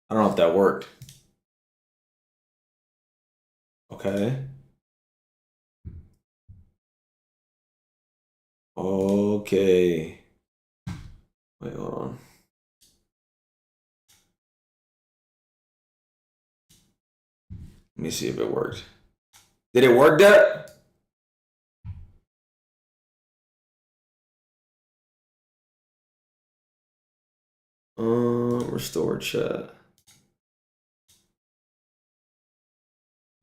I don't know if that worked. Okay. Okay. Wait, hold on. Let me see if it worked. Did it work, that? Restore chat.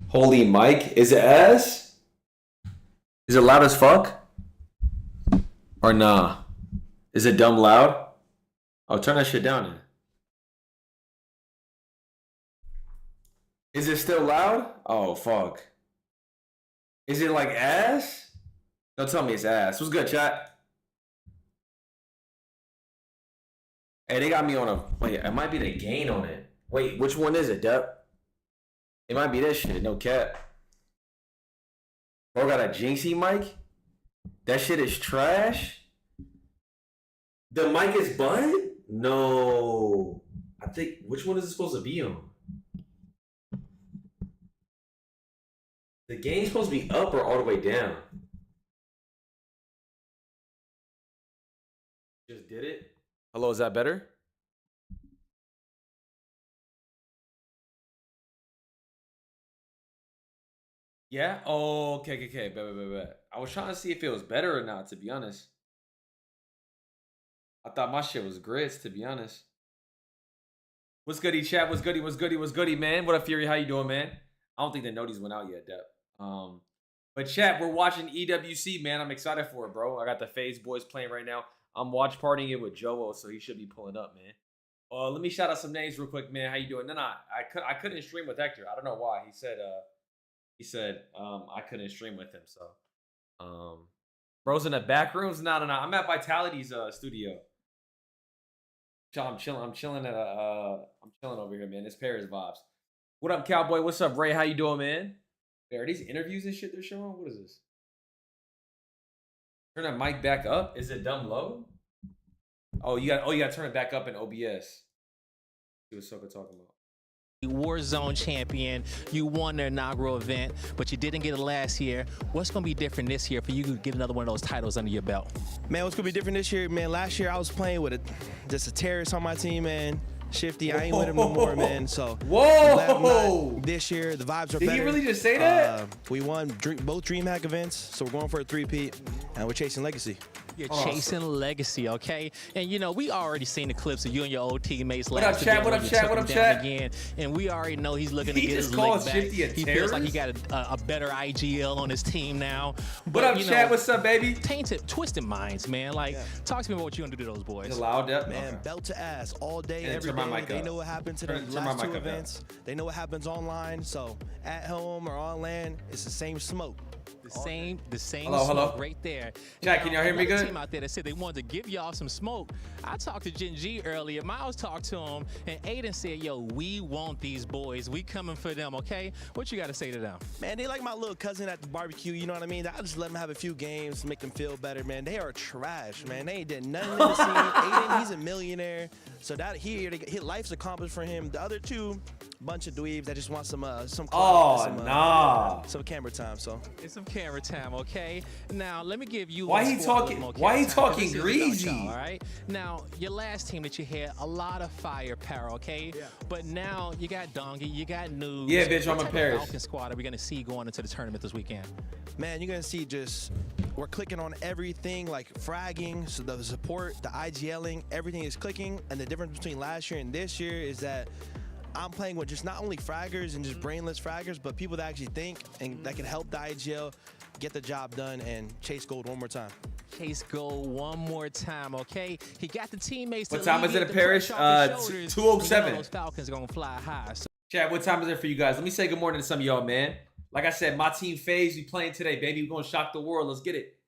Holy Mike, is it ass? Is it loud as fuck? Or nah? Is it dumb loud? Oh, turn that shit down then. Is it still loud? Oh, fuck. Is it like ass? Don't tell me it's ass. What's good, chat? Hey, they got me on a. Wait, it might be the gain on it. Wait, which one is it, Depp? It might be this shit. No cap. Bro got a Jinxie mic? That shit is trash? The mic is bud? No. I think, which one is it supposed to be on? The gain's supposed to be up or all the way down? Just did it? Hello, is that better? Yeah? Oh, okay. Bet. I was trying to see if it was better or not, to be honest. I thought my shit was grits, to be honest. What's goody, chat? What's goody, man? What up, Fury? How you doing, man? I don't think the noties went out yet, Dep. But chat, we're watching EWC, man. I'm excited for it, bro. I got the Faze boys playing right now. I'm watch partying it with Joe, so he should be pulling up, man. Let me shout out some names real quick, man. How you doing? No, I couldn't stream with Hector. I don't know why. He said I couldn't stream with him. So bro's in the back rooms. No. I'm at Vitality's studio. I'm chilling over here, man. It's Paris vibes. What up, Cowboy? What's up, Ray? How you doing, man? Hey, are these interviews and shit they're showing? What is this? Turn that mic back up. Is it dumb low? Oh, you got to turn it back up in OBS. See what Soka talking about. Warzone champion, you won the inaugural event, but you didn't get it last year. What's going to be different this year for you to get another one of those titles under your belt? Man, what's going to be different this year? Man, last year I was playing with just a terrorist on my team, man. Shifty, I ain't with him no more, man. So whoa! This year the vibes are better. Did he really just say that? We won both DreamHack events, so we're going for a 3-peat, and we're chasing legacy. You're chasing legacy, okay? And you know, we already seen the clips of you and your old teammates last year. What up, chat? Again, and we already know he's looking to get his leg back. He feels like he got a better IGL on his team now. But, what up, chat? What's up, baby? Twisted minds, man. Like, talk to me about what you're gonna do to those boys. It's loud, man. Okay. Belt to ass all day, every day. They know what happened to the last 2 events. They know what happens online. So at home or on land, it's the same smoke. The same smoke right there. Jack, can y'all hear me good? Team out there that said they wanted to give y'all some smoke. I talked to Gen G earlier. Miles talked to him, and Aiden said, "Yo, we want these boys. We coming for them, okay?" What you got to say to them? Man, they like my little cousin at the barbecue. You know what I mean? I just let them have a few games, make them feel better, man. They are trash, man. They ain't did nothing in the scene. Aiden, he's a millionaire, so that his life's accomplished for him. The other two, bunch of dweebs that just want some camera time. So it's some camera time, okay? Now let me give you. Why he talking greasy? All right. Now your last team that you had a lot of firepower, okay? Yeah. But now you got Donkey, you got News. Yeah, bitch, I'm in Paris. Falcon squad are we gonna see going into the tournament this weekend? Man, you're gonna see we're clicking on everything, like fragging, so the support, the IGLing, everything is clicking. And the difference between last year and this year is that I'm playing with just not only fraggers and just brainless fraggers, but people that actually think and that can help the IGL get the job done and chase gold one more time. Chase gold one more time, okay? He got the teammates. What time is it in Paris? 2:07. Those Falcons gonna fly high. So chat, what time is it for you guys? Let me say good morning to some of y'all, man. Like I said, my team Faze, we playing today, baby. We're gonna shock the world. Let's get it.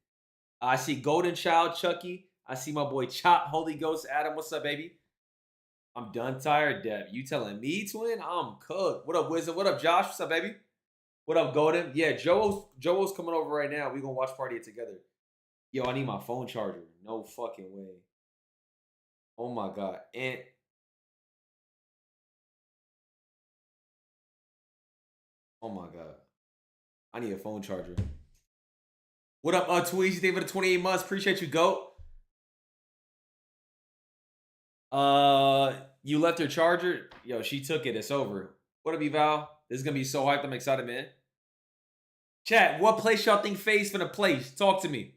I see Golden Child, Chucky. I see my boy Chop, Holy Ghost, Adam. What's up, baby? I'm done tired, Deb. You telling me, twin? I'm cooked. What up, Wizard? What up, Josh? What's up, baby? What up, Golden? Yeah, Joe's coming over right now. We gonna watch party it together. Yo, I need my phone charger. No fucking way. Oh my god. And Oh my god. I need a phone charger. What up, Tweezy? Thank you for the 28 months. Appreciate you, GOAT. You left your charger? Yo, she took it. It's over. What up, Val? This is gonna be so hyped. I'm excited, man. Chat, what place y'all think Faze finna place? Talk to me.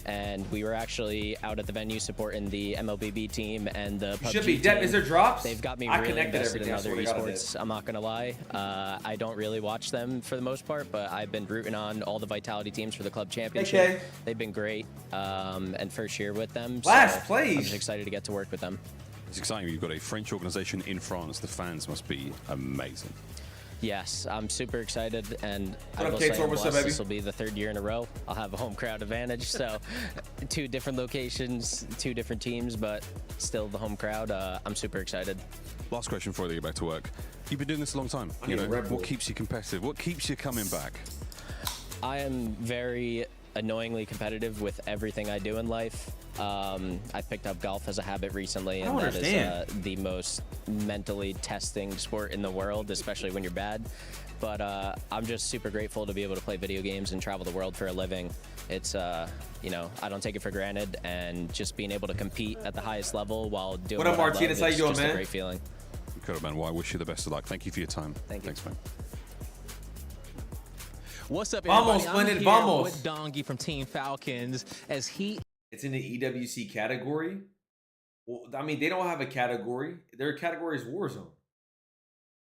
And we were actually out at the venue supporting the MLBB team and the PUBG Should be team. dead. Is there drops? They've got me I really connected invested in everything. other esports. I'm not gonna lie. I don't really watch them for the most part, but I've been rooting on all the Vitality teams for the club championship. Okay. They've been great, and first year with them. Last so place. I'm just excited to get to work with them. It's exciting. You've got a French organization in France. The fans must be amazing. Yes, I'm super excited, and I up, will K-Tor? say What's up, baby? this will be the 3rd year in a row. I'll have a home crowd advantage, so 2 different locations, 2 different teams, but still the home crowd. I'm super excited. Last question before they get back to work. You've been doing this a long time. I need a Red Bull. What keeps you competitive? What keeps you coming back? I am very annoyingly competitive with everything I do in life. I picked up golf as a habit recently, and that is the most mentally testing sport in the world, especially when you're bad. But I'm just super grateful to be able to play video games and travel the world for a living. It's, you know, I don't take it for granted, and just being able to compete at the highest level while doing What up, Martinez? How you doing, just man? a great feeling. Incredible, man. Well, I wish you the best of luck. Thank you for your time. Thank you. Thanks, man. What's up, Vamos, everybody? I'm Splendid, here vamos. with Dongi from Team Falcons as he It's in the EWC category. Well, I mean, they don't have a category. Their category is Warzone.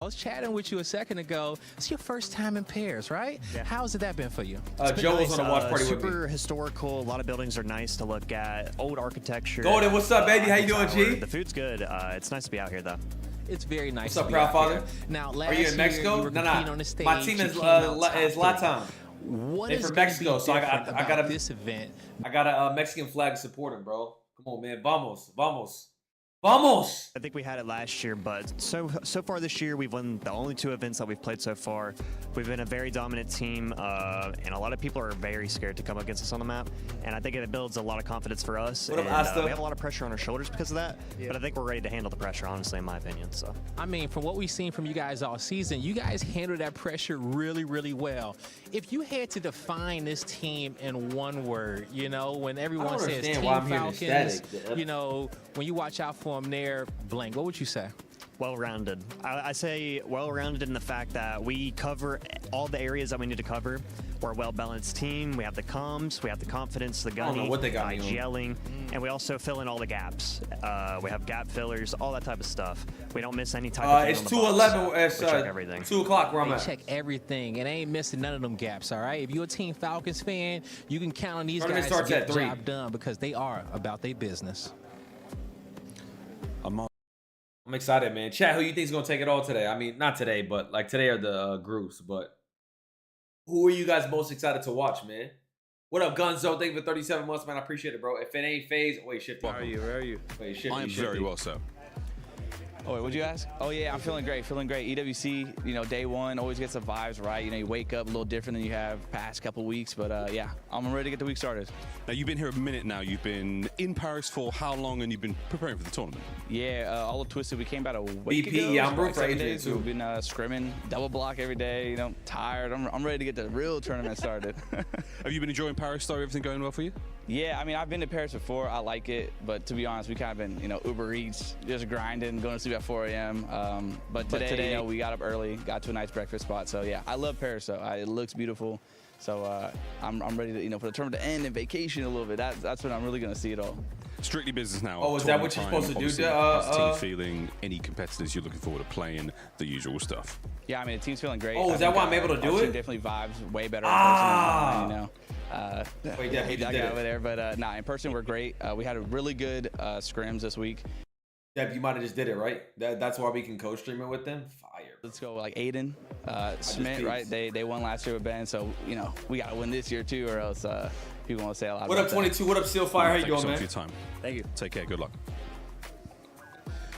I was chatting with you a second ago. It's your first time in Paris, right? Yeah. How's that been for you? Joe was on a watch party with me. Super historical. A lot of buildings are nice to look at. Old architecture. Golden, what's up, baby? How you doing, G? The food's good. It's nice to be out here, though. It's very nice. What's up, to be Proud out Father? here. Now, last Are you in year, Mexico? you were competing on the stage. My team you is came out top Latam. What They is from gonna Mexico, be so I different got about a this event? I got a Mexican flag to support him, bro. Come on, man. Vamos, vamos, vamos. I think we had it last year, but so far this year we've won the only 2 events that we've played so far. We've been a very dominant team, and a lot of people are very scared to come against us on the map. And I think it builds a lot of confidence for us. What up, and, Asta? we have a lot of pressure on our shoulders because of that. But I think we're ready to handle the pressure, honestly, in my opinion. So. I mean, from what we've seen from you guys all season, you guys handle that pressure really, really well. If you had to define this team in one word, you know, when everyone says understand Team why I'm hearing Falcons, static. you know, when you watch out for them there, blank, what would you say? Well-rounded. I say well-rounded in the fact that we cover all the areas that we need to cover. We're a well-balanced team. We have the comms, we have the confidence, the gunning, know what they got the me on. IGLing, and we also fill in all the gaps. We have gap fillers, all that type of stuff. We don't miss any type of thing It's on the box. 2:11. It's We check everything. 2 o'clock where I'm They at. check everything and ain't missing none of them gaps, all right? If you're a Team Falcons fan, you can count on these Tournament guys to starts get at the 3. job done because they are about their business. I'm excited, man. Chat, who you think is gonna take it all today? I mean, not today, but like today are the groups. But who are you guys most excited to watch, man? What up, Gunzo? Thank you for 37 months, man. I appreciate it, bro. If it ain't Faze, wait, Shifty. Where are you? Wait, Shifty. I'm very well, sir. Oh, wait, what'd you ask? Oh, yeah, I'm feeling great, EWC, you know, day one, always gets the vibes right. You know, you wake up a little different than you have past couple weeks, but yeah, I'm ready to get the week started. Now, you've been here a minute now. You've been in Paris for how long, and you've been preparing for the tournament? Yeah, all of Twisted, we came about a week BP, ago. yeah, I'm so rooting for 7 Adrian, days. too. We've been scrimming, double block every day, you know, tired. I'm ready to get the real tournament started. Have you been enjoying Paris, though? Everything going well for you? Yeah, I mean, I've been to Paris before. I like it, but to be honest, we kind of been, you know, Uber Eats, just grinding, going to sleep at 4 a.m. But today, you know, we got up early, got to a nice breakfast spot. So yeah, I love Paris. So it looks beautiful. So I'm ready to, you know, for the tournament to end and vacation a little bit. That's when I'm really gonna see it all. Strictly business now. Oh, is that what you're supposed to do, How's team feeling? Any competitors you're looking forward to playing? The usual stuff. Yeah, I mean, the team's feeling great. Oh, is that why I'm able to do it? Definitely vibes way better in person than online, you know. Wait, yeah, he hate just that did guy it. over there, but nah, in person we're great. We had a really good scrims this week. Deb, you might have just did it, right? That's why we can co-stream it with them. Fire. Let's go like Aiden, Smith, peeped. right? They won last year with Ben, so you know we gotta win this year too, or else people won't say a lot. What about up, that. 22? What up, Steelfire? How you Thank you doing, so much man? for your time. Thank you. Take care. Good luck.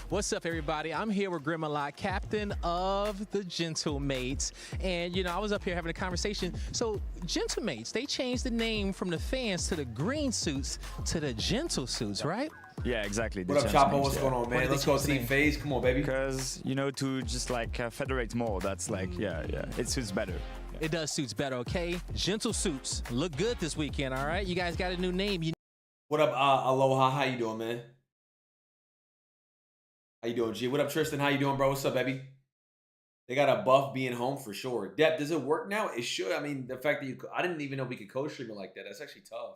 What's up, everybody? I'm here with Grimalot, captain of the Gentlemates. And, you know, I was up here having a conversation. So, Gentlemates, they changed the name from the fans to the green suits to the gentle suits, right? Yeah, exactly. What up, Chapo? What's going on, man? Let's go see Faze. Come on, baby. Because, you know, to just like federate more, that's like, yeah, it suits better. It does suits better, okay? Gentle Suits look good this weekend, all right? You guys got a new name. What up, Aloha? How you doing, man? How you doing, G? What up, Tristan? How you doing, bro? What's up, baby? They got a buff being home for sure. Dep, does it work now? It should. I mean, the fact that I didn't even know we could co-stream it like that. That's actually tough.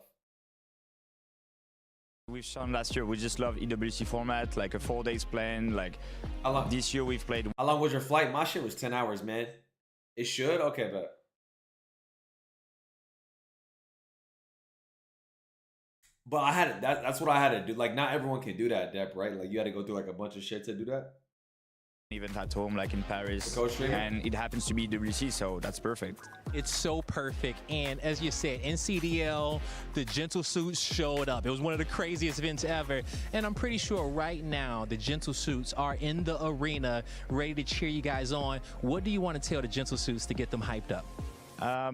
We've shown last year, we just love EWC format, like a 4 days plan. Like this year we've played. How long was your flight? My shit was 10 hours, man. It should? Okay, but I had it. That's what I had to do. Like, not everyone can do that, Dep, right? Like, you had to go through like a bunch of shit to do that. Even at home, like in Paris, and it happens to be WC, so that's perfect. It's so perfect, and as you said, in CDL, the Gentle Suits showed up. It was one of the craziest events ever, and I'm pretty sure right now the Gentle Suits are in the arena, ready to cheer you guys on. What do you want to tell the Gentle Suits to get them hyped up?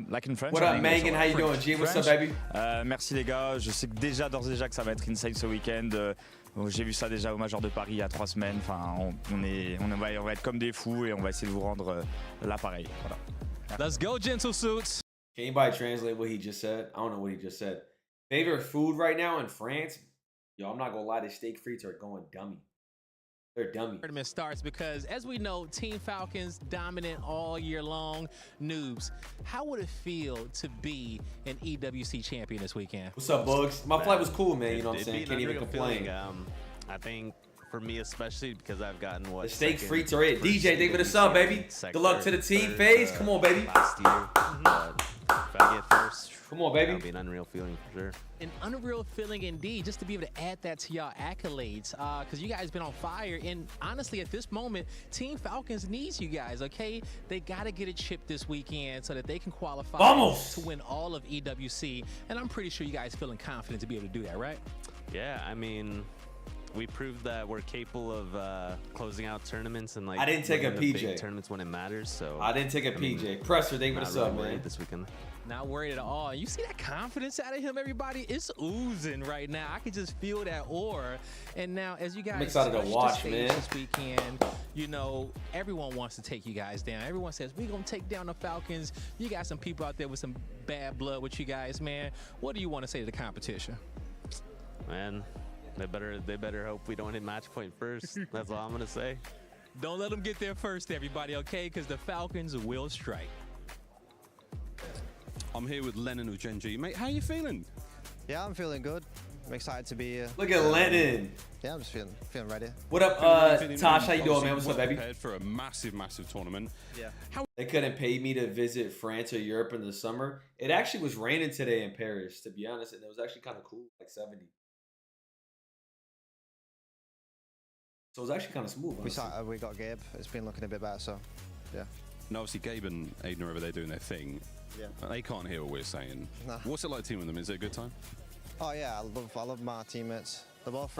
Like in French. What up, Megan? How you doing, G? What's up, baby? Merci les gars. Je sais que d'ores et déjà que ça va être insane ce week-end. J'ai vu ça déjà au Major de Paris il y a 3 semaines. Enfin, on va être comme des fous et on va essayer de vous rendre là pareil. Voilà. Let's go, Gentle Suits. Can anybody translate what he just said? I don't know what he just said. Favorite food right now in France? Yo, I'm not gonna lie, the steak frites are going dummy. They're dummy. Tournament starts because, as we know, Team Falcons dominant all year long. Noobs, how would it feel to be an EWC champion this weekend? What's up, Bugs? My flight was cool, man. You know what I'm saying? Can't even complain. Feeling, I think for me especially because I've gotten what the steak frites are it. DJ, thank you for the sub, baby. Good luck to the team. Faze, come on, baby. Last year, but if I get first, come on, baby. It'll be an unreal feeling for sure. An unreal feeling indeed, just to be able to add that to y'all accolades, because you guys been on fire. And honestly, at this moment, Team Falcons needs you guys, okay? They got to get a chip this weekend so that they can qualify to win all of EWC. And I'm pretty sure you guys feeling confident to be able to do that, right? Yeah, I mean, we proved that we're capable of closing out tournaments and like I didn't take a PJ. Big tournaments when it matters. So I didn't take a PJ. Presser, thank you for the sub, man. This weekend. Not worried at all. You see that confidence out of him, everybody? It's oozing right now. I can just feel that aura. And now, as you guys excited to watch, man. This weekend, you know, everyone wants to take you guys down. Everyone says, we're going to take down the Falcons. You got some people out there with some bad blood with you guys, man. What do you want to say to the competition? Man, they better hope we don't hit match point first. That's all I'm going to say. Don't let them get there first, everybody, okay? Because the Falcons will strike. I'm here with Lennon of Gen G. Mate, how you feeling? Yeah, I'm feeling good. I'm excited to be here. Look at Lennon. Yeah, I'm just feeling ready. What up, Tosh? How you doing, man? What's up, baby? Prepared for a massive tournament. Yeah. They couldn't pay me to visit France or Europe in the summer. It actually was raining today in Paris, to be honest, and it was actually kind of cool, like 70. So it was actually kind of smooth. We got Gabe. It's been looking a bit better, so yeah. And obviously, Gabe and Aiden are over there doing their thing. Yeah. They can't hear what we're saying. Nah. What's it like teaming with them? Is it a good time? Oh yeah, I love my teammates. They're both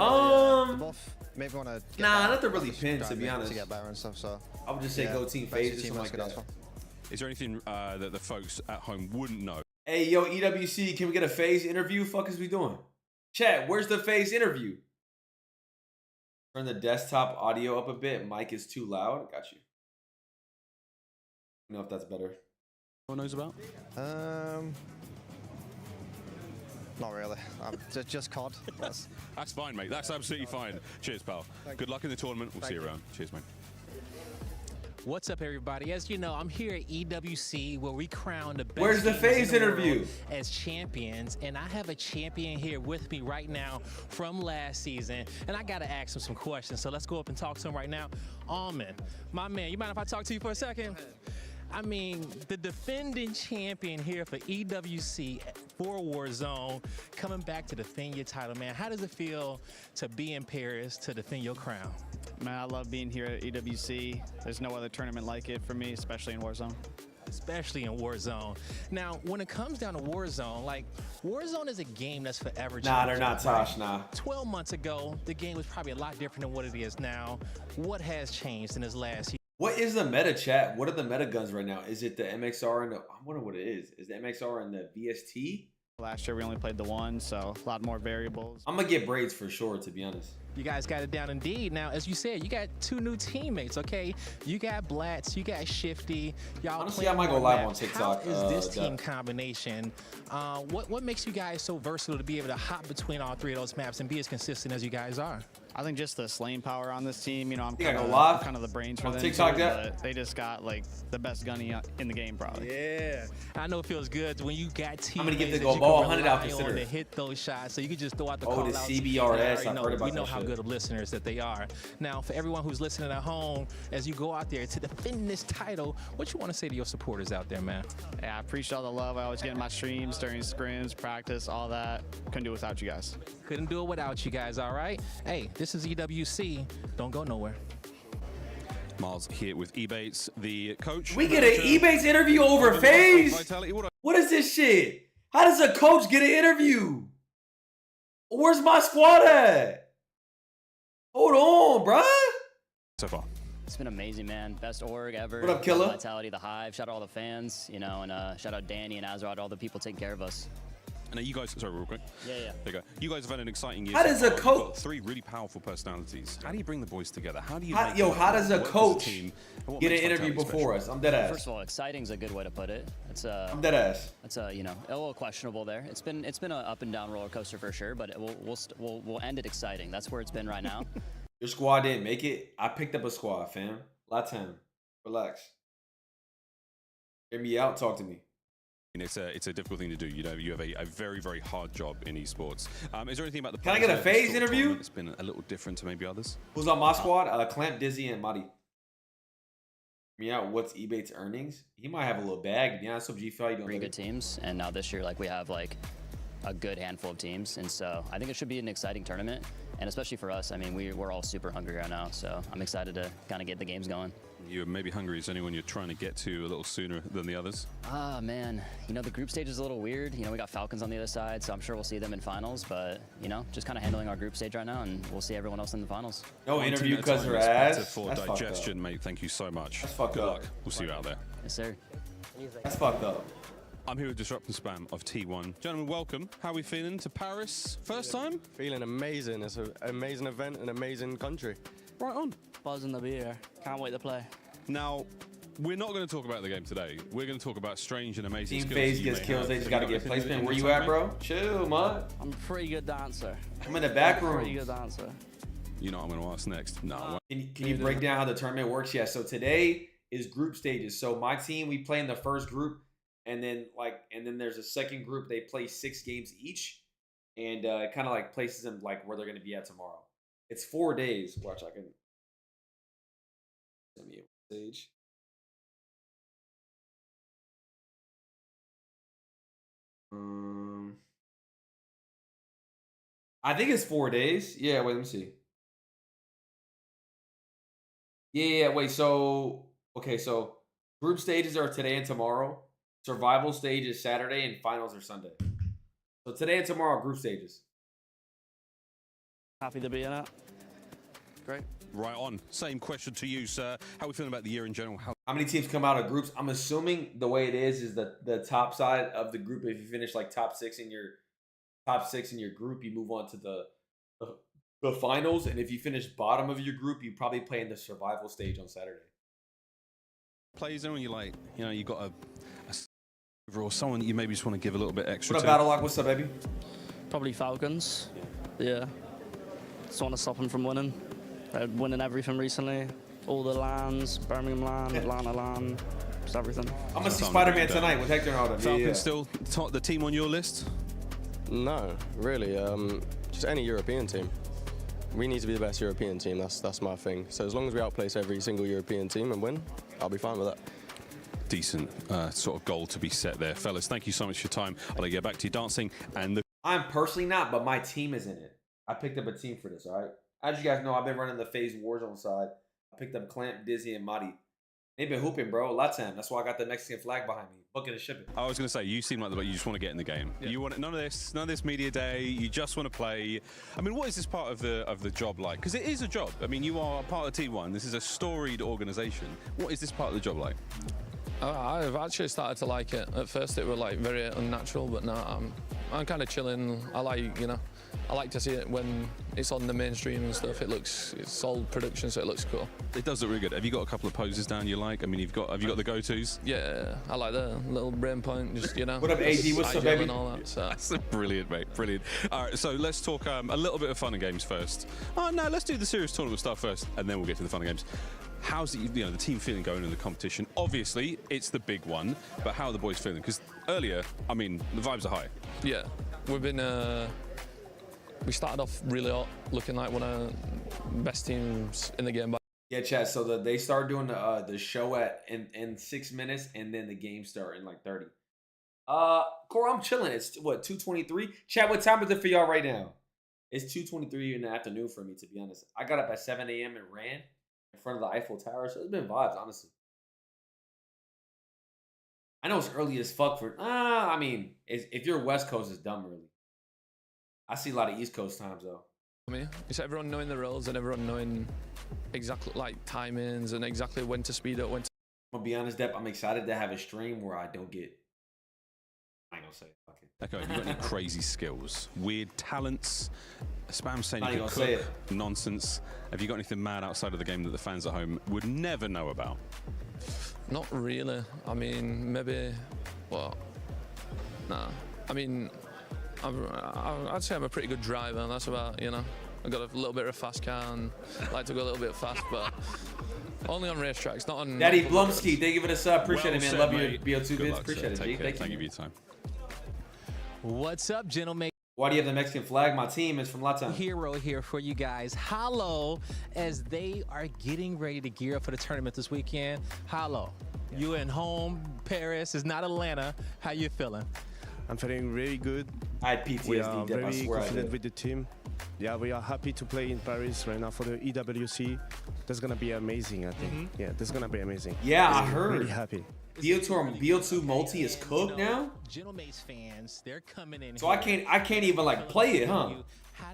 maybe want to. Nah, not to really pin, to be honest. To get better and stuff. So I would just say go Team Faze or something like that. Is there anything that the folks at home wouldn't know? Hey, yo, EWC, can we get a Faze interview? Fuck is we doing? Chat, where's the Faze interview? Turn the desktop audio up a bit. Mic is too loud. Got you. I don't know if that's better. Who knows about? Not really. Just COD. That's fine, mate. That's absolutely fine. Cheers, pal. Good luck in the tournament. We'll see you around. Cheers, mate. What's up, everybody? As you know, I'm here at EWC where we crown the best. Where's the Faze interview? As champions, and I have a champion here with me right now from last season, and I gotta ask him some questions. So let's go up and talk to him right now. Almond, my man, you mind if I talk to you for a second? I mean, the defending champion here for EWC for Warzone, coming back to defend your title, man. How does it feel to be in Paris to defend your crown? Man, I love being here at EWC. There's no other tournament like it for me, especially in Warzone. Especially in Warzone. Now, when it comes down to Warzone, like, Warzone is a game that's forever changing. Nah, they're not, Tosh, nah. 12 months ago, the game was probably a lot different than what it is now. What has changed in this last year? What is the meta, chat? What are the meta guns right now? Is it the MXR and the, I wonder what it is. Is the MXR and the VST? Last year we only played the one, so a lot more variables. I'm gonna get braids for sure, to be honest. You guys got it down indeed. Now, as you said, you got 2 new teammates, okay? You got Blatz, you got Shifty. Y'all honestly, I might go live on TikTok. How is this team combination? What makes you guys so versatile to be able to hop between all 3 of those maps and be as consistent as you guys are? I think just the slaying power on this team. You know, I'm kind of the brains for on them. TikTok, but they just got like the best gunny in the game, probably. Yeah, I know it feels good when you got teammates. I'm gonna give the that goal you ball can 100 out rely on consider. to hit those shots, so you can just throw out the Oh, call the outs. CBRS. I've heard about We know that how shit. good of listeners that they are. Now, for everyone who's listening at home, as you go out there to defend this title, what you want to say to your supporters out there, man? Yeah, I appreciate all the love I always get in my streams during scrims, practice, all that. Couldn't do it without you guys. Couldn't do it without you guys, all right? Hey, this is EWC. Don't go nowhere. Miles here with Ebates, the coach. We get an Ebates interview over Faze? What is this shit? How does a coach get an interview? Where's my squad at? Hold on, bruh. So far. It's been amazing, man. Best org ever. What up, Killer? Vitality, the Hive. Shout out all the fans, you know, and shout out Danny and Azrod, all the people taking care of us. And you guys, sorry, real quick. Yeah. There you go. You guys have had an exciting year. How does a You've coach- got 3 really powerful personalities. How do you bring the boys together? How do you? How does a coach get an interview before us? I'm dead ass. First of all, exciting is a good way to put it. It's I'm dead ass. It's you know, a little questionable there. It's been an up and down roller coaster for sure, but we'll end it exciting. That's where it's been right now. Your squad didn't make it. I picked up a squad, fam. Latin. Relax. Hear me out. Talk to me. It's a difficult thing to do. You know, you have a very, very hard job in esports. Is there anything about the? Can I get a Faze interview? It's been a little different to maybe others. Who's on my squad? Clamp, Dizzy, and Madi. Hear me out. What's Ebates' earnings? He might have a little bag. To be honest with you, feel you doing Pretty good teams, and now this year, like we have like a good handful of teams, and so I think it should be an exciting tournament, and especially for us. I mean, we're all super hungry right now, so I'm excited to kind of get the games going. You're maybe hungry as anyone you're trying to get to a little sooner than the others. Ah, man. You know, the group stage is a little weird. You know, we got Falcons on the other side, so I'm sure we'll see them in finals. But, you know, just kind of handling our group stage right now, and we'll see everyone else in the finals. No One interview team at a because time. her It's better ass. for That's fucked digestion, up. mate. Thank you so much. That's fucked Good up. luck. We'll see you out there. Yes, sir. That's fucked up. I'm here with Disrupt and Spam of T1. Gentlemen, welcome. How are we feeling to Paris? First time? Feeling amazing. It's an amazing event, an amazing country. Right on. Buzzing to be here. Can't wait to play. Now, we're not going to talk about the game today. We're going to talk about strange and amazing Team skills. Faze you gets may kills. have. They just Have got to you get got placement. anything Where in you the at, time, bro? Chill, mud. I'm a pretty good dancer. I'm in the back Pretty room. good dancer. You know what I'm going to ask next? No. Can you break down how the tournament works? Yeah. So today is group stages. So my team, we play in the first group, and then there's a second group. They play 6 games each, and it kind of like places them like where they're going to be at tomorrow. It's 4 days. Watch, I can send me a stage. I think it's 4 days. Yeah, wait, let me see. Yeah, wait, so group stages are today and tomorrow. Survival stage is Saturday and finals are Sunday. So today and tomorrow, group stages. Happy to be in it. Great. Right on. Same question to you, sir. How are we feeling about the year in general? How many teams come out of groups? I'm assuming the way it is the top side of the group. If you finish like top six in your group, you move on to the finals. And if you finish bottom of your group, you probably play in the survival stage on Saturday. Plays in when you like, you know, you got a or someone that you maybe just want to give a little bit extra What up, to. Battle Lock? What's up, baby? Probably Falcons. Yeah. Just want to stop them from winning. They're winning everything recently. All the lands, Birmingham land, Atlanta land, just everything. I'm gonna see Spider-Man tonight with Hector and all them. Falcons still the team on your list? No, really. Just any European team. We need to be the best European team. That's my thing. So as long as we outplace every single European team and win, I'll be fine with that. Decent sort of goal to be set there. Fellas, thank you so much for your time. I'll let you get back to you dancing. And I'm personally not, but my team is in it. I picked up a team for this, all right? As you guys know, I've been running the Faze Warzone side. I picked up Clamp, Dizzy, and Madi. They've been hooping, bro. Latam. That's why I got the Mexican flag behind me. Booking and shipping. I was going to say, you seem like you just want to get in the game. Yeah. You want none of this media day. You just want to play. I mean, what is this part of the job like? Because it is a job. I mean, you are part of T1. This is a storied organization. What is this part of the job like? I've actually started to like it. At first, it was like very unnatural, but now I'm kind of chilling. I like to see it when it's on the mainstream and stuff. It's all production, so it looks cool. It does look really good. Have you got a couple of poses down you like? I mean, have you got the go-tos? Yeah, I like the little brain point, just, What up, AD? What's up, baby? And all that, so. That's brilliant, mate. Brilliant. All right, so let's talk a little bit of fun and games first. Oh, no, let's do the serious tournament stuff first, and then we'll get to the fun and games. How's the team feeling going in the competition? Obviously, it's the big one, but how are the boys feeling? Because earlier, I mean, the vibes are high. Yeah, we've been... we started off really hot, looking like one of the best teams in the game. Yeah, chat. So they start doing the show in 6 minutes, and then the game start in like 30. Core, I'm chilling. It's what, 2:23? Chat, what time is it for y'all right now? It's 2:23 in the afternoon for me, to be honest. I got up at 7 a.m. and ran in front of the Eiffel Tower, so it's been vibes, honestly. I know it's early as fuck for. I mean, if you're West Coast, it's dumb early. I see a lot of East Coast times though. I mean, it's everyone knowing the roles and everyone knowing exactly like timings and exactly when to speed up, when to... I'm gonna be honest, Depp, I'm excited to have a stream where I don't get... I ain't gonna say it. Fuck it. Okay, have you got any crazy skills? Weird talents? Spam saying Not you even could gonna say cook? Nonsense. Have you got anything mad outside of the game that the fans at home would never know about? Not really. I mean, maybe... Well, nah. I mean... I'd say I'm a pretty good driver, and that's about, I've got a little bit of a fast car and like to go a little bit fast, but only on racetracks, not on... Daddy Blumsky, thank you for the sub. Appreciate Well it, man. said, Love mate. your BO2 Good vids. luck, Appreciate sir. it, Take G. care. Thank you. For your time. What's up, gentlemen? Why do you have the Mexican flag? My team is from Latam. Hero here for you guys. Hollow, as they are getting ready to gear up for the tournament this weekend. Hollow, you in home, Paris, is not Atlanta. How you feeling? I'm feeling really good. I had PTSD. We are Deb, I very swear I confident did. with the team. Yeah, we are happy to play in Paris right now for the EWC. That's gonna be amazing, I think. Yeah, that's gonna be amazing. Yeah, I We're heard. Really happy. BO2 multi is cooked now. Gentlemates fans, they're coming in. So I can't even like play it, huh?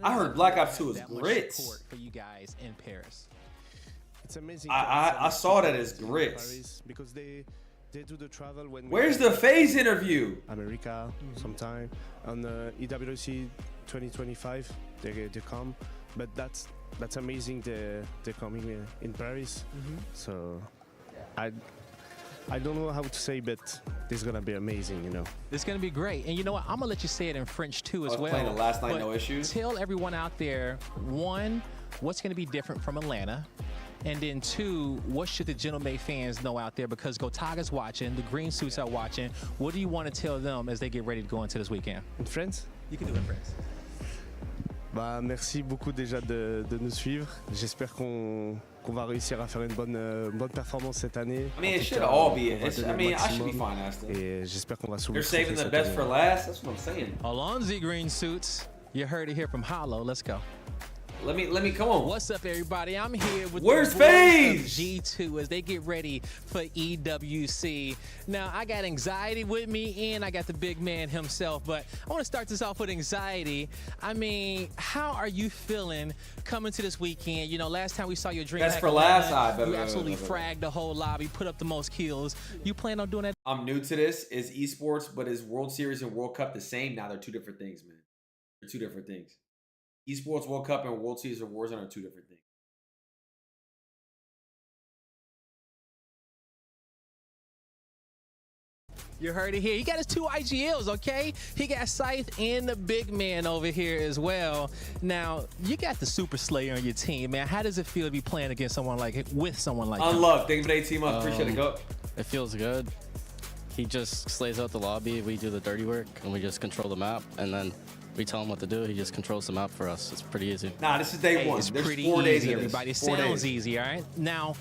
I heard Black Ops 2 is grits. For you guys in Paris. It's amazing. I saw that as grits. Paris because they do the travel when. Where's the Faze interview? America sometime on the EWC 2025 they come, but that's amazing. They're coming in Paris, so I don't know how to say, but this is gonna be amazing, It's gonna be great, and you know what? I'm gonna let you say it in French too as I was well. playing it last night, But no issues. Tell everyone out there, one, what's gonna be different from Atlanta. And then two, what should the Gentlemate fans know out there? Because Gotaga's watching, the green suits are watching. What do you want to tell them as they get ready to go into this weekend? In France? You can do it in France. Bah, merci beaucoup déjà de nous suivre. J'espère qu'on va réussir à faire une bonne performance cette année. I mean, En it tout should cas, all be. on va donner le I should be maximum. fine, Aston. Et j'espère qu'on va soulever They're le saving trophée the cette best année. for last. That's what I'm saying. Alonzi green suits. You heard it here from Hollow. Let's go. Let me come on. What's up, everybody? I'm here with Where's the boys of Faze? G2 as they get ready for EWC. Now, I got anxiety with me, and I got the big man himself. But I want to start this off with anxiety. I mean, how are you feeling coming to this weekend? You know, last time we saw your dream. Best for last. You absolutely fragged the whole lobby, put up the most kills. You plan on doing that? I'm new to this. Is esports, but is World Series and World Cup the same? Now they're two different things, man. They're two different things. Esports World Cup and World Series or Warzone are two different things. You heard it here. He got his 2 IGLs, okay? He got Scythe and the big man over here as well. Now, you got the Super Slayer on your team, man. How does it feel to be playing against someone like with someone like him? Unluck. Thank you for the 18 months. Appreciate it. Go. It feels good. He just slays out the lobby. We do the dirty work, and we just control the map, and then we tell him what to do. He just controls the map for us. It's pretty easy. Nah, this is day one. It's There's pretty 4 days easy, of this. everybody. It 4 sounds days. easy, all right? Now,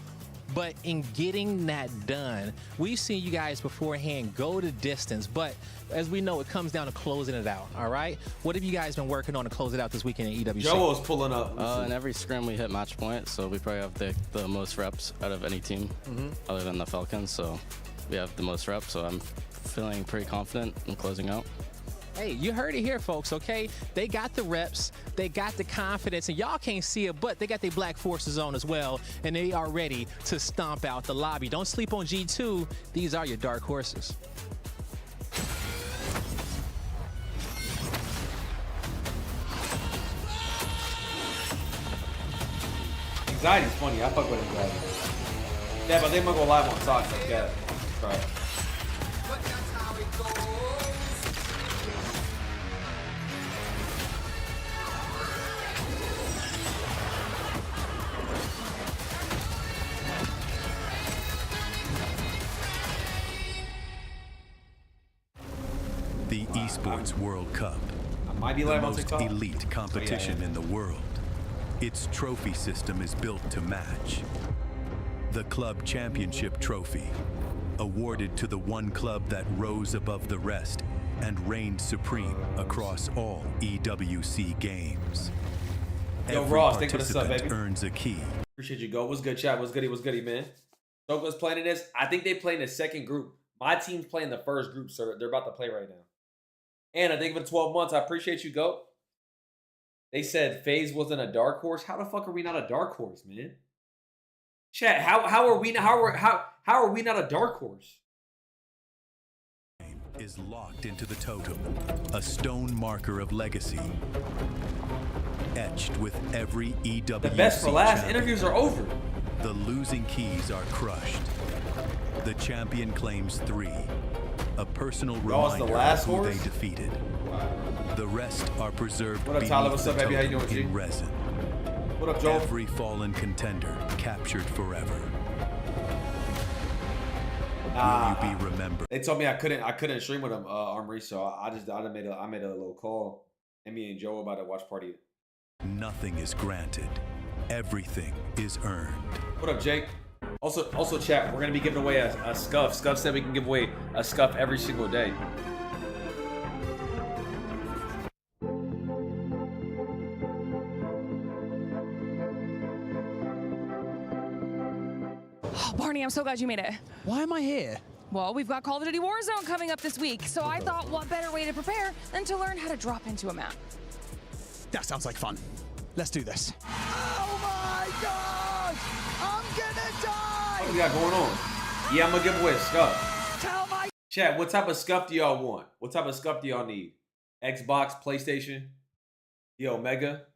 but in getting that done, we've seen you guys beforehand go the distance, but as we know, it comes down to closing it out, all right? What have you guys been working on to close it out this weekend in EWC? Joel's pulling up. In every scrim, we hit match point, so we probably have the most reps out of any team other than the Falcons, so we have the most reps, so I'm feeling pretty confident in closing out. Hey, you heard it here, folks, okay? They got the reps, they got the confidence, and y'all can't see it, but they got their Black Forces on as well, and they are ready to stomp out the lobby. Don't sleep on G2. These are your dark horses. Anxiety's funny. I fuck with anxiety. Yeah, but I think I'm gonna go live on socks like that. Right. The Esports World Cup, might be the live on most TikTok. elite competition in the world. Its trophy system is built to match. The Club Championship Trophy, awarded to the one club that rose above the rest and reigned supreme across all EWC games. Yo, Every Ross, thank you for the sub, participant baby. earns a key. Appreciate you, Go. What's good, chat? What's goody, man? Soko's playing in this. I think they play in the second group. My team's playing the first group, so they're about to play right now. And I think for 12 months, I appreciate you, Go. They said Faze wasn't a dark horse. How the fuck are we not a dark horse, man? Chat, how are we not a dark horse? Is locked into the totem, a stone marker of legacy, etched with every EWC. The best for last. champion. Interviews are over. The losing keys are crushed. The champion claims 3. A personal reminder the last of who horse? they defeated. The rest are preserved What up, Tyler? What's up, baby? How you doing, G? in resin. What up, Joel? Every fallen contender captured forever. Will you be remembered? They told me I couldn't stream with them, Armory, so I made a little call. And me and Joe about to watch party. Nothing is granted. Everything is earned. What up, Jake? Also, chat, we're gonna be giving away a scuff. Scuff said we can give away a scuff every single day. Oh, Barney, I'm so glad you made it. Why am I here? Well, we've got Call of Duty Warzone coming up this week, so I thought what better way to prepare than to learn how to drop into a map. That sounds like fun. Let's do this. Oh my God! I'm gonna die! What do we got going on? Yeah, I'm gonna give away a scuff. Tell my Chat, what type of scuff do y'all want? What type of scuff do y'all need? Xbox, PlayStation, the Omega?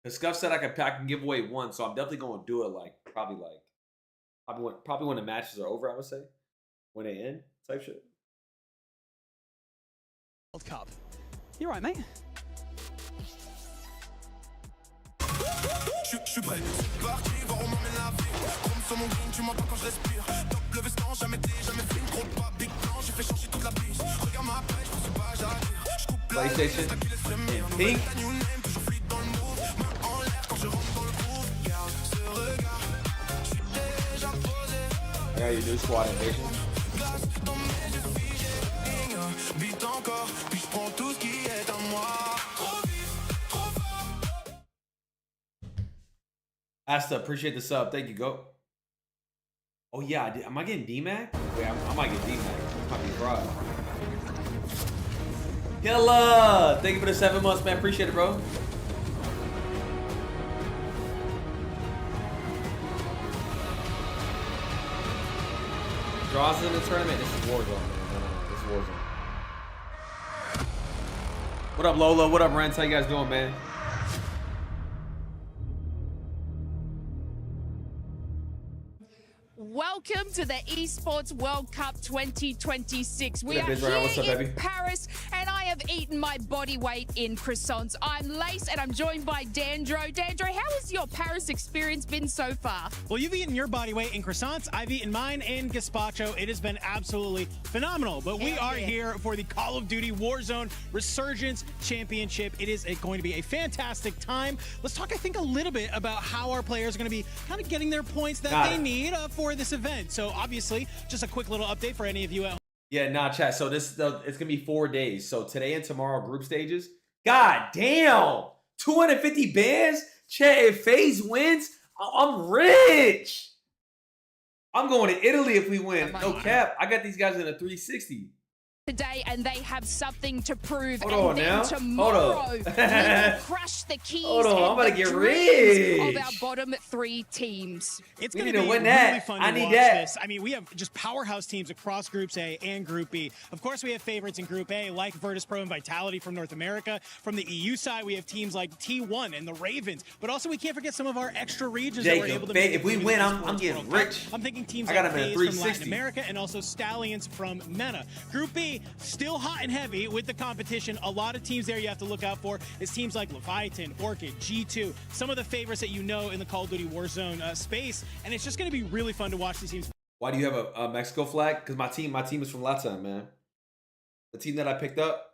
The scuff said I can give away one, so I'm definitely gonna do it probably when the matches are over, I would say. When they end, type shit. World Cup. You right, mate? Je suis prêt, c'est parti, voir où m'emmène la vie. Comme sur mon green, tu m'entends quand je respire. Top le veston, jamais film, gros pas, big plan, j'ai fait changer toute la piste. Regarde ma page, je pensais pas j'allais. Je coupe la PlayStation, qui laisse frémir. Pink. Ta new name, toujours fluide dans le move. Main en l'air quand je rentre dans le groove. Garde ce regard, je suis déjà posé. Yeah, you do squad invasion. Glace dans mes yeux figés. Vite encore, puis je prends tout ce qui est à moi. Trop vite, trop fort. Asta, appreciate the sub. Thank you, Go. Oh, yeah, I did. Am I getting D-Mac? Wait, I might get D-Mac. This might be fraud. Killa! Thank you for the 7 months, man. Appreciate it, bro. Draws in the tournament. This is Warzone, man. This is Warzone. What up, Lola? What up, Rents? How you guys doing, man? Welcome to the Esports World Cup 2026. We What up, are Israel? What's up, here baby? in Paris, and I have eaten my body weight in croissants. I'm Lace, and I'm joined by Dandro. Dandro, how has your Paris experience been so far? Well, you've eaten your body weight in croissants. I've eaten mine in gazpacho. It has been absolutely phenomenal. But we are here for the Call of Duty Warzone Resurgence Championship. It is going to be a fantastic time. Let's talk, I think, a little bit about how our players are going to be kind of getting their points that they need for this event. So obviously, just a quick little update for any of you at home. Yeah, nah, chat. So it's gonna be 4 days. So today and tomorrow group stages. God damn, 250 bands. Chat, if FaZe wins, I'm rich. I'm going to Italy if we win. No cap. I got these guys in a 360. today, and they have something to prove. Hold and on then now. tomorrow, Hold on. we will crush the keys Hold on, I'm and about to the get dreams rich. of our bottom 3 teams. It's We going need to to be win really that. fun I to need watch that. this. I mean, we have just powerhouse teams across Groups A and Group B. Of course, we have favorites in Group A like Virtus Pro and Vitality from North America. From the EU side, we have teams like T1 and the Ravens. But also, we can't forget some of our extra regions that we're able to make. If we win, I'm getting rich. I'm thinking teams I got like him at Faze from Latin 360. America and also Stallions from MENA. Group B, still hot and heavy with the competition. A lot of teams there you have to look out for is teams like Leviathan, Orchid, G2, some of the favorites that you know in the Call of Duty Warzone space. And it's just going to be really fun to watch these teams. Why do you have a Mexico flag? Because my team is from Latin, man. The team that I picked up,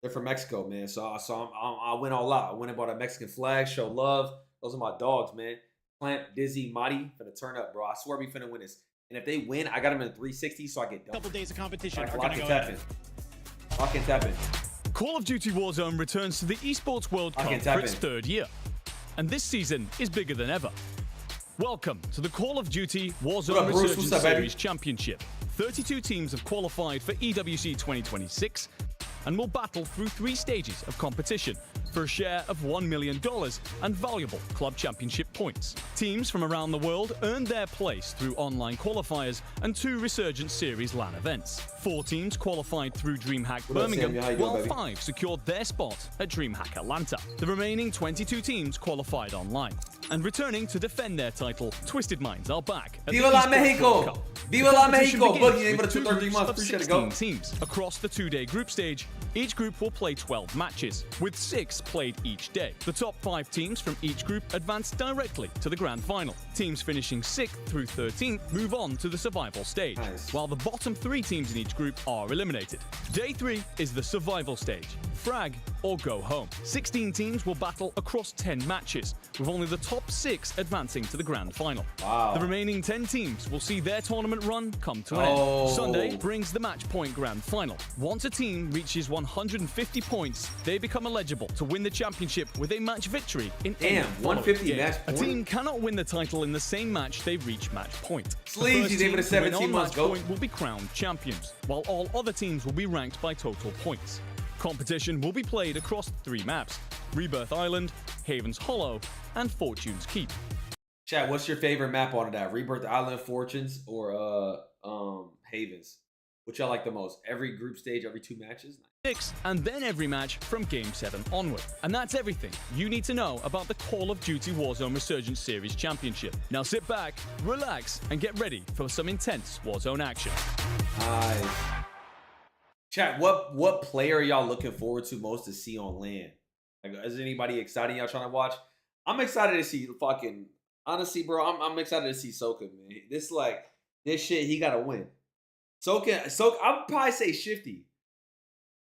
they're from Mexico, man. So I went all out. I went and bought a Mexican flag, show love. Those are my dogs, man. Clamp, Dizzy, Madi, finna turn up, bro. I swear we finna win this. And if they win, I got them in 360, so I get done. Couple days of competition are Lock going to and go tap in. Lock and tap in. Call of Duty Warzone returns to the Esports World Cup for its 3rd year. And this season is bigger than ever. Welcome to the Call of Duty Warzone Resurgence Series Championship. 32 teams have qualified for EWC 2026 and will battle through 3 stages of competition for a share of $1 million and valuable club championship points. Teams from around the world earned their place through online qualifiers and 2 Resurgence Series LAN events. 4 teams qualified through DreamHack Birmingham, while 5 secured their spot at DreamHack Atlanta. The remaining 22 teams qualified online. And returning to defend their title, Twisted Minds are back at Viva the la Esports Mexico! World Cup. Viva la Competition Mexico! begins Boogie, with 2 2 or 3 groups months. of Appreciate it. 16 Go. teams across the 2-day group stage. Each group will play 12 matches, with 6 played each day. The top 5 teams from each group advance directly to the grand final. Teams finishing 6th through 13th move on to the survival stage, while the bottom 3 teams in each group are eliminated. Day 3 is the survival stage. Frag or go home. 16 teams will battle across 10 matches, with only the top 6 advancing to the grand final. Wow. The remaining 10 teams will see their tournament run come to an Oh. end. Sunday brings the match point grand final. Once a team reaches 150 points, they become eligible to win the championship with a match victory in any Damn, following 150 game. match A point? team cannot win the title in the same match they reach match point. The Sleazy, first they were the team to win 17 on months match go. point will be crowned champions, while all other teams will be ranked by total points. Competition will be played across 3 maps: Rebirth Island, Haven's Hollow, and Fortune's Keep. Chat, what's your favorite map out of that? Rebirth Island, Fortunes, or Havens? Which y'all like the most? Every group stage, every 2 matches? 6, and then every match from Game 7 onward. And that's everything you need to know about the Call of Duty Warzone Resurgence Series Championship. Now sit back, relax, and get ready for some intense Warzone action. Nice. Chat, what player are y'all looking forward to most to see on LAN? Like, is anybody excited y'all trying to watch? I'm excited to see fucking, honestly, bro, I'm excited to see Soka, man. This shit, he gotta win. Soka, I'd probably say Shifty.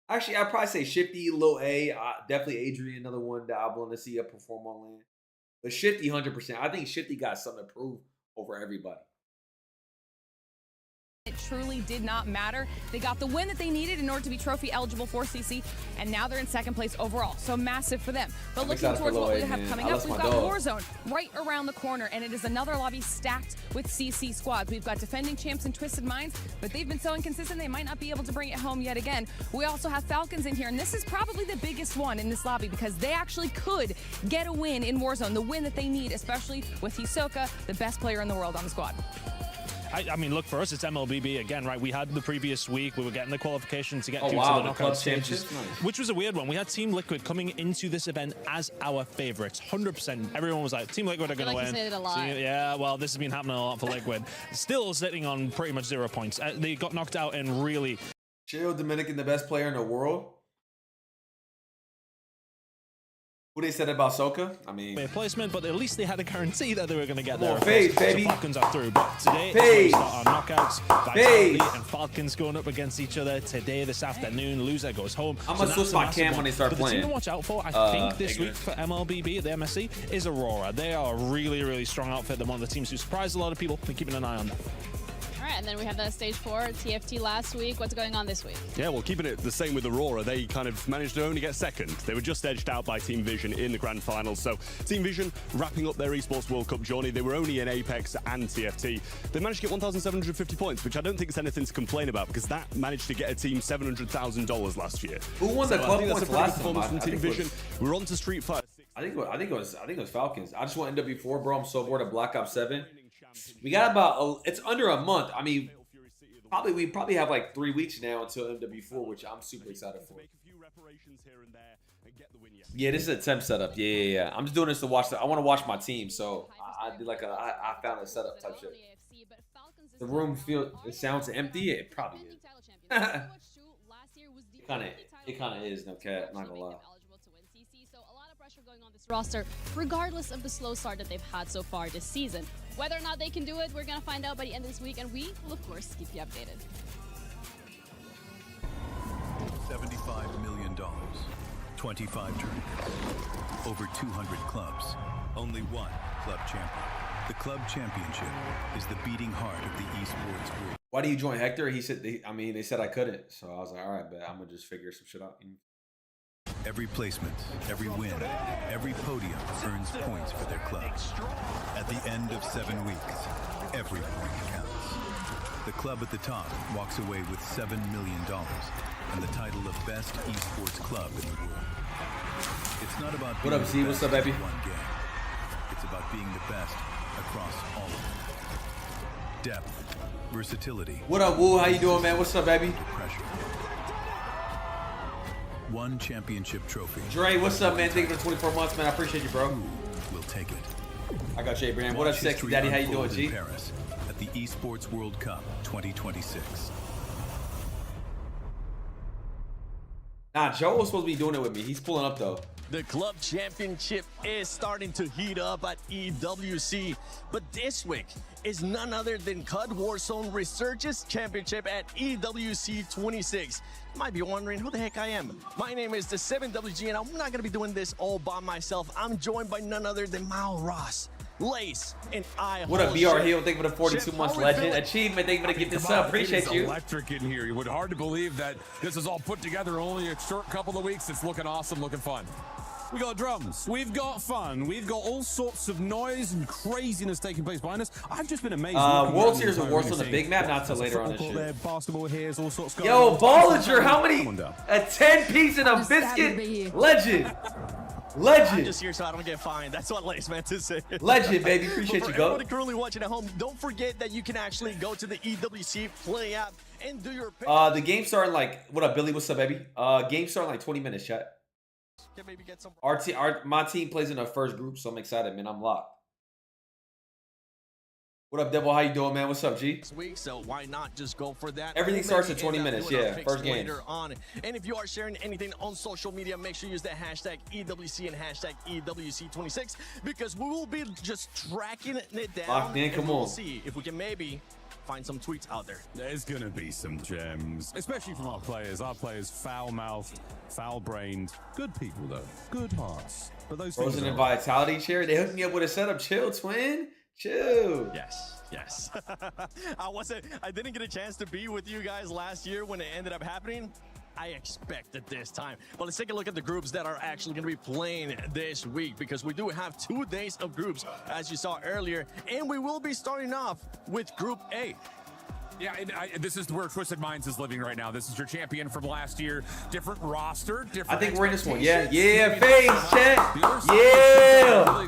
Actually, I'd probably say Shifty, Lil A, definitely Adrian, another one that I want to see perform on LAN. But Shifty, 100%. I think Shifty got something to prove over everybody. It truly did not matter. They got the win that they needed in order to be trophy eligible for CC, and now they're in 2nd place overall. So massive for them. But I'm looking excited towards for what Lil we A, have man. coming I up, lost we've my got dog. Warzone right around the corner, and it is another lobby stacked with CC squads. We've got defending champs and Twisted Minds, but they've been so inconsistent they might not be able to bring it home yet again. We also have Falcons in here, and this is probably the biggest one in this lobby because they actually could get a win in Warzone, the win that they need, especially with Hisoka, the best player in the world on the squad. I mean, look, for us, it's MLBB again, right? We had the previous week, we were getting the qualification to get to wow, the the knockout club stages, championship? Nice. which was a weird one. We had Team Liquid coming into this event as our favorites, 100%. Everyone was like, Team Liquid are going to win. you say it a lot. Yeah, well, this has been happening a lot for Liquid. Still sitting on pretty much 0 points. They got knocked out in really... Chill, Dominican, the best player in the world. What they said about Soka? I mean, placement, but at least they had a guarantee that they were going to get there. Come on, Faze, So baby. Falcons are through, but today Faze. is where we start our knockouts. Faze. Vitality and Falcons going up against each other today, this afternoon. Loser goes home. I'm gonna that's switch a my massive cam one. when they start but playing. The team to watch out for, I think, this week for MLBB at the MSC is Aurora. They are a really, really strong outfit. They're one of the teams who surprised a lot of people. We're keeping an eye on them. All right, and then we have that stage 4 TFT last week. What's going on this week? Yeah, well, keeping it the same with Aurora, they kind of managed to only get second. They were just edged out by Team Vision in the grand final. So Team Vision wrapping up their Esports World Cup journey. They were only in Apex and TFT. They managed to get 1,750 points, which I don't think is anything to complain about because that managed to get a team $700,000 last year. Who won the club points last time? From Team Vision. We're on to Street Fighter. I think it was Falcons. I just want NW4, bro. I'm so bored of Black Ops 7. We got about it's under a month. I mean, we probably have like 3 weeks now until MW4, which I'm super excited for. Yeah, this is a temp setup. Yeah. I'm just doing this to watch. I want to watch my team, so I did like I found a setup type shit. The room it sounds empty. It probably is. It kind of is. No cap. Not gonna lie. Going on this roster, regardless of the slow start that they've had so far this season. Whether or not they can do it, we're going to find out by the end of this week, and we will, of course, keep you updated. $75 million, 25 tournaments, over 200 clubs, only one club champion. The club championship is the beating heart of the esports world. Why do you join Hector? He said, they said I couldn't, so I was like, all right, but I'm gonna just figure some shit out. Every placement, every win, every podium earns points for their club. At the end of 7 weeks, every point counts. The club at the top walks away with $7 million and the title of best esports club in the world. It's not about what up, Z? What's up, baby? One game. It's about being the best across all of them. Depth, versatility. What up, Woo? How you doing, man? What's up, baby? Pressure. One championship trophy. Dre, what's up, man? Thank you for 24 months, man. I appreciate you, bro. We'll take it. I got you, Abraham. What up, sexy daddy? How you doing, G? Paris at the Esports World Cup 2026. Nah, Joe was supposed to be doing it with me. He's pulling up though. The club championship is starting to heat up at EWC, but this week is none other than CUD Warzone Resurgence Championship at EWC 26. You might be wondering who the heck I am. My name is the 7WG, and I'm not going to be doing this all by myself. I'm joined by none other than Mal Ross, Lace, and I. What up, BR Hill? Thank you for the 42 months legend achievement. Thank you for the gift this up. Appreciate you. Electric in here. You would hard to believe that this is all put together only a short couple of weeks. It's looking awesome, looking fun. We got drums, we've got fun, we've got all sorts of noise and craziness taking place behind us. I've just been amazed. World Series of Warzone, the big map, not till later on this shit. Basketball here, all sorts going Yo, on. Bollinger, how many? A 10-piece and a biscuit? Legend. I'm just here so I don't get fined. That's what Lace meant to say. Legend, baby. Appreciate you, you, go. Everybody currently watching at home, don't forget that you can actually go to the EWC Play app and do your the game starting like, what up, Billy? What's up, baby? Game starting like 20 minutes, chat. My team plays in our first group, so I'm excited, man. I'm locked. What up, Devil? How you doing, man? What's up, G? Week, so why not just go for that? Everything starts at 20 minutes, yeah. First game. Later on. And if you are sharing anything on social media, make sure you use the hashtag EWC and hashtag EWC26 because we will be just tracking it down. Locked in, come on. We'll see if we can maybe find some tweets out there. There's gonna be some gems, especially from our players. Our players, foul-mouthed, foul-brained, good people though, good hearts. But those things. Frozen and Vitality chair. They hooked me up with a setup. Chill, twin. Chill. Yes. I didn't get a chance to be with you guys last year when it ended up happening. I expect it this time. But let's take a look at the groups that are actually going to be playing this week because we do have 2 days of groups, as you saw earlier, and we will be starting off with Group A. Yeah, this is where Twisted Minds is living right now. This is your champion from last year. Different roster, different. I think we're in this one. Yeah, Faze, chat. Yeah.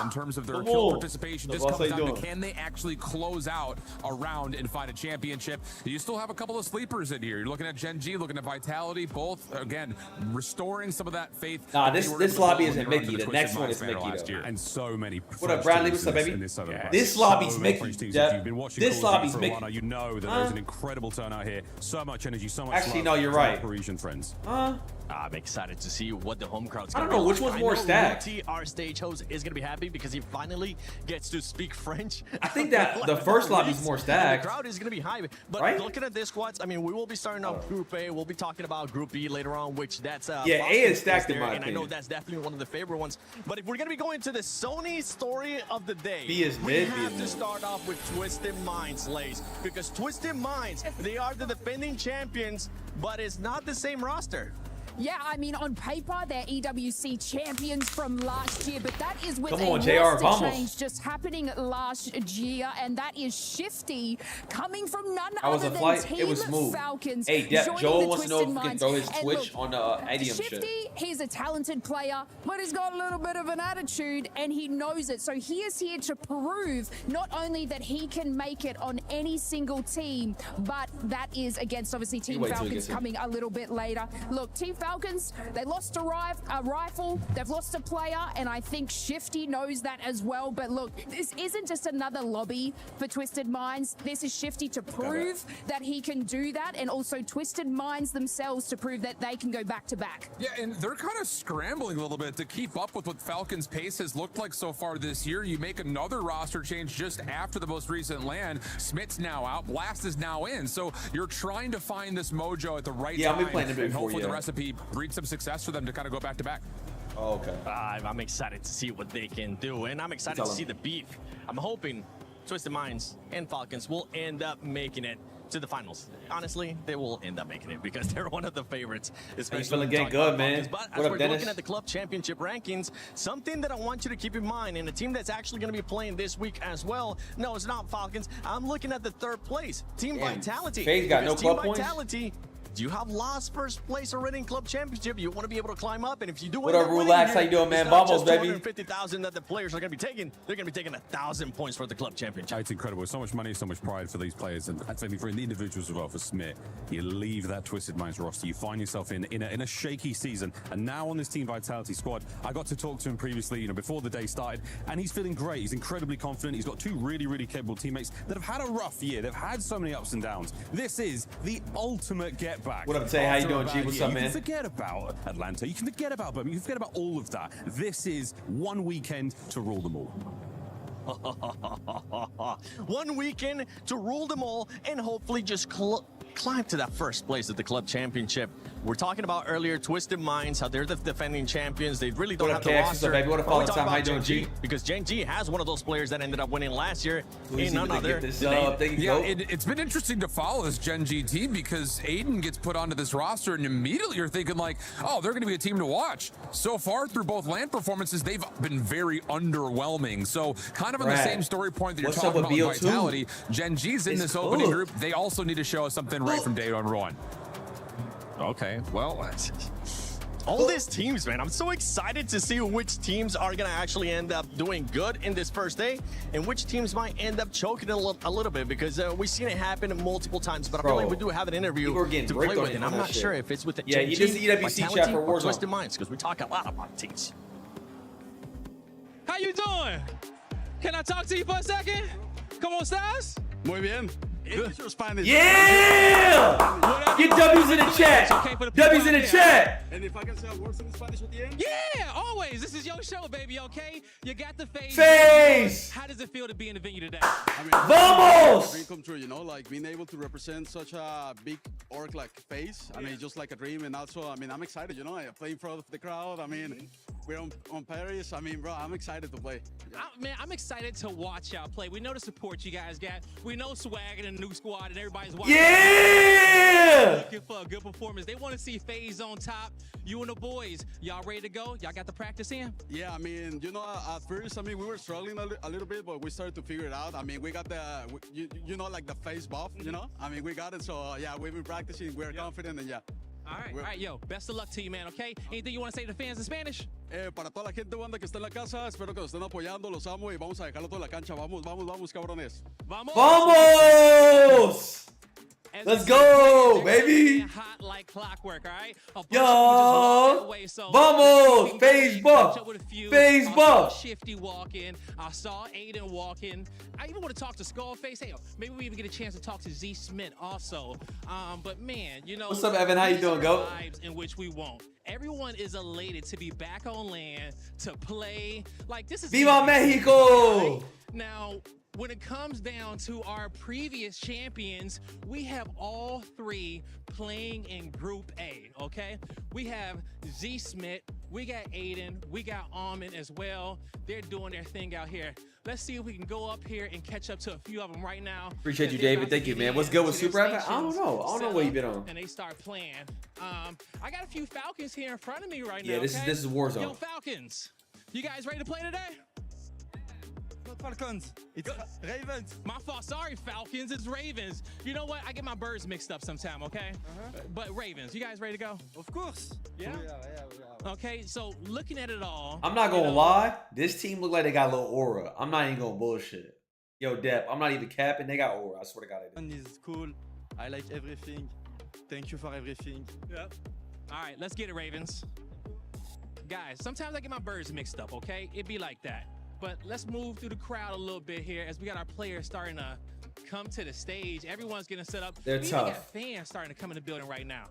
In terms of their kill participation, this comes down to can they actually close out a round and find a championship. You still have a couple of sleepers in here. You're looking at Gen G, looking at Vitality, both again restoring some of that faith. Nah, this lobby isn't Mickey. The next one is Mickey though. And so many. What up, Bradley? What's up, baby? This lobby's Mickey. If you've been watching this lobby's Mickey. You know that there's an incredible turnout here. So much energy, so much. Actually, no, you're right. Parisian friends. I'm excited to see what the home crowd's I don't know which one's more stacked. Our stage host is going to be happy because because he finally gets to speak French. I think that the first lobby is more stacked. The crowd is going to be high. But right? looking at this squads, I mean, we will be starting off Group A. We'll be talking about Group B later on, which that's yeah, A is stacked in my opinion. And I know that's definitely one of the favorite ones. But if we're going to be going to the Sony story of the day, B is mid, we have to start off with Twisted Minds, Lace, because Twisted Minds, they are the defending champions, but it's not the same roster. Yeah, I mean, on paper, they're EWC champions from last year, but that is with Come a on, JR, roster change just happening last year, and that is Shifty coming from none other than Team Falcons. Hey, Joel wants to know if we can throw his Twitch on the Adium Shifty, shit. he's a talented player, but he's got a little bit of an attitude, and he knows it. So he is here to prove not only that he can make it on any single team, but that is against, obviously, Team Falcons coming a little bit later. Look, Team Falcons, they lost a rifle, they've lost a player, and I think Shifty knows that as well. But look, this isn't just another lobby for Twisted Minds. This is Shifty to prove that he can do that, and also Twisted Minds themselves to prove that they can go back to back. Yeah, and they're kind of scrambling a little bit to keep up with what Falcons' pace has looked like so far this year. You make another roster change just after the most recent land. Smith's now out, Blast is now in, so you're trying to find this mojo at the right time. I've been playing a bit and before, hopefully the recipe breeds some success for them to kind of go back to back. Oh, okay. I'm excited to see what they can do, and I'm excited to see the beef. I'm hoping Twisted Minds and Falcons will end up making it to the finals. Honestly, they will end up making it because they're one of the favorites. Especially feeling getting good, man. But What as up, we're Dennis? looking at the club championship rankings, something that I want you to keep in mind, and a team that's actually going to be playing this week as well. No, it's not Falcons. I'm looking at the third place, Team Vitality. Faze got no club Team Vitality, you have lost first place already in club championship. You want to be able to climb up, and if you do What up, Relax? How you doing, man? Vamos, baby. 250,000 that the players are going to be taking. They're going to be taking 1,000 points for the club championship. It's incredible. So much money, so much pride for these players, and I think for the individuals as well. For Smith, you leave that Twisted Minds roster, you find yourself in a shaky season, and now on this Team Vitality squad, I got to talk to him previously, before the day started, and he's feeling great. He's incredibly confident. He's got two really, really capable teammates that have had a rough year. They've had so many ups and downs. This is the ultimate get back. What up, Tay? How you doing, G? What's up, man? You can forget about Atlanta. You can forget about Birmingham. You can forget about all of that. This is one weekend to rule them all. One weekend to rule them all and hopefully just climb to that first place at the club championship. We're talking about earlier Twisted Minds, how they're the defending champions. They really don't have the roster. Baby? What a follow time. How you doing, G? Because Gen G has one of those players that ended up winning last year in none other. It's been interesting to follow this Gen G team because Aiden gets put onto this roster and immediately you're thinking like, oh, they're going to be a team to watch. So far through both LAN performances, they've been very underwhelming. So kind of on the same story point that you're talking about with Vitality, Gen G's in this opening group. They also need to show us something right from day one. Okay, well, all these teams, man, I'm so excited to see which teams are going to actually end up doing good in this first day and which teams might end up choking a little bit because we've seen it happen multiple times, but I feel like we do have an interview to play with, and I'm not sure if it's with the he just EWC chat for Warzone. Twisted Minds, because we talk a lot about teams. How you doing? Can I talk to you for a second? ¿Cómo estás? Muy bien. Your Spanish. Yeah! Get W's in the chat. W's in the chat. And if I can say a word in Spanish at the end? Yeah, always. This is your show, baby, okay? You got the Faze. Faze! How does it feel to be in the venue today? I mean, Vamos! Dream come true, like being able to represent such a big org like Faze. I mean, just like a dream. And also, I mean, I'm excited, I play in front of the crowd. I mean, we're on Paris. I mean, bro, I'm excited to play. Man, I'm excited to watch y'all play. We know the support you guys got. We know Swagg and the new squad and everybody's watching. Yeah! Looking for a good performance. They want to see Faze on top. You and the boys, y'all ready to go? Y'all got the practice in? Yeah, I mean, at first, I mean, we were struggling a little bit, but we started to figure it out. I mean, we got the, like the face buff, I mean, we got it. So, yeah, we've been practicing. We're confident and All right, yo, best of luck to you, man, okay? Anything you want to say to the fans in Spanish? Para toda la gente, banda, que está en la casa, espero que nos estén apoyando, los amo y vamos a dejarlo toda la cancha. Vamos, cabrones. Vamos! Let's go, baby. Hot like clockwork, all right? Yo, vamos, Faze buff, Faze buff. Shifty walking. I saw Aiden walking. I even want to talk to Skullface. Hey, maybe we even get a chance to talk to Z Smith also. But man, you know, What's up, Evan? How you doing, Goat? Vibes in which we won't. Everyone is elated to be back on land to play. Like this is Viva Mexico! Right? Now, when it comes down to our previous champions, we have all three playing in Group A, okay? We have Z Smith, we got Aiden, we got Almond as well. They're doing their thing out here. Let's see if we can go up here and catch up to a few of them right now. Appreciate you, David. Thank you, man. What's good with Super Evan? I don't know what you've been on. And they start playing. I got a few Falcons here in front of me right now. Yeah, this is Warzone. Yo, Falcons, you guys ready to play today? Not Falcons, it's Ravens. My fault. Sorry, Falcons. It's Ravens. You know what? I get my birds mixed up sometime, okay? But Ravens, you guys ready to go? Of course. Yeah? Okay, so looking at it all. I'm not gonna lie. This team look like they got a little aura. I'm not even gonna bullshit. Yo, Depp, I'm not even capping. They got aura. I swear to God, they do. It's cool. I like everything. Thank you for everything. Yep. All right, let's get it, Ravens. Guys, sometimes I get my birds mixed up, okay? It be like that. But let's move through the crowd a little bit here as we got our players starting to come to the stage. Everyone's getting set up. They're we tough. Got fans starting to come in the building right now.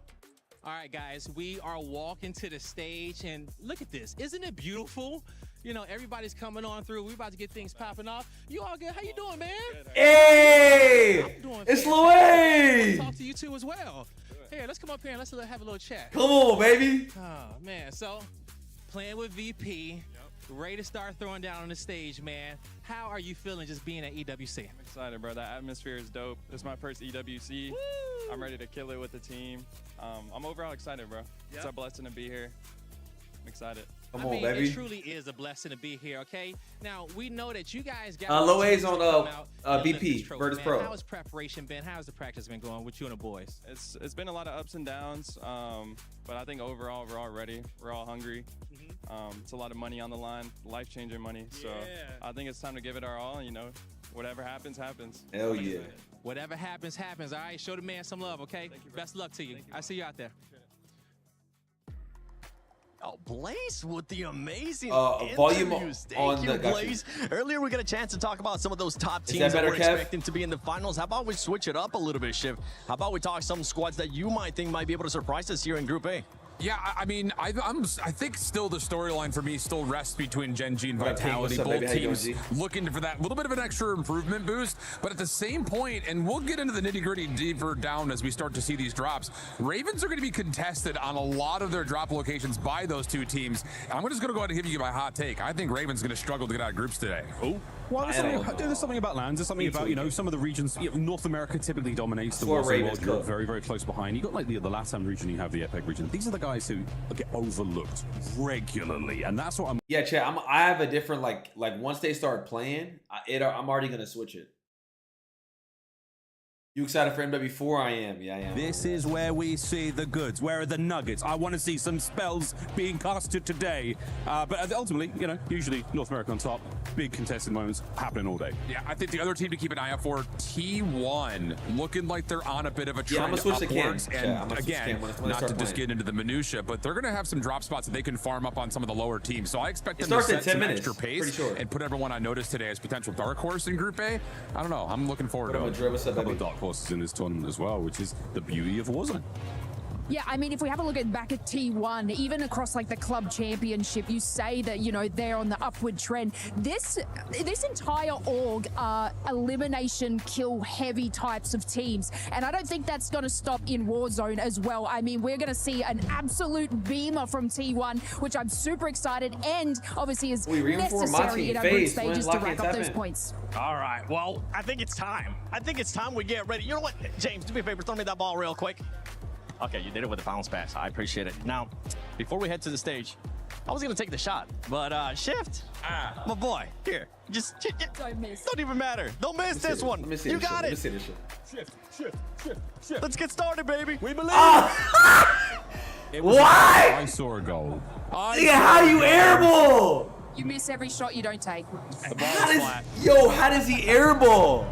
All right, guys, we are walking to the stage, and look at this. Isn't it beautiful? You know, everybody's coming on through. We're about to get things popping off. You all good? How you doing, man? Hey, it's Louis. Talk to you too as well. Here, let's come up here and let's have a little chat. Come on, baby. Oh man, so playing with VP. Ready to start throwing down on the stage, man. How are you feeling just being at EWC? I'm excited, bro. That atmosphere is dope. This is my first EWC. Woo! I'm ready to kill it with the team. I'm overall excited, bro. It's a blessing to be here. I'm excited. Come on, baby. It truly is a blessing to be here, okay? Now, we know that you guys got... Loe's on BP, Virtus Pro. How has preparation been? How has the practice been going with you and the boys? It's been a lot of ups and downs, but I think overall we're all ready. We're all hungry. It's a lot of money on the line, life-changing money. So I think it's time to give it our all. And, you know, whatever happens, happens. Hell yeah. Whatever happens, happens. All right, show the man some love, okay? Best luck to you. I see you out there. Oh, Blaze with the amazing volume interviews. on Thank the you, Blaze. Earlier, we got a chance to talk about some of those top teams that better, we're Kev? expecting to be in the finals. How about we switch it up a little bit, Shiv? How about we talk some squads that you might think might be able to surprise us here in Group A? Yeah, I mean, I think still the storyline for me still rests between Gen G and Vitality. Both teams looking for that little bit of an extra improvement boost, but at the same point, and we'll get into the nitty-gritty deeper down as we start to see these drops, Ravens are going to be contested on a lot of their drop locations by those two teams. And I'm just going to go ahead and give you my hot take. I think Ravens going to struggle to get out of groups today. Oh. Well, there's something about lands. There's something about, you know, some of the regions. You know, North America typically dominates the world. You're very, very close behind. You got like the LATAM region, you have the EPEC region. These are the guys who get overlooked regularly, and that's what I'm. Yeah, chat. I have a different like once they start playing, I'm already gonna switch it. You excited for MW4? I am. Yeah, I am. This is where we see the goods. Where are the nuggets? I want to see some spells being casted today. But ultimately, you know, usually North America on top. Big contested moments happening all day. Yeah, I think the other team to keep an eye out for, T1, looking like they're on a bit of a Yeah, I'm trend gonna switch to upwards. Cam. And Yeah, I'm gonna switch to again, Cam when I not to start just playing. get into the minutia, but they're going to have some drop spots that they can farm up on some of the lower teams. So I expect It them to starts in set 10 some minutes, extra pace pretty sure. and put everyone on notice today as potential dark horse in Group A. I don't know. I'm looking forward to it. A couple of dark horses in this tournament as well, which is the beauty of Warzone. Yeah, I mean, if we have a look back at T1, even across like the club championship, you say that, you know, they're on the upward trend. This entire org are elimination kill heavy types of teams. And I don't think that's going to stop in Warzone as well. I mean, we're going to see an absolute beamer from T1, which I'm super excited and obviously is necessary in our group stages to rack up those points. All right, well, I think it's time. I think it's time we get ready. You know what, James, do me a favor, throw me that ball real quick. Okay, you did it with a bounce pass. I appreciate it. Now, before we head to the stage, I was gonna take the shot, but Shift, my boy, here, just don't miss. Don't even matter. Don't miss this one. You got it. Shift. Let's get started, baby. We believe. What? I saw a goal. How you airball? You miss every shot you don't take. How does he airball?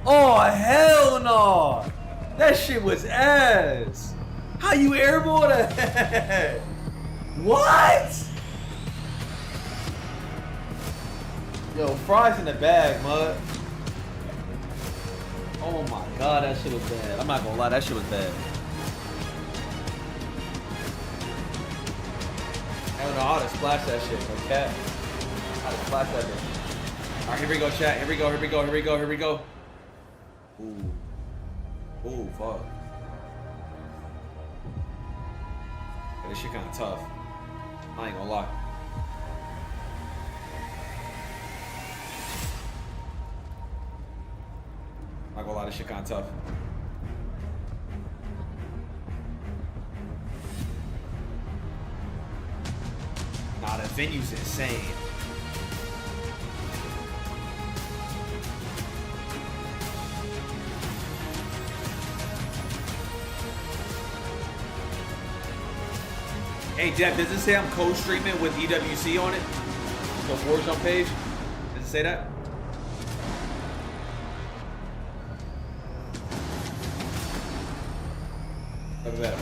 Oh, hell no. That shit was ass. How you airball that? What? Yo, fries in the bag, mud. Oh my god, that shit was bad. I'm not gonna lie, that shit was bad. I don't know how to splash that shit, okay? How to splash that bitch. Alright, here we go, chat. Here we go, here we go, here we go, here we go. Ooh. Ooh, fuck. Yeah, this shit kinda tough. I ain't gonna lie. I'm not gonna lie, this shit kinda tough. Nah, the venue's insane. Hey, Jeff, does it say I'm co-streaming with EWC on it? The Warzone page? Does it say that? Look at that.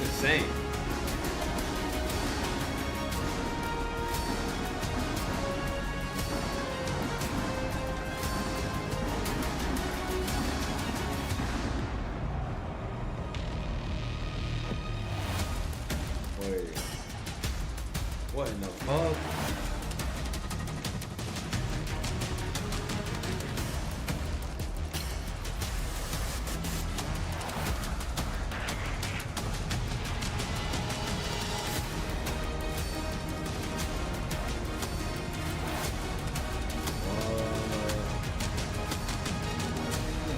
It's insane. Wait. What in the fuck?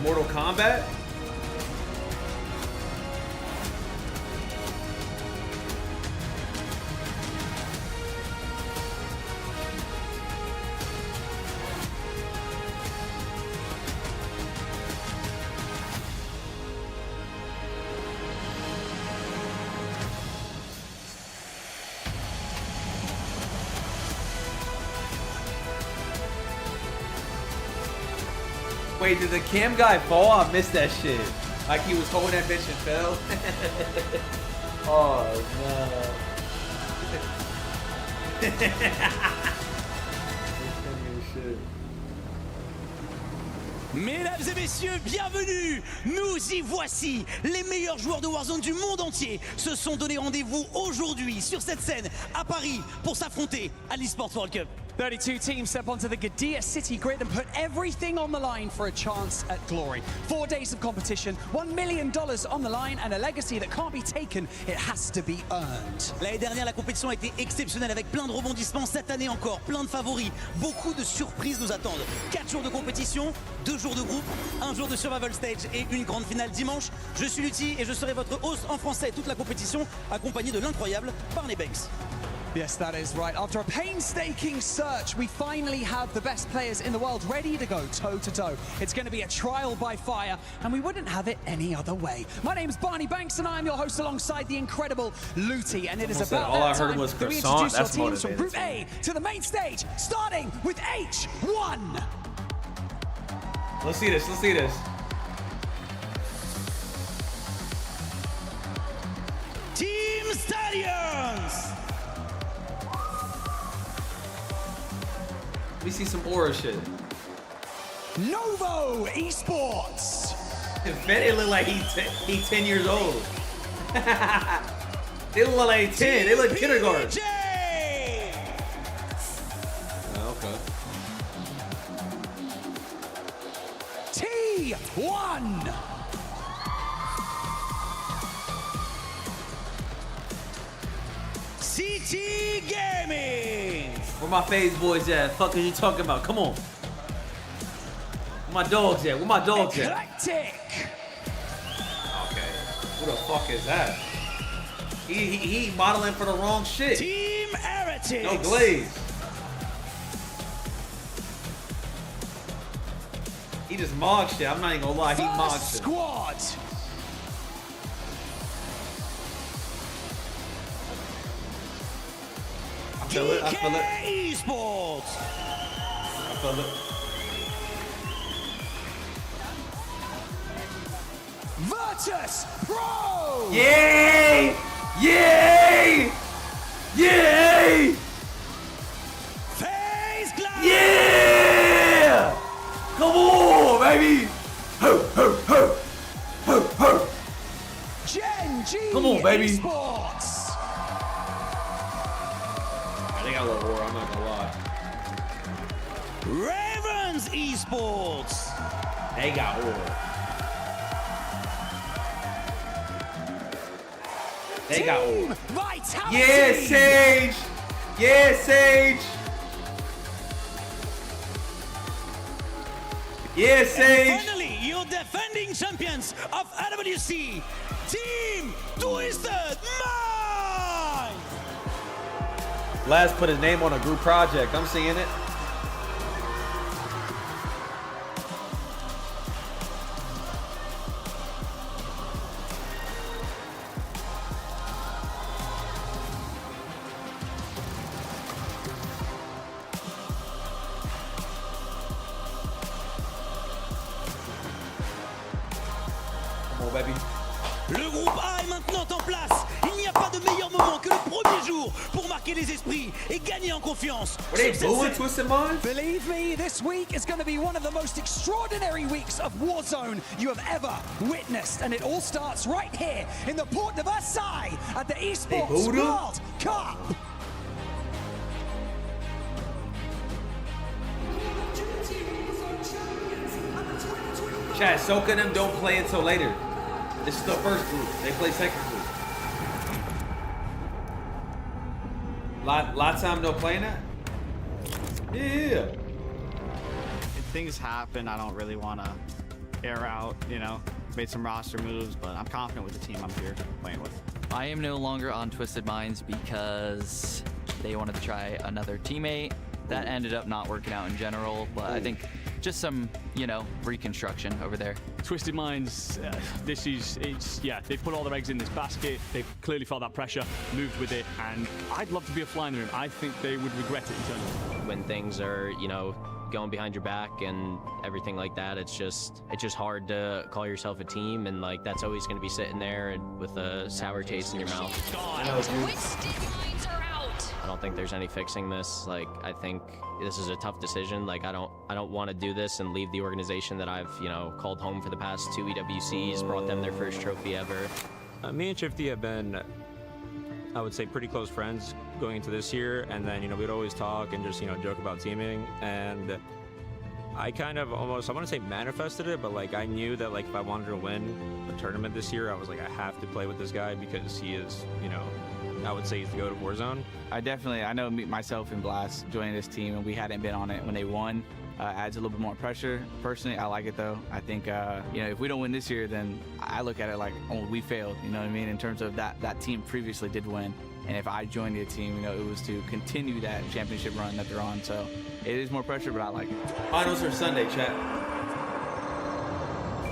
Mortal Kombat? Wait, did the cam guy fall? I missed that shit. Like he was holding that bitch and fell. Oh no. Mesdames et messieurs, bienvenue. Nous y voici. Les meilleurs joueurs de Warzone du monde entier se sont donné rendez-vous aujourd'hui sur cette scène à Paris pour s'affronter à l'Esports World Cup. 32 teams step onto the Gadia City grid and put everything on the line for a chance at glory. 4 days of competition, $1 million on the line, and a legacy that can't be taken, it has to be earned. L'année dernière, la compétition a été exceptionnelle avec plein de rebondissements. Cette année encore, plein de favoris. Beaucoup de surprises nous attendent. 4 jours de compétition, 2 jours de groupe, 1 jour de survival stage et une grande finale dimanche. Je suis Lutti et je serai votre host en français toute la compétition, accompagné de l'incroyable Barney Banks. Yes, that is right. After a painstaking search, we finally have the best players in the world ready to go toe-to-toe. It's going to be a trial by fire, and we wouldn't have it any other way. My name is Barney Banks, and I'm your host alongside the incredible Lutti. And it is about all I that heard time was that we croissant. introduce your That's teams from motivated. Group A to the main stage, starting with H1. Let's see this. Let's see this. Team Stallions. Let me see some aura shit. Novo Esports. Fetty look like he 10 years old. They look like 10. They look kindergarten. Oh, okay. T1. CT Gaming. Where my Faze boys at? Fuck are you talking about? Come on. Where my dogs at? Where my dogs at? Eclectic. Okay. Who the fuck is that? He modeling for the wrong shit. Team Heretics. No glaze. He just mog shit. I'm not even gonna lie. He mog shit. Squad. feel it. I feel it. Esports. I feel it. Virtus Pro. Yay! Yay! Yay! Faze Glass. Yeah! Come on, baby! Ho, ho, ho! Ho, ho! Gen G. Come on, baby. Esports. They got a little war, I'm not gonna lie. Ravens Esports. They got war. They got war. Vitality. Yeah, Sage! Yeah, Sage! Yeah, Sage! And finally, your defending champions of RWC, Team Twisted Mind. Laz put his name on a group project. I'm seeing it. Come on, baby. Le groupe A est maintenant en place. Il n'y a pas de meilleur moment que le premier jour pour marquer les esprits et gagner en confiance. What are they doing, Twisted Minds? Believe me, this week is going to be one of the most extraordinary weeks of Warzone you have ever witnessed. And it all starts right here in the Port de Versailles at the Esports World Cup. Chat, Soka and them don't play until later. This is the first group. They play second group. Lot of time no playing that? Yeah. If things happen, I don't really want to air out, you know. Made some roster moves, but I'm confident with the team I'm here playing with. I am no longer on Twisted Minds because they wanted to try another teammate. That ended up not working out in general, but I think just some, you know, reconstruction over there. Twisted Minds, they've put all their eggs in this basket. They've clearly felt that pressure, moved with it, and I'd love to be a fly in the room. I think they would regret it internally. When things are, you know, going behind your back and everything like that, it's just hard to call yourself a team, and like that's always going to be sitting there and with a sour taste in your mouth. I don't think there's any fixing this. Like, I think this is a tough decision. Like, I don't want to do this and leave the organization that I've, you know, called home for the past 2 EWCs, brought them their first trophy ever. Me and Shifty have been, I would say, pretty close friends going into this year, and then, you know, we'd always talk and just, you know, joke about teaming, and I kind of almost, I want to say manifested it, but like I knew that like if I wanted to win a tournament this year, I was like, I have to play with this guy because he is, you know, I would say he's the go to Warzone. I know myself and Blast joining this team, and we hadn't been on it when they won. Adds a little bit more pressure. Personally, I like it though. I think, you know, if we don't win this year, then I look at it like, oh, we failed. You know what I mean? In terms of that team previously did win. And if I joined the team, you know, it was to continue that championship run that they're on. So it is more pressure, but I like it. Finals are Sunday, chat.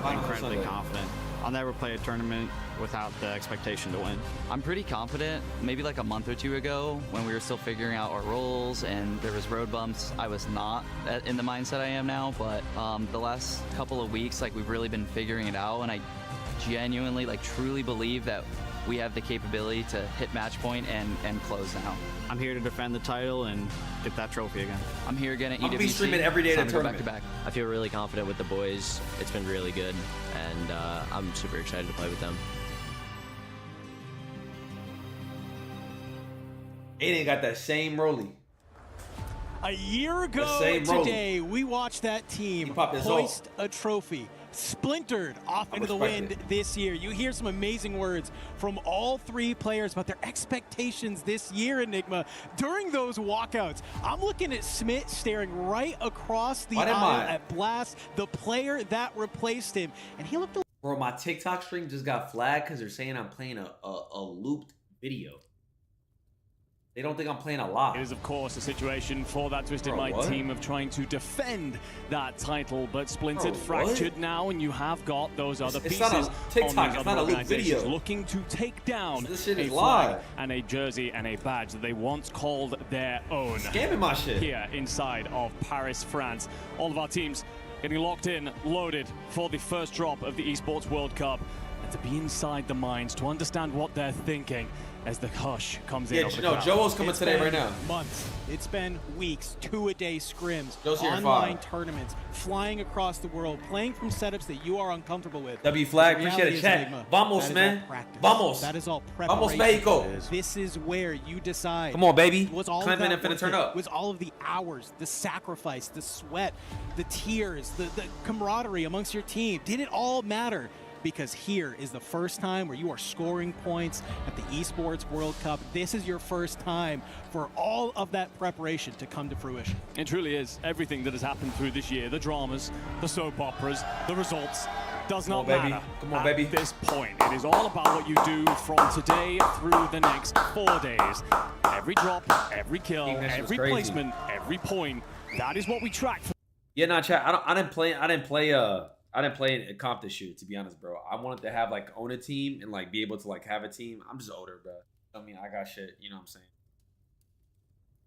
I'm incredibly confident. I'll never play a tournament without the expectation to win. I'm pretty confident. Maybe like a month or two ago when we were still figuring out our roles and there was road bumps, I was not in the mindset I am now, but the last couple of weeks, like we've really been figuring it out, and I genuinely, like truly believe that we have the capability to hit match point and close now. I'm here to defend the title and get that trophy again. I'm here again at EWC. I'll be streaming every day at the tournament. Back to back. I feel really confident with the boys. It's been really good, and I'm super excited to play with them. Aiden got that same rollie. A year ago today, we watched that team hoist a trophy, splintered off into the wind this year. You hear some amazing words from all three players about their expectations this year, Enigma. During those walkouts, I'm looking at Smith staring right across the aisle at Blast, the player that replaced him, and he looked. Bro, my TikTok stream just got flagged because they're saying I'm playing a looped video. They don't think I'm playing a lot. It is, of course, a situation for that Twisted Mind team of trying to defend that title, but splintered, fractured now, and you have got those other pieces not a TikTok, on it's these not other a Luke organizations video. looking to take down This shit a is flag live. and a jersey and a badge that they once called their own. Scamming my shit. Here inside of Paris, France. All of our teams getting locked in, loaded for the first drop of the Esports World Cup. And to be inside the minds, to understand what they're thinking as the hush comes in. Yeah, no, Joel's coming today right now. Months. It's been weeks, 2-a-day scrims, Joe's here at online 5. tournaments, flying across the world, playing from setups that you are uncomfortable with. W Flag, The appreciate it, reality is, chat. Enigma, Vamos, that is man. all practice. Vamos. That is all Vamos, preparation. Mexico. This is where you decide. Come on, baby. Was all Clement of that finna worth turn it? up. Was all of the hours, the sacrifice, the sweat, the tears, the camaraderie amongst your team, did it all matter? Because here is the first time where you are scoring points at the Esports World Cup. This is your first time for all of that preparation to come to fruition. It truly is. Everything that has happened through this year, the dramas, the soap operas, the results, does not matter. Come on, baby. At this point, it is all about what you do from today through the next 4 days. Every drop, every kill, every placement, every point. That is what we track. Yeah, nah, chat. I didn't play a comp this year, to be honest, bro. I wanted to have like own a team and like be able to like have a team. I'm just older, bro. I mean, I got shit, you know what I'm saying?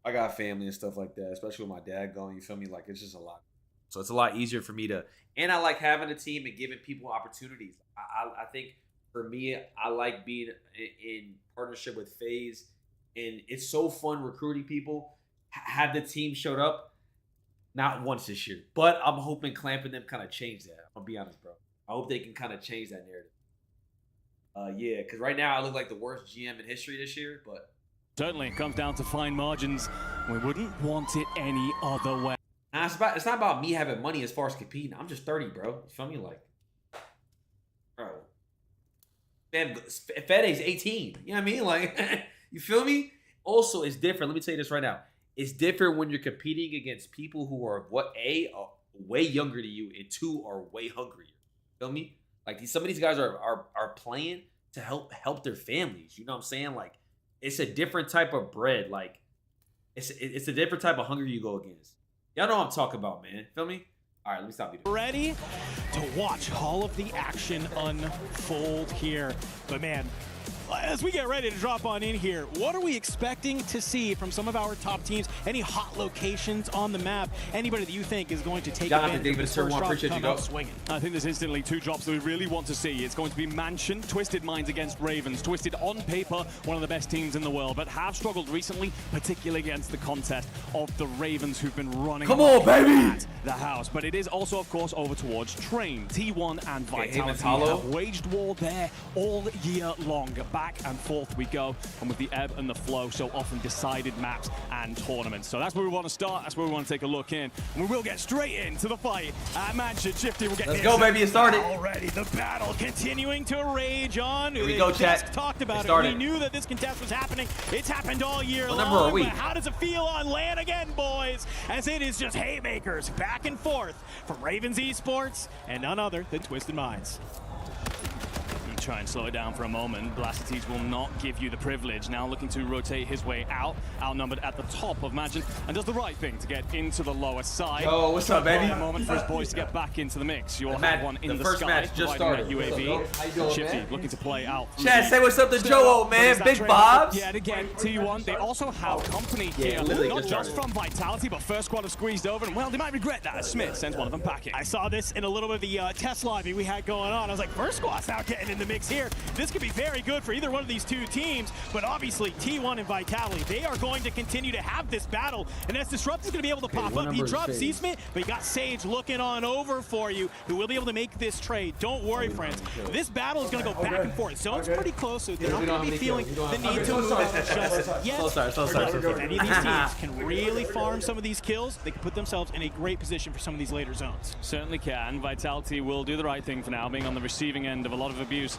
I got family and stuff like that, especially with my dad going, you feel me? Like, it's just a lot. So it's a lot easier for me to, and I like having a team and giving people opportunities. I think for me, I like being in partnership with Faze, and it's so fun recruiting people. Have the team showed up? Not once this year, but I'm hoping Clamp and them kind of change that. I'll be honest, bro. I hope they can kind of change that narrative. Yeah, because right now I look like the worst GM in history this year, but Certainly, it comes down to fine margins. We wouldn't want it any other way. nah, it's not about me having money as far as competing. I'm just 30, bro. You feel me? Like, bro, man, Fade's 18. You know what I mean? Like, you feel me? Also, it's different. Let me tell you this right now. It's different when you're competing against people who are way younger than you, and 2 are way hungrier. Feel me? Like some of these guys are playing to help their families. You know what I'm saying? Like it's a different type of bread. Like it's a different type of hunger you go against. Y'all know what I'm talking about, man. Feel me? All right, let me stop you. Ready to watch all of the action unfold here. But man, as we get ready to drop on in here, what are we expecting to see from some of our top teams? Any hot locations on the map? Anybody that you think is going to take advantage of this first drop to come out swinging? I think there's instantly 2 drops that we really want to see. It's going to be Mansion, Twisted Minds against Ravens. Twisted, on paper, one of the best teams in the world, but have struggled recently, particularly against the contest of the Ravens, who've been running at the house. But it is also, of course, over towards Train, T1, and Vitality have waged war there all year long. Back and forth we go, and with the ebb and the flow, so often decided maps and tournaments. So that's where we want to start. That's where we want to take a look in, and we will get straight into the fight at Mansion. Shifty will get. Let's go, baby! It started already. The battle continuing to rage on. Here we go, chat. Talked about it. We knew that this contest was happening. It's happened all year long. What number are we? But how does it feel on LAN again, boys? As it is just haymakers back and forth from Ravens Esports and none other than Twisted Minds. Try and slow it down for a moment. Blastotes will not give you the privilege. Now looking to rotate his way out, outnumbered at the top of Mansion, and does the right thing to get into the lower side. Yo, what's up, baby? A moment for his boys to get back into the mix. You'll have one in the first sky, match just started. That UAV. How you doing, Shifty man? looking to play out. Chad, say what's up to Joe, man. Big Bobs. Yet again, T1. They also have company here, not just from Vitality, but first squad have squeezed over, and well, they might regret that as Smith sends one of them packing. I saw this in a little bit of the test lobby we had going on. I was like, first squad's now getting in the mix here. This could be very good for either one of these 2 teams, but obviously T1 and Vitality, they are going to continue to have this battle, and as Disrupt is going to be able to pop up. He drops C-Smith, but you got Sage looking on over for you, who will be able to make this trade. Don't worry, friends. This battle is going to go back and forth. Zone's pretty close, so they're not going to be feeling the need to move just yet. If any of these teams can really farm some of these kills, they can put themselves in a great position for some of these later zones. Certainly can. Vitality will do the right thing for now, being on the receiving end of a lot of abuse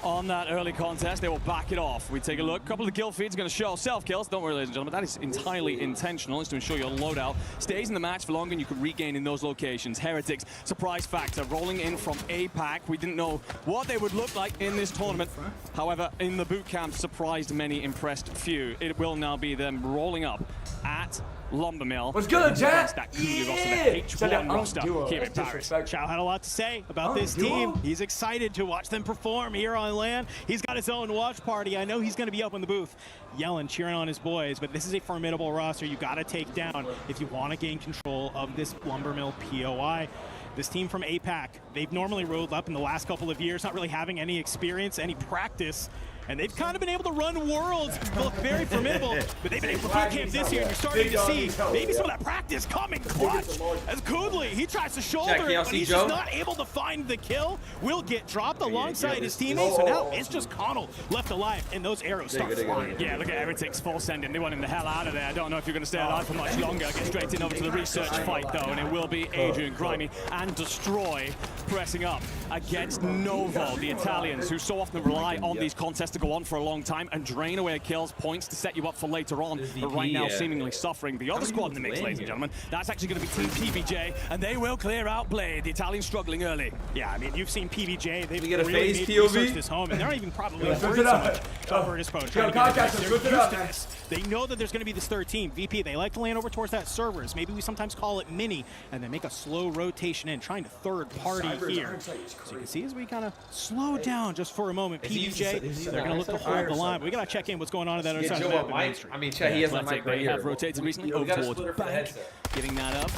on that early contest. They will back it off. We take a look. A couple of the kill feeds going to show self-kills. Don't worry, ladies and gentlemen, that is entirely intentional. It's to ensure your loadout stays in the match for longer and you can regain in those locations. Heretics, surprise factor, rolling in from APAC. We didn't know what they would look like in this tournament. However, in the boot camp, surprised many, impressed few. It will now be them rolling up at Lumbermill. What's good, Jack? That H1 roster here in Paris. Chow had a lot to say about this team. He's excited to watch them perform here on LAN. He's got his own watch party. I know he's going to be up in the booth yelling, cheering on his boys, but this is a formidable roster you got to take down if you want to gain control of this Lumbermill POI. This team from APAC, they've normally rolled up in the last couple of years, not really having any experience, any practice. And they've kind of been able to run worlds, look very formidable, but they've been able to boot camp this year, and you're starting to see maybe some of that practice coming clutch. As Kudley, he tries to shoulder it, but he's just not able to find the kill. Will get dropped alongside his teammates, so now it's just Connell left alive, and those arrows start flying. Yeah, look at Heretics full sending. They want him the hell out of there. I don't know if you're going to stay alive for much longer. Get straight in over to the research fight, though, and it will be Adrian, Grimy, and Destroy pressing up against Novo, the Italians, who so often rely on these contests to go on for a long time and drain away kills, points to set you up for later on, but right now seemingly suffering. The other squad in the mix, ladies and gentlemen, that's actually going to be Team PBJ, and they will clear out Blade. The Italians struggling early. Yeah, I mean, you've seen PBJ. They've get a really Faze POV this home, and they're not even probably worried so much about Virtus Pro. They're used to this. They know that there's going to be this third team. VP, they like to land over towards that servers. Maybe we sometimes call it mini, and then make a slow rotation in, trying to third party here. So you can see as we kind of slow down just for a moment, PBJ, they're going to look to hold the line. But we got to check in what's going on at that other side of the map. I mean, Chet, he has a mic right here. Have rotated recently over towards back, giving that up.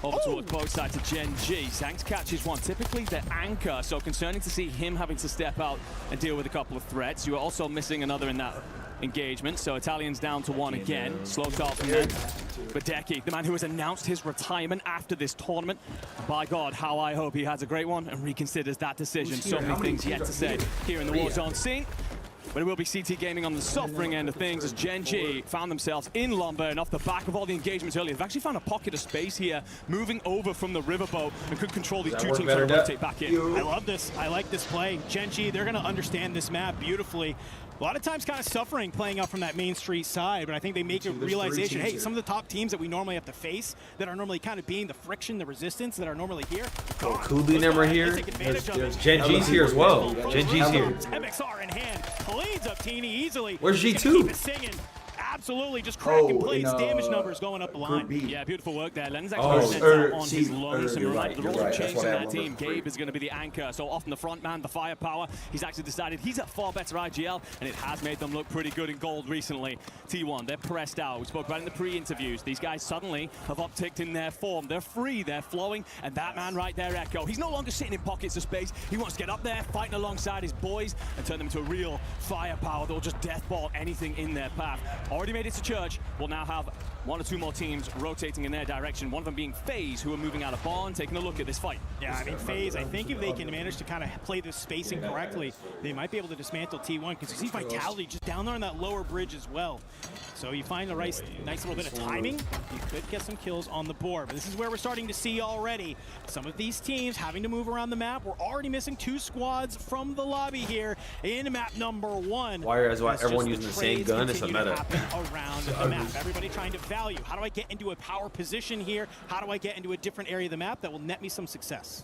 Over towards both sides of Gen G. Zanks catches one, typically the anchor, so concerning to see him having to step out and deal with a couple of threats. You are also missing another in that engagement, so Italians down to one again. Slow start from them. Badeki, the man who has announced his retirement after this tournament. By God, how I hope he has a great one and reconsiders that decision. So many things yet to say here in the Warzone scene. But it will be CT Gaming on the suffering end of things as Gen G found themselves in Lumber, and off the back of all the engagements earlier, they've actually found a pocket of space here, moving over from the riverboat, and could control these two teams to rotate back in. I love this. I like this play. Gen G, they're going to understand this map beautifully. A lot of times kind of suffering playing out from that main street side, but I think they make a realization, hey, some of the top teams that we normally have to face, that are normally kind of being the friction, the resistance that are normally here. Oh, Kudley never here. Gen G's here as well. Gen G's here. MXR in hand, cleans up Teeny easily. Where's G2? Keep it singing. Absolutely, just cracking plates, damage numbers going up the line. Yeah, beautiful work there. Len's actually sent out on his lonesome. The roles have changed in that team. Gabe is going to be the anchor, so often the front man, the firepower. He's actually decided he's at far better IGL, and it has made them look pretty good in gold recently. T1, they're pressed out. We spoke about it in the pre-interviews. These guys suddenly have upticked in their form. They're free, they're flowing, and that man right there, Echo, he's no longer sitting in pockets of space. He wants to get up there, fighting alongside his boys, and turn them into a real firepower that will just deathball anything in their path. Already made it to church. We'll now have one or two more teams rotating in their direction, one of them being Faze, who are moving out of Barn, taking a look at this fight. Yeah, I mean, Faze, I think if they can manage to kind of play this spacing correctly, they might be able to dismantle T1, because you see Vitality just down there on that lower bridge as well. So you find the nice little bit of timing, you could get some kills on the board. But this is where we're starting to see already some of these teams having to move around the map. We're already missing 2 squads from the lobby here in map number 1. Why is everyone using the same gun? It's a meta. Around the map, everybody trying to value. How do I get into a power position here? How do I get into a different area of the map that will net me some success?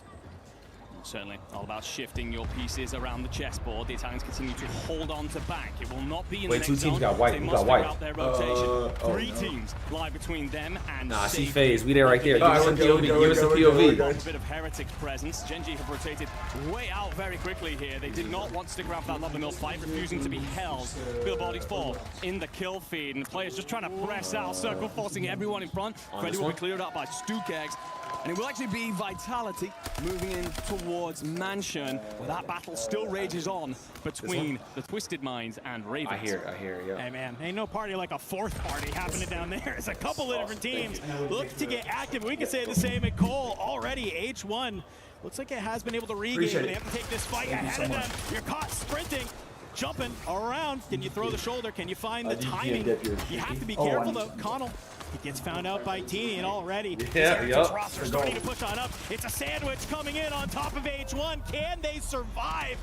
Certainly, all about shifting your pieces around the chessboard. The Italians continue to hold on to back. It will not be in the next zone. 2 teams got white. They We must got white. figure out their rotation. 3 teams lie between them and Nah, I see safety. Faze. We there right there. Give us some POV. Give us some POV. A bit of Heretics presence. Gen G have rotated way out very quickly here. They did not want to stick around for that Lumbermill fight, refusing to be held. Bill Baldy's fall in the kill feed, and the players just trying to press out, circle forcing everyone in front. Freddy will be cleared up by Stukegs. And it will actually be Vitality moving in towards Mansion, where that battle still rages on between the Twisted Minds and Ravens. I hear, yeah. Hey man, ain't no party like a 4th party happening down there. It's a couple of different teams looking to get active. We can say the same at Cole already. H1 looks like it has been able to regain, but they have to take this fight ahead of them. You're caught sprinting. Jumping around. Can you throw the shoulder? Can you find the timing? You have to be careful though. Connell, he gets found out by Teeny, and already roster starting to push on up. It's a sandwich coming in on top of H1. Can they survive?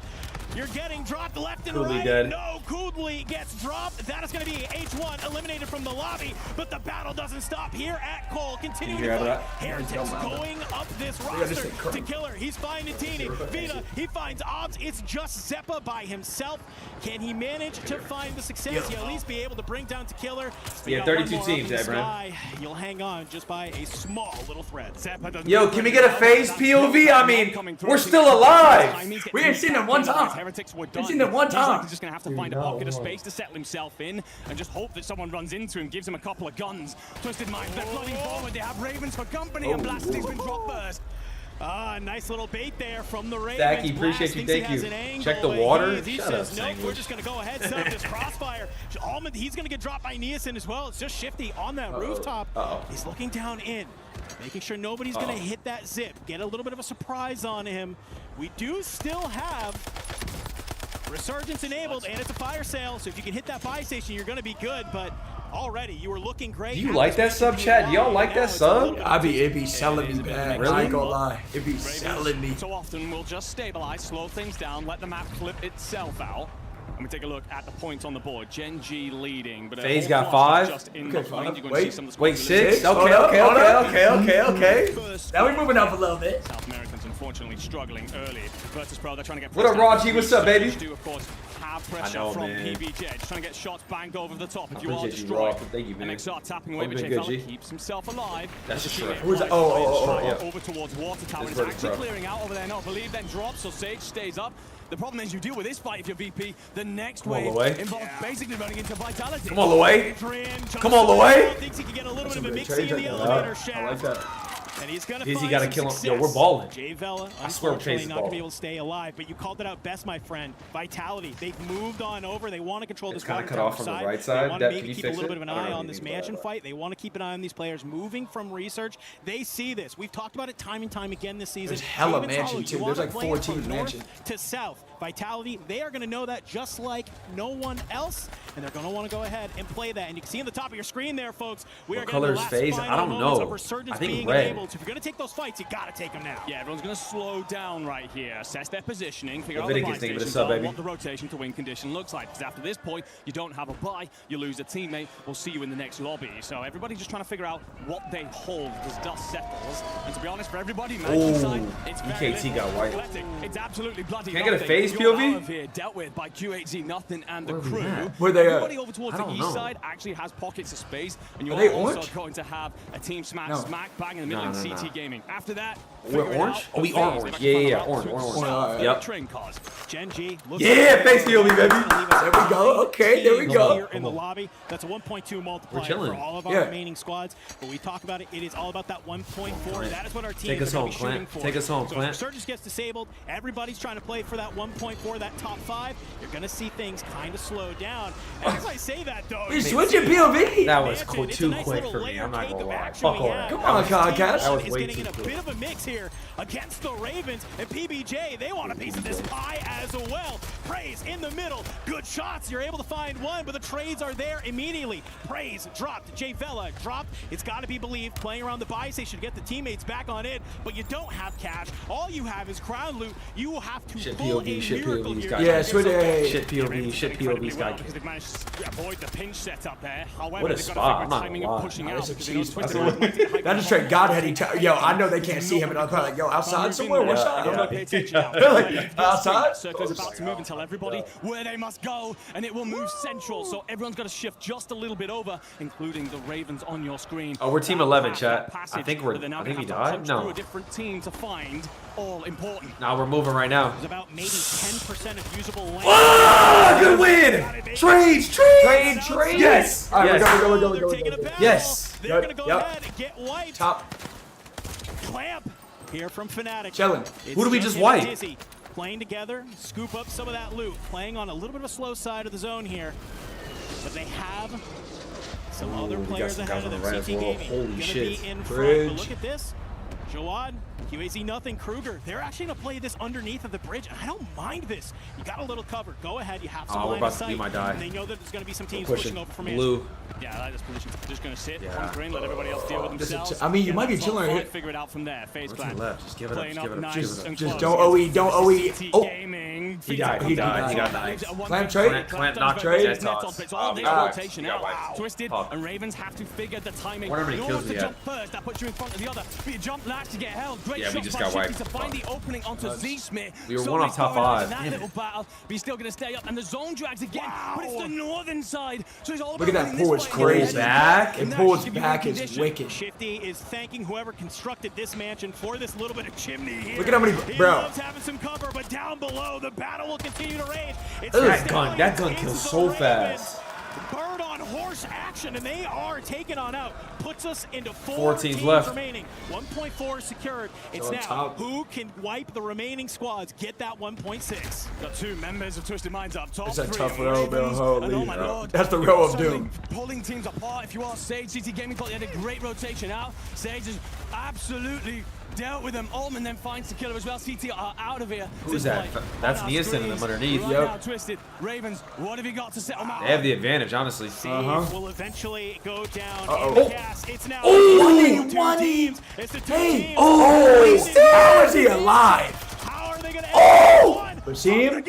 You're getting dropped left and Kudli right. dead. No, Kudli gets dropped. That is going to be H1 eliminated from the lobby, but the battle doesn't stop here at Cole. Continuing to fight. Heretics going up this roster to Killer. He's finding Tini. Vita, he finds Obs. It's just Zeppa by himself. Can he manage to find the success? He'll at least be able to bring down to Killer. Yeah, 32 teams, Bro. You'll hang on just by a small little thread. Yo, can we get a Faze POV? I mean, we're still alive. We ain't seen it one time. Heretics were We've seen it one time. He's just going to have to find a pocket of space to settle himself in and just hope that someone runs into him, gives him a couple of guns. Twisted Minds, they're flooding forward. They have Ravens for company, and Blasty's been dropped first. Nice little bait there from the Ravens. Stacky, appreciate you. Thank you. Check the water. He says, nope, we're just going to go ahead, set up this crossfire. Almond, he's going to get dropped by Neason as well. It's just Shifty on that rooftop. He's looking down in, making sure nobody's going to hit that zip. Get a little bit of a surprise on him. We do still have Resurgence enabled, and it's a fire sale. So if you can hit that buy station, you're going to be good. But already, you were looking great. Do you like that sub, chat? Do y'all like that sub? It be selling me, man. Really? I ain't gonna lie. It be selling me. So often we'll just stabilize, slow things down, let the map flip itself out. And we take a look at the points on the board. Gen G leading, but Faze got 5. Wait, 6? Okay. Now we're moving up a little bit. South Americans unfortunately struggling early. Virtus Pro, they're trying to get. What up, Raji? What's up, baby? Of course, have pressure know, from man. PBJ, just trying to get shots banged over the top. If you are Appreciate you, destroyed, Rob. Thank you, man. MXR tapping away, Hope but you're good, Jay G. keeps himself alive. That's just true. Who's that? Oh, yeah. Over towards Water Tower. It's It's Virtus actually Pro. clearing out over there. Not believe, then drops. So Sage stays up. The problem is you deal with this fight if you're VP. The next Come on, wave Loay. involves basically running into Vitality. Come on, Loay. Come on, Loay. Thinks he can get a little bit of a mixie in the elevator shaft. I like that. And he's gonna Easy find gotta some kill him. success. Yo, we're balling. Jay Vela, I swear we're unfortunately chasing not ball. gonna be able to stay alive, but you called it out best, my friend. Vitality, they've moved on over. They want to control this kinda water cut tower off from the side. right They side. want Dep, to can maybe you keep a fix little bit it? of an I don't eye know on this anything about mansion that. fight. They want to keep an eye on these players moving from research. They see this. We've talked about it time and time again this season. There's hella Ravens mansion, Hollow, too. you There's wanna like play 14 from north mansion. to south. Vitality, they are going to know that just like no one else, and they're going to want to go ahead and play that. And you can see on the top of your screen there, folks, we What are color getting is the last Faze? final I don't moments know. of Resurgence I think being red. enabled. So if you're going to take those fights, you got to take them now. Yeah, everyone's going to slow down right here, assess their positioning, figure out Leviticus the thing, buy but it's station, up, baby. what the rotation to win condition looks like. Because after this point, you don't have a buy, you lose a teammate, we'll see you in the next lobby. So everybody's just trying to figure out what they hold as dust settles. And to be honest, for everybody, side, it's very EKT got white. athletic. It's absolutely bloody. Can I get a nothing. Faze You're POV? out of here, dealt with by QHZ Nothing and the Where we crew. at? Where they at? Everybody over towards I the don't east know. side actually has pockets of space, and you Are are they also orange? going to have a team smash, No. smack bang in the middle No, of no, CT no. Gaming. After that, We're figure it orange? out. Oh, we Faze, are they've orange. actually Yeah, found a route orange, to orange, south orange. for Yep. the train cars. Gen G. Yeah, Faze POV, baby. There we go. Okay, there we go. Here in the lobby, that's a 1.2 multiplier chilling. for all of our Yeah. remaining squads. But we talk about it, it is all about that 1.4. That is what our teams Take us are going home, to be shooting Clint. for. Take us home, so Clint. if Resurgence gets disabled, everybody's trying to play for that 1.4, that top 5. You're going to see things kind of slow down. As I say that, though, We're switching POV. That was Mansion, cool, it's a too nice quick little for me. layer I'm not cake gonna of lie. action Fuck we all have. that. Come on, Comcast. That was Is way getting too in a quick. bit of a mix here against the Ravens, and PBJ, they want a piece of this pie as well. Praise in the middle, good shots, you're able to find one, but the trades are there immediately. Praise dropped, Jay Vela dropped, it's got to be believed, playing around the buy station to get the teammates back on it, but you don't have cash, all you have is crown loot, you will have to Shit pull POV, a shit miracle POV, here. Sky. Yeah, switch it. Shit POV, shit POV, Sky. Because they've managed to avoid the pinch setup there. However, What a they've got spot, to I'm not timing gonna of lie. pushing Nah, out. that's a because they know cheese. Twisted That's Minds might get hyped That is up. straight Godheady. Yo, I know they can't see him, and I'm probably like, yo, outside somewhere? What side? I'm Pay like, attention now. like, outside? Circle's about to move and tell everybody where they must go, and it will move central. So everyone's got to shift just a little bit over, including the Ravens on your screen. Oh, we're team That 11, path, chat. that I passage think we're. that they're now I think we gonna have to died. punch through No. a different team to find all important. Nah, we're moving right now. There's about maybe 10% of usable land. Ah, good win! Trades, trades, Trade. Yes. All right, Yes. go. Taking a battle. Yes. They're going to go Yep. ahead and get wiped. Top. Clamp here from Fnatic. Chilling. It's Who do we just him wipe? and Dizzy playing together, scoop up some of that loot, playing on a little bit of a slow side of the zone here. But they have some Ooh, other we got players some ahead guys of on them. the right CT as well. Gaming Holy gonna shit. be in front. Bridge. But look at this. Jawad, QAZ nothing, Kruger. They're actually going to play this underneath of the bridge. I don't mind this. You got a little cover. Go ahead. You have some Oh, we're line about of to be sight. my die. And they know that there's going to be some teams Pushing. pushing over from Blue. Yeah, I like this position. Just going to sit on green, let everybody else deal with themselves. I mean, you might be chilling here. Figure it out from there. Phase What's to the plan. left? Just give it up. Just give it up. Just don't OE. Don't OE. Oh. He died. He got knives. Clamp trade. Clamp knocked trade. All this rotation out. Twisted and Ravens have to figure the timing. What many kills to jump first. That puts you in front of the other. But you jump last to get held. Great shot by Shifty to find the opening onto Z-Smith. We were one off top 5. That little battle, but he's still going to stay up. And the zone drags again. But it's the northern side. So he's all Look at that pull. It's crazy. Back. And pulls back is wicked. Shifty is thanking whoever constructed this mansion for this little bit of chimney here. Look at how many, He bro. loves having some cover, but down below, the battle will continue to rage. That gun kills so fast. Bird on horse action, and they are taken on out. Puts us into 4 teams teams left. remaining. 1.4 secured. It's now who can wipe the remaining squads, get that 1.6. Got 2 members of Twisted Minds up top. It's a 3 tough row, bro. Holy, oh my Lord. that's the row of Suddenly doom. Pulling teams apart. If you are Sage, CT Gaming thought they had a great rotation out. Sage is absolutely dealt with them. Allman then finds the killer as well. CT are out of here. Who's that? That's Nielsen and them underneath. Right now, Twisted. Ravens, what have you got to settle them out? They have the advantage, honestly. Will eventually go down. Oh. It's now one teams. It's the 2 teams. How is he alive? How are they going to see him?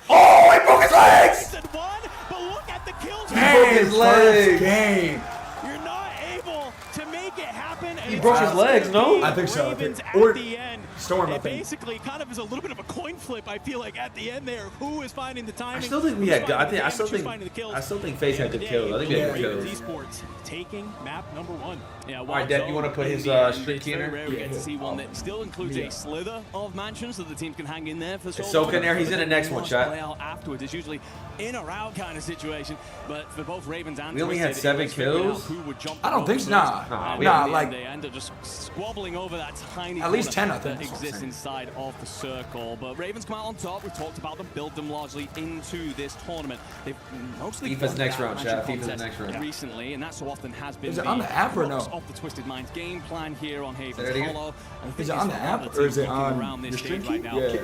Oh, he broke his legs! But look at the kills. Dang, his legs. Game. You're not able to make it happen. He broke his legs, no? I think so. Or the end. Storm, I it think. basically kind of is a little bit of a coin flip. I feel like at the end there, who is finding the timing? I still think we had good. I still think Faze had good kills. I think we had good kills. Esports taking map number 1. Yeah, all right, Deb, you want to put his streak in there? We get to see one that still includes a slither of mansions so the teams can hang in there for Is Soka in there? He's in the next one, chat. Play out afterwards. It's usually in or out kind of situation, but for both Ravens and we only had 7 kills. I don't think so. Nah, like they end up just squabbling over that tiny at least 10, I that think. exists inside of the circle. But Ravens come out on top. We've talked about them, build them largely into this tournament. They've mostly FIFA's next round, chat. FIFA's next round recently, and that so often has been is it on the app or no? Of the Twisted Minds game plan here on Haven's Hollow. Is it on the app or is it on your stream right now? Yeah.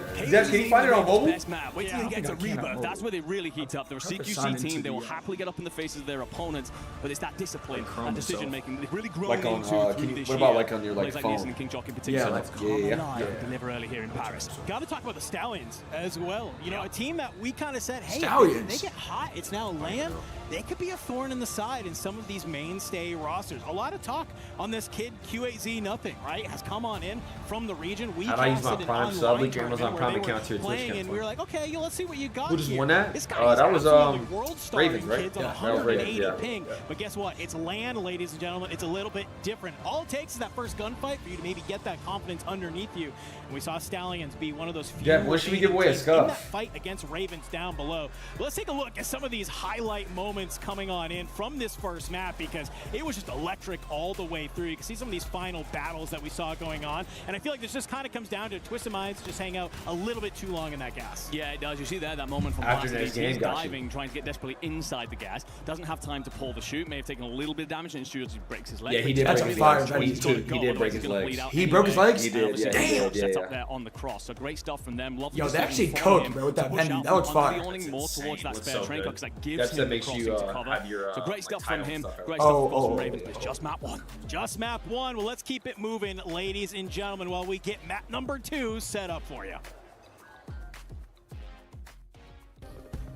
Can you find it on mobile? Best map. Wait till you get to Rebirth. That's where they really heat up. They're a CQC team. They will happily get up in the faces of their opponents, but it's that discipline, that decision making. They've really grown like on, into this what about year. like on your like Players phone? Like Nielsen and King Jock in particular. Yeah. Deliver early here in Paris. Got to talk about the Stallions as well. You know, a team that we kind of said, hey, Stallions. they get hot. It's now LAN. They could be a thorn in the side in some of these mainstay rosters. A lot of talk on this kid Q8Z Nothing, right? Has come on in from the region. We How do I use my casted an Prime online sub? Link your tournament Amazon where Prime they were account to your Twitch playing, account. and we were like, okay, let's see what you got. Who just here. won that? This guy That was world Ravens, right? kids on Yeah, 180 Ravens, ping. But guess what? It's LAN, ladies and gentlemen. It's a little bit different. All it takes is that first gunfight for you to maybe get that confidence underneath you. And we saw Stallions be one of those few. Yeah, when should we give away a in scuff? that fight against Ravens down below. But let's take a look at some of these highlight moments coming on in from this first map, because it was just electric all the way through. You can see some of these final battles that we saw going on, and I feel like this just kind of comes down to Twisted Minds just hang out a little bit too long in that gas. Yeah, it does. You see there that moment from After Blast. this game, He's got diving, trying to get desperately inside the gas. Doesn't have time to pull the shoot. May have taken a little bit of damage, and shoots he breaks his leg. Yeah, he did break his legs. He did break his legs. He broke his legs? He did, yeah. Damn. Set up there on the cross. So great stuff from them. Lovely Yo, they decision actually from cooked, him bro, with to that push bending. out That looks from under fire. the awning more towards that spare train because that gives That's him that the makes you crossing to cover. have your so great stuff from him. Great Oh, stuff from Ravens. But it's just map 1. Just map 1. Well, let's keep it moving, ladies and gentlemen, while we get map number 2 set up for you.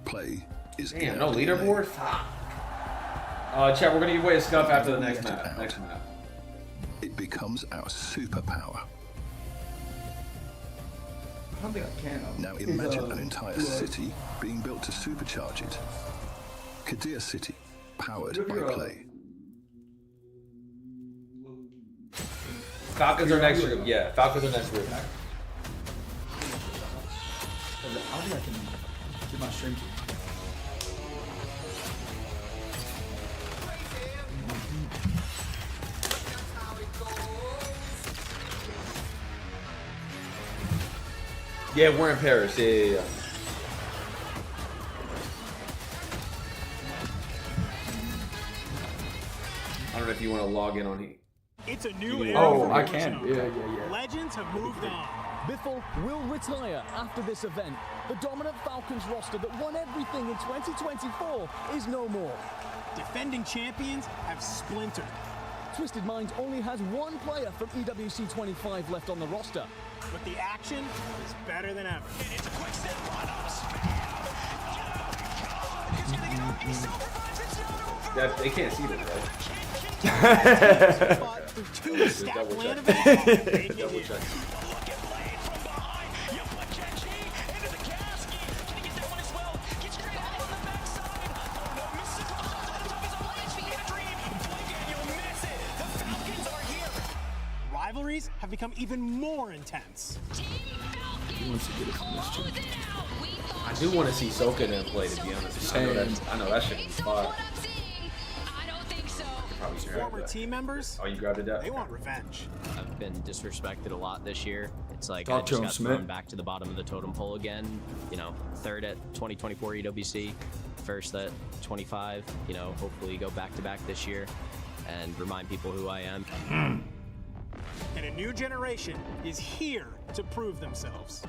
Play is Damn, no leaderboard? Chat, we're gonna give away a scuff after the next map. It becomes our superpower. I don't think I can. Now imagine an entire city being built to supercharge it. Kadir City, powered by Play. Falcons are next group. Yeah, Falcons are next group. I don't think I can get my stream to. Yeah, we're in Paris. Yeah. I don't know if you want to log in on here. It's a new era. Oh, I can. Yeah. Legends have moved on. Biffle will retire after this event. The dominant Falcons roster that won everything in 2024 is no more. defending champions have splintered. Twisted Minds only has one player from EWC 25 left on the roster. But the action is better than ever. It's a quick step on us. They can't see this, right? Double check. Rivalries have become even more intense. I do want to see Soka then play, to be honest. I know that shit is fire. Former team members, oh, you grabbed it up. They want revenge. I've been disrespected a lot this year. It's like Talk I to just him, got Smith. thrown back to the bottom of the totem pole again. You know, third at 2024 EWC, first at 25. You know, hopefully go back to back this year and remind people who I am. And a new generation is here to prove themselves.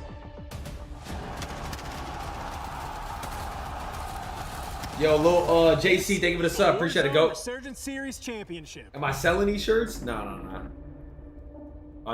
Yo, little JC, thank you for the sub. Appreciate it, go. Resurgence Series Championship. Am I selling these shirts? No.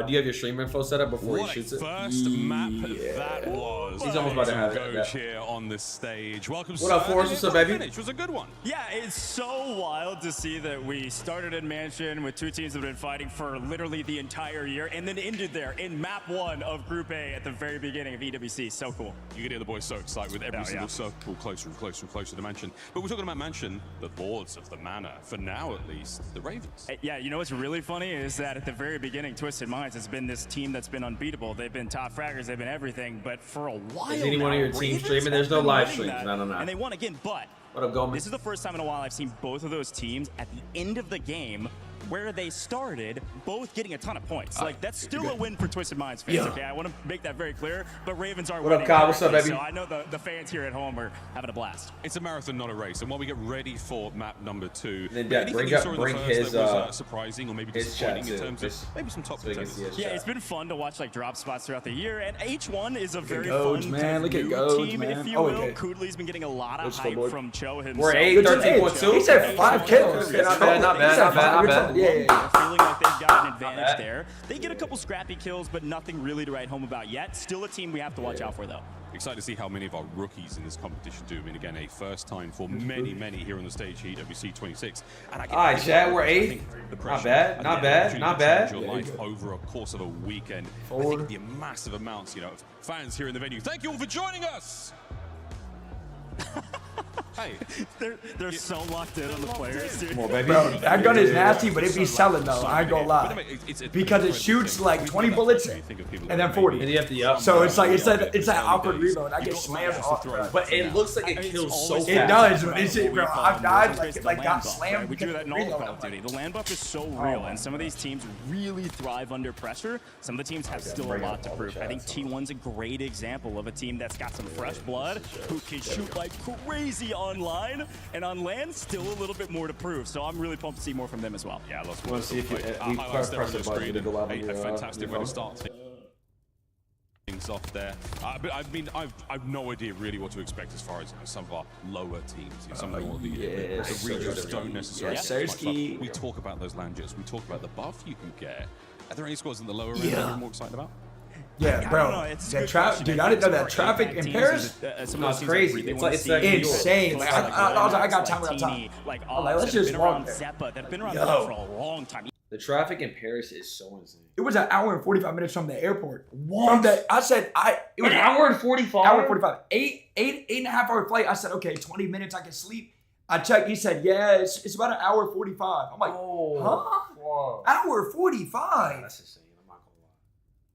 Do you have your stream info set up before he shoots it? First map that was. He's almost about to have it. Here on the stage. Welcome. What up, Forrest? What's up, baby? Finish was a good one. Yeah, it's so wild to see that we started in Mansion with two teams that have been fighting for literally the entire year and then ended there in map 1 of Group A at the very beginning of EWC. So cool. You can hear the boys so excited with every single circle closer and closer and closer to Mansion. But we're talking about Mansion, the lords of the manor, for now at least, the Ravens. Yeah, you know what's really funny is that at the very beginning, Twisted Minds has been this team that's been unbeatable. They've been top fraggers, they've been everything, but for a while Is anyone on your team streaming? There's no live streams. No. And they won again, but what up, Goldman? This is the first time in a while I've seen both of those teams at the end of the game where they started, both getting a ton of points. Like, that's still a win for Twisted Minds fans, okay? I want to make that very clear, but Ravens are winning. What up, Kyle? What's up, baby? So I know the fans here at home are having a blast. It's a marathon, not a race. And while we get ready for map number 2, then anything you saw in the first that was surprising or maybe disappointing in terms of maybe some top contenders? Yeah, it's been fun to watch like drop spots throughout the year, and H1 is a very Goads, fun man. Look at new Goads, team, man. if you will. Kudley's been getting a lot of hype from Cho himself. We're 8, 13.2. He said 5 kills. Not bad. Yeah. Feeling like they've got an advantage there. They get a couple scrappy kills, but nothing really to write home about yet. Still a team we have to watch out for, though. Excited to see how many of our rookies in this competition do. I mean, again, a first time for many here on the stage here, EWC 26. And all right, Chad, we're 8th. Not bad. Your life over a course of a weekend. I think it'd be massive amounts, you know, of fans here in the venue. Thank you all for joining us. Hey, they're so locked in on the players, dude. Come on, baby. Bro, that gun is nasty, but it be selling though. I ain't gonna lie, because it shoots like 20 bullets and then 40. And you have to So it's like it's that awkward reload. I get slammed off, but it looks like it kills so fast. It does. It's bro. I've died like got slammed. We do that in all of Call of Duty. The land buff is so real, and some of these teams really thrive under pressure. Some of the teams have still a lot to prove. I think T1's a great example of a team that's got some fresh blood, who can shoot like crazy online, and on land, still a little bit more to prove. So I'm really pumped to see more from them as well. Yeah, let's see if we press the button to go out a fantastic way to start things off there. But I mean, I've no idea really what to expect as far as some of our lower teams. Some of the regions don't necessarily. We talk about those land jets. We talk about the buff you can get. Are there any scores in the lower end that you're more excited about? Yeah, bro. That dude, I didn't know that traffic in Paris. It's crazy. It's insane. Like, I got time without time. Like, let's just walk there. Zeppa, that have been around for a long time. The traffic in Paris is so insane. It was an hour and 45 minutes from the airport. What? It was an hour and 45? Hour and 45. Eight and a half hour flight. I said, okay, 20 minutes, I can sleep. I checked. He said, yeah, it's about an hour 45. I'm like, huh? Hour 45? That's insane. I'm not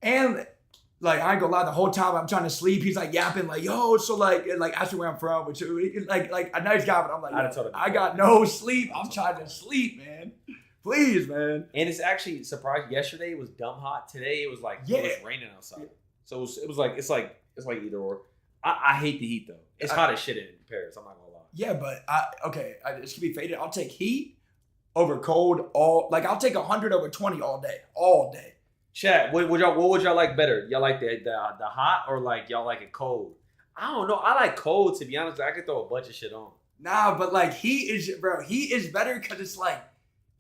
gonna lie. And like, I ain't gonna lie, the whole time I'm trying to sleep, he's like yapping, like, yo, so like asking where I'm from, which like a nice guy, but I'm like, I got no sleep. I'm trying to sleep, man. Please, man. And it's actually surprised. Yesterday it was dumb hot. Today it was like it was raining outside. So it's like either or. I hate the heat though. It's hot as shit in Paris. I'm not gonna lie. Yeah, but this could be faded. I'll take heat over cold I'll take 100 over 20 all day. Chat, what would y'all like better? Y'all like the hot or like y'all like it cold? I don't know. I like cold, to be honest. I could throw a bunch of shit on. Nah, but like he is better because it's like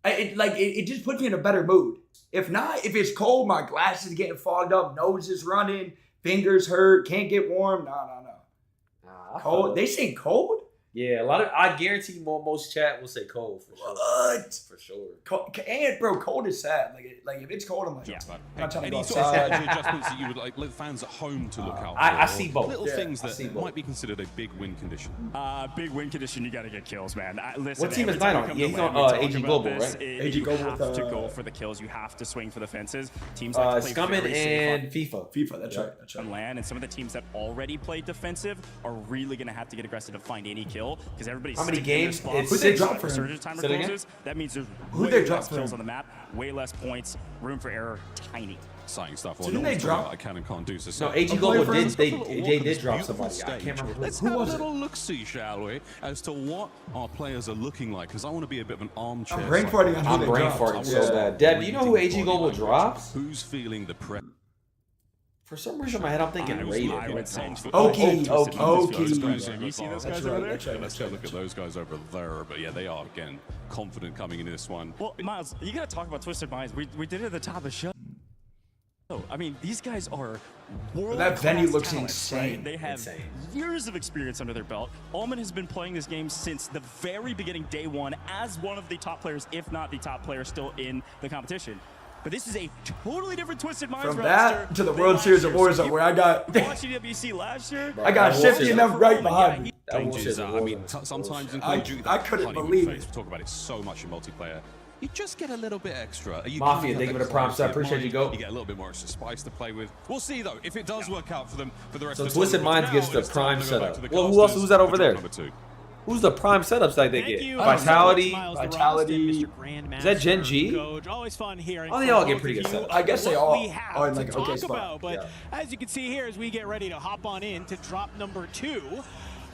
it just puts me in a better mood. If not, if it's cold, my glasses getting fogged up, nose is running, fingers hurt, can't get warm. No. Cold. They say cold? Yeah, I guarantee most chat will say cold for sure. What? For sure. Cold, and bro, cold is sad. Like if it's cold, I'm like, Yeah, I'm not trying to go any sort of outside. strategy adjustments that you would like fans at home to look out for? I see both. Little Yeah, things I that see both. might be considered a big win condition. Big win condition, you got to get kills, man. Listen, What team is every time Knight we on? come Yeah, to he's LAN, on we talk AG about Global, this. right? You AG Global have with, to go for the kills. You have to swing for the fences. Teams Uh, like to play Scummin very safe and FIFA. FIFA, that's right. That's on LAN, and some of the teams that already played defensive are really going to have to get aggressive to find any kill because everybody's How many sticking in their games? spots. It's Who'd they 6. drop for him? Resurgence timer Say it again? closes. That means there's Who'd way they drop less for kills him? on the map, way less points, room for error, tiny. Exciting stuff. So didn't they drop? I can and can't do so. No, AG Global did. They did drop somebody. I can't remember Let's who have a was it. little look-see, shall we, as to what our players are looking like, because I want to be a bit of an armchair. I'm brain farting on who I'm they brain dropped. farting so bad. Deb, do you know who AG Global drops? Who's feeling the pressure? For some reason in my head, I'm thinking Raven. I would say Oki. You see those Let's guys over there? go look at those guys over there. But yeah, they are, again, confident coming into this one. Well, Miles, you got to talk about Twisted Minds. We did it at the top of the show. I mean, these guys are world That venue looks talents, insane. Right? They have years of experience under their belt. Allman has been playing this game since the very beginning, day one, as one of the top players, if not the top player still in the competition. But this is a totally different Twisted Minds From roster that to the than World last Series of year. So Warzone, where I got watched EWC last year. I got shifty enough right behind me. Changes, I mean, sometimes in Call of Duty, I couldn't honeymoon believe phase, it. we talk about it so much in multiplayer. You just get a little bit extra. You Mafia, kind of they have give it a that prompt, so I clarity of appreciate you, mind. Go. You get a little bit more extra spice to play with. We'll see though if it does work out for them for the rest So of the Twisted tournament. Minds gets Now the it's time prime to go back setup. to the Well, who else? casters Who's that for over job there? number 2. Who's the prime setups that they get? You. Vitality. Miles Vitality. Grandmaster, Is that Gen G? Coach. Always fun hearing. Oh, they from all get both pretty of good you setups. I guess they what all we have are in to like an okay talk spot. about. But Yeah. as you can see here, as we get ready to hop on in to drop number 2.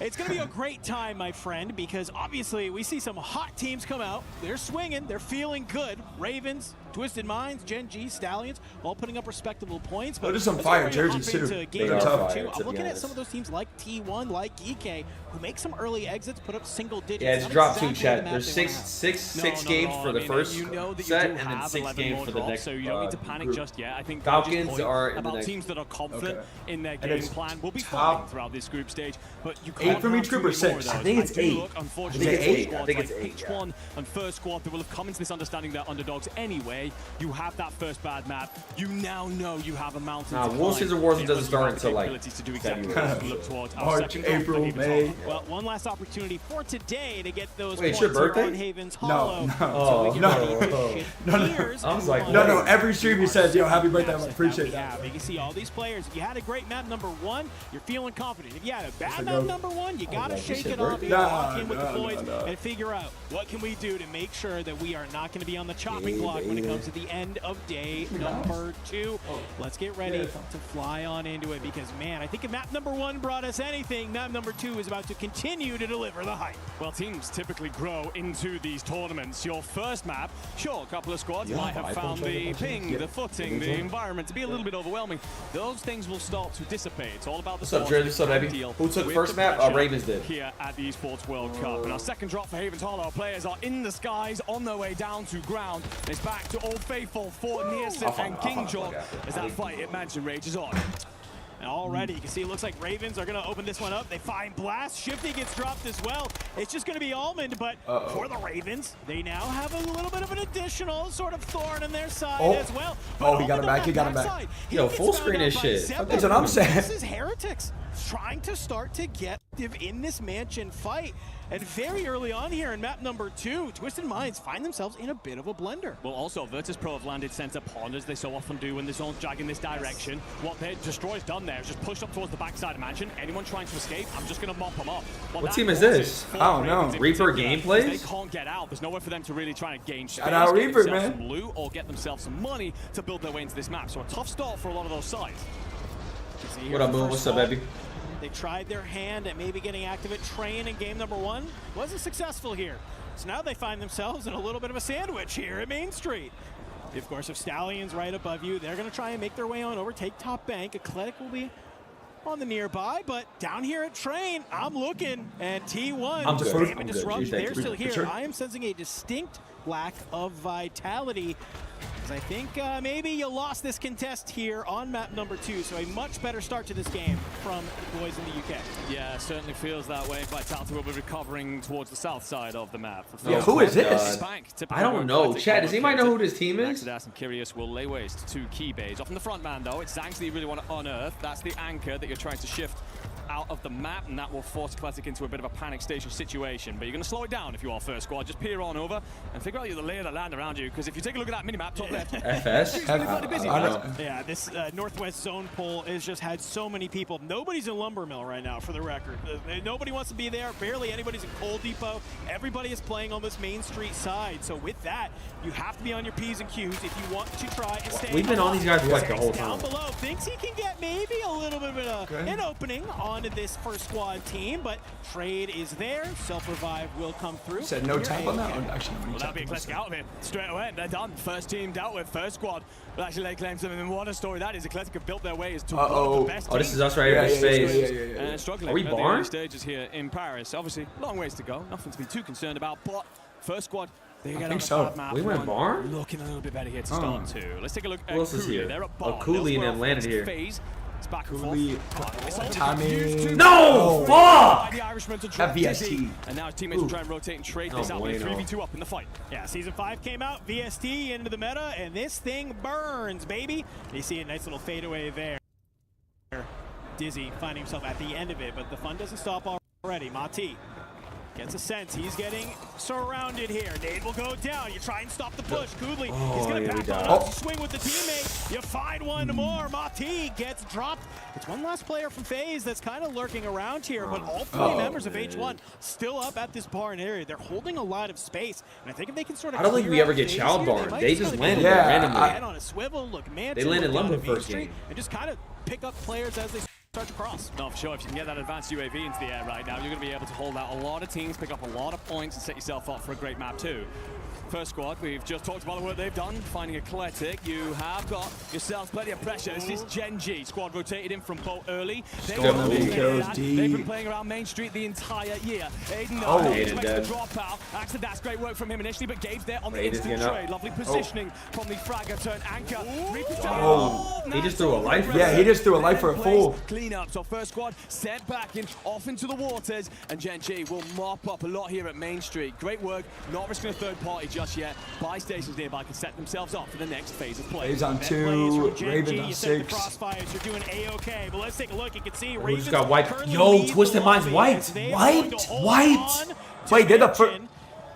It's going to be a great time, my friend, because obviously we see some hot teams come out. They're swinging. They're feeling good. Ravens, Twisted Minds, Gen G, Stallions, all putting up respectable points. But Those are some let's fire get ready to jerseys, hop too. into game They are number tough. 2. to I'm be looking at honest. some of those teams like T1, like EK, who make some early exits, put up single digits. Yeah, it's Not drop 2 exactly chat. the map There's they wanna six have. games for the I mean, first you know that you set, do and then have 6 11 games more for the drops, next so you don't need to panic group. just yet. I think Falcons George's point are in the about next teams that are confident in their And game it's plan will be top- fine throughout this group stage. But you 8 can't from have each group or too many more 6? of I those. think it's do 8. look, I unfortunately, think it's 8. squads I think like it's 8, Peach yeah. One and First Squad that will have come into this understanding they're underdogs anyway. You have that first bad map. You now know you have a mountain Nah, to World climb. Series of Warzone It doesn't puts you start have the until, like, capabilities to do exactly February. what we look towards. Our March, second goal for April, Haven's May. Hollow. Well, one last opportunity for today to get those Wait, it's points your here on birthday? Haven's No, Hollow. no. So we can No, really no, shift no. gears I was and like, move No, on every stream he says, yo, happy birthday. I'm maps like, appreciate that. that. You can see all these players. If you had a great map number 1, you're feeling confident. If you had a bad That's a map go. number 1, you got to like, shake this it your up. You birthday? lock in with the No, boys no. and figure out what can we do to make sure that we are not going to be on the chopping block when it comes to the end of day number 2. Let's get ready to fly on into it because, man, I think if map number 1 brought us anything, map number 2 is about to continue to deliver the hype. Well, teams typically grow into these tournaments. Your first map, sure, a couple of squads might have found the ping, the footing, the environment to be a little bit overwhelming. Those things will start to dissipate. It's all about the What's up, squads Jared? What's up, that baby? deal Who took with first the map? pressure Ravens did. Here at the Esports World Cup. And our second drop for Haven's Hollow. Players are in the skies on their way down to ground. It's back to Old Faithful for Nearsit and Kingjaw as that fight at Mansion rages on. And already, you can see it looks like Ravens are going to open this one up. They find Blast. Shifty gets dropped as well. It's just going to be Almond, but for the Ravens, they now have a little bit of an additional sort of thorn in their side as well. Oh, he got him back. He got him back. Yo, full screen is shit. That's what I'm saying. This is Heretics trying to start to get in this Mansion fight. And very early on here in map number 2, Twisted Minds find themselves in a bit of a blender. Well, also, Virtus Pro have landed center pond, as they so often do when the zone's dragging this direction. What Destroy's done there is just pushed up towards the backside of Mansion. Anyone trying to escape, I'm just going to mop them up. What team is this? I don't know. Reaper gameplays? They can't get out. There's nowhere for them to really try and gain space, Shout out get Reaper, themselves man. some loot, or get themselves some money to build their way into this map. So a tough start for a lot of those sides. What up, Moon? What's up, baby? They tried their hand at maybe getting active at Train in game number 1. Wasn't successful here. So now they find themselves in a little bit of a sandwich here at Main Street. Of course, if Stallions right above you, they're going to try and make their way on over, take top bank. Eclectic will be on the nearby, but down here at Train, I'm looking, and T1, I'm good. Damon Disrupt, they're still here. Sure. I am sensing a distinct lack of vitality. I think maybe you lost this contest here on map number 2, so a much better start to this game from the boys in the UK. Yeah, it certainly feels that way. Vitality will be recovering towards the south side of the map. Yeah, who is this? I don't know. Chad, does anybody know who this team is? Exodus and Curious will lay waste to key bays. Off in the front man, though, it's Zangs that you really want to unearth. That's the anchor that you're trying to shift out of the map, and that will force Athletic into a bit of a panic station situation. But you're going to slow it down if you are first squad. Just peer on over and figure out the lay of the land around you, because if you take a look at that mini-map, top left. FS? Yeah, this Northwest Zone poll has just had so many people. Nobody's in Lumber Mill right now, for the record. Nobody wants to be there. Barely anybody's in Coal Depot. Everybody is playing on this Main Street side. So with that, you have to be on your P's and Q's if you want to try and stay. We've been on these guys for like the whole time. Down below, thinks he can get maybe a little bit of an opening onto this first squad team, but Trade is there. Self-revive will come through. Said no tap on that one. Actually, well, that'll be Eclectic out of here straight away. They're done. First team dealt with, first squad. But actually, they claim something. And what a story that is. Eclectic have built their way as to one of the best Oh, this is us right here. This Faze. And struggling Are we at the early barn? stages here in Paris. Obviously, long ways to go. Nothing to be too concerned about. But first squad, they get on the map. We went barn? Looking a little bit better here to start too. Let's take a look at Who else is Cooley. here? They're at barn. Cooley and them landed here. Faze. It's back and Cooley. forth. Timing. No! Fuck! The Irishman to That VST. And now his teammates will try and rotate and trade this out with a 3v2 up in the fight. Yeah, Season 5 came out, VST into the meta, and this thing burns, baby. You see a nice little fadeaway there. Dizzy finding himself at the end of it, but the fun doesn't stop already. Mati gets a sense he's getting surrounded here. Nade will go down. You try and stop the push. Kudli, he's going to back on swing with the teammate. You find one more. Mati gets dropped. It's one last player from Faze that's kind of lurking around here, but all three members of H1 still up at this barn area. They're holding a lot of space, and I think if they can sort of I don't think we ever get child barn. They just landed randomly. On a swivel, look, they landed Lumber first game. And just kind of pick up players as they start to cross. No, for sure. If you can get that advanced UAV into the air right now, you're going to be able to hold out a lot of teams, pick up a lot of points, and set yourself up for a great map too. First squad, we've just talked about the work they've done, finding Eclectic. You have got yourselves plenty of pressure. This is Gen G. Squad rotated in from boat early. They've been playing around Main Street the entire year. Aiden, Aiden dead. Drop out. Actually, that's great work from him initially, but Gabe's there on the instant trade. Lovely positioning from the fragger turn anchor. He just threw a life. Yeah, he just threw a life for a full. Clean up. So first squad set back in, off into the waters, and Gen G will mop up a lot here at Main Street. Great work. Not risking a third party just yet. Buy stations nearby can set themselves up for the next phase of play. Faze on 2, Raven on 6. Crossfires, you're doing A-OK, but let's take a look. You can see Who Raven just got wiped? Yo, Twisted Mind's wiped. Wiped. Wait, they're the first.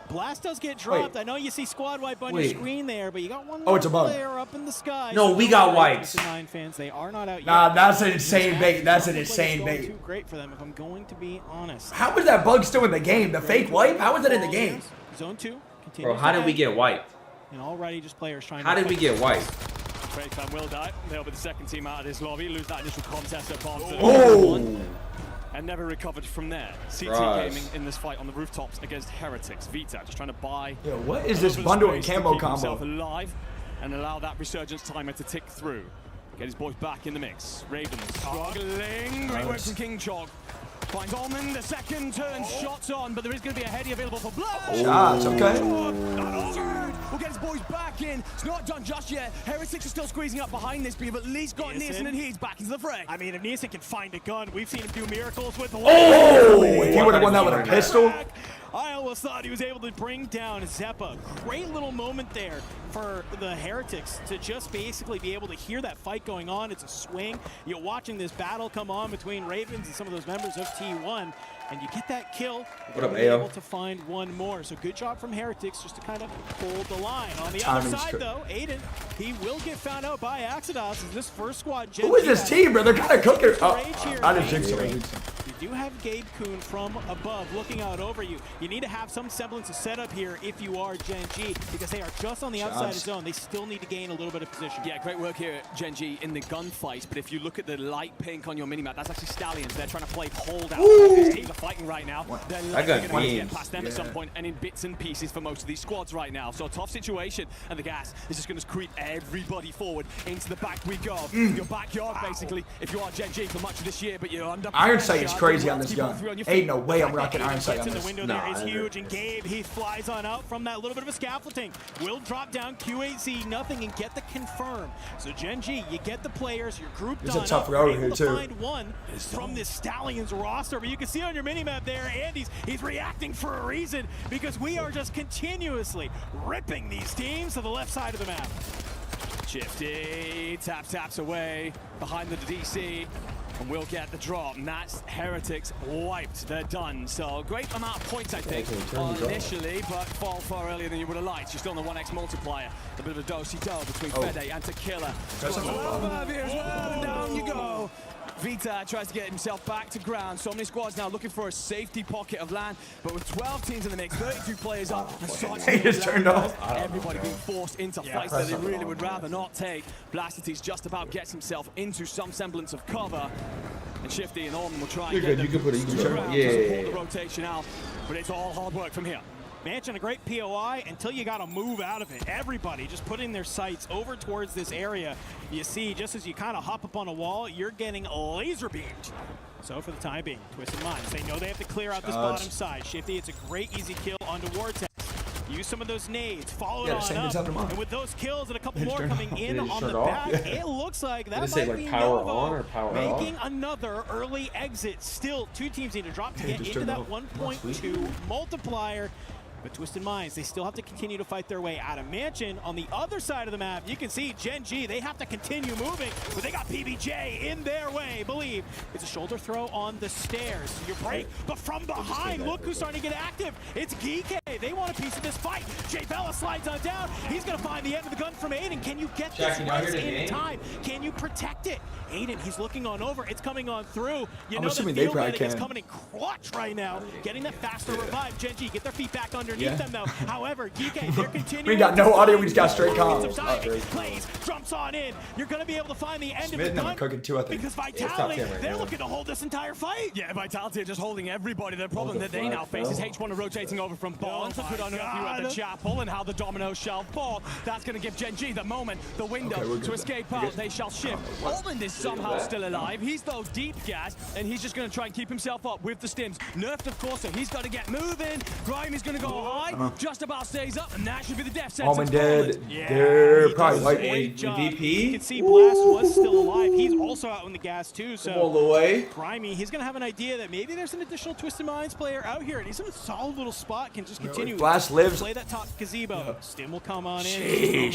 Blast does get dropped. I know you see squad wipe on your screen there, but you got one it's above. player up in the sky. No, we got wiped. Nine fans, they are not out yet. Nah, that's an insane bait. That's an insane bait. Too great for them, if I'm going to be honest. How was that bug still in the game? The fake wipe? How was that in the game? Zone 2. Bro, how did we get wiped? And already just players trying How did we get wiped? Trade Clan will die. They'll be the second team out of this lobby. Lose that initial contest at Barn and never recovered from there. CT Gaming in this fight on the rooftops against Heretics. Vita just trying to buy. Yo, what is this bundle and camo combo? Himself alive and allow that resurgence timer to tick through. Get his boys back in the mix. Raven struggling. Great work from King Chog. Finds Almond, the second turn, shots on, but there is going to be a heady available for blood. Shots, okay. We'll get his boys back in. It's not done just yet. Heretics are still squeezing up behind this, but you've at least got Nielsen and he's back into the fray. I mean, if Nielsen can find a gun, we've seen him do miracles with the if he would have won that with a pistol. I almost thought he was able to bring down Zeppa. Great little moment there for the Heretics to just basically be able to hear that fight going on. It's a swing. You're watching this battle come on between Ravens and some of those members of T1, and you get that kill. What up, able to find one more. So good job from Heretics just to kind of hold the line. On the other side, though, Aiden, he will get found out by Exodus as this first squad. Who is this team, bro? They're kind of cooking. I didn't jinx it. You do have Gabe Kuhn from above looking out over you. You need to have some semblance of setup here if you are Gen G, because they are just on the outside of zone. They still need to gain a little bit of position. Yeah, great work here, Gen G, in the gunfight. But if you look at the light pink on your minimap, that's actually Stallions. They're trying to play hold out. These teams are fighting right now. They're going to get past them at some point, and in bits and pieces for most of these squads right now. So a tough situation, and the gas is just going to creep everybody forward into the back we go. Your backyard, basically, if you are Gen G for much of this year, but you're under Iron Sight is crazy on this gun. Ain't no way I'm rocking Iron Sight on The this. window there is huge, and Gabe, he flies on out from that little bit of a scaffolding. Will drop down Q8Z, nothing, and get the confirm. So Gen G, you get the players, your group done. There's a tough road here too. Find one from this Stallions roster, but you can see on your minimap there, Andy's he's reacting for a reason, because we are just continuously ripping these teams to the left side of the map. Shifty taps away behind the DC, and we'll get the drop. And that's Heretics wiped. They're done. So great amount of points, I think, initially, but fall far earlier than you would have liked. You're still on the 1x multiplier. A bit of a do-si-do between Fede and Tequila. And down you go. Vita tries to get himself back to ground. So many squads now looking for a safety pocket of land, but with 12 teams in the mix, 32 players up, and such just turned off. Everybody being forced into fights that they really would rather not take. Blastity's just about gets himself into some semblance of cover, and Shifty and Orman will try and get them to support the rotation out, but it's all hard work from here. Mansion, a great POI until you got to move out of it. Everybody just putting their sights over towards this area. You see, just as you kind of hop up on a wall, you're getting laser beamed. So for the time being, Twisted Minds, they know they have to clear out this bottom side. Shifty, it's a great easy kill onto Vortex. Use some of those nades, follow it on up, and with those kills and a couple more coming in on the back, it looks like that might be Novo making another early exit. Still, two teams need to drop to get into that 1.2 multiplier. But Twisted Minds, they still have to continue to fight their way out of Mansion. On the other side of the map, you can see Gen G, they have to continue moving, but they got PBJ in their way. Believe it's a shoulder throw on the stairs. Your break, but from behind, look who's starting to get active. It's Geek. They want a piece of this fight. Jay Bella slides on down. He's going to find the end of the gun from Aiden. Can you get this rest in time? Can you protect it? Aiden, he's looking on over. It's coming on through. You know the field medic is coming in clutch right now, getting the faster revive. Gen G, get their feet back underneath them though. However, GK, they're continuing. We got no audio. We just got straight comms. Plays, jumps on in. You're going to be able to find the end of the gun. Cooking too, I think. Because Vitality, they're looking to hold this entire fight. Yeah, Vitality are just holding everybody. The problem that they now face is H1 rotating over from Bond. So could unearth you at the chapel and how the dominoes shall fall. That's going to give Gen G the moment, the window to escape out. They shall shift. Ormond is somehow still alive. He's though deep gas, and he's just going to try and keep himself up with the stims. Nerfed, of course, so he's got to get moving. Grime is going to go high, just about stays up, and that should be the death sentence. Ormond dead. They're probably like VP. You can see Blast was still alive. He's also out in the gas too. So all the way. Grimy, he's going to have an idea that maybe there's an additional Twisted Minds player out here, and he's in a solid little spot. Can just continue. Blast lives. Play that top gazebo. Stim will come on in.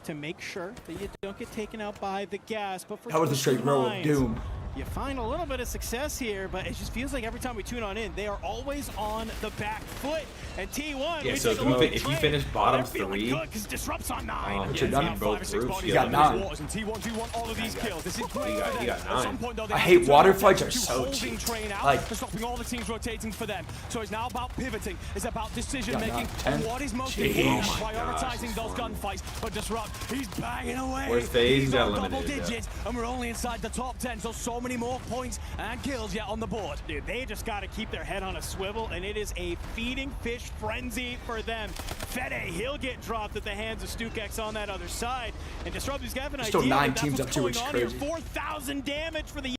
To make sure that you don't get taken out by the gas. But for that was a straight row of doom. You find a little bit of success here, but it just feels like every time we tune on in, they are always on the back foot. And T1, yeah, so if you finish bottom 3, because Disrupt's on 9. But you're done in both groups. You got 9. And T1 do want all of these kills. This is great. You got 9. I hate water fights are so cheap. Like stopping all the teams rotating for them. So it's now about pivoting. It's about decision making on what is most important, prioritizing those gunfights. But Disrupt, he's banging away. Where's Faze? He's got double digits, and we're only inside the top 10. So many more points and kills yet on the board. Dude, they just got to keep their head on a swivel, and it is a feeding fish frenzy for them. Fede, he'll get dropped at the hands of StukeX on that other side, and Disrupt's got an idea. Still 9 that's teams what's up to, going which is on crazy. Here. 4,000 damage for the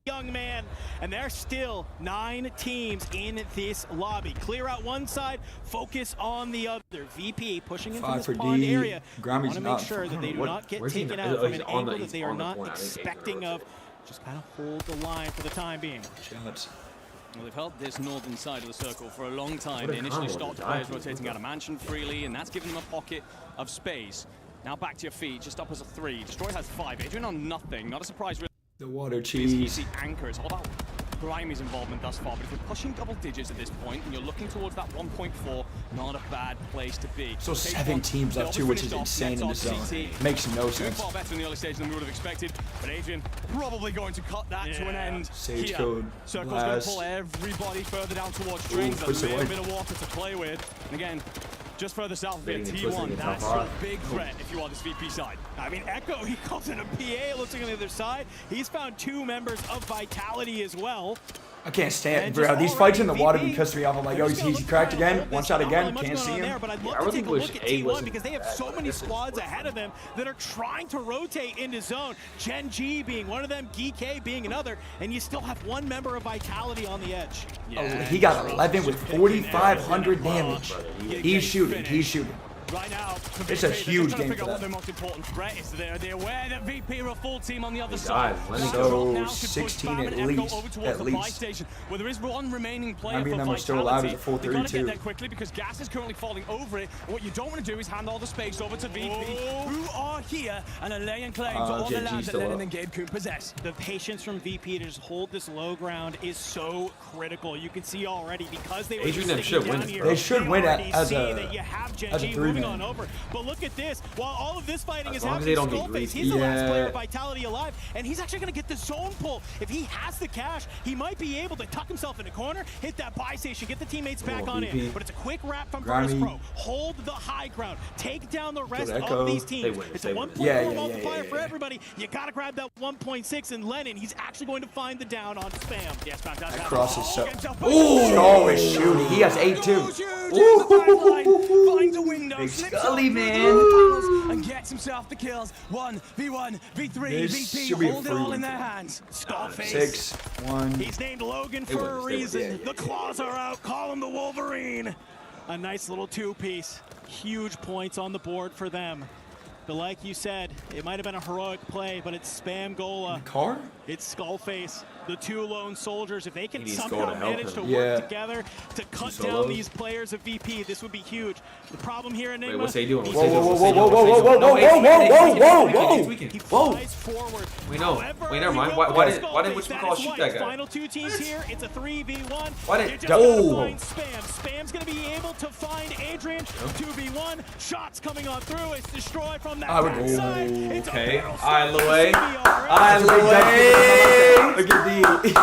young man, and there's still 9 teams in this lobby. Clear out one side, focus on the other. VP pushing into this pond area. Want to make sure that they do not get taken out from an angle that they are not expecting of. Just kind of hold the line for the time being. Well, they've held this northern side of the circle for a long time. They initially stopped players rotating out of Mansion freely, and that's given them a pocket of space. Now back to your feet, just up as a 3. Destroy has 5. Adrian on nothing. Not a surprise, really. The water cheese. Easy anchor. It's all about Grimey's involvement thus far, but if you're pushing double digits at this point and you're looking towards that 1.4, not a bad place to be. So 7 teams left too, which is insane in the zone. Makes no sense. Far better in the early stage than we would have expected, but Adrian probably going to cut that to an end. Sage here. code. Circle's going to pull everybody further down towards Drains. A little bit of water to play with. And again, just further south of it, T1, that's your big threat if you are this VP side. I mean, Echo, he calls it a PA, looks like on the other side. He's found 2 members of Vitality as well. I can't stand, bro. These fights in the water be pissing me off. I'm like, oh, he's cracked again. One shot again. Can't see him. But I'd love to take a look at T1 because they have so many squads ahead of them that are trying to rotate into zone. Gen G being one of them, Geek being another, and you still have 1 member of Vitality on the edge. Oh, he got 11 with 4,500 damage. He's shooting. He's shooting. Right now, it's a huge game for them. What their most important threat is. They're aware that VP are a full team on the other side. So 16 at least. At least. Where there is one remaining player I mean, for them are still alive as a full Vitality. They gotta 32. get there quickly because gas is currently falling over it. And what you don't want to do is hand all the space over to VP, who are here and are laying claim to all the land that Lennon and Gabe Coon possess. The patience from VP to just hold this low ground is so critical. You can see already because they were Adrian should win. They should win as a that you have Gen as a G 3-man. moving on over. But look at this. While all of this fighting is long as happening, they don't get Skullface, greasy. he's the last player of Vitality alive, and he's actually going to get the zone pull. If he has the cash, he might be able to tuck himself in a corner, hit that buy station, get the teammates back on in. But it's a quick wrap from Virtus Pro. Hold the high ground. Take down the rest of these teams. It's a 1.4 multiplier for everybody. You got to grab that 1.6, and Lennon, he's actually going to find the down on Spam. Yes, fantastic. That cross is so... Oh, it's shooting. He has 8 too. Finds a window, Big slips Scully, up man. and gets himself the kills. 1v1, v3, This VP should be a hold it free all win. in their hands. Six, Skullface. 1. He's named Logan for a reason. The claws are out. Call him the Wolverine. A nice little 2-piece. Huge points on the board for them. But like you said, it might have been a heroic play, but it's Spam Gola. Car? It's Skullface. The 2 lone soldiers, if they can needs somehow Skull to help manage to him. work together to cut down these players of VP, this would be huge. The problem here, Enigma... Wait, what's they doing? Whoa, whoa, whoa, whoa, whoa, whoa, whoa, whoa, whoa. He flies forward. We know. However, Wait, never mind. he will Why put didn't Skullface. That whatchamacallit is shoot why that guy? Final 2 teams here. It's a 3v1. Why You're didn't- just gonna Oh. find Spam. Spam's gonna be able to find Adrian. 2v1. Shots coming on through. It's destroyed from that backside. It's a Okay. barrel Aye, stop. Louis. This will be all right. Aye, Louis. Look at They'll take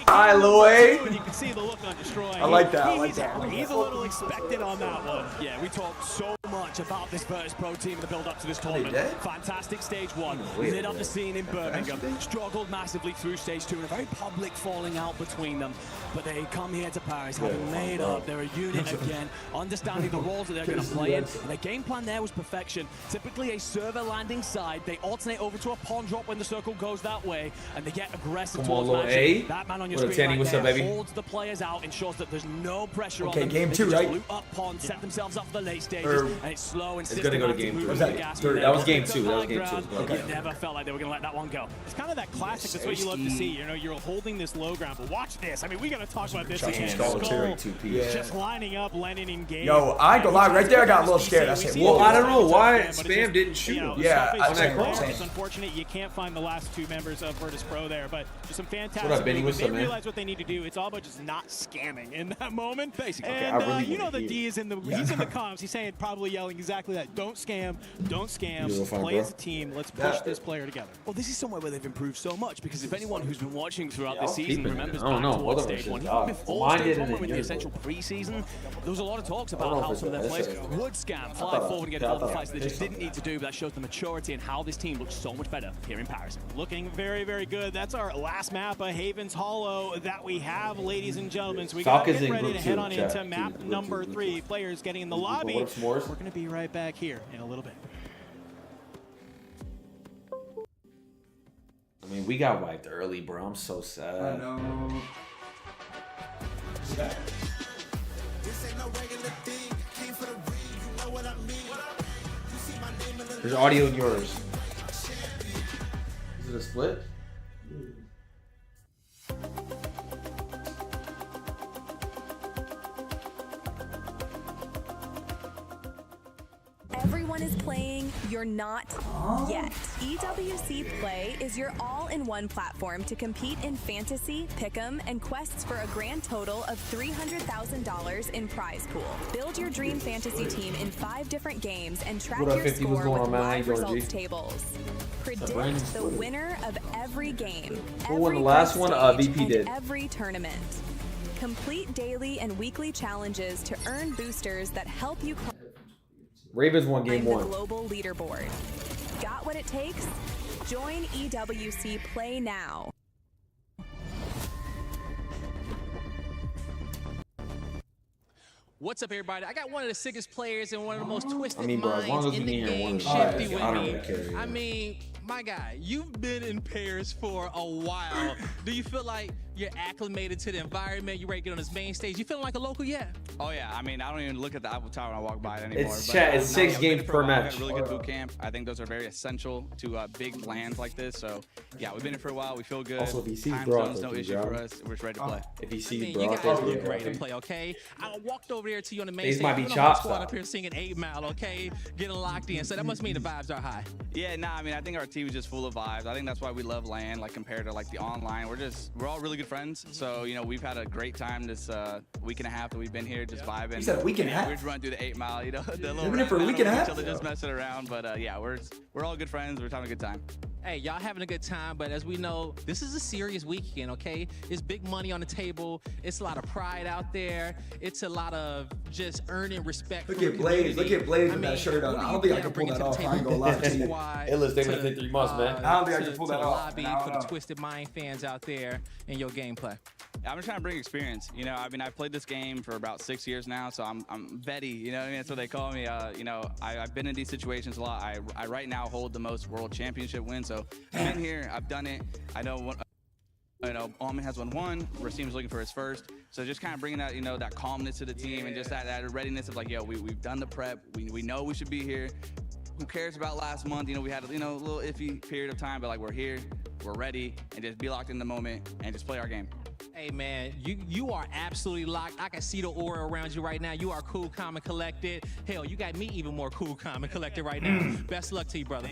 Aye, number Louis. 2, and you can see the look on Destroy. I like that, I like that. He's a little expected on that one. Yeah, we talked so much about this Virtus Pro team in the build-up to this tournament. dead? Fantastic stage 1, Wait, lit up the scene in Birmingham, struggled massively through stage 2, and a very public falling out between them. But they come here to Paris, having made up, they're a unit again, understanding the roles that they're going to play in. And their game plan there was perfection. Typically a server landing side, they alternate over to a pawn drop when the circle goes that way, and they get aggressive Come on, towards little mansion. A. That man on your What up, screen Tanny? right What's there up, baby? holds the players out, ensures that there's no pressure on Okay, them. game They 2, can just right? loot up pawn, set themselves up for the late stages, and it's slow and It's gonna go to game systematic 3. movement that of the gas. Third. You That was never game picked 2. up That was high game 2. ground. Okay. You never felt like they were going to let that one go. It's kind of that classic. That's what you love to see. You know, you're holding this low ground, but watch this. I mean, we got to talk about this again. Skull, Skull two-piece. just lining up Lennon and Gabe. Yo, I ain't gonna lie. Right there, I got a little scared. I said, Well, whoa. I don't know why But it's Spam just, didn't shoot you know, him. Yeah, Skullface I'm is saying, there. I'm saying. It's unfortunate you can't find the last 2 members of Virtus Pro there, but just some fantastic. What up, Benny? movement. What's up, They man? realize what they need to do. It's all about just not scamming in that moment. Basically. And Okay, I really you know wanna the hear. D is in the he's in the comms. He's saying probably yelling exactly that. Don't scam. Don't scam. You're fine, Play bro. as a team. Let's push this player together. Well, this is somewhere where they've improved so much, because if anyone who's been watching throughout Yeah, this I'll season keep it. remembers I don't back know. towards What stage other 1, shit? even before Mine stage did 1, it when we were in the in essential preseason, there was a lot of talks I about don't know how if some of it's their a- players that's a- would scam, fly thought- forward and get yeah, I involved in thought fights they it just was didn't need to do, but that shows the maturity and how this team looks so much better here in Paris. Looking very, very good. That's our last map of Haven's Hollow that we have, ladies and gentlemen. So we got to Falcons get in ready group to head two, on chat. into map Group number two. 3. Players getting in the lobby. What up, s'mores? We're going to be right back here in a little bit. I mean, we got wiped early, bro. I'm so sad. I know. There's audio in yours. Is it a split? Everyone is playing, you're not yet. EWC Play is your all-in-one platform to compete in fantasy, pick'em, and quests for a grand total of $300,000 in prize pool. Build your dream fantasy team in 5 different games and track your score with live results tables. Predict the winner of every game, Who won every the last group one? stage, VP and did. every tournament. Complete daily and weekly challenges to earn boosters that help you Ravens won game climb the 1. global leaderboard. Got what it takes? Join EWC Play now. What's up, everybody? I got one of the sickest players and one of the most twisted bro, as long minds as in we the can hear game, one Shifty, of with I don't me. really care, yeah. I mean, my guy, you've been in pairs for a while. Do you feel like you're acclimated to the environment? You ready to get on this main stage? You feeling like a local yet? Oh yeah, I mean, I don't even look at the avatar when I walk by it anymore. It's but, chat. It's 6 I've been games here for per a while. I've match. got a really good boot camp. I think those are very essential to big lands like this. So yeah, we've been here for a while. We feel good. Also, if he sees Time Brock, zones, no he's issue out. for us. We're just ready to play. If he I sees mean, Brock, you guys look yeah. ready to play, okay? I walked over there to you on the main These stage. might be You know, chop squad style. up here singing 8 Mile, okay? Getting locked in. So that must mean the vibes are high. Yeah, nah, I mean, I think our team is just full of vibes. I think that's why we love LAN, like compared to like the online. We're all really good friends. So, you know, we've had a great time this week and a half that we've been here just vibing. You said a week and a half? We're just running through the 8 Mile, you know. The little You've been here for a round week and a with half? each other, just messing around. But yeah, we're all good friends. We're having a good time. Hey, y'all having a good time, but as we know, this is a serious weekend, okay? It's big money on the table. It's a lot of pride out there. It's a lot of just earning respect. Look from at the Blaze. community. Look at Blaze I with that mean, shirt on. what do I you don't think I plan can on pull bringing that to the off. I table ain't gonna lie to to the you. squad, It looks different to, than 3 months, man. I don't think I can to pull the that off. lobby I don't for know. the Twisted Mind fans out there in your gameplay. I'm just trying to bring experience. You know, I mean, I've played this game for about 6 years now, so I'm vetty. You know what I mean? That's what they call me. You know, I've been in these situations a lot. I right now hold the most world championship wins, so I've been here. I've done it. I know what. You know, Alman has won. Rasim's looking for his first. So just kind of bringing that, you know, that calmness to the team and just that readiness of like, yo, we've done the prep. We know we should be here. Who cares about last month? You know, we had, you know, a little iffy period of time, but like we're here, we're ready, and just be locked in the moment and just play our game. Hey man, you are absolutely locked. I can see the aura around you right now. You are cool, calm, and collected. Hell, you got me even more cool, calm, and collected right now. Best luck to you, brother.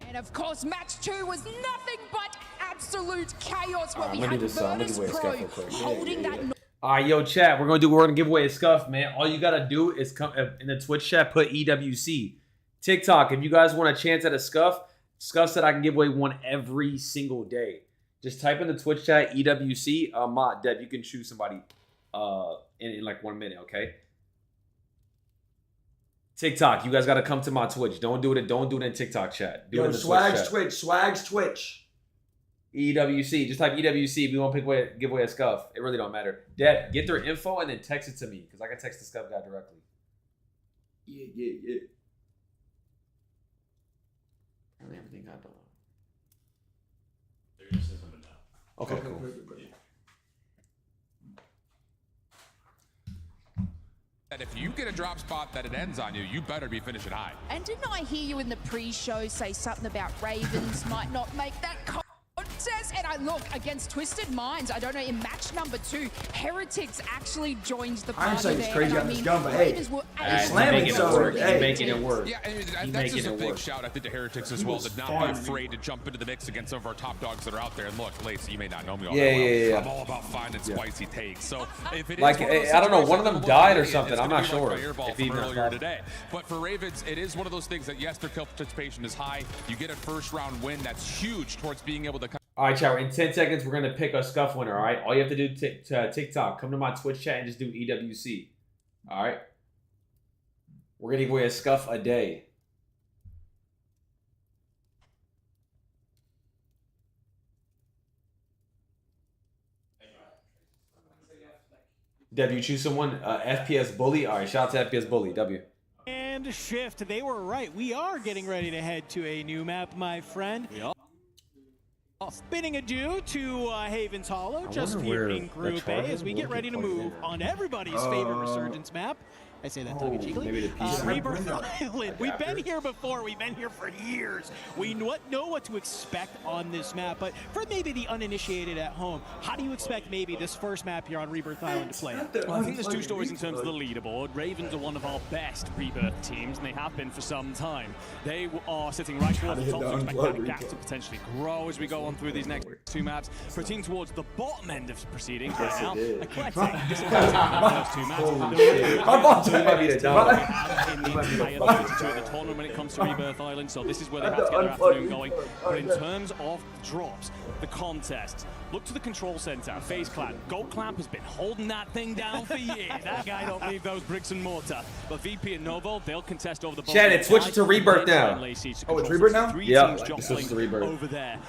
And of course, match 2 was nothing but absolute chaos where we I'm had gonna give Virtus away a Pro scuff real quick. holding that. All right, yo, chat. We're gonna give away a scuff, man. All you gotta do is come in the Twitch chat, put EWC. TikTok, if you guys want a chance at a scuffs that I can give away one every single day. Just type in the Twitch chat EWC. Deb, you can choose somebody in like 1 minute, okay? TikTok, you guys gotta come to my Twitch. Don't do it in TikTok chat. Do it Yo, in the Swagg's chat. Twitch. Swagg's Twitch. EWC. Just type EWC if you want to give away a scuff. It really don't matter. Deb, get their info and then text it to me because I can text the scuff guy directly. Yeah. Everything got done. Okay, cool. And if you get a drop spot that it ends on you, you better be finishing high. And didn't I hear you in the pre-show say something about Ravens might not make that contest? And I look against Twisted Minds. I don't know, in match number 2, Heretics actually joined the party Ironside is there. crazy And on this gun, but hey, Ravens were he's slamming so He's making it work. Yeah, and that's just a big shout, I think, to Heretics as well, to not be afraid to jump into the mix against some of our top dogs that are out there. And look, Lacey, you may not know me all that well. Yeah. I'm all about finding spicy takes. So if it is Like, one of those I don't know, one of them situations, died or it's something. I'm gonna not be like sure Fireball if he from even earlier got- today. But for Ravens, it is one of those things that, yes, their kill participation is high. You get a first round win. That's huge towards being able to. All right, chat. In 10 seconds, we're gonna pick a scuff winner. All right. All you have to do to TikTok, come to my Twitch chat and just do EWC. All right. We're gonna give away a scuff a day. W, choose someone. FPS Bully. All right. Shout out to FPS Bully. W. And Shift, they were right. We are getting ready to head to a new map, my friend. Bidding adieu to Haven's Hollow, just wonder where viewing that Group A charger as we get will ready to get plugged move in. on everybody's favorite Resurgence map. I say that tongue-in-cheekly. Maybe the piece. Rebirth Island. We've been here before. We've been here for years. We know what to expect on this map. But for maybe the uninitiated at home, how do you expect maybe this first map here on Rebirth Island to play out? Well, I think there's two stories in terms of the leaderboard. Ravens are one of our best Rebirth teams, and they have been for some time. They are sitting right towards the top, so expect that gap to potentially grow as we go on through these next two maps. For a team towards the bottom end of proceedings right now, eclectic, disappointing those two maps. Might be the in the entire 32 at the tournament when it comes to Rebirth Island, so this is where they have to get their afternoon going. But in terms of drops, the contest, look to the control center. Faze Clan, Gold Clamp has been holding that thing down for years. That guy don't leave those bricks and mortar. But VP and Novo, they'll contest over the Chat, it's switching to Rebirth now. Oh, it's Rebirth now? Yeah, this is the Rebirth. Over there.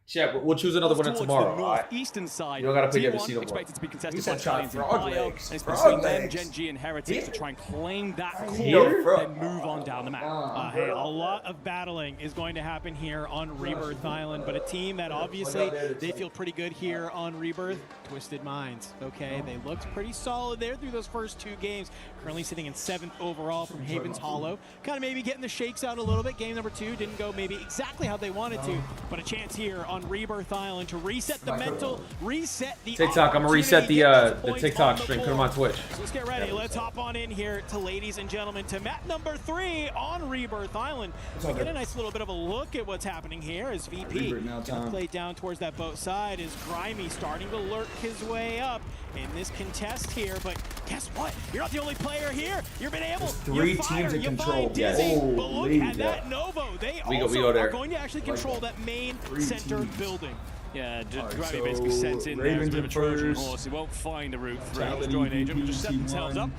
Chat, we'll choose another one tomorrow. Northeastern side, you don't gotta pick every T1 single expected to be contested said by Giants and frog Bio, legs. and it's Frog between them, legs. Gen G and Heretics to try and claim that Here? core, then move on down the map. Hey, a lot of battling is going to happen here on Rebirth Island, but a team that obviously they feel pretty good here on Rebirth, Twisted Minds. Okay, they looked pretty solid there through those first two games. Currently sitting in 7th overall from Havens Hollow. Kind of maybe getting the shakes out a little bit. Game number 2 didn't go maybe exactly how they wanted to, but a chance here on Rebirth Island to reset the mental, reset the TikTok, I'm gonna reset the TikTok stream. Put them on Twitch. So let's get ready. Let's hop on in here to, ladies and gentlemen, to map number 3 on Rebirth Island. So get a nice little bit of a look at what's happening here as VP gonna play down towards that boat side. Is Grimy starting to lurk his way up in this contest here, but guess what? You're not the only player here. You've been able. Three teams in control. Dizzy, but look at that Novo. They also there. are going to actually control that main center building. Yeah, Grimy basically sent in there as a bit of a Trojan horse. He won't find a route through. He's join agent, but just set themselves up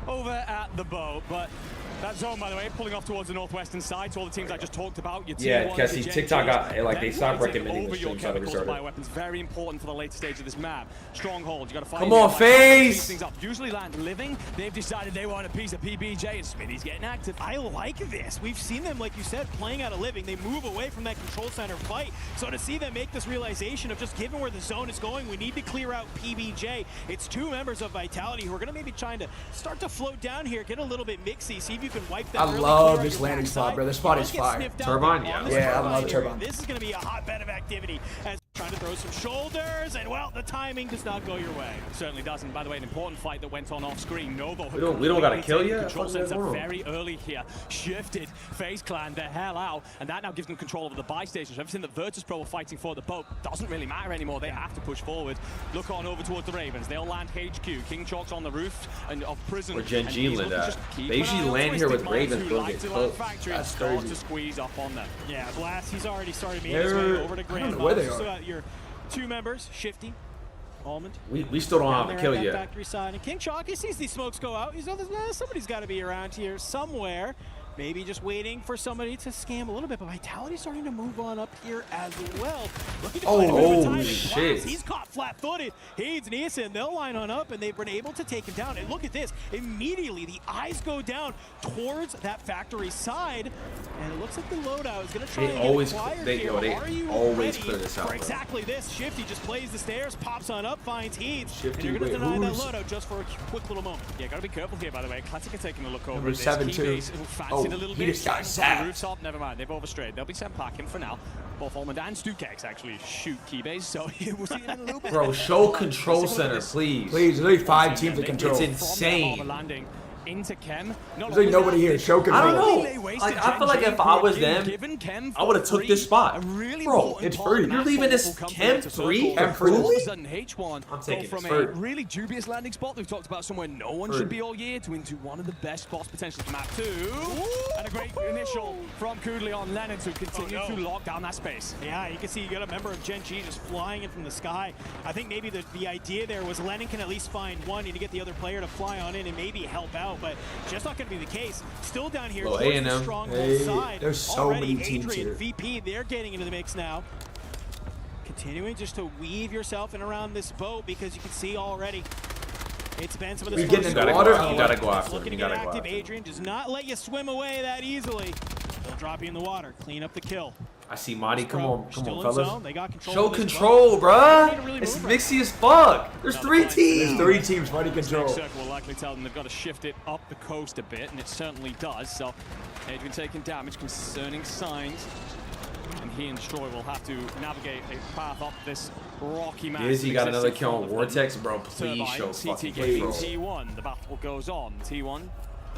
over at the boat. But that zone, by the way, pulling off towards the northwestern side. So all the teams I just talked about. Your yeah, Cassie, TikTok got they stopped recommending the streams out of restarted. Weapons very important for the later stage of this map. Stronghold, you got to find. Come on, Faze! Things up. Usually land living. They've decided they want a piece of PBJ, and Smitty's getting active. I like this. We've seen them, like you said, playing out of living. They move away from that control center fight. So to see them make this realization of just given where the zone is going, we need to clear out PBJ. It's 2 members of Vitality who are going to maybe trying to start to float down here, get a little bit mixy, see if you can wipe them. I love this landing spot, bro. This spot is fire. Turbine? Yeah, I love Turbine. This is going to be a hotbed of activity as trying to throw some shoulders, and well, the timing does not go your way. Certainly doesn't. By the way, an important fight that went on off screen. Novo. We don't gotta kill you. Control center very early here. Shifted Faze Clan the hell out, and that now gives them control over the buy stations. Everything that Virtus Pro were fighting for the boat doesn't really matter anymore. They have to push forward. Look on over towards the Ravens. They'll land HQ. King Chalk's on the roof and of prison. Or Gen G land at. They usually land here with Ravens. That's crazy. To squeeze up on them. Yeah, Blast. He's already started making his way over to Grand. Where they are. So got your 2 members, Shifty, Almond. We still don't have to kill yet. Factory side. And King Chalk, he sees these smokes go out. He's somebody's got to be around here somewhere. Maybe just waiting for somebody to scam a little bit, but Vitality's starting to move on up here as well. Looking to find a bit of time. Shit. He's caught flat-footed. Hades and Eason, they'll line on up, and they've been able to take him down. And look at this. Immediately, the eyes go down towards that factory side, and it looks like the loadout is going to try and get acquired here. They Are you always ready clear this out, for exactly this? Shifty just plays the stairs, pops on up, finds Hades, and you're Shifty, going to deny that loadout just for a quick little moment. Yeah, got to be careful here, by the way. Classic are taking a look over Number at this. 7-2. Fancied a little he bit. just got On the zapped. rooftop, never mind. They've overstrayed. They'll be sent packing for now. Both Almond and Stukex actually shoot Keybase, so we'll see them in a little bit. Bro, show control center, please. Please, there's only 5 teams in control. It's insane. Landing into Chem. There's like nobody here. Show control. I don't know. Like, I feel like if I was them, I would have took this spot. Bro, it's free. You're leaving this Chem free? Chem free? All of a sudden, H1 I'm taking from this a free. really dubious landing spot we've talked about somewhere no one should be all year to into one of the best spots potentially for map 2. And a great initial from Kudley on Lennon to continue to lock down that space. Yeah, you can see you got a member of Gen G just flying in from the sky. I think maybe the idea there was Lennon can at least find one and to get the other player to fly on in and maybe help out, but just not going to be the case. Still down here towards the stronghold side. There's so many teams Adrian, here. VP, they're getting into the mix now. Continuing just to weave yourself in around this boat because you can see already it's been some of the getting into water. You gotta go after him. looking to get active. Adrian does not let you swim away that easily. They'll drop you in the water, clean up the kill. I see Marty. Come on, fellas. They got control. Show control, bruh. It's mixy as fuck. There's 3 teams. There's 3 teams fighting control. Circle will likely tell them they've got to shift it up the coast a bit, and it certainly does. So Adrian taking damage, concerning signs. And he and Destroy will have to navigate a path up this rocky mountain. Dizzy got another kill on Vortex, bro. Please show fucking control. T1, the battle goes on. T1.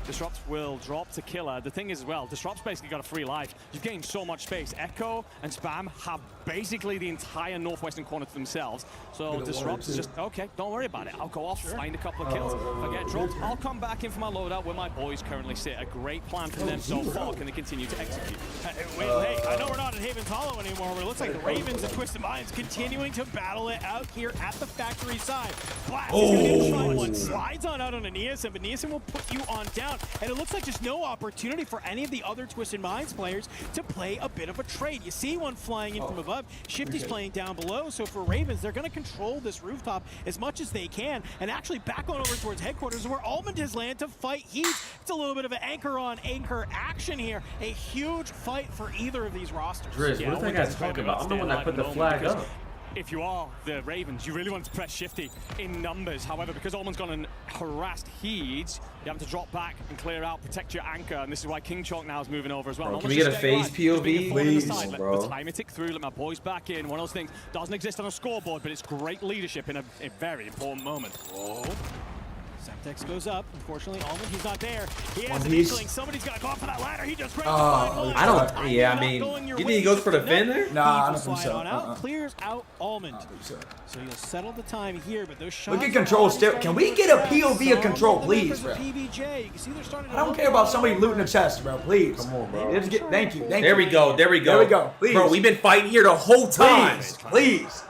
Disrupt will drop to Killer. The thing is as well, Disrupt's basically got a free life. You've gained so much space. Echo and Spam have basically the entire northwestern corner to themselves. So Disrupt's just, okay, don't worry about it. I'll go off, find a couple of kills. If I get dropped, I'll come back in for my loadout where my boys currently sit. A great plan from them so far. Can they continue to execute? Wait, I know we're not in Haven's Hollow anymore, but it looks like the Ravens and Twisted Minds continuing to battle it out here at the factory side. Blast is going to try one. Slides on out on Aeneason, but Aeneason will put you on down. And it looks like just no opportunity for any of the other Twisted Minds players to play a bit of a trade. You see one flying in from above. Shifty's playing down below. So for Ravens, they're going to control this rooftop as much as they can and actually back on over towards headquarters where Almond has landed to fight Heat. It's a little bit of an anchor on anchor action here. A huge fight for either of these rosters. Driz, what is that guy talking about? I'm the one that put the flag up. If you are the Ravens, you really want to press Shifty in numbers. However, because Almond's gone and harassed Heeds, you have to drop back and clear out, protect your anchor, and this is why King Chalk now is moving over as well. Bro, can we get a Faze POV? Please, bro. Let the time it tick through, let my boys back in. One of those things doesn't exist on a scoreboard, but it's great leadership in a very important moment. Oh. Semtex goes up. Unfortunately, Almond, he's not there. He has an inkling. Somebody's got to go up for that ladder. He just I don't. Yeah, I mean, you think he goes for the fin there? Nah, I don't think so. Out, clears out Almond. So you'll settle the time here, but those shots. Look at control still. Can we get a POV of control, please, bro? PBJ. You can see they're starting. I don't care about somebody looting the chest, bro. Please. Come on, bro. Thank you. Thank there you. We go. There we go. There we go. Please. Bro, we've been fighting here the whole time. Please.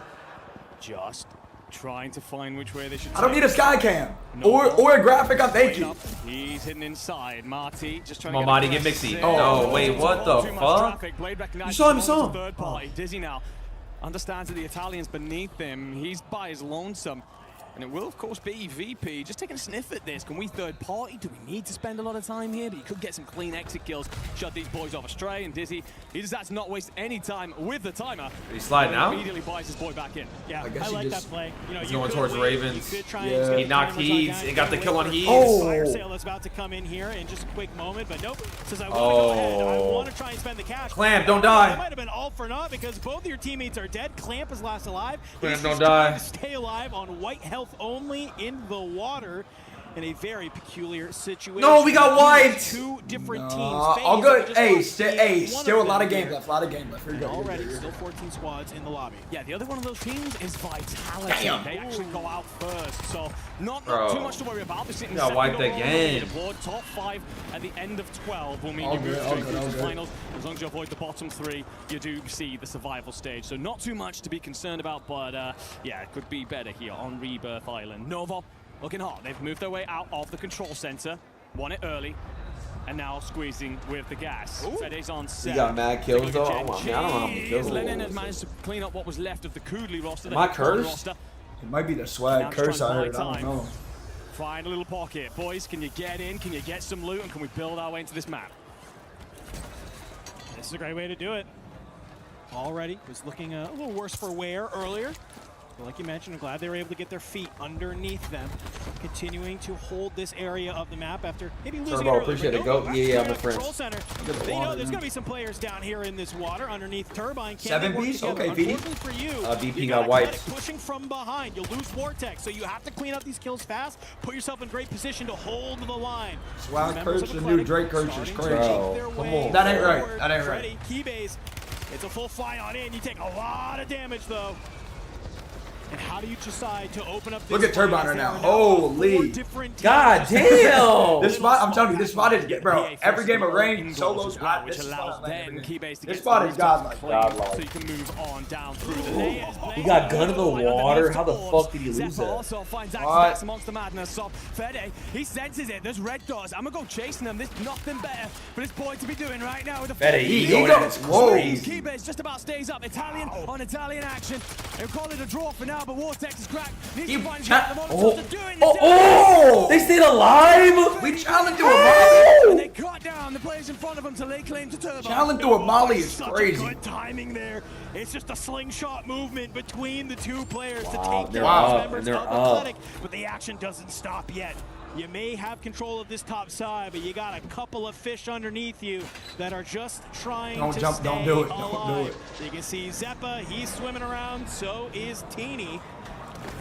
Just trying to find which way they should. I don't need a sky cam or a graphic. Thank you. He's hidden inside. Marty just trying to. Come on, Marty, get mixy. Oh, no, wait, what the fuck? You saw him, Third party. Dizzy now understands that the Italian's beneath him. He's by his lonesome. And it will, of course, be VP. Just taking a sniff at this. Can we third party? Do we need to spend a lot of time here? But you could get some clean exit kills. Shut these boys off astray. And Dizzy, he decides to not waste any time with the timer. Did he slide now? Immediately buys his boy back in. Yeah, I like that play. You know, he's going towards Ravens. Yeah. He knocked Heeds. He got the kill on Heeds. Fire sale that's about to come in here in just a quick moment. But nope. Says I want to go ahead. I want to try and spend the cash. Clamp, don't die. That might have been all for naught because both of your teammates are dead. Clamp is last alive. Clamp, don't die. Stay alive on white health only in the water in a very peculiar situation. No, we got wiped. Two different teams. All good. Hey, still a lot of game left. Here we go. Already, still 14 squads in the lobby. Yeah, the other one of those teams is Vitality. Damn. They actually go out first, so not Bro. too much to worry about. They're sitting got wiped again. Top 5 at the end of 12 will mean you move straight through to the finals. As long as you avoid the bottom 3, you do see the survival stage. So not too much to be concerned about, but yeah, it could be better here on Rebirth Island. Nova looking hot. They've moved their way out of the control center, won it early, and now squeezing with the gas. Fade's on set. He got mad kills though. I don't know how many kills. Lennon has managed to clean up what was left of the Kudley roster. Am I cursed? It might be the Swagg curse I heard. I don't know. Find a little pocket. Boys, can you get in? Can you get some loot? And can we build our way into this map? This is a great way to do it. Already was looking a little worse for wear earlier. But like you mentioned, I'm glad they were able to get their feet underneath them, continuing to hold this area of the map after maybe losing it earlier. Appreciate it. Go. Yeah, my friends. Control center. They know there's going to be some players down here in this water underneath Turbine. 7 piece? Okay, PD. For you, BP got wiped. Pushing from behind. You'll lose Vortex, so you have to clean up these kills fast. Put yourself in great position to hold the line. Swagg curse, the new Drake curse is crazy. Bro, come on. That ain't right. That ain't right. Keybase. It's a full fly on in. You take a lot of damage, though. And how do you decide to open up this? Look at Turbiner now. Holy. God damn. This spot, I'm telling you, this spot is, bro, every game of rain, solos, which allows then Keybase to this spot is godlike. So you can move on down through the layers. He got gun in the water. How the fuck did he lose that? Also finds access to Monster Madness. So Fede, he senses it. There's red dots. I'm gonna go chasing them. There's nothing better for this boy to be doing right now with the Fede, he goes crazy. Keybase just about stays up. Italian on Italian action. They'll call it a draw for now. But Vortex is cracked. They stayed alive. We challenged him. And they cut down the players in front of him to lay claim to turbo. Challenge through a molly is crazy. Good timing there. It's just a slingshot movement between the two players to Wow, take they're down up, members and they're of up. Athletic, but the action doesn't stop yet. You may have control of this top side, but you got a couple of fish underneath you that are just trying to stay don't do it, alive. don't do it. So you can see Zeppa, he's swimming around, so is Teeny.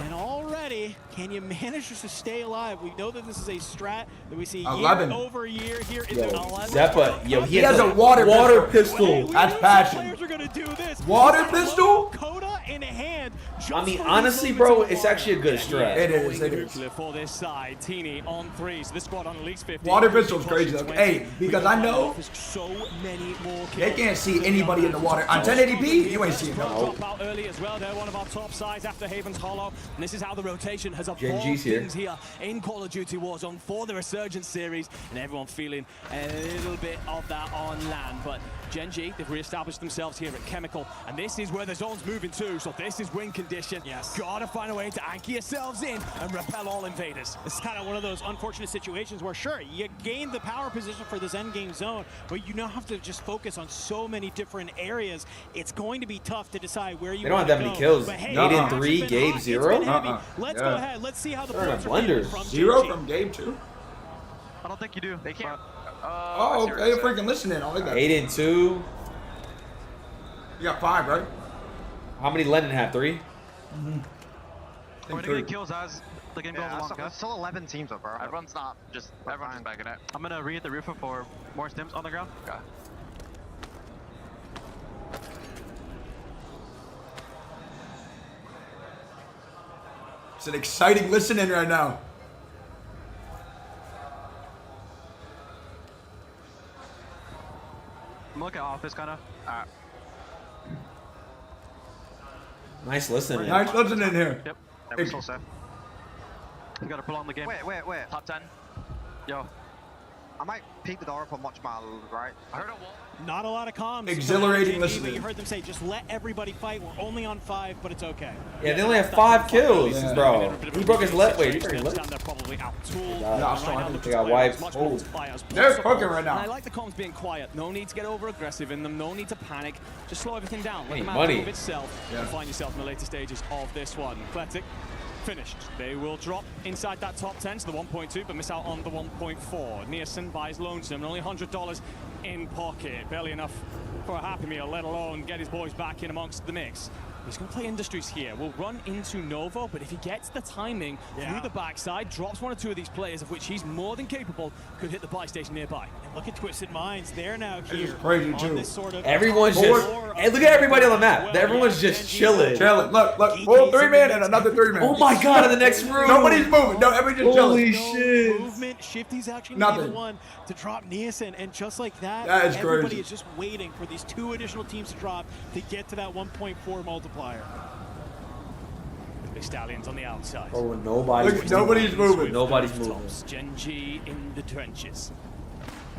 And already, can you manage to stay alive? We know that this is a strat that we see 11. year over year here in Yo, the 11. Zeppa, yo, He has a water pistol. That's passion. Players are gonna do this. Water pistol? Coda in hand. I mean, honestly, bro, it's actually a good strat. It is. It is. For this side, Teeny on 3, so this squad on at least 50. Water pistol's crazy though. Hey, because I know so many more they can't see anybody in the water. On 1080p, you ain't seeing no. Drop out early as well. They're one of our top sides after Haven's Hollow. And this is how the rotation has Gen evolved G's here. things here in Call of Duty Warzone for the Resurgence series. And everyone feeling a little bit of that on land. But Gen G, they've re-established themselves here at Chemical. And this is where the zone's moving to. So this is win condition. Yes. Gotta find a way to anchor yourselves in and repel all invaders. It's kind of one of those unfortunate situations where, sure, you gain the power position for this endgame zone, but you now have to just focus on so many different areas. It's going to be tough to decide where you They don't have wanna that many go. kills. But, hey, 8 the and 3, action's been Gabe hot. 0. It's been heavy. Let's go ahead. Let's see how the They're on points are feeling blenders. from 0 GG. from Gabe too. I don't think you do. They can't. Oh, okay, you're freaking listening. I like that. 8 and 2. You got 5, right? How many Lennon have? 3? We're gonna get kills as the game goes along. There's still 11 teams up, bro. Everyone's not just everyone's just backing it. I'm gonna re-hit the roof for more stims on the ground. Okay. It's an exciting listening right now. I'm looking at office kind of. Nice listening. Nice listening here. Yep. We're still safe. You gotta prolong the game. Wait. Top 10. Yo. I might peek the door up on watch mile, right? I heard a wall. Not a lot of comms. Exhilarating But listening. you heard them say, just let everybody fight. We're only on 5, but it's okay. Yeah, they only have 5 kills, bro. He broke his leg. Wait, he broke his leg. They're probably out tooled. They got wiped. Oh. They're cooking right And I now. like the comms being quiet. No need to get over aggressive in them. No need to panic. Just slow everything down. Let Hey, the map money. move itself. And find yourself in the later stages of this one. Athletic finished. They will drop inside that top 10 to the 1.2, but miss out on the 1.4. Nearson buys Lonesome, only $100 in pocket. Barely enough for a Happy Meal, let alone get his boys back in amongst the mix. He's going to play Industries here. We'll run into Novo, but if he gets the timing through the backside, drops 1 or 2 of these players, of which he's more than capable, could hit the buy station nearby. And look at Twisted Minds. They're now here crazy, on too. this sort of Everyone's just. Hey, look at everybody on the map. Everyone's just chilling. Chilling. Look. Full 3-man and another 3-man. Oh my god, in the next room. Nobody's moving. No, everybody's just Holy chilling. shit. movement. Shifty's actually Nothing. the one to drop Neason, and just like that, That is everybody crazy. is just waiting for these 2 additional teams to drop to get to that 1.4 multiplier. The Stallions on the outside. Oh, nobody's Look, nobody's moving. Nobody's moving. Gen G in the trenches.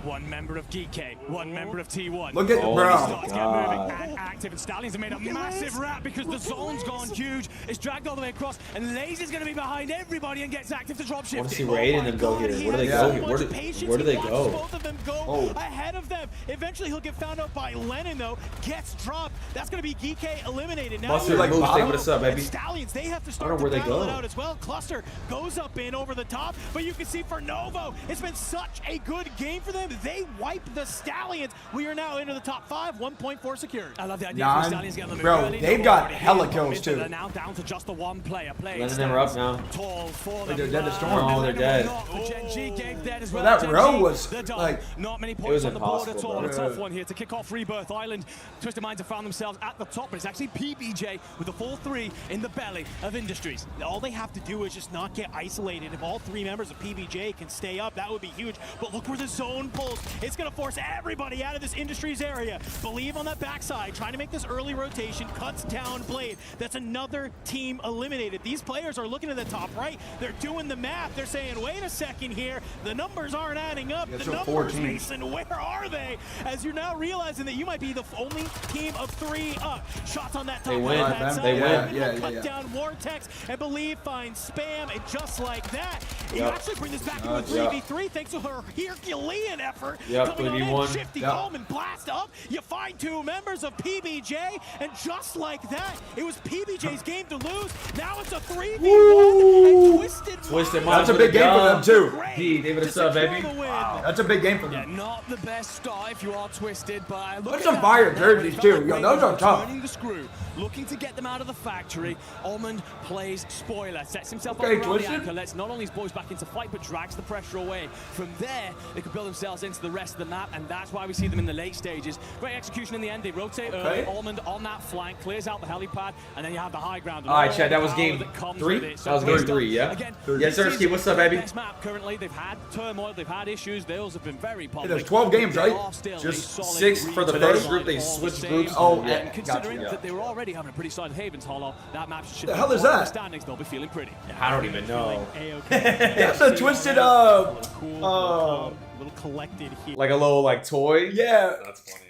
1 member of GK, 1 member of T1. Look at the Oh bro. my Starts to get moving and active, and Stallions have made a massive wrap because the zone's gone huge. It's dragged all the way across, and Lazy's going to be behind everybody and gets active to drop I shift. want to see where Aiden and them go here. Where do they go here? Where do they go? Both of them go Oh. ahead of them. Eventually, he'll get found out by Lennon, though. Gets dropped. That's going to be GK eliminated. Now Buster, you're like, move, stay Novo with us up, baby. and Stallions, they have to I start don't to know where they battle it go. out as well. Cluster goes up in over the top, but you can see for Novo, it's been such a good game for them. They wipe the Stallions. We are now into the top 5, 1.4 secured. I love the idea Nine. for Stallions getting them Bro, early. they've Novo got already hella hit. kills, too. They're now down to just the 1 player. Lennon them are up now. Tall for They're them. dead to Storm. Oh, they're dead. Gen G gave dead as Well, well. that Gen row G, was, they're done. like, Not many was points on the board at impossible, all. A bro. tough one here to kick off Rebirth Island. Twisted Minds have found themselves at the top, but it's actually PBJ with the full 3 in the belly of Industries. All they have to do is just not get isolated. If all 3 members of PBJ can stay up, that would be huge. But look where the zone pulls. It's going to force everybody out of this Industries area. Believe on that backside, trying to make this early rotation, cuts down Blade. That's another team eliminated. These players are looking at the top right. They're doing the math. They're saying, wait a second here. The numbers aren't adding up. Yeah, The so numbers, 14. Mason, where are they? As you're now realizing that you might be the only team of 3 up. Shots on that top They win. right-hand side. They win. Cut down Vortex, and Believe finds Spam, and just like that, You actually bring this back to a 3v3 thanks to her Herculean effort. Yep, Coming on 3v1. in, Shifty Coleman blast up. You find 2 members of PBJ, and just like that, it was PBJ's game to lose. Now it's a 3v1. And Twisted That's a big game for them too. He gave it a sub, baby. Wow. That's a big game for them. Yeah, not the best start if you are Twisted, but Put some fire jerseys too. Yo, those are tough. Turning the screw, looking to get them out of the factory. Almond plays spoiler, sets himself Okay, up around the Twisted. anchor, lets not only his boys back into fight, but drags the pressure away. From there, they could build themselves into the rest of the map, and that's why we see them in the late stages. Great execution in the end. They rotate early. Almond on that flank, clears out the helipad, and then you have the high ground. All right, Chad, that was game 3? That was game 3, yeah? Again, Yes, sir, Ski, what's up, baby? Best map currently. They've had turmoil, they've had issues. Those have been very public. There's 12 games, right? Just 6 for the first group. They switched groups. Oh, yeah. And considering that they were already having a pretty solid Havens Hollow, that map should The hell is that? standings, they'll be feeling pretty. I don't even know. That's a twisted little collected here. Like a little like toy. Yeah. That's funny.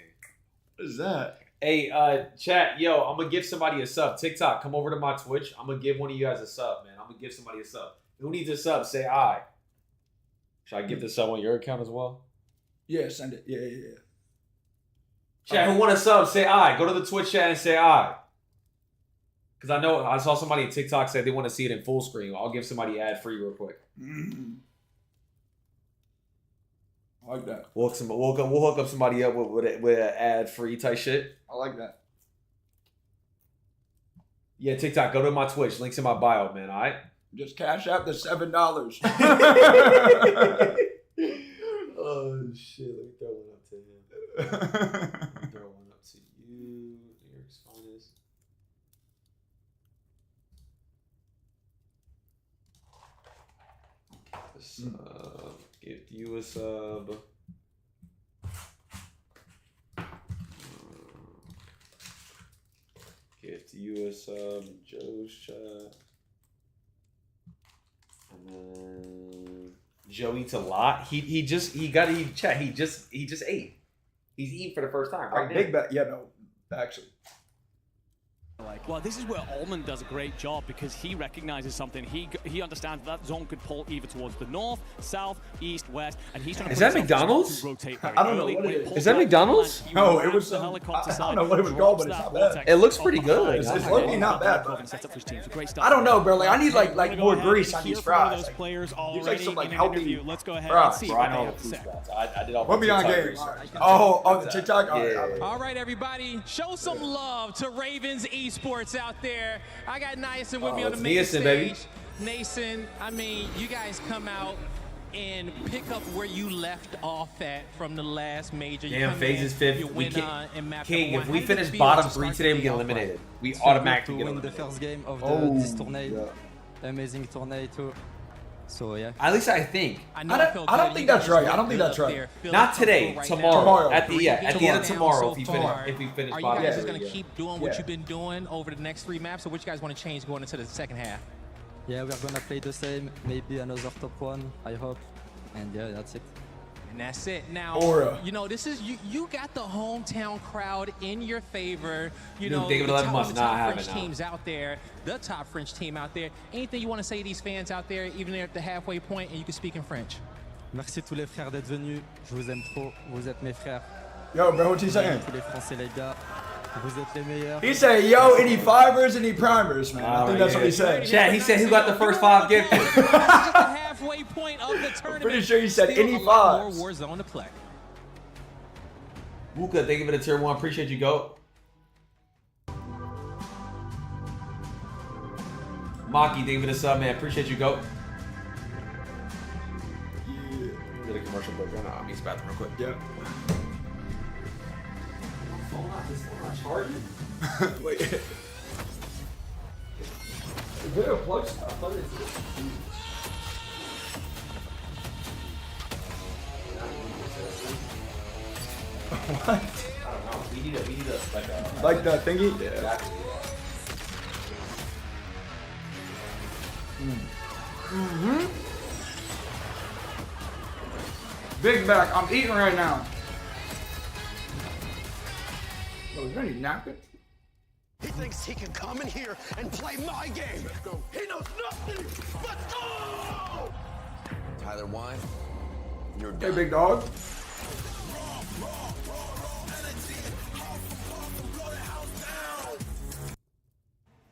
What is that? Hey, chat, yo, I'm gonna give somebody a sub. TikTok, come over to my Twitch. I'm gonna give one of you guys a sub, man. I'm gonna give somebody a sub. Who needs a sub? Say I. Should I give the sub on your account as well? Yeah, send it. Yeah. Chat, who want a sub? Say I. Go to the Twitch chat and say I. Because I know I saw somebody on TikTok say they want to see it in full screen. I'll give somebody ad free real quick. I like that. We'll hook up somebody up with an ad free type shit. I like that. Yeah, TikTok. Go to my Twitch. Links in my bio, man. All right. Just cash out the $7. Oh shit! Let me throw one up to him. Throw one up to you, New York's finest. Give you a sub. Gift you a sub, Joe's chat. And then Joe eats a lot. He just ate. He's eating for the first time right now. Big bet. Yeah, no, actually. Well, this is where Almond does a great job because he recognizes something. He understands that zone could pull either towards the north, south, east, west, and he's trying to. Is that McDonald's? I don't know what it is. Is that McDonald's? No, it was. I don't know what it was called, but it's not bad. It looks pretty good. It's looking not bad. I don't know, bro. Like I need like more grease on these fries. Like, players use like some like healthy. Let's go ahead fries. and see. Bro, I know the food spots. I did all. Put me on game. Oh, the TikTok. All right, everybody, show some love to Ravens Esports out there. I got Nason with me on the main stage. Baby. Nason, I mean, you guys come out and pick up where you left off at from the last major. Damn, Faze is 5th. King, if we finish bottom 3 today, we get eliminated. We automatically get eliminated. The first game of this tournament. Amazing tournament too. So yeah. At least I think. I don't think that's right. I don't think that's right. Not today. Tomorrow. At the end of tomorrow, if we finish bottom. Are you guys just gonna keep doing what you've been doing over the next 3 maps, or what you guys want to change going into the second half? Yeah, we're gonna play the same. Maybe another top 1. I hope. And yeah, that's it. And that's it. Now, you know, this is you got the hometown crowd in your favor. You know, the top French teams out there, the top French team out there. Anything you want to say to these fans out there, even at the halfway point, and you can speak in French? Merci tous les frères d'être venus. Je vous aime trop. Vous êtes mes frères. Yo, bro, what's he saying? Tous les Français, les gars. Vous êtes les meilleurs. He said, yo, any fivers, any primers, man. I think that's what he said. Chad, he said who got the first 5 gifted. Halfway point of the tournament. Pretty sure he said any 5s. More Warzone to play. Wuka, thank you for the tier 1. Appreciate you, GOAT. Maki, thank you for the sub, man. Appreciate you, GOAT. Yeah. Did a commercial break right now. I'm using the bathroom real quick. Yeah. This phone not charging? Wait. Is there a plug? Plug it. What? I don't know. We need a like the thingy? Yeah. Exactly. Big Mac, I'm eating right now. Oh, is there any napkin? He thinks he can come in here and play my game. He knows nothing but go! Tyler Wine, you're Hey, done. big dog.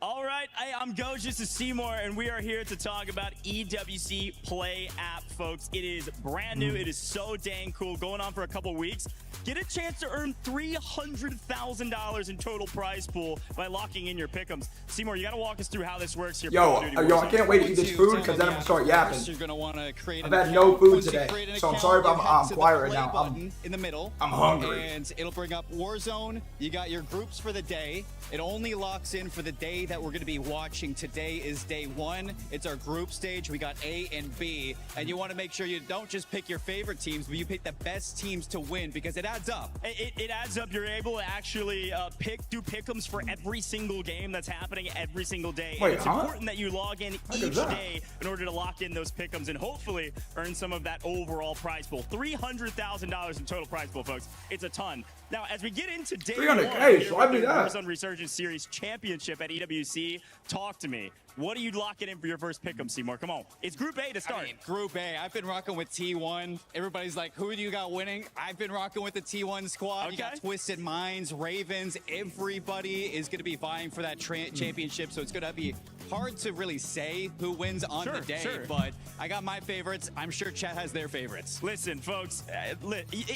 All right, I'm Goj, this is Seymour, and we are here to talk about EWC Play app, folks. It is brand new. It is so dang cool. Going on for a couple weeks. Get a chance to earn $300,000 in total prize pool by locking in your pick'ems. Seymour, you got to walk us through how this works here. Yo, I can't wait to eat this food because then I'm gonna start yapping. You're gonna want to create. I've had no food today, so I'm sorry if I'm quiet right now. Button in the middle. I'm hungry. And it'll bring up Warzone. You got your groups for the day. It only locks in for the day that we're going to be watching. Today is day 1. It's our group stage. We got A and B, and you want to make sure you don't just pick your favorite teams, but you pick the best teams to win because it adds up. It adds up. You're able to actually do pick'ems for every single game that's happening every single day. Wait, and it's important that you log in each day in order to lock in those pick'ems and hopefully earn some of that overall prize pool. $300,000 in total prize pool, folks. It's a ton. Now, as we get into day 300K, so I do that. Warzone Resurgence Series Championship at EWC, talk to me. What are you locking in for your first pick'em, Seymour? Come on. It's Group A to start. I mean, Group A. I've been rocking with T1. Everybody's like, who do you got winning? I've been rocking with the T1 squad. Okay. You got Twisted Minds, Ravens. Everybody is going to be vying for that championship, so it's going to be hard to really say who wins on the day. Sure. But I got my favorites. I'm sure Chat has their favorites. Listen, folks,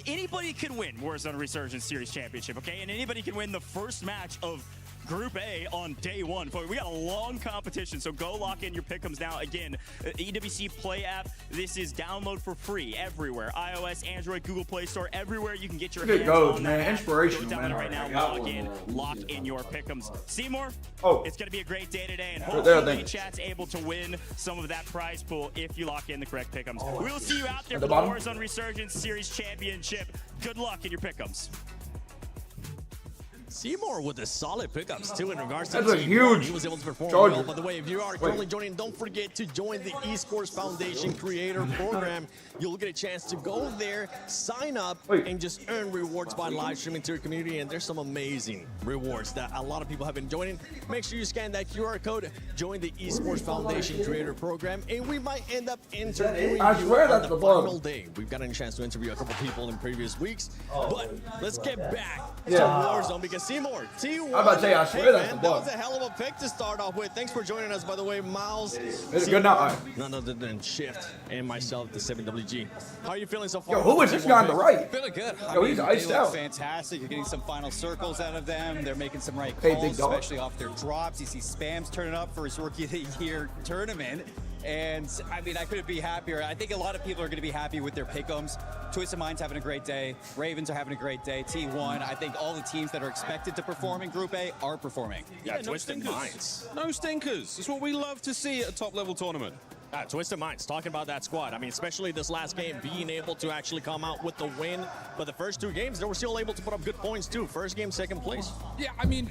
anybody can win Warzone Resurgence Series Championship, okay? And anybody can win the first match of Group A on day 1. We got a long competition, so go lock in your pick'ems now. Again, EWC Play app. This is download for free everywhere. iOS, Android, Google Play Store, everywhere you can get your hands on that app. Inspirational, Go download man. it right now. Log in, lock in your pick'ems. Seymour, it's going to be a great day today, and hopefully Chat's able to win some of that prize pool if you lock in the correct pick'ems. We'll see you out there for the Warzone Resurgence Series Championship. Good luck in your pick'ems. Seymour with the solid pickups too in regards to That's a Team huge One. He was able to perform charger. well. By the way, if you are currently joining, don't forget to join the Esports Foundation Creator Program. You'll get a chance to go there, sign up, and just earn rewards by live streaming to your community. And there's some amazing rewards that a lot of people have been joining. Make sure you scan that QR code, join the Esports Foundation Creator Program, and we might end up interviewing I you swear on that's the the bug. final day. We've gotten a chance to interview a couple people in previous weeks, but let's get back to Yeah. Warzone because Seymour, T1. I'm about to say, I swear that's the That bug. was a hell of a pick to start off with. Thanks for joining us, by the way, Miles. It's good now. None other than Shift and myself, the 7WG. How are you feeling so far? Yo, who is this guy on the right? Feeling good. Yo, he's iced they look out. fantastic. You're getting some final circles out of them. They're making some right Hey, calls, big dog. especially off their drops. You see Spams turning up for his Rookie of the Year tournament. And, I mean, I couldn't be happier. I think a lot of people are going to be happy with their pick'ems. Twisted Minds having a great day. Ravens are having a great day. T1, I think all the teams that are expected to perform in Group A are performing. Yeah, Twisted Minds. No stinkers. It's what we love to see at a top-level tournament. Twisted Minds, talking about that squad. I mean, especially this last game, being able to actually come out with the win. But the first 2 games, they were still able to put up good points, too. First game, second place. Yeah, I mean,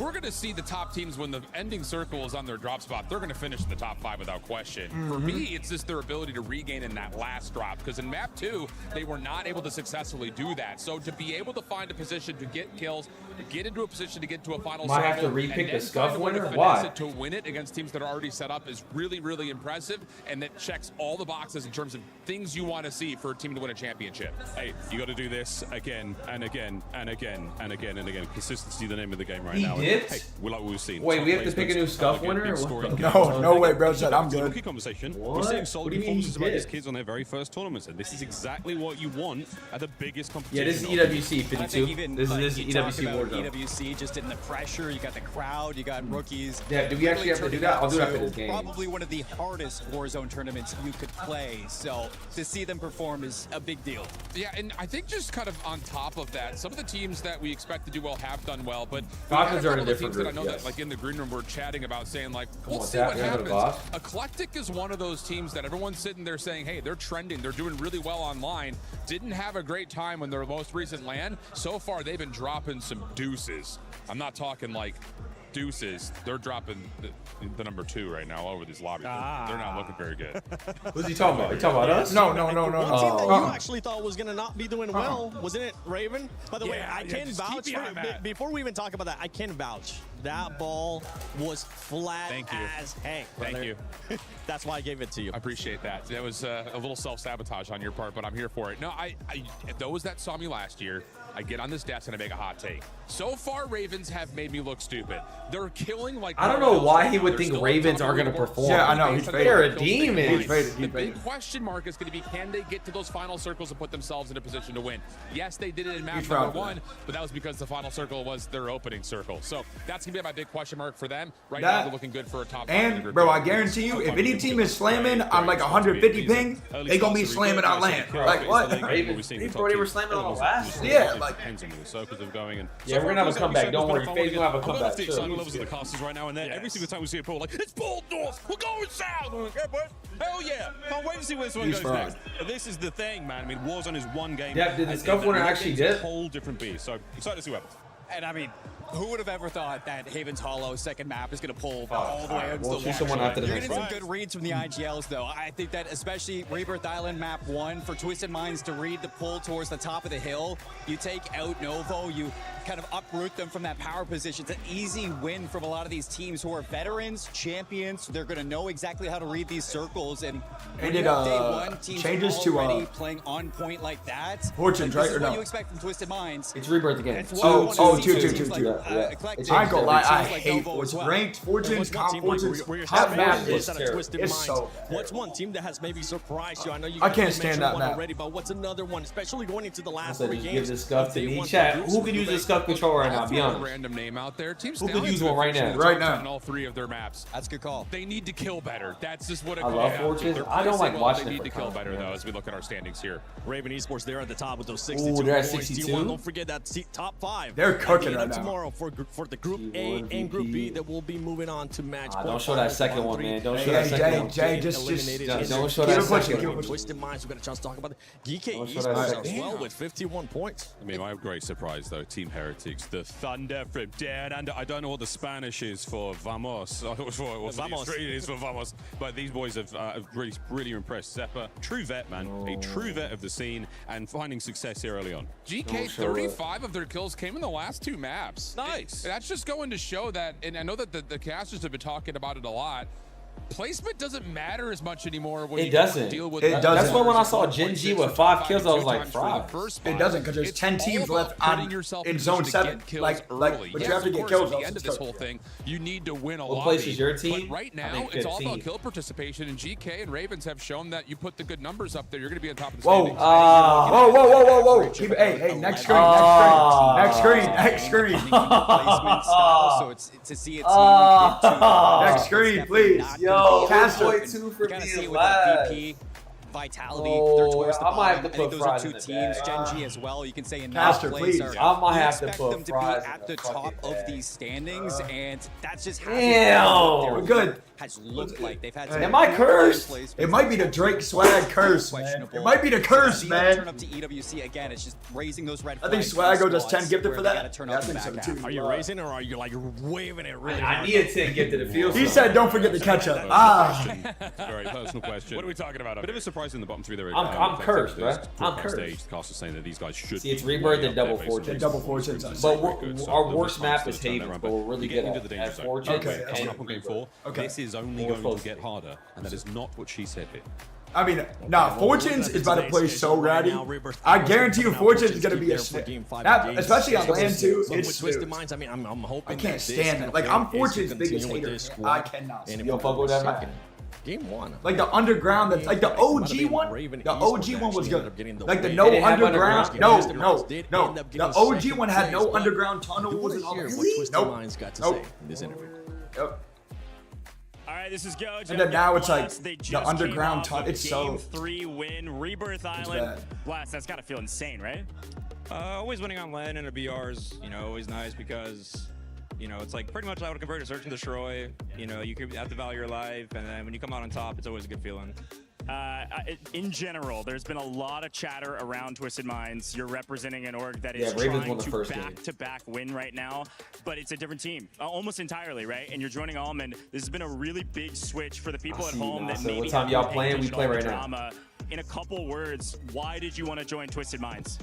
we're going to see the top teams when the ending circle is on their drop spot. They're going to finish in the top 5 without question. For me, it's just their ability to regain in that last drop. Because in map 2, they were not able to successfully do that. So to be able to find a position to get kills, get into a position to get to a final Might have circle, to repick and the then scuff find a way to winner? finesse Why? it to win it against teams that are already set up is really, really impressive. And that checks all the boxes in terms of things you want to see for a team to win a championship. Hey, you got to do this again and again and again and again and again. Consistency, the name of the game right He now. did? Hey, well, like we've seen. Wait, top we have to pick a new placements, scuff elegant, winner? big What scoring the- games. No way, bro. Said I'm It's a good. rookie conversation. What? We're seeing solid What do you mean performances he by did? these kids on their very first tournaments, and this is exactly what you want at the biggest competition. Yeah, this is EWC I 52. think even This is you talk EWC about Warzone. EWC, just in the pressure, you got the crowd, you got rookies. Yeah, do we actually have to do that? I'll do that for this game. Probably one of the hardest Warzone tournaments you could play. So to see them perform is a big deal. Yeah, and I think just kind of on top of that, some of the teams that we expect to do well have done well, but Falcons are in a of different teams that I group, know yes. that, like in the green room, we're chatting about saying like, Come we'll on, see Zach, what you're the happens. boss. Eclectic is one of those teams that everyone's sitting there saying, hey, they're trending, they're doing really well online. Didn't have a great time when their most recent LAN. So far, they've been dropping some deuces. I'm not talking like deuces. They're dropping the number 2 right now over these lobbies. They're not looking very good. Who's he talking about? You talking about us? No. One team that you actually thought was going to not be doing well, wasn't it, Raven? By the way, I can vouch for it. Before we even talk about that, I can vouch. That ball was flat as heck. Thank you. That's why I gave it to you. I appreciate that. That was a little self-sabotage on your part, but I'm here for it. No, those that saw me last year, I get on this desk and I make a hot take. So far, Ravens have made me look stupid. They're killing like... I don't know why he would think Ravens are going to perform. Yeah, I know. He's faded. They're a demon. He's faded. The big question mark is going to be, can they get to those final circles and put themselves in a position to win? Yes, they did it in map number 1, but that was because the final circle was their opening circle. So that's going to be my big question mark for them. Right now, they're looking good for a top 5. And, bro, I guarantee you, if any team is slamming on like 150 ping, they going to be slamming on land. Like, what? They were slamming on the last. Yeah, like... Yeah, we're going to have a comeback. Don't worry. Faze will have a comeback. The excitement levels of the casters right now, and then every single time we see a pool, like, it's ball north, we're going south. Like, yeah, boys. Hell yeah. Can't wait to see where this one goes next. But this is the thing, man. I mean, Warzone is one game. Yeah, did the scuff winner actually dip? A whole different beast. So excited to see what happens. And I mean, who would have ever thought that Haven's Hollow second map is going to pull all the way into the choose someone after the You're next getting one. some good reads from the IGLs, though. I think that especially Rebirth Island map 1 for Twisted Minds to read the pull towards the top of the hill. You take out Novo, you kind of uproot them from that power position. It's an easy win from a lot of these teams who are veterans, champions. They're going to know exactly how to read these circles. And when you have day 1 teams changes to already playing on point like that. Fortunes, right? This is or what no? you expect from Twisted Minds. It's Rebirth again. Two. I ain't gonna lie, I hate what's ranked Fortunes, comp Fortunes. That map is terrible. It's so bad. What's one team that has maybe surprised you? I know you I can't stand that map already, but what's another one, especially going into the last So 3 just games? give this scuff to me. Chat. Who could use this scuff controller right now? Be A honest. random name out there. Team Who could use one right now? Right now. On all 3 of their maps. That's a good call. They need to kill better. That's just what it I love Fortunes. I don't like watching They it need to for kill content, better, man. though, as we look at our standings here. Raven Esports, they're at the top with those 62 they're at points. 62? T1, don't forget that top 5. They're cooking right now. Tomorrow for the Group A and Group B that will be moving on to match point. Don't show that second one, man. Don't show that second one. Jay, just don't show that second one. Twisted Minds, we got a chance to talk about it. GK Don't show that Esports second as well one. with 51 points. I mean, my great surprise, though, Team Heretics, the thunder from down under. I don't know what the Spanish is for Vamos. I don't know what the Australian is for Vamos. But these boys have really impressed. Zeppa, true vet, man. A true vet of the scene and finding success here early on. GK, 35 of their kills came in the last 2 maps. Nice. That's just going to show that, and I know that the casters have been talking about it a lot. Placement doesn't matter as much anymore when It you doesn't. deal with That's why when I saw Gen G with 5 kills, I was like, "Frog." It doesn't, because there's 10 teams left in zone 7. Like, but you have to get kills. At the end of this whole thing, you need to win a What lot. place is your team? But right I now, think it's all 15. about kill participation, and GK and Ravens have shown that you put the good numbers up there, you're going to be on top of the Whoa. standings. Whoa. Hey, next screen. Next screen. So it's to see a team get to Next screen, please. Yo, Caster. 2 for gotta see being it with that last. VP vitality. Oh, They're towards the I might have bottom. to I think put those are fries 2 in the teams. bag. Gen G as well. You can say in Caster, that please. place I might have to expect put them to be fries at in the the top fucking of bag. these standings, and that's just how Damn. We're good. has looked like. They've had. Am I cursed? It might be the Drake Swagg curse, man. It might be the curse, man. Turn up to EWC again. It's just raising those red I think flags. Swaggo does 10 gifted where for they that. gotta turn Yeah, I up the think so back too. half. Are you raising or are you like waving it really I hard? need a 10 gifted. It feels He so said, "Don't forget the ketchup." Very personal question. What are we talking about? Bit of a surprise in the bottom 3 there. I'm cursed, bro. I'm cursed. Stage, the cast is saying that these guys should. See, it's be Rebirth way and up there, Double basically. Fortunes. Double Fortunes. But So our the worst map response is does turn Haven, around, but we're really getting good into the danger at zone. Fortunes. Okay. Coming up on game 4. Okay. This is only More going focus. to get harder, and that is not what she said here. I mean, Fortunes is about to play so ratty. I guarantee you, Fortunes is going to be a snip. Especially on land too. It's Twisted Minds. I mean, I'm hoping I can't stand that. Like, I'm Fortune's biggest hater. I cannot. And You don't fuck with that map? Game 1. Like the underground, that's like the OG one. The OG one was good. Like the no They didn't have underground. underground? No. The OG one had no underground tunnels and all Hear that. what Twisted Nope. Minds got to Nope. say in this interview. Yep. All right, this is Goj. And then now it's like They the just underground came off tunnel. of It's so. Game 3 win, Rebirth Island. bad. Blast, that's got to feel insane, right? Always winning on land and a BR's, always nice because, it's like pretty much I would convert to search and destroy. You have to value your life, and then when you come out on top, it's always a good feeling. In general, there's been a lot of chatter around Twisted Minds. You're representing an org that is Ravens trying won the to first game. back-to-back win right now, but it's a different team, almost entirely, right? And you're joining Almond. This has been a really big switch for the people at home that So maybe what time haven't y'all paid playing? We attention play to all right the now. drama. In a couple words, why did you want to join Twisted Minds?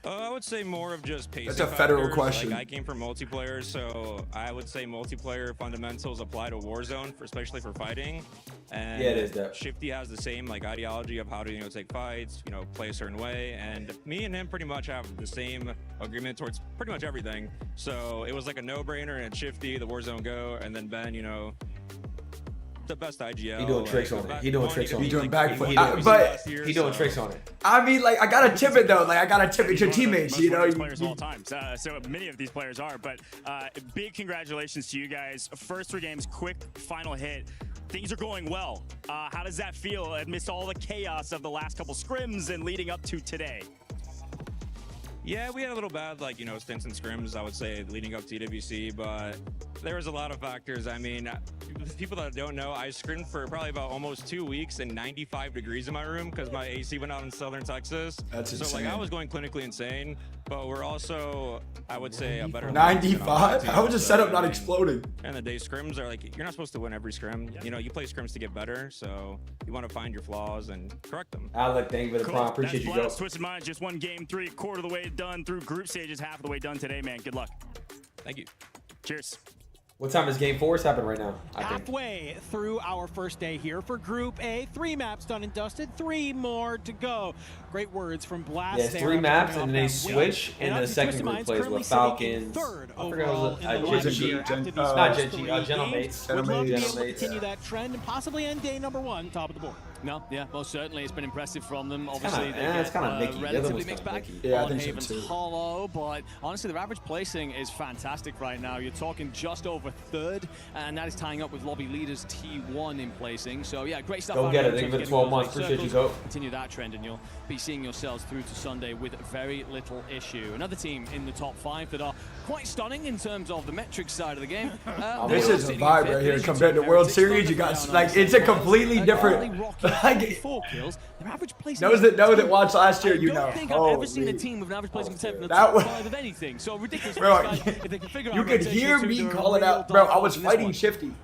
I would say more of just pacing. That's a federal factors. question. Like, I came from multiplayer, so I would say multiplayer fundamentals apply to Warzone, especially for fighting. And Yeah, it is that. Shifty has the same like ideology of how to take fights, play a certain way, and me and him pretty much have the same agreement towards pretty much everything. So it was like a no-brainer. And Shifty, the Warzone Go, and then Ben, the best IGL. He doing tricks on it. He doing tricks on it. He doing backflip. But he doing tricks on it. I mean, like, I gotta tip it though. Like, I gotta tip it to your teammates. Most players of all time. So many of these players are. But big congratulations to you guys. First 3 games, quick final hit. Things are going well. How does that feel amidst all the chaos of the last couple scrims and leading up to today? Yeah, we had a little bad, stints and scrims, I would say, leading up to EWC, but there was a lot of factors. I mean, people that don't know, I scrimmed for probably about almost 2 weeks and 95 degrees in my room because my AC went out in southern Texas. That's so, insane. I was going clinically insane, but we're also, I would say, a better 95? How was the setup not exploding? And the day scrims are you're not supposed to win every scrim. You play scrims to get better, so you want to find your flaws and correct them. Alec, thank you for the prime. Appreciate you, Blast, Twisted Minds, just one game 3, quarter of the way done through group stages, half of the way done today, man. Good luck. Thank you. Cheers. What time is game 4 happening right now? I think. Halfway through our first day here for Group A. 3 maps done and dusted, 3 more to go. Great words from Blast. Yeah, it's 3 maps, and then they switch, and the second group plays with Falcons. I forgot it was not Genji, Gentlemates. Would love to be able to continue that trend and possibly end day number 1, top of the board. No, yeah, most certainly. It's been impressive from them. Obviously, it's kind of Mickey. Relatively mixed bag Yeah, I on think so Haven's too. Hollow, but honestly, their average placing is fantastic right now. You're talking just over 3rd, and that is tying up with lobby leaders T1 in placing. So yeah, great stuff. Go get it. Thank you for the 12 months. Appreciate you, go. Continue that trend, and you'll be seeing yourselves through to Sunday with very little issue. Another team in the top 5 that are quite stunning in terms of the metrics side of the game. This is a vibe right here compared to World Series. You got it's a completely different. Kills. Their average placing Those that watched last year, I don't think I've ever seen a team with an average placing of 7 in the That top was- 5 of anything. So ridiculous. Bro, If they can figure you out could rotation hear to me do a calling real out, bro. I dominance was in this fighting one. Shifty, Team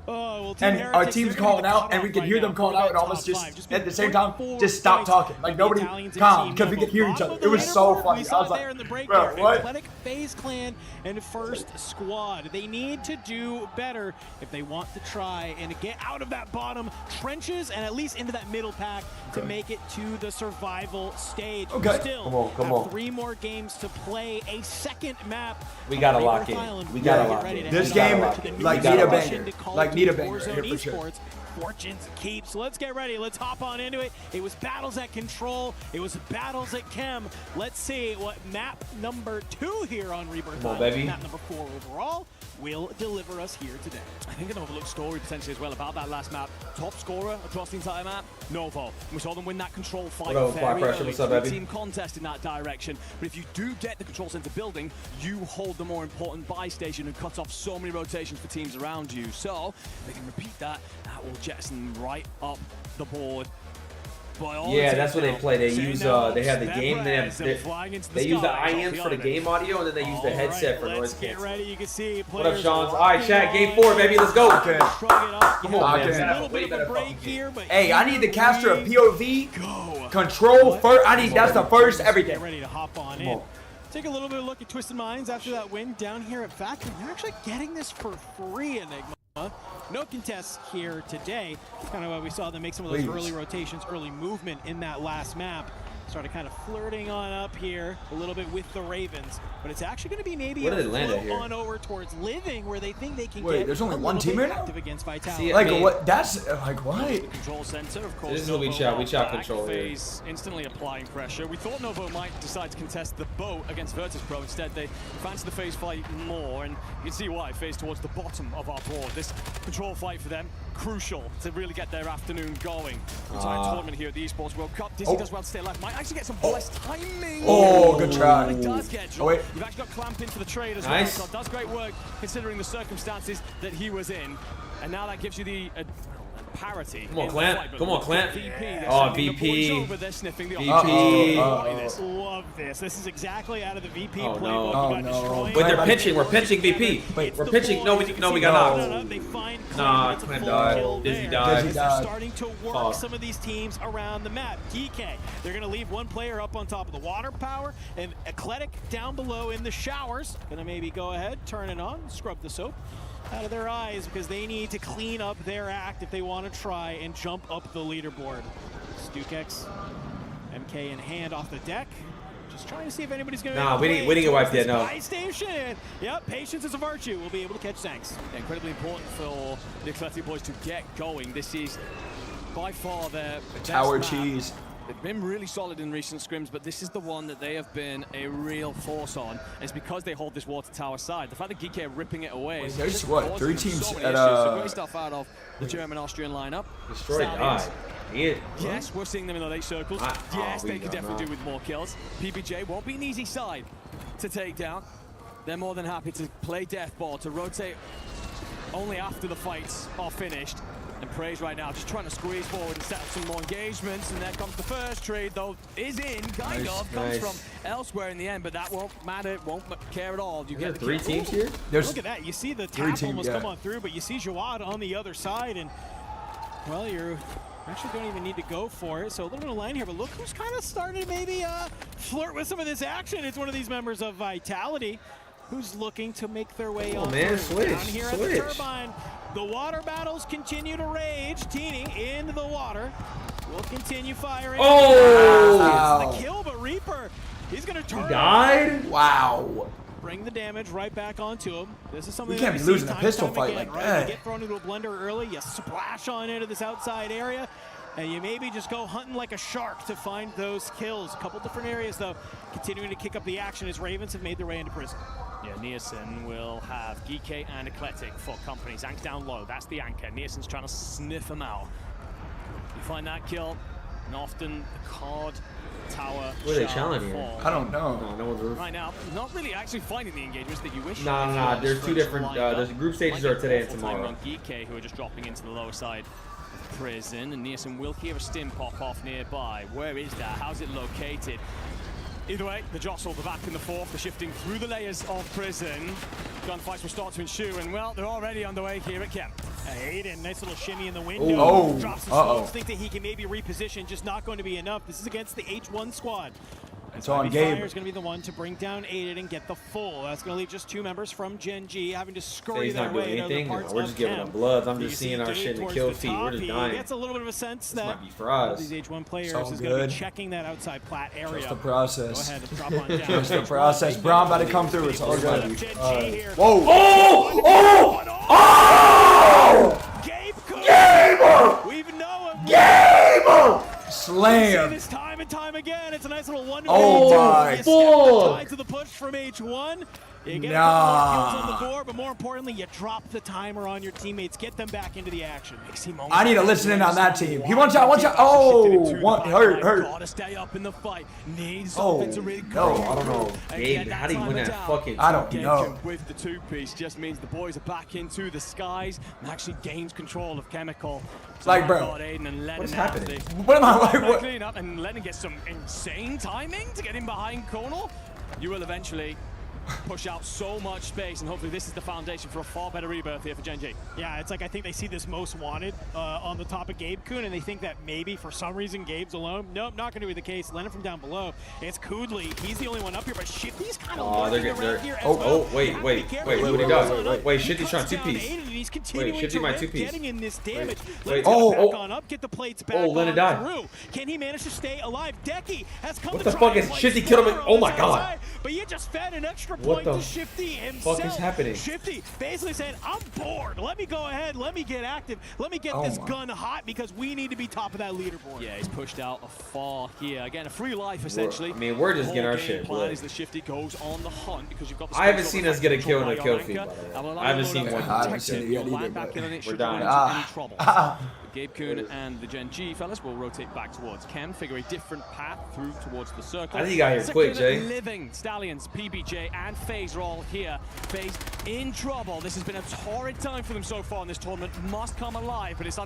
and our Heretics, team's they're gonna calling get out, cut and we off could right hear them now. calling out, and almost Top just 5. Just at the been same time, 4 just stop points talking. Like for nobody Italians in calm team because we number could hear each 5 other. of It the was so leaderboard. funny. We I saw was there in the like, break bro, there. what? Athletic Faze Clan and First Squad. They need to do better if they want to try and get out of that bottom trenches and at least into that middle pack to make it to the survival stage. Okay. We still Come have on. 3 more games to play. A second map. We gotta on lock Rebirth in. Island. We gotta Get lock ready in. to This head game, over to the new like, need a mission banger. to Call Like, of need a Duty banger Warzone here for sure. Esports. Fortunes keeps. Let's get ready. Let's hop on into it. It was battles at Control. It was battles at Chem. Let's see what map number 2 here on Rebirth Come on, Island, baby. map number 4 overall, will deliver us here today. I think an overlooked story potentially as well about that last map. Top scorer across the entire map, Novo. We saw them win that control fight What up, very Fly Pressure? early. What's up, baby? Team contest in that direction. But if you do get the control center building, you hold the more important buy station and cut off so many rotations for teams around you. So if they can repeat that, that will jettison them right up the board. Yeah, that's what they play. They use they have the game. They use the IMs for the game audio, and then they use the headset for noise Get cancel. ready. You can see What up, players Sean? All right, locking chat. Game on 4, baby. Let's go. Okay. Shrug it up. Come You on, have man. a little bit of a break here, but Hey, I need to capture a here we POV. Control first. That's the first everything. Get ready to hop on in. Take a little bit of a look at Twisted Minds after that win down here at Factory. They're actually getting this for free, Enigma. No contests here today. It's kind of why we saw them make some of those early rotations, early movement in that last map. Started kind of flirting on up here a little bit with the Ravens, but it's actually going to be maybe Where a did it land at flow here? on over towards Living, where they think they can Wait, get there's only a one little team bit here now? active against Vitality. See it, Like man. what? That's like what? Control center, of course. This is what we Novo shot back. control here. Faze instantly applying pressure. We thought Novo might decide to contest the boat against Virtus Pro. Instead, they fancy the Faze fight more, and you can see why. Faze towards the bottom of our board. This control fight for them, crucial to really get their afternoon going. Entire tournament here at the Esports World Cup. Dizzy does well to stay alive. Might actually get some blessed timing. Oh, good try. But it does get dropped. Oh, wait. You've actually got Clamp in for the trade as Nice. well. So does great work considering the circumstances that he was in. And now that gives you the parity. Come on, in the Clamp. fight, but Come on, look Clamp. at VP. They're Oh, sending the VP. boys over. They're sniffing the VP. Love this. This is exactly out of the VP Oh, playbook. no. You Oh, got destroyed. Wait, they're pitching. We're pitching VP. Wait, we're pitching. No, we got knocked. They find Nah, Clamp. Clamp It's a full kill died. Dizzy there. died. Dizzy They're died. starting to work some of these teams around the map. DK, they're going to leave one player up on top of the water power, and Eclectic down below in the showers. Going to maybe go ahead, turn it on, scrub the soap out of their eyes because they need to clean up their act if they want to try and jump up the leaderboard. Stukex, MK in hand off the deck. Just trying to see if anybody's going to we didn't get wiped yet, no. Station. Yep, patience is a virtue. We'll be able to catch Zanks. Incredibly important for the Eclectic boys to get going. This is by far their Tower best map. cheese. They've been really solid in recent scrims, but this is the one that they have been a real force on. It's because they hold this water tower side. The fact that Geek are ripping it away is There's just what, causing 3 them teams so many at issues. So great stuff out of the German-Austrian lineup. Destroyed Stallions. died. Yeah. Yes, we're seeing them in the late circles. Yes, they could definitely do with more kills. PBJ won't be an easy side to take down. They're more than happy to play death ball, to rotate only after the fights are finished. And Praise right now just trying to squeeze forward and set up some more engagements. And there comes the first trade, though, is in, kind of, comes from elsewhere in the end, but that won't matter, won't care at all. You get the 3 teams here? Look at that. You see the tap almost come on through, but you see Jawad on the other side, and, well, you're actually don't even need to go for it. So a little bit of line here, but look who's kind of starting to maybe flirt with some of this action. It's one of these members of Vitality who's looking to make their way on man, through. switch, Down here at the turbine. The water battles continue to rage. Teeny into the water. We'll continue firing. Oh! It's the kill, but Reaper, he's going to turn. He died? Wow. Bring the damage right back onto him. This is something We can't that be we losing see a time pistol and time fight again, like right? that. You get thrown into a blender early, you splash on into this outside area, and you maybe just go hunting like a shark to find those kills. A couple different areas, though, continuing to kick up the action as Ravens have made their way into prison. Yeah, Nielsen will have Geek and Eclectic for company. Zank down low, that's the anchor. Nielsen's trying to sniff him out. You find that kill, and often the card tower. What are they challenging here? I don't know. No one's roof. Right now, not really actually finding the engagements that you wish. Nah. There's 2 different. There's group stages are today and tomorrow. On Geek, who are just dropping into the lower side prison, and Nielsen will hear a stim pop off nearby. Where is that? How's it located? Either way, the jostle, the back and the forth, the shifting through the layers of prison. Gunfights will start to ensue, and well, they're already underway here at Kemp. Aiden, nice little shimmy in the window. Oh, Drops the smokes, think that he can maybe reposition, just not going to be enough. This is against the H1 squad. It's on Gabe. Fire's going to be the one to bring down Aiden and get the full. That's going to leave just 2 members from Gen G having to scurry He's their not doing way into other anything. parts We're of just giving Kemp. them bloods. I'm You just see seeing our Gabe shit in the towards kill the feed. We're top. just He dying. gets a little bit of a sense This that might be for us. these H1 players all is going to good. be checking that outside plat area. Trust the process. Go ahead, drop on down. Trust the process. Braun about to come through. It's all good. Whoa! Gamer! We've known him. Gamer! See Slam. this time and time again. It's a nice little one. Oh my God! To the push from H1. You get a couple more kills on the Nah. board, but more importantly, you drop the timer on your teammates. Get them back into the action. I need to listen in on that team. He wants out. Oh, hurt. Gotta stay up in the fight. Needs Oh, something to really no, go I don't know. and Gabe, get how do you timer win that down. fucking I don't know. Gabe with the 2-piece just means the boys are back into the skies and actually gains control of Chemical. So Like, now bro, got Aiden and Lennon what's out happening? there. What am I like? What? Clean up and Lennon gets some insane timing to get in behind Conal. You will eventually push out so much space, and hopefully this is the foundation for a far better rebirth here for Gen G. Yeah, it's like I think they see this most wanted on the top of Gabe Kuhn, and they think that maybe for some reason Gabe's alone. Nope, not going to be the case. Lennon from down below. It's Kudley. He's the only one up here, but Shifty's kind of Oh, they're lurking getting around here as Oh, well. wait, Have to wait, be careful. wait, He what he goes does? on Wait, up. Shifty's He trying cuts down 2-piece. Aiden, and he's continuing Shifty to my rip, 2-piece. getting in this damage. Wait. Let's Oh, get oh. back on up, get the plates back Lennon on died. through. Can he manage to stay alive? Decky has come What to the try fuck and is play Shifty killed him? Spore Oh on my this God. outside, but you just fed an extra What point the to Shifty himself. fuck is happening? Shifty basically said, I'm bored. Let me go ahead. Let me get active. Let me get Oh this my. gun hot because we need to be top of that leaderboard. Yeah, he's pushed out afar here. Again, a free life essentially. I mean, we're just The getting whole our game shit plan lit. is that Shifty goes on the hunt because you've got the I haven't space seen over us get a back kill in a control kill by feed, your by the way. anchor. I haven't Allow seen the one. loadout I to haven't seen it protect yet You'll either, land back but in and it we're should dying. prevent any trouble. Gabe Kuhn and the Gen G fellas will rotate back towards Chem, figure a different path through towards the circle. I think he got here quick, Jay. Living Stallions, PBJ, and Faze are all here. Faze in trouble. This has been a torrid time for them so far in this tournament. Must come alive, but it's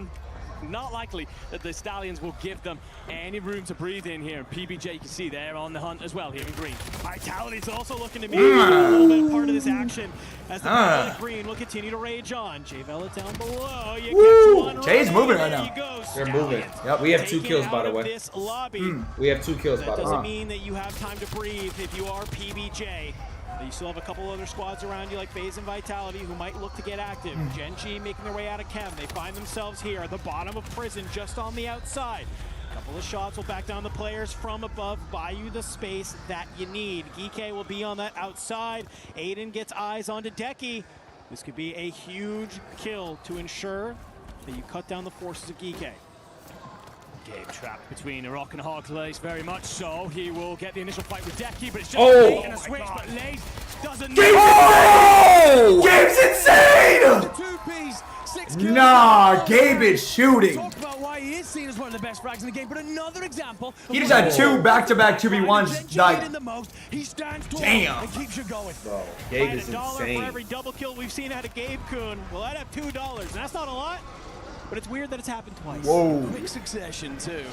not likely that the Stallions will give them any room to breathe in here. And PBJ, you can see they're on the hunt as well here in green. Vitality's also looking to be a little bit part of this action as the battle in green will continue to rage on. Jay Vela down below. You catch one Jay's right moving there right now. you go. They're moving. Yep. We have 2 Taken kills, by out the of way. this lobby. We have 2 kills, That by the way. doesn't mean that you have time to breathe if you are PBJ. You still have a couple other squads around you like Faze and Vitality who might look to get active. Gen G making their way out of Chem. They find themselves here at the bottom of prison just on the outside. A couple of shots will back down the players from above, buy you the space that you need. Geeke will be on that outside. Aiden gets eyes onto Decky. This could be a huge kill to ensure that you cut down the forces of Geeke. Gabe trapped between a rock and a hard place, very much so. He will get the initial fight with Decky, but it's just late and a switch, but late doesn't know. Gabe's insane! Nah, Gabe is shooting. Talk about why he is seen as one of the best frags in the game, but another example. He just had 2 back-to-back 2v1s. Like, he stands tall damn. and keeps you going. Bro, Gabe And is $1 for insane. every double kill we've seen out of Gabe Kuhn. Well, I'd have $2, and that's not a lot. But it's weird that it's happened twice. Whoa. Quick succession, too.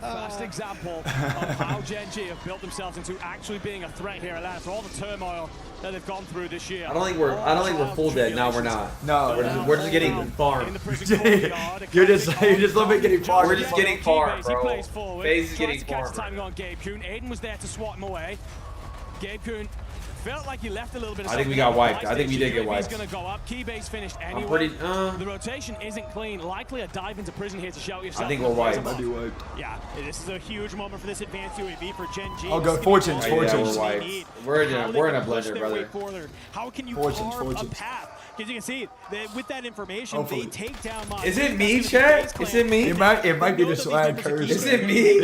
First example of how Gen G have built themselves into actually being a threat here at last for all the turmoil that they've gone through this year. I don't think we're full dead. No, we're not. No, We're just getting farmed. you're just love it getting farmed. We're just getting farmed, He bro. plays forward. Faze is Tries getting to catch the farmed. timing on Gabe Kuhn. Aiden was there to swat him away. Gabe Kuhn felt like he left a little bit of I think we something got on the wiped. I think we did get wiped. He's going to go up. Keybase finished I'm anyway. pretty. The rotation isn't clean. Likely a dive into prison here to shout yourself. I think we're wiped. Yeah, this is a huge moment for this advanced UAV for Gen G. I'll go Fortunes, Yeah, Fortunes. we're wiped. We're in a blender, brother. How can you Fortunes, carve a Fortunes. path? Because you can see, with that information, Hopefully. they take down my... Is it me, chat? Is it me? It might be the Swagg curse. Is it me?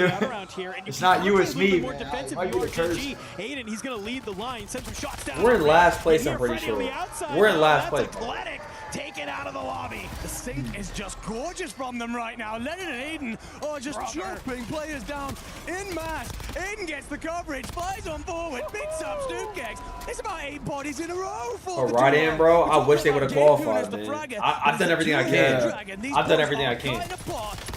It's not you, it's me. More Man. defensive It might be the curse. Aiden, he's going to lead the line, send some shots down. We're in last place, And I'm here, pretty Freddie on sure. the outside. We're in Now, last that's place. Athletic. Take it out of the lobby. The sync is just gorgeous from them right now. Lennon and Aiden are just chopping players down in mass. Aiden gets the coverage, flies on forward, picks up Stoopkeks. It's about 8 bodies in a row for the right duo. in, bro. I We're wish they talking would have about Gabe Kuhn qualified, as the man. fragger, I've done everything I can. I've done everything I can.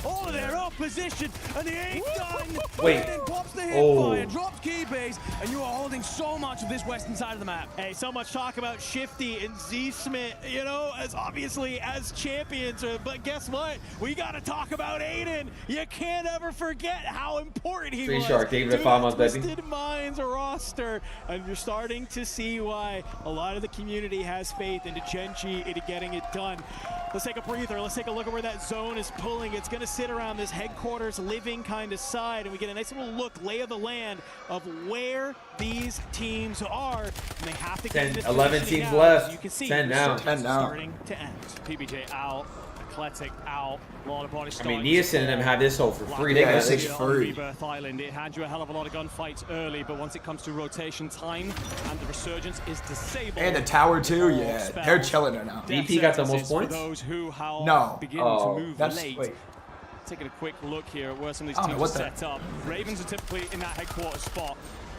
All of their opposition, and he ain't done. Wait. And then pops the hit Oh. fire, drops Keybase, and you are holding so much of this western side of the map. Hey, so much talk about Shifty and Z-Smith, you know, as obviously as champions, but guess what? We gotta talk about Aiden. You can't ever forget how important he Street was Shark gave it to a 5 the months, baby. Twisted Minds roster, and you're starting to see why a lot of the community has faith into Gen G into getting it done. Let's take a breather. Let's take a look at where that zone is pulling. It's going to sit around this headquarters living kind of side, and we get a nice little look, lay of the land of where these teams are. And they have to get in this 11 positioning teams now. left. As you can see, 10 this down. is 10 down. starting to end. PBJ out. Eclectic out. A lot of bodies I mean, starting to Niasen and them fall. had this hole for free. They Yeah, got it's it. free. Rebirth Island, it had you a hell of a lot of gunfights early, but once it comes to rotation time and the resurgence is disabled. And the tower too, yeah. They're chilling there now. BP got the most For points? those who No. begin Oh, to move that's late. wait. Taking a quick look here at where some of Oh, these teams are what the- set up. Ravens are typically in that headquarters spot.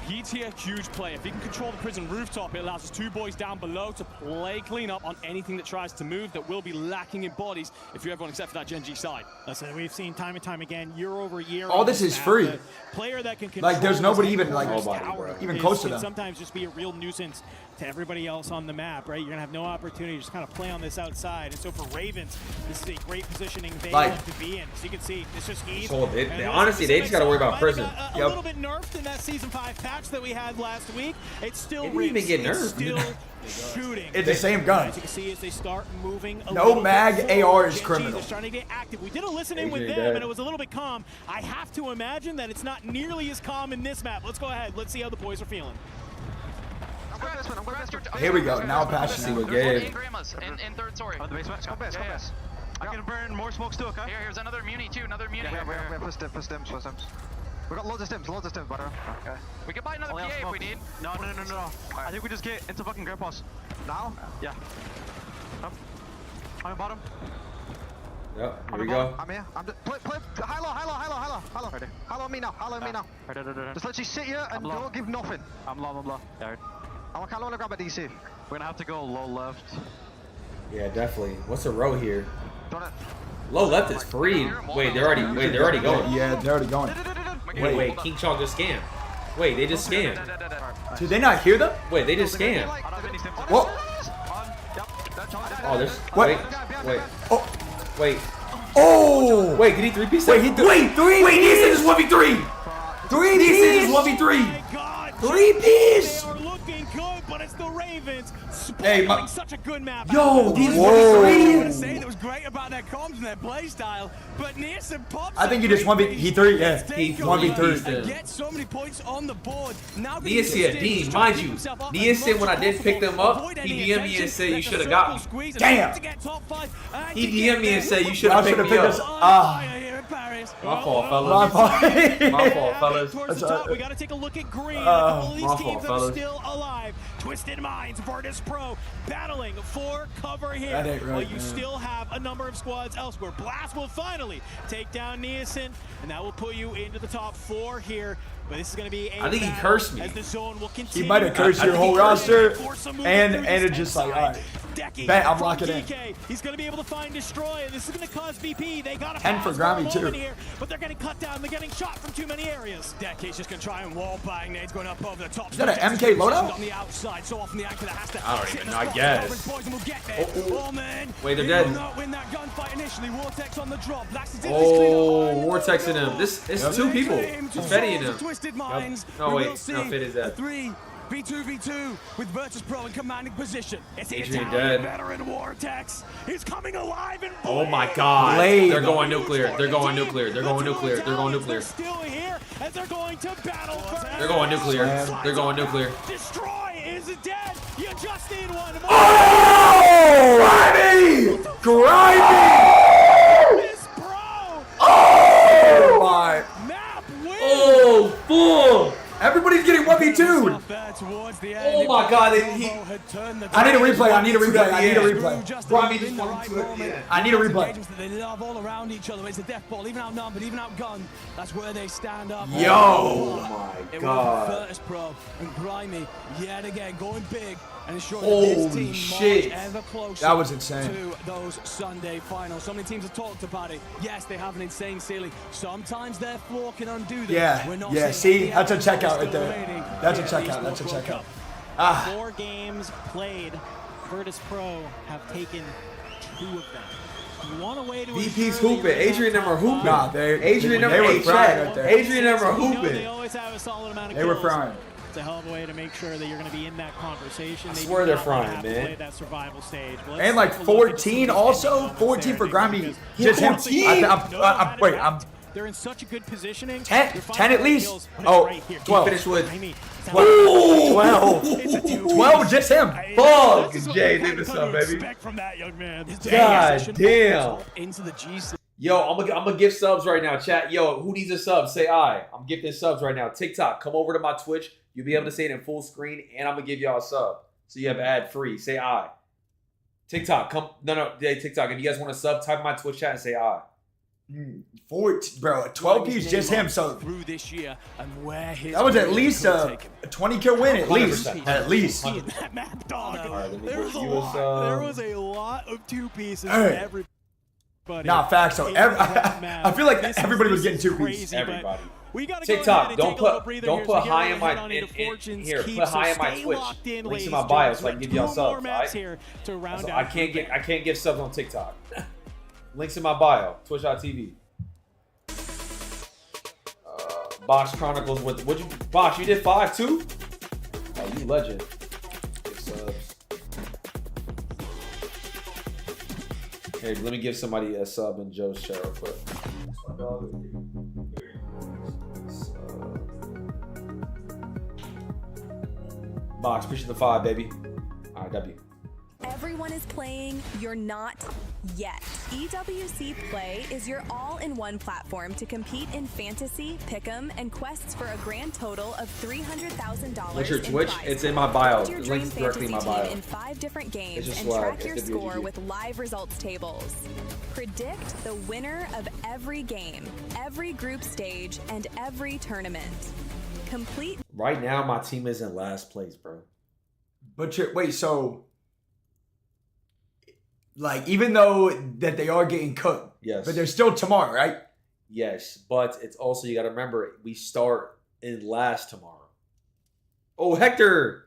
He's here, huge play. If he can control the prison rooftop, it allows his 2 boys down below to play clean up on anything that tries to move that will be lacking in bodies if you're everyone except for that Gen G side. Listen, we've seen time and time again, year over year. All this is free. Player that can Like, there's control nobody his even, like, headquarters nobody, tower even close to can them. sometimes just be a real nuisance to everybody else on the map, right? You're gonna have no opportunity to just kind of play on this outside. And so for Ravens, this is a great positioning they Like- have to be in. As you can see, it's just Eve. So they- and this honestly, they just gotta worry about specific prison. zone might have got a Yep. little bit nerfed in that Season 5 patch that we had last week. It's still It didn't even Ravens. get It's nerfed. still shooting. It's the same gun. As you can see, as they start moving a No little mag bit AR forward, is Gen G, criminal. They're starting to get active. We did a listen in with Adrian them, dead. and it was a little bit calm. I have to imagine that it's not nearly as calm in this map. Let's go ahead. Let's see how the boys are feeling. Here we go. Now passion. See what There's Gabe. grandmas in third story. On the basement. Come base, come base. I can burn more smokes too, okay? Here's another muni too, another muni. Yeah, we have plus stims. We got loads of stims, brother. Okay. We can buy another PA if we need. No. I think we just get into fucking grandpa's. Now? Yeah. Up. I'm on bottom. Yep, here we I'm go. I'm here. I'm just play. Hello. Ready. Hello me now. Ready. Just literally sit here and don't give nothing. I'm low. Yeah. I want to grab a DC. We're gonna have to go low left. Yeah, definitely. What's a row here? Don't it? Low left is free. Wait, they're already going. Yeah, they're already going. Wait, King Chalk just scammed. Wait, they just scammed. Did they not hear them? Wait, they just scammed. What? Oh, there's. What? Wait. Oh. Wait. Oh! Wait, did he 3-piece? Wait, three. Wait, Neeson is 1v3. 3-piece is 1v3. 3-piece. They are looking good, but it's the Ravens. Hey, Such a good map. Yo, these I want to 1v3. say that was great about their comms and their play style, but Neeson pops. I think he just 1v. He 3. Yeah. He 1v3. Get so many points on the board. Now Neeson a Dean, mind you. Neeson, when I did pick them up, he DM'd me and said you should have got me. Damn. He DM'd me and said you should have picked me up. My fault, fellas. My fault, fellas. Towards the top, we got to take a look at green. A couple of these my teams fault, that are fellas. still alive. Twisted Minds, Virtus Pro, battling for cover here. That ain't right, But you man. still have a number of squads elsewhere. Blast will finally take down Neeson, and that will put you into the top 4 here. But this is going to be a I think he battle cursed me. as the zone will continue. He might have cursed your whole roster, and it's just like, all right. Decky Bet, I'm from locking in. DK. He's going to be able to find Destroy, and this is going to cause VP. They got 10 for Grammy, too. Here, but they're getting cut down. They're getting shot from too many areas. Decky's just going to try and wall bang. Nade's going up over the top. Is that an MK loadout? On the outside, so often the anchor that has to I don't even know, I guess. Will get there. Oh, man. Wait, they're He dead. will not win that gunfight initially. Vortex on the drop. Oh, Vortex in him. It's 2 people. Fetty in him. Twisted Minds. No, We wait. will see No, Fit is a dead. 3v2v2 with Virtus Pro in commanding position. It's the Adrian Italian dead. veteran Vortex. He's coming alive and Oh my God. Blade. They're going nuclear. They're going nuclear. They're going nuclear. They're going nuclear. Still here as they're going to battle for They're going nuclear. They're going nuclear. Destroy is dead. You just need one more. Oh! Grimy! Virtus Pro. Oh my! Oh, full. Everybody's getting 1v2. Oh my God. I need a replay. I need a replay. I need a replay. Grimy just won again. I need a replay. They love all around each other. It's a death ball, even outnumbered, even outgunned. That's where they stand up. Yo! Oh my It God. was Virtus Pro and Grimy yet again going big and ensuring that Holy this team shit. march ever closer That was insane. to those Sunday finals. So many teams have talked about it. Yes, they have an insane ceiling. Sometimes their floor can undo them. Yeah, We're not yeah. seeing See, the that's a outcome checkout right still there. remaining That's a here at checkout. That's a Esports World checkout. Cup. Ah. 4 games played. Virtus Pro have taken 2 of them. You want a way to VP's ensure that hooping. you're in Adrian that number top hooping. Nah, they Adrian number were 8 frying right chat. there. Adrian number You know hooping. they always have a solid amount of They were kills. frying. It's a hell of a way to make sure that you're going to be in that conversation. I They swear do they're not frying, have to man. play that survival stage. Well, And let's like take a look at 14 some also. moments 14 there for Grimy. because Just him. 14? I'm, wait, I'm they're in such a good positioning. 10 You're 10 at finding least. kills, but it's Oh, right here. 12. Finish with. I mean, 12. 12, just him. Fuck. This is what Jay, you leave us come up, to baby. expect from that young man. God damn. Into the G. Yo, I'm gonna give subs right now, chat. Yo, who needs a sub? Say I. I'm gifting subs right now. TikTok, come over to my Twitch. You'll be able to see it in full screen, and I'm gonna give y'all a sub, so you have ad free. Say I. TikTok, come. No, TikTok. If you guys want to sub, type in my Twitch chat and say I. 14, bro. 12 piece, just him. So through this year and where his that was at career least could a take him. 20 kill win, at least. 100%. At least. That map, dog. All right, let me There was give a you a lot. sub. There was a lot of 2 pieces Hey. for everybody. Nah, facts. So in that I map. feel like This everybody is was getting 2 crazy, piece. but Everybody. We gotta TikTok, go ahead and don't take a little put breather don't here, put so get high ready in to head my on into Fortune's here. Keep, Put high so in my stay Twitch. locked in, Links ladies in my and bio gentlemen. so I can give 2 y'all more subs. maps Right? here to round So out I the can't give subs on TikTok. Links in my bio. Twitch.tv. Box Chronicles with what you Box? You did 5 too? Oh, you legend. Give subs. Hey, let me give somebody a sub in Joe's chat real quick. Box, appreciate the 5, baby. All right, W. Everyone is playing, you're not yet. EWC Play is your all-in-one platform to compete in fantasy, pick'em, and quests for a grand total of $300,000. What's your in Twitch? prizes. It's in my bio. Build your The dream link's directly in my fantasy bio. team in 5 different It's games just and Swagg. track your It's score WGG. with live results tables. Predict the winner of every game, every group stage, and every tournament. Complete. Right now, my team is in last place, bro. But wait, so like even though that they are getting cooked, Yes. But there's still tomorrow, right? Yes, but it's also, you got to remember, we start in last tomorrow. Oh, Hector.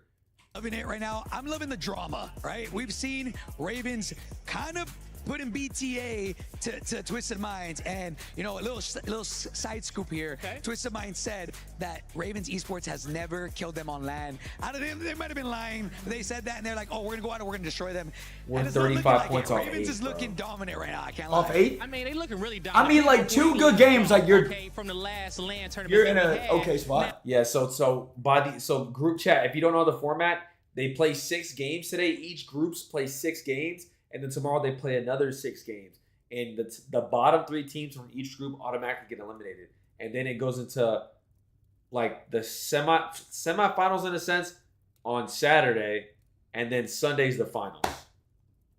Loving it right now. I'm loving the drama, right? We've seen Ravens kind of putting BTA to Twisted Minds, and you know, a little side scoop here. Okay. Twisted Minds said that Ravens Esports has never killed them on LAN. I don't know, they might have been lying. They said that, and they're like, "Oh, we're gonna go out and we're gonna destroy them." We're 35 points off Ravens 8, is looking dominant right now. I can't Off lie. 8? I mean, they looking really dominant. I mean, like 2 good games, like you're from the last LAN tournament. you're in a okay spot. Yeah, so group chat, if you don't know the format, they play 6 games today. Each groups play 6 games, and then tomorrow they play another 6 games. And the bottom 3 teams from each group automatically get eliminated. And then it goes into like the semifinals in a sense on Saturday, and then Sunday's the finals.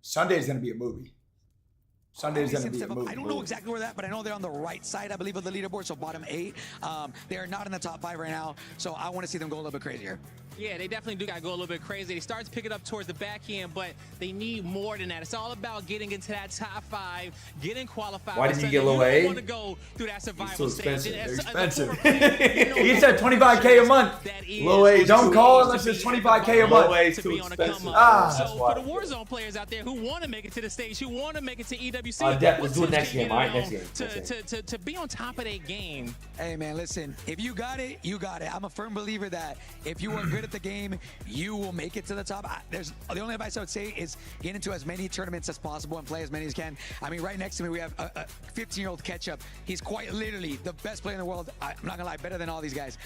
Sunday's gonna be a movie. Sunday's gonna be a I movie. don't know exactly where that, but I know they're on the right side, I believe, of the leaderboard, so bottom 8. They are not in the top 5 right now, so I want to see them go a little bit crazier. Yeah, they definitely do got to go a little bit crazy. They start to pick it up towards the back end, but they need more than that. It's all about getting into that top 5, getting qualified. Why did you get low A? You don't want to go through that survival stage. They're expensive. He said $25K a month. Low A. Don't call unless it's $25K a month. Low A is too expensive. So for the Warzone players out there who want to make it to the stage, who want to make it to EWC, let's do it next game. All right, next game. To be on top of their game. Hey man, listen, if you got it, you got it. I'm a firm believer that if you are good at the game, you will make it to the top. The only advice I would say is get into as many tournaments as possible and play as many as you can. I mean, right next to me, we have a 15-year-old Ketchup. He's quite literally the best player in the world. I'm not gonna lie, better than all these guys.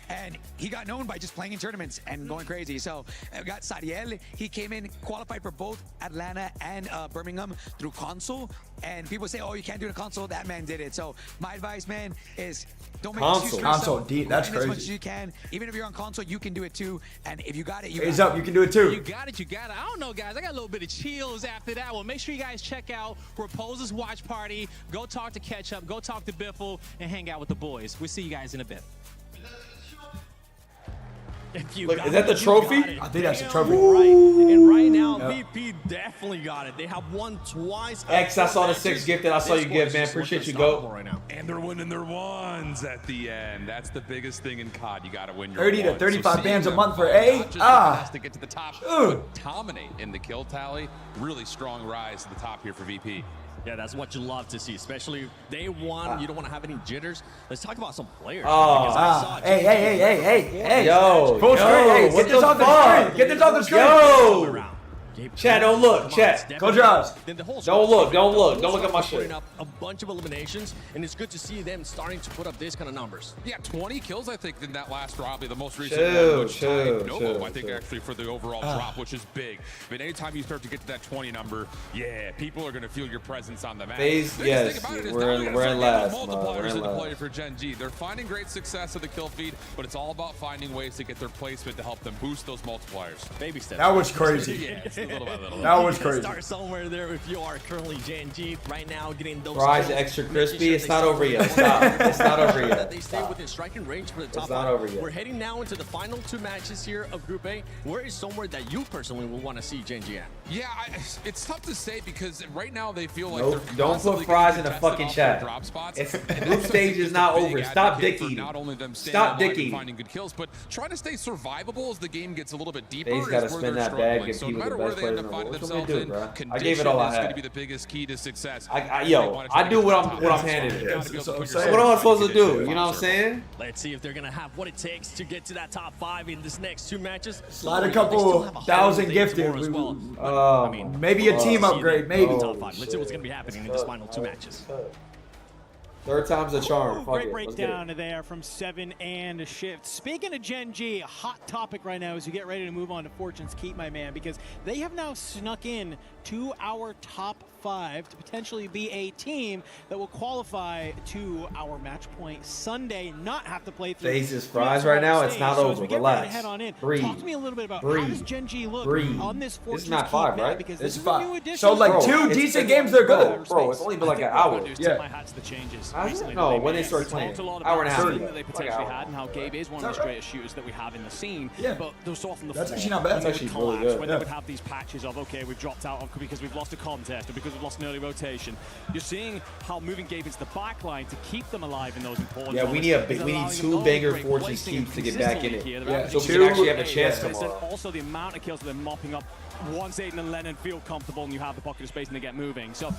And he got known by just playing in tournaments and going crazy. So I got Sariel. He came in, qualified for both Atlanta and Birmingham through console. And people say, oh, you can't do the console. That man did it. So my advice, man, is don't make excuses for yourself. Console, that's Grind as much crazy. as you can. Even if you're on console, you can do it too. And if you got it, you Phase got up, you can do it too. You got it, you got it. I don't know, guys. I got a little bit of chills after that one. Make sure you guys check out Repose's watch party. Go talk to Ketchup, go talk to Biffle, and hang out with the boys. We'll see you guys in a bit. If you Look, got is that it, the you trophy? got it. I think that's a Damn trophy. Right. And right now, Yep. VP definitely got it. They have won twice. X, I saw the 6 gift that I saw you give, man. Appreciate you, go. Right now. And they're winning their ones at the end. That's the biggest thing in COD. You got to win your 30 to ones. 35 seeing bands a them month for fight, A? not just Ah. to get to the top, Ugh. but dominate in the kill tally. Really strong rise to the top here for VP. Yeah, that's what you love to see, especially day one. You don't want to have any jitters. Let's talk about some players. Hey. Yo, Full screen. Hey, what get this the off the fuck? screen. Get this off the screen. Yo. Chat, don't look. Chat. Close your eyes. Don't look. Don't look. Don't look at my Putting shit. up a bunch of eliminations, and it's good to see them starting to put up this kind of numbers. Yeah, 20 kills, I think, in that last probably the most recent Chill, one, which tied Novo, chill, I think, chill. actually, for the overall drop, which is big. But anytime you start to get to that 20 number, yeah, people are going to feel your presence on the map. Faze, Biggest yes, thing about it is we're now in we gotta start last, getting man, multipliers we're in into last. play for Gen G. They're finding great success of the kill feed, but it's all about finding ways to get their placement to help them boost those multipliers. Baby steps. That was crazy. Yeah, it's little by little. That was crazy. Start somewhere there if you are currently G right now getting those Fries kills, extra making crispy. sure It's they not stay over yet. within Stop. It's not over that yet. they stay Stop. within striking range for the top It's not five. over yet. We're heading now into the final 2 matches here of Group A. Where is somewhere that you personally will want to see Gen G at? Yeah, it's tough to say because right now they feel like Nope, they're don't constantly put Fries getting in the tested fucking off their chat. drop spots. It's And group that's stage is just not a big over. Stop advocate dick for eating. Not only them staying Stop alive dick and eating. finding good kills, but trying to stay survivable as the game gets a little bit deeper. Faze is gotta where spin they're that bag, struggling. give So no people the matter where best they end players up in the finding world. What themselves should we in, do, bro? I condition gave it all I is going to had. be the biggest key to success. Yo, I do what I'm handed. So what am I supposed to do? You know what I'm saying? Let's see if they're going to have what it takes to get to that top 5 in this next 2 matches. Slide a couple thousand gifted. As well. Maybe a team upgrade. Maybe. Top 5. Let's see what's going to be happening in this final 2 matches. Third time's a charm. Fuck Great it. Let's get breakdown it. there from 7 and Shift. Speaking of Gen G, a hot topic right now as we get ready to move on to Fortune's Keep, my man, because they have now snuck in to our top 5 to potentially be a team that will qualify to our match point Sunday, not have to play through. Faze's Fries right now. It's not So as over. we get ready to Relax. head on in, Breathe. talk to me a little bit about how Breathe. does Gen G look Breathe. on this Fortune's This is not Keep 5, map, right? because It's this is a 5. new addition. So like Bro, 2 it's- decent games, they're good. Bro, it's only been like an I think hour. what I'll do is Yeah. tip my hat to the changes. recently. No, that when they made. start We playing. talked a lot Hour about and a half the ago. that they Like potentially hour. had and how Gabe is one of the straightest shooters that we have in the scene. Yeah. But there was so often the That's flaw actually not bad. when That's they would actually really collapse, good. when Yeah. they would have these patches of, okay, we've dropped out because we've lost a contest or because we've lost an early rotation. You're seeing how moving Gabe into the back line to keep them alive in those important Yeah, we moments need is we need allowing them two not only banger great forces placing and keeps to get back in it. consistently here, Yeah, So we two- can actually have a chance but it's then tomorrow. also the amount of kills that they're mopping up once Aiden and Lennon feel comfortable and you have the pocket of space and they get moving. So,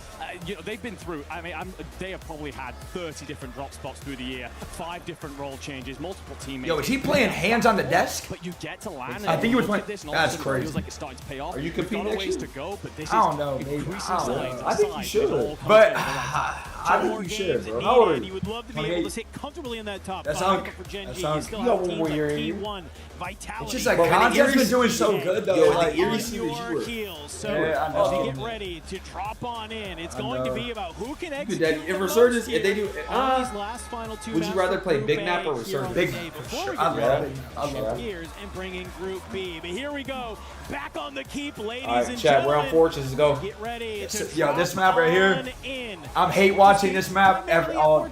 you know, they've been through, I mean, they have probably had 30 different drop spots through the year, 5 different role changes, multiple teammates. Yo, is he playing hands on the desk? But you get to land. I think he was look at playing- this and all of a that's sudden it crazy. feels like it's starting to pay off. Are you We've competing got a next ways year? to go, but this I don't know, is maybe. increasing I don't know. signs. I think you signs should. that all come But together right. I Two think more you games should, bro. needed, How old are and you? you would love to be 28. able to sit comfortably in that top That 5. sounds- But for Gen that G, sounds- you still you got have one more teams year like in you. P1, Vitality. It's just like Bro, man, Conte's been Erie's- doing so good though. Yeah, like the Erie on series your were- heels. So Yeah, I know. as you get ready to drop on in, it's I going to know. be about who can Dude, execute that- the if most Resurgence, here if they do, on these last final 2 would you maps rather for play Group Big A Map or here on Resurgence? the Big- day. for Before sure. we I get love ready, it. I shift love it. gears and bring in Group B. But here we go, back on the keep, ladies All right, and chat, we're on gentlemen. Fortress. Let's go. Get ready to Yo, this drop map right here, on in. I'm hate watching this map Primarily every a all. more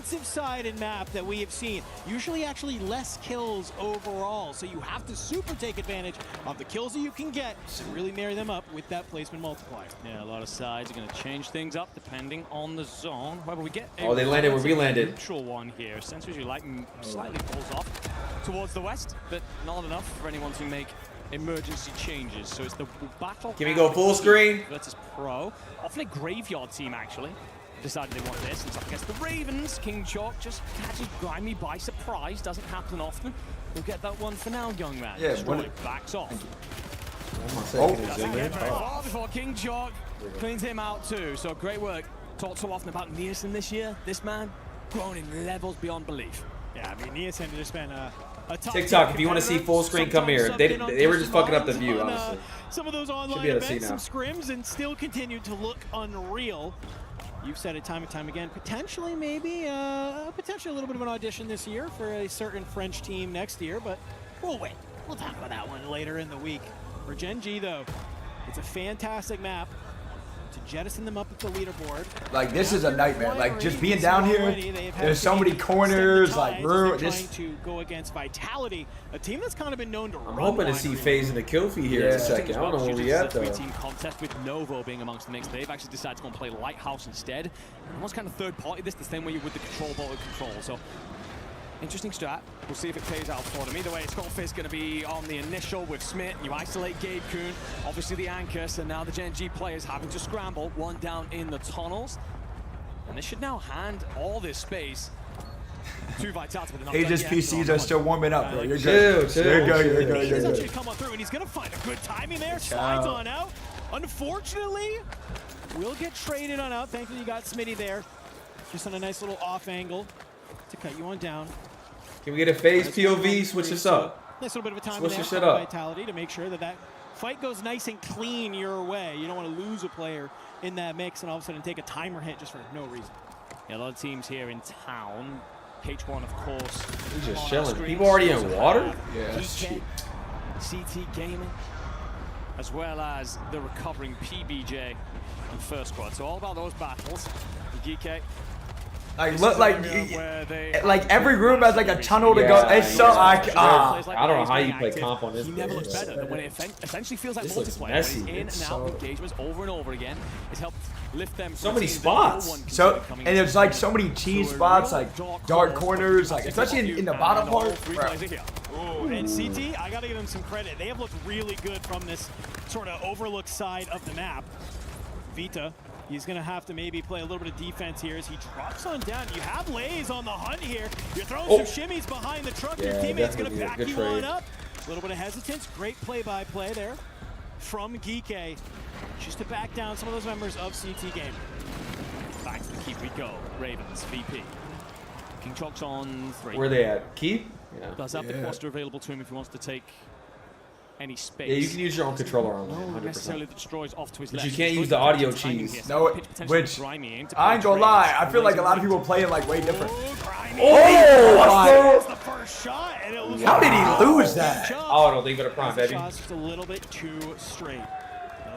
defensive-sided map that we have seen. Usually actually less kills overall, so you have to super take advantage of the kills that you can get and really marry them up with that placement multiplier. Yeah, a lot of sides are going to change things up depending on the zone. However, we get Oh, they landed where we landed. Neutral one here. Sensors you like slightly pulls off towards the west, but not enough for anyone to make emergency changes. So it's the battle. Can we go full screen? Versus Pro. Often a graveyard team, actually. Decided they want this. It's up against the Ravens. King Chalk just catches Grimy by surprise. Doesn't happen often. We'll get that one for now, young man. Yeah, Destroy backs off. Oh, Doesn't get very far before King Chalk cleans him out too. So great work. Talked so often about Nielsen this year. This man grown in levels beyond belief. Yeah, I mean, Nielsen just spent a top TikTok, if you want to see full screen, come here. They were just fucking up the view, on, honestly. Some of those Should online be able to see events, some now. scrims, and still continue to look unreal. You've said it time and time again. Potentially, maybe, potentially a little bit of an audition this year for a certain French team next year, but we'll wait. We'll talk about that one later in the week. For Gen G, though, it's a fantastic map to jettison them up at the leaderboard. Like this is a nightmare. Like just being down here, there's so many corners. Like we're this. trying to go against Vitality, a team that's kind of been known to I'm run hoping to line see really Faze in the kill feed here in a second. I don't know where we at though. It's a 3-team contest with Novo being amongst the mix. They've actually decided to go and play Lighthouse instead. Almost kind of third party this, the same way you would the control ball control. So interesting strat. We'll see if it pays out for them. Either way, Skullfist going to be on the initial with Smith. You isolate Gabe Kuhn, obviously the anchor, so now the Gen G players having to scramble. One down in the tunnels. And they should now hand all this space to Vitality. Aegis PCs are still warming up, bro. You're Chill, good. chill. You're good. You're good. He's You're actually good. come on through, and he's going to find a good timing there. Ciao. Slides on out. Unfortunately, will get traded on out. Thankfully, you got Smitty there. Just on a nice little off angle to cut you on down. Can we get a Faze POV? Switch this up. Nice little bit of a time Switch there this shit for up. Vitality to make sure that that fight goes nice and clean your way. You don't want to lose a player in that mix and all of a sudden take a timer hit just for no reason. Yeah, a lot of teams here in town. H1, of course. He's just on our chilling. screens. People already in Also water? have Yeah, that's PK, cheap. CT Gaming, as well as the recovering PBJ and First Squad. So all about those battles. GK. Like look, like every room has like a tunnel to go. Yeah, It's so I don't know how you play active. comp on this. He never game. looks better than when it essentially feels like This looks multiplayer. messy. When he's in It's and out so- engagements over and over again. It's helped lift them. So from many teams that no spots. one can So see coming and in. there's like so many cheese spots, like dark corners, like especially in the bottom part. Bro. Ooh, and CT, I gotta give them some credit. They have looked really good from this sort of overlooked side of the map. Vita, he's gonna have to maybe play a little bit of defense here as he drops on down. You have Lays on the hunt here. You're throwing some shimmies behind the truck. Your Yeah, teammate's gonna definitely a back good you trade. on up. A little bit of hesitance. Great play-by-play there from Geeke. Just to back down some of those members of CT game. Back to the keep we go. Ravens, VP. King Chalk's on 3. Where they at? Keep? Yeah. Does have the Yeah. cluster available to him if he wants to take any space. Yeah, you can use your own controller on that, No 100%. necessarily that destroys off to his But left. you can't Destroys use the the audio timing cheese. here. No, Pitch potentially which grimy aim to I ain't gonna penetrate. lie. I feel like a lot of Raising people play it like way different. Grimy. Oh, That's the first shot, and it was how did he lose that? Oh, I don't think but a prime, baby. Shots just a little bit too straight.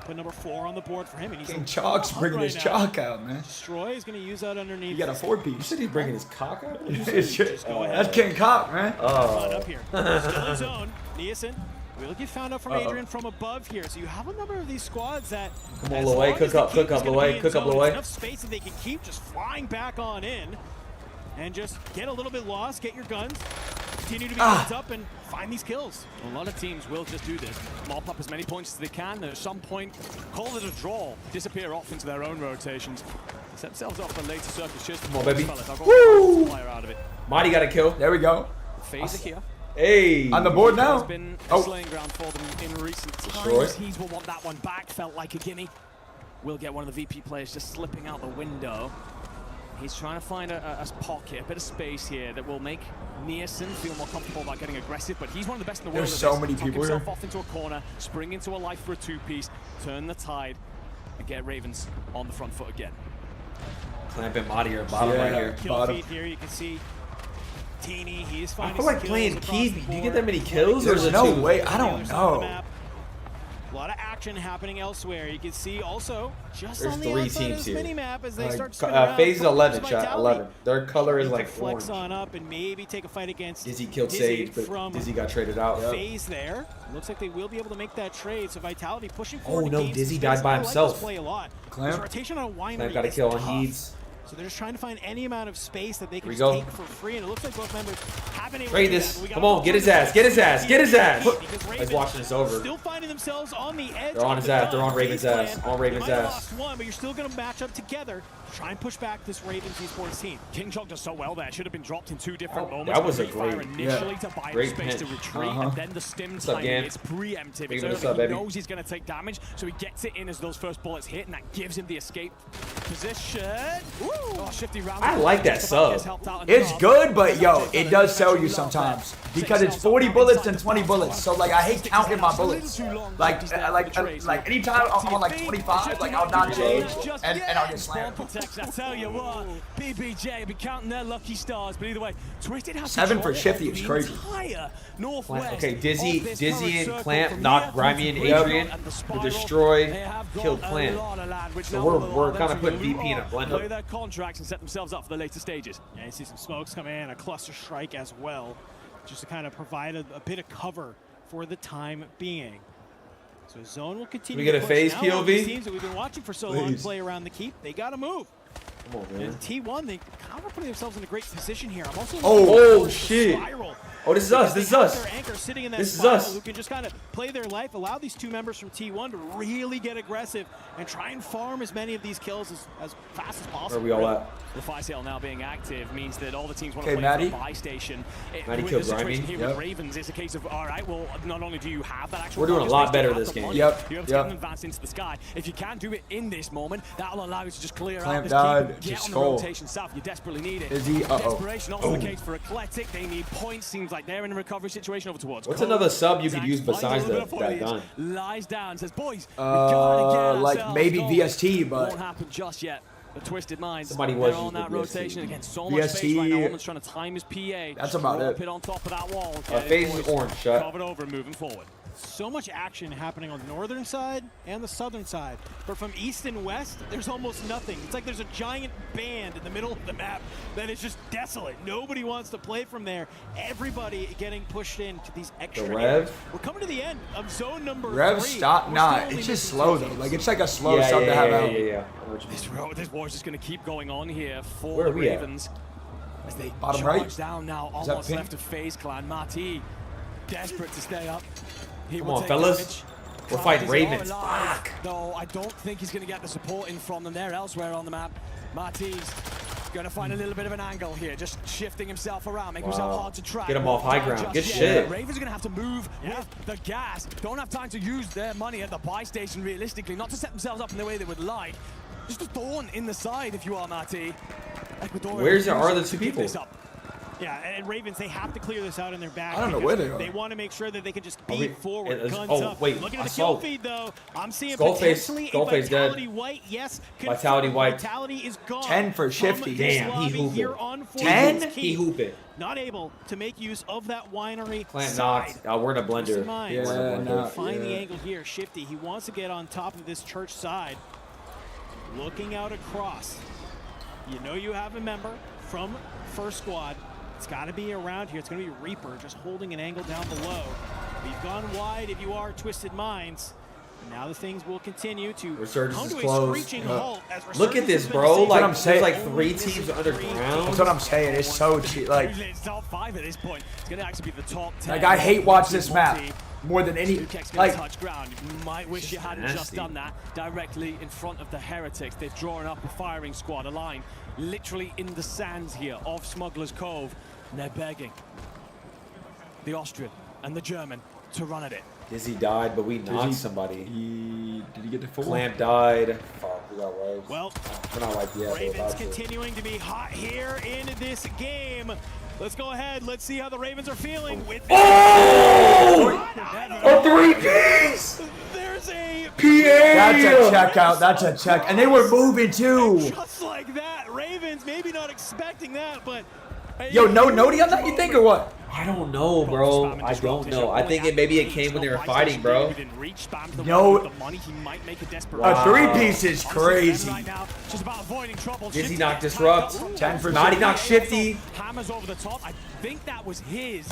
Put number 4 on the board for him. And he's King Chalk's bringing his chalk out, man. Destroy is going to use that underneath. You got a 4-piece. You said he's bringing his cock out? That's King Cock, man. Up here. Still in zone. Nielsen will get found out from Adrian from above here. So you have a number of these squads that Come on, Loay, cook up, Loay. Enough space that they can keep just flying back on in and just get a little bit lost, get your guns, continue to be heads up and find these kills. A lot of teams will just do this. Mop up as many points as they can. At some point, call it a draw, disappear off into their own rotations. Set themselves up for later circles. Cheers. Come on, baby. Woo! Out of it. Mighty got a kill. There we go. Faze here. Hey. On the board now. It's been a slaying ground for them in recent times. He's will want that one back. Felt like a gimme. We'll get one of the VP players just slipping out the window. He's trying to find a pocket, a bit of space here that will make Nielsen feel more comfortable about getting aggressive, but he's one of the best in the world. There's so many people here. Himself off into a corner, spring into a life for a 2-piece, turn the tide, and get Ravens on the front foot again. Clamp and Madi are bottom right here. Kill feed here, you can see Teeny, he is finding I feel like playing Kiwi. Do you get that many kills? Or is it no two? way. I don't know. A lot of action happening elsewhere. You can see also just There's on the 3 outside teams of this here. mini-map as they start spinning around. Faze is 11, Focus chat. Vitality. 11. Their color is like Flex orange. on up and maybe take a fight against Dizzy killed Sage, but from Dizzy got traded out. Faze there. Looks like they will be able to make that trade. So Vitality pushing forward. Oh no, Dizzy died by himself. Play a lot. Clamp. Rotation on Winery Clamp got a is kill on tough. Heeds. So they're just trying to find any amount of space that they can Here we just go. take for free, and it looks like both members have been able Trade to do this. that. Come on, get his ass. Get his ass. Get his ass. He's watching this over. Still finding themselves on the edge. They're on his ass. They're on Raven's ass. On Raven's They might have ass. lost one, but you're still going to match up together. Try and push back this Ravens Esports team. King Chalk does so well there. Should have been dropped in 2 different moments. That was a Pre-fire great, initially to buy great space to pinch. retreat, and then the stim What's up, timing. Gan? It's preemptive. Big It's what's early. up, He baby? knows he's going to take damage, so he gets it in as those first bullets hit, and that gives him the escape position. Oh, shifty round. I like that sub. It's good, but yo, it does sell you sometimes because it's 40 bullets and 20 bullets. So like, I hate counting my bullets. Like anytime I'm on like 25, like I'll not change and I'll get slammed. I tell you what, BBJ be counting their lucky stars, but either way, Twisted has 7 for control Shifty of is the crazy. entire northwest Okay, of Dizzy this and current Clamp circle knocked from Grimy and here to Adrian. and the The spiral. Destroy They have got killed a Clamp. lot of land, which So now we're will allow kind of them putting to VP in a move blend on, play up. their contracts and set themselves up for the later stages. Yeah, you see some smokes come in, a cluster strike as well, just to kind of provide a bit of cover for the time being. So zone will continue. We get to a push. Faze Now, one of these POV? teams that we've been watching for so long Please. play around the keep. They got to move. Come on, man. And T1, they kind of putting themselves in a great position here. I'm also Oh shit. spiral. Oh, this is us. This is us. Their anchor sitting in that This is spiral us. Who can just kind of play their life, allow these 2 members from T1 to really get aggressive and try and farm as many of these kills as fast as possible. Where are we all at? The fire sale now being active means that all the teams want Okay, to play Maddie. for the buy station. Maddie With killed the situation Grimy. here with Yep. Ravens, it's a case of, all right, well, not only do you have that actual We're doing a focus lot space, better you have this the game. money, Yep, you're able to yep. get an advance into the sky. If you can do it in this moment, that'll allow you to just clear Clamp out this died keep, to get on the skull. rotation south. You desperately need it. Is he? Desperation also Oh. the case for Eclectic. They need points. Seems like they're in a recovery situation over towards. What's Cole. another sub you could Zach use finds a besides little bit of that foliage, gun? Lies down, says, boys, we gotta get Like ourselves maybe going. VST, but Won't happen just yet. The Twisted Minds, Somebody they're was on using that VST. rotation again. So much space VST. right now. Woman's trying to time his PA. That's about Drop it. on top of that wall. Faze is orange shot. Covered over and moving forward. So much action happening on the northern side and the southern side. But from east and west, there's almost nothing. It's like there's a giant band in the middle of the map that is just desolate. Nobody wants to play from there. Everybody getting pushed into these extra The areas. Rev? We're coming to the end of zone number Rev 3. stop. We're Nah, still only it's just missing slow 2 though. teams. Like it's like a slow sub to have out. Yeah. This war is just going to keep going on here for Where are the we at? Ravens. As they Bottom charge right? down now, Is that almost pink? left of FaZe Clan. Marty, desperate to stay up. He Come will on, take fellas. damage. We're Clan fighting is Ravens. all alive. Fuck. No, I don't think he's going to get the support in from them there elsewhere on the map. Marty's going to find a little bit of an angle here, just shifting himself around, make himself Wow. hard to track. Get him off high ground. Just Good yet. shit. Ravens are going to have to move with the gas. Don't have time to use their money at the buy station realistically, not to set themselves up in the way they would like. Just a thorn in the side if you are Marty. Where's are the 2 people? Yeah, and Ravens, they have to clear this out in their back. I don't know where they are. They want to make sure that they can just beat forward, it is- guns oh, up. wait, Looking I at the saw- kill feed, though, I'm seeing Skullface- potentially a Skullface dead. Vitality White. Yes, Vitality confirmed. wiped. Vitality is gone. 10 for Shifty. from this Damn, he lobby hooping. here on 10? Fortune's He Key. hooping. Not able to make use of that winery Plant side. knocked. We're in a blender. Minds. We're in a blender. Find the angle here. Shifty, he wants to get on top of this church side. Looking out across. You know you have a member from first squad. It's got to be around here. It's going to be Reaper just holding an angle down below. We've gone wide if you are Twisted Minds. Now the things will continue to Resurgence come is to a closed. screeching halt as Look at Resurgence this, has been bro. disabled. Like, I'm saying. there's like 3 teams underground. That's what I'm saying. It's so cheap. Like, It's top 5 at this point. It's going to actually be the top 10. like I hate watch this map more than any. Sukek's Like, gonna touch ground. You might wish you hadn't just done that directly in front of the Heretics. They've drawn up a firing squad, a line literally in the sands here of Smuggler's Cove. And they're begging the Austrian and the German to run at it. Dizzy died, but we knocked somebody. Did he get the 4? Clamp died. Fuck, we got wiped. Well, we're not wiped yet. Ravens continuing to be hot here in this game. Let's go ahead. Let's see how the Ravens are feeling with this. A 3-piece! There's a PA! That's a check out. That's a check. And they were moving too. just like that. Ravens maybe not expecting that, but Yo, no Noti on that, you think, or what? I don't know, bro. I don't know. I think maybe it came when they were fighting, bro. Yo, a 3-piece is crazy. Dizzy knocked Disrupt. 10 for Naughty knocked Shifty. Hammers over the top. I think that was his.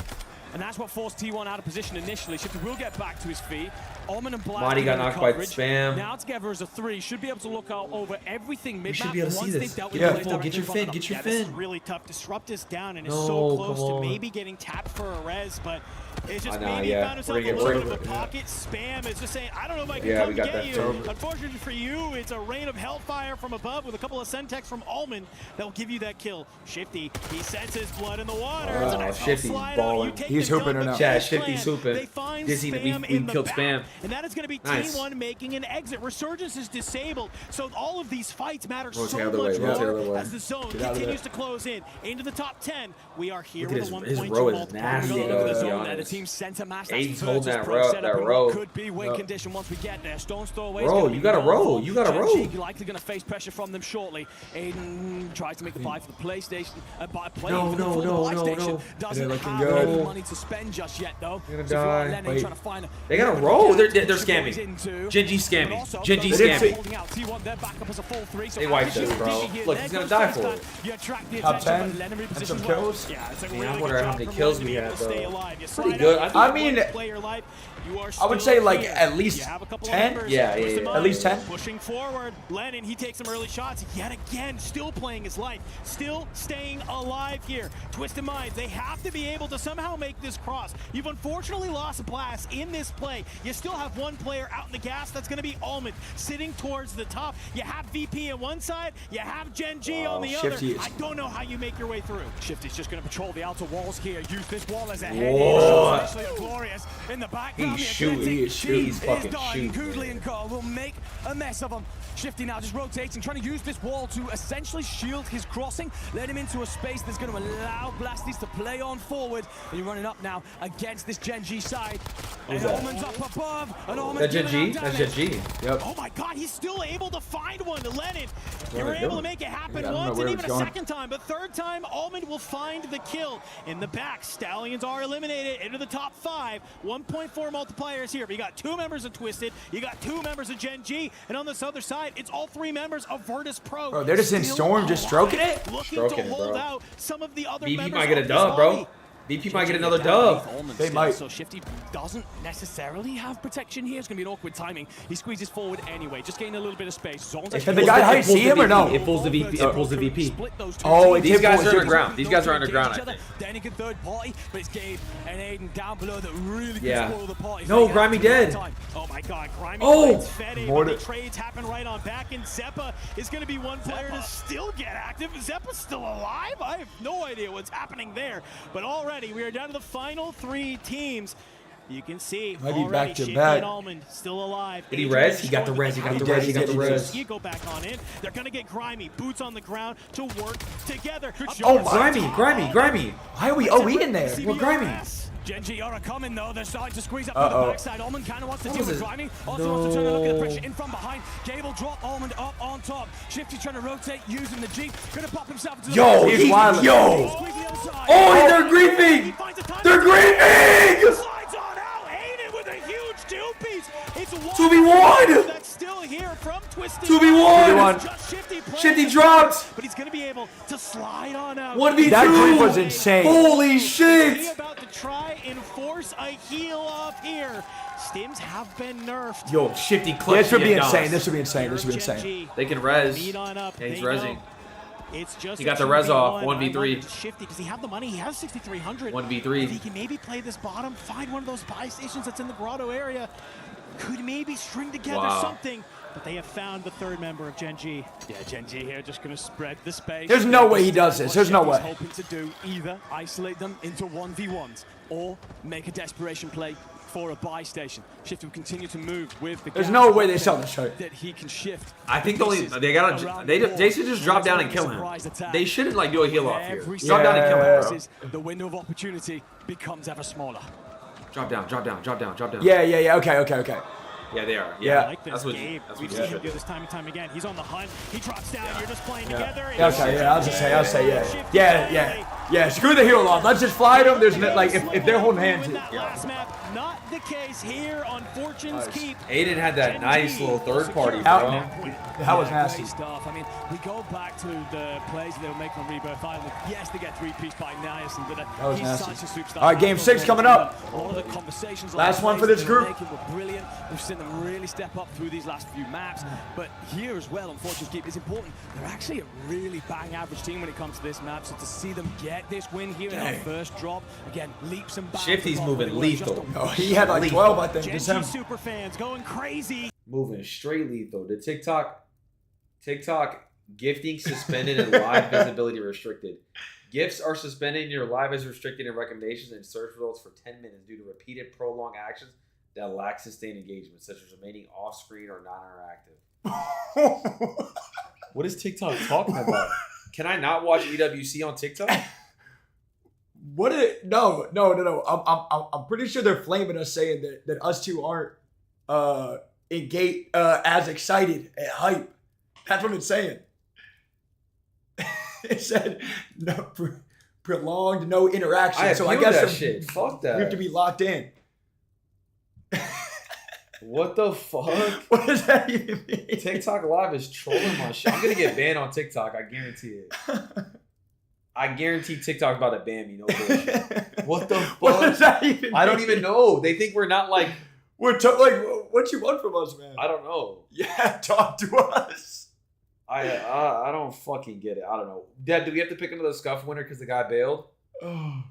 And that's what forced T1 out of position initially. Shifty will get back to his feet. Omen and Black Marty got knocked by Spam. Now together as a 3. Should be able to look out over everything mid-map. should be able to see once this. they've dealt with Yeah, the full, get your fin, get your This is fin. really tough. Disrupt is down and is No, so close come to on. maybe getting tapped for a res, but it's just Nah, maybe yeah. found himself a We're little gonna bit of a get- pocket. Spam is just saying, I don't know if I can Yeah, come we got get that you. too. Unfortunately for you, it's a rain of hellfire from above with a couple of Sentex from Allman that will give you that kill. Shifty, he senses blood in the water. It's a Oh, nice Shifty's slide out. You balling. take He's the hooping dump, or but not? Yeah, Clan, Shifty's hooping. They find Dizzy, Spam we in the killed back. Spam. And that is going to be Nice. T1 making an exit. Resurgence is disabled. So all of these fights matter Rotate so the other way, much rotate the more other way. as the zone Get out of continues there. to close in. Into the top 10, we are here Look at with a his 1.2 row is multiplier. nasty, We're gonna though, look at the to be zone there. The honest. team center mass. Aiden's That's holding Virtus that Pro row- setup that and row. what could be win Yep. condition once we get there. Stone's throw away. Bro, you gotta roll. You gotta roll. You're likely going to face pressure from them shortly. Aiden tries to make the buy for the PlayStation. Play No, for the no, full no, PlayStation. no, no. Doesn't They're have looking any good. money to spend just yet, though. They're gonna So if you are die. Lennon Wait. trying to find a- They gotta roll. They're scamming. Genji scamming. Genji scamming. Holding out T1, they're back up as a full 3. So They wiped Aiden us, bro. Genji here. Look, There he's gonna goes die first for time. it. You attract the Top attention, 10 but Lennon and repositions some well. kills. Yeah, it's a Man, really I good wonder how job many from kills Lennon we to be had, able to stay though. alive. You Pretty slide good. out, I you mean, want to play your life. You are I would still say like here. at least You have a couple of 10. members. Yeah, Twist yeah, them yeah. up. At least 10. Pushing forward, Lennon, he takes some early shots. Yet again, still playing his life. Still staying alive here. Twisted Minds, they have to be able to somehow make this cross. You've unfortunately lost a blast in this play. You still have one player out in the gas. That's going to be Allman, sitting towards the top. You have VP on one side. You have Gen G on the other. Shifty is- I don't know how you make your way through. Shifty's just going to patrol the outer walls here. Use this wall as a Whoa. head. Especially Glorious in the background. He's The shooting. ability, He is shooting. He's is fucking dying. shooting. Kudley and Co will make a mess of him. Shifty now just rotating, trying to use this wall to essentially shield his crossing, let him into a space that's going to allow Blasties to play on forward. And you're running up now against this Gen G side. Who's And that? Omen's up above. And Omen's That Gen giving G? out That's Gen damage. G. Yep. Oh my god, he's still able to find one to Lennon. You what were they're able to doing. make it happen Yeah, I don't know once where and it even was a going. second time, but third time, Almond will find the kill. In the back, Stallions are eliminated into the top 5. 1.4 multipliers here, but you got 2 members of Twisted, you got 2 members of Gen G, and on this other side, it's all 3 members of Virtus Pro. Bro, they're just in Still Storm, just alive, stroking it? Looking Stroking to it, hold bro. out some of the other BP members might get a of this dub, bro. lobby. BP might get another dub. They might. So Shifty doesn't necessarily have protection here. It's going to be an awkward timing. He squeezes forward anyway, just getting a little bit of space. Zone's Can the guy high see him or no? It pulls the VP. It pulls the VP. Oh, These guys are underground. These guys are underground, I think. Danny can third party, but it's Gabe and Aiden down below that really Yeah. can spoil the party. No, They get Grimy out to the right dead. time. Oh my god, Grimy Oh! blades fed in, More but the to- trades happen right on back, and Zeppa is going to be one player to still get active. Zeppa's still alive? I have no idea what's happening there. But already, we are down to the final 3 teams. You can see Might be already back to Shifty back. and Almond still alive. Did he Adrian res? He got the showing res. He got the that res. He got the res. You go back on in. They're going to get Grimy. Boots on the ground to work together. Oh, Grimy. Why are we? Oh, we in there. We're Grimy. Genji are coming though. They're starting to squeeze up Uh-oh. to the backside. Almond kind of wants to deal with Grimy. Also wants to try to look at the pressure in from behind. Gable drop Almond up on top. Shifty trying to rotate using the Jeep. Gonna pop himself into the Yo, back. he's wild. Yo. Squeeze the other side. Oh, they're griefing. They're griefing. Slides on out. Aiden with a huge two-piece. It's 2v1. That's still here from Twisted. 2v1. Just Shifty dropped. But he's going to be able to slide on out. 1v2. That grief was insane. Holy shit. He about to try and force a heal off here. Stims have been nerfed. Yo, Shifty clutch. This would be insane. This would be insane. This would be insane. They can res. Meet on up. Yeah, he's They resing. know it's just He got the res off. 1v3. 1v3. Shifty, does he have the money? He has 6,300. 1v3. If he can maybe play this bottom, find one of those buy stations that's in the grotto area, could maybe string together something. But they have found the third member of Gen G. Yeah, Gen G here just going to spread the space. There's no way he does this. There's no What way. Shifty's hoping to do either isolate them into 1v1s or make a desperation play for a buy station. Shifty will continue to move with the. There's no way they sell this shirt. That he can shift. I think they should just drop down and kill him. They shouldn't like do a heal off here. Drop down and kill him, bro. The window of opportunity becomes ever smaller. Drop down. Yeah. Okay. Yeah, they are. Yeah. I like this That's what Gabe. you We've should seen him do this time and time again. He's on the hunt. He drops down. You're just playing together. Okay, yeah, I'll say, yeah. Screw the hero off. Let's just fly them. There's like if they're holding hands. Last map, not the case here on Fortune's Keep. Aiden had that nice little third party, bro. That was nasty. Great stuff. I mean, we go back to the plays that they were making on Rebirth Island. Yes, they get three-piece by Niacin, but That was he's nasty. such a superstar. All right, game 6 coming up. All of the conversations. Last one for this group. Were brilliant. We've seen them really step up through these last few maps. But here as well, on Fortune's Keep, it's important. They're actually a really bang average team when it comes to this map. So to see them get this win here in our first drop, again, leaps and bounds. Shifty's moving lethal. Oh, he had like 12, I think. Gen Just G him. super fans going crazy. Moving straight lethal. The TikTok gifting suspended and live visibility restricted. Gifts are suspended and your live is restricted in recommendations and search results for 10 minutes due to repeated prolonged actions that lack sustained engagement, such as remaining off-screen or non-interactive. What is TikTok talking about? Can I not watch EWC on TikTok? What is it? No. I'm pretty sure they're flaming us saying that us two aren't engaged as excited and hype. That's what it's saying. It said no prolonged no interaction. So I guess that shit. Fuck that. We have to be locked in. What the fuck? What does that even mean? TikTok Live is trolling my shit. I'm gonna get banned on TikTok. I guarantee it. I guarantee TikTok's about to ban me. No bullshit. What the fuck? What does that even I don't mean? even know. They think we're not like. Like, what you want from us, man? I don't know. Yeah, talk to us. I don't fucking get it. I don't know. Dad, do we have to pick another scuff winner because the guy bailed? Oh,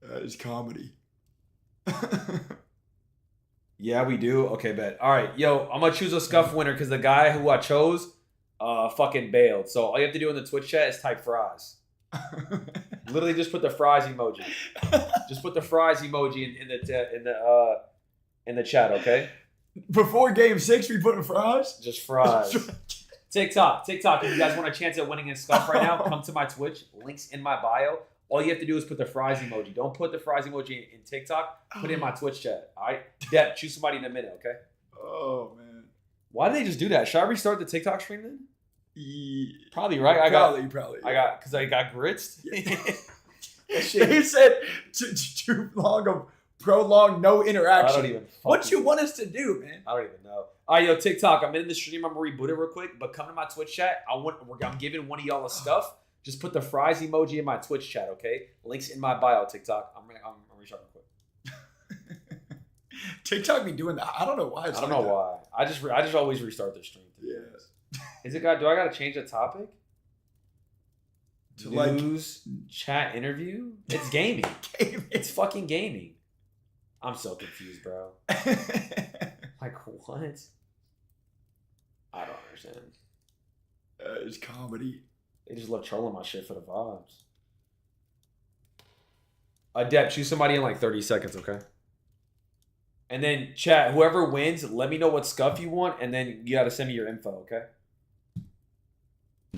that is comedy. Yeah, we do. Okay, bet. All right, yo, I'm gonna choose a scuff winner because the guy who I chose, fucking bailed. So all you have to do in the Twitch chat is type fries. Literally, just put the fries emoji. Just put the fries emoji in the chat, okay? Before game 6, we put in fries? Just fries. TikTok. If you guys want a chance at winning and stuff right now, come to my Twitch. Links in my bio. All you have to do is put the fries emoji. Don't put the fries emoji in TikTok. Put it in my Twitch chat. All right? Deb, choose somebody in a minute, okay? Oh, man. Why did they just do that? Should I restart the TikTok stream then? Probably, right? Probably. Because I got grits. They said too long of prolonged no interaction. I don't even. What you want us to do, man? I don't even know. All right, yo, TikTok. I'm in the stream. I'm gonna reboot it real quick. But come to my Twitch chat. I'm giving one of y'all a stuff. Just put the fries emoji in my Twitch chat, okay? Links in my bio. TikTok. I'm restarting real quick. TikTok be doing that. I don't know why. I don't know why. I just always restart the stream. Yes. Is it got? Do I gotta change the topic? To News, chat, interview. It's gaming. It's fucking gaming. I'm so confused, bro. Like what? I don't understand. It's comedy. They just love trolling my shit for the vibes. Deb, choose somebody in like 30 seconds, okay? And then chat, whoever wins, let me know what scuff you want, and then you gotta send me your info, okay?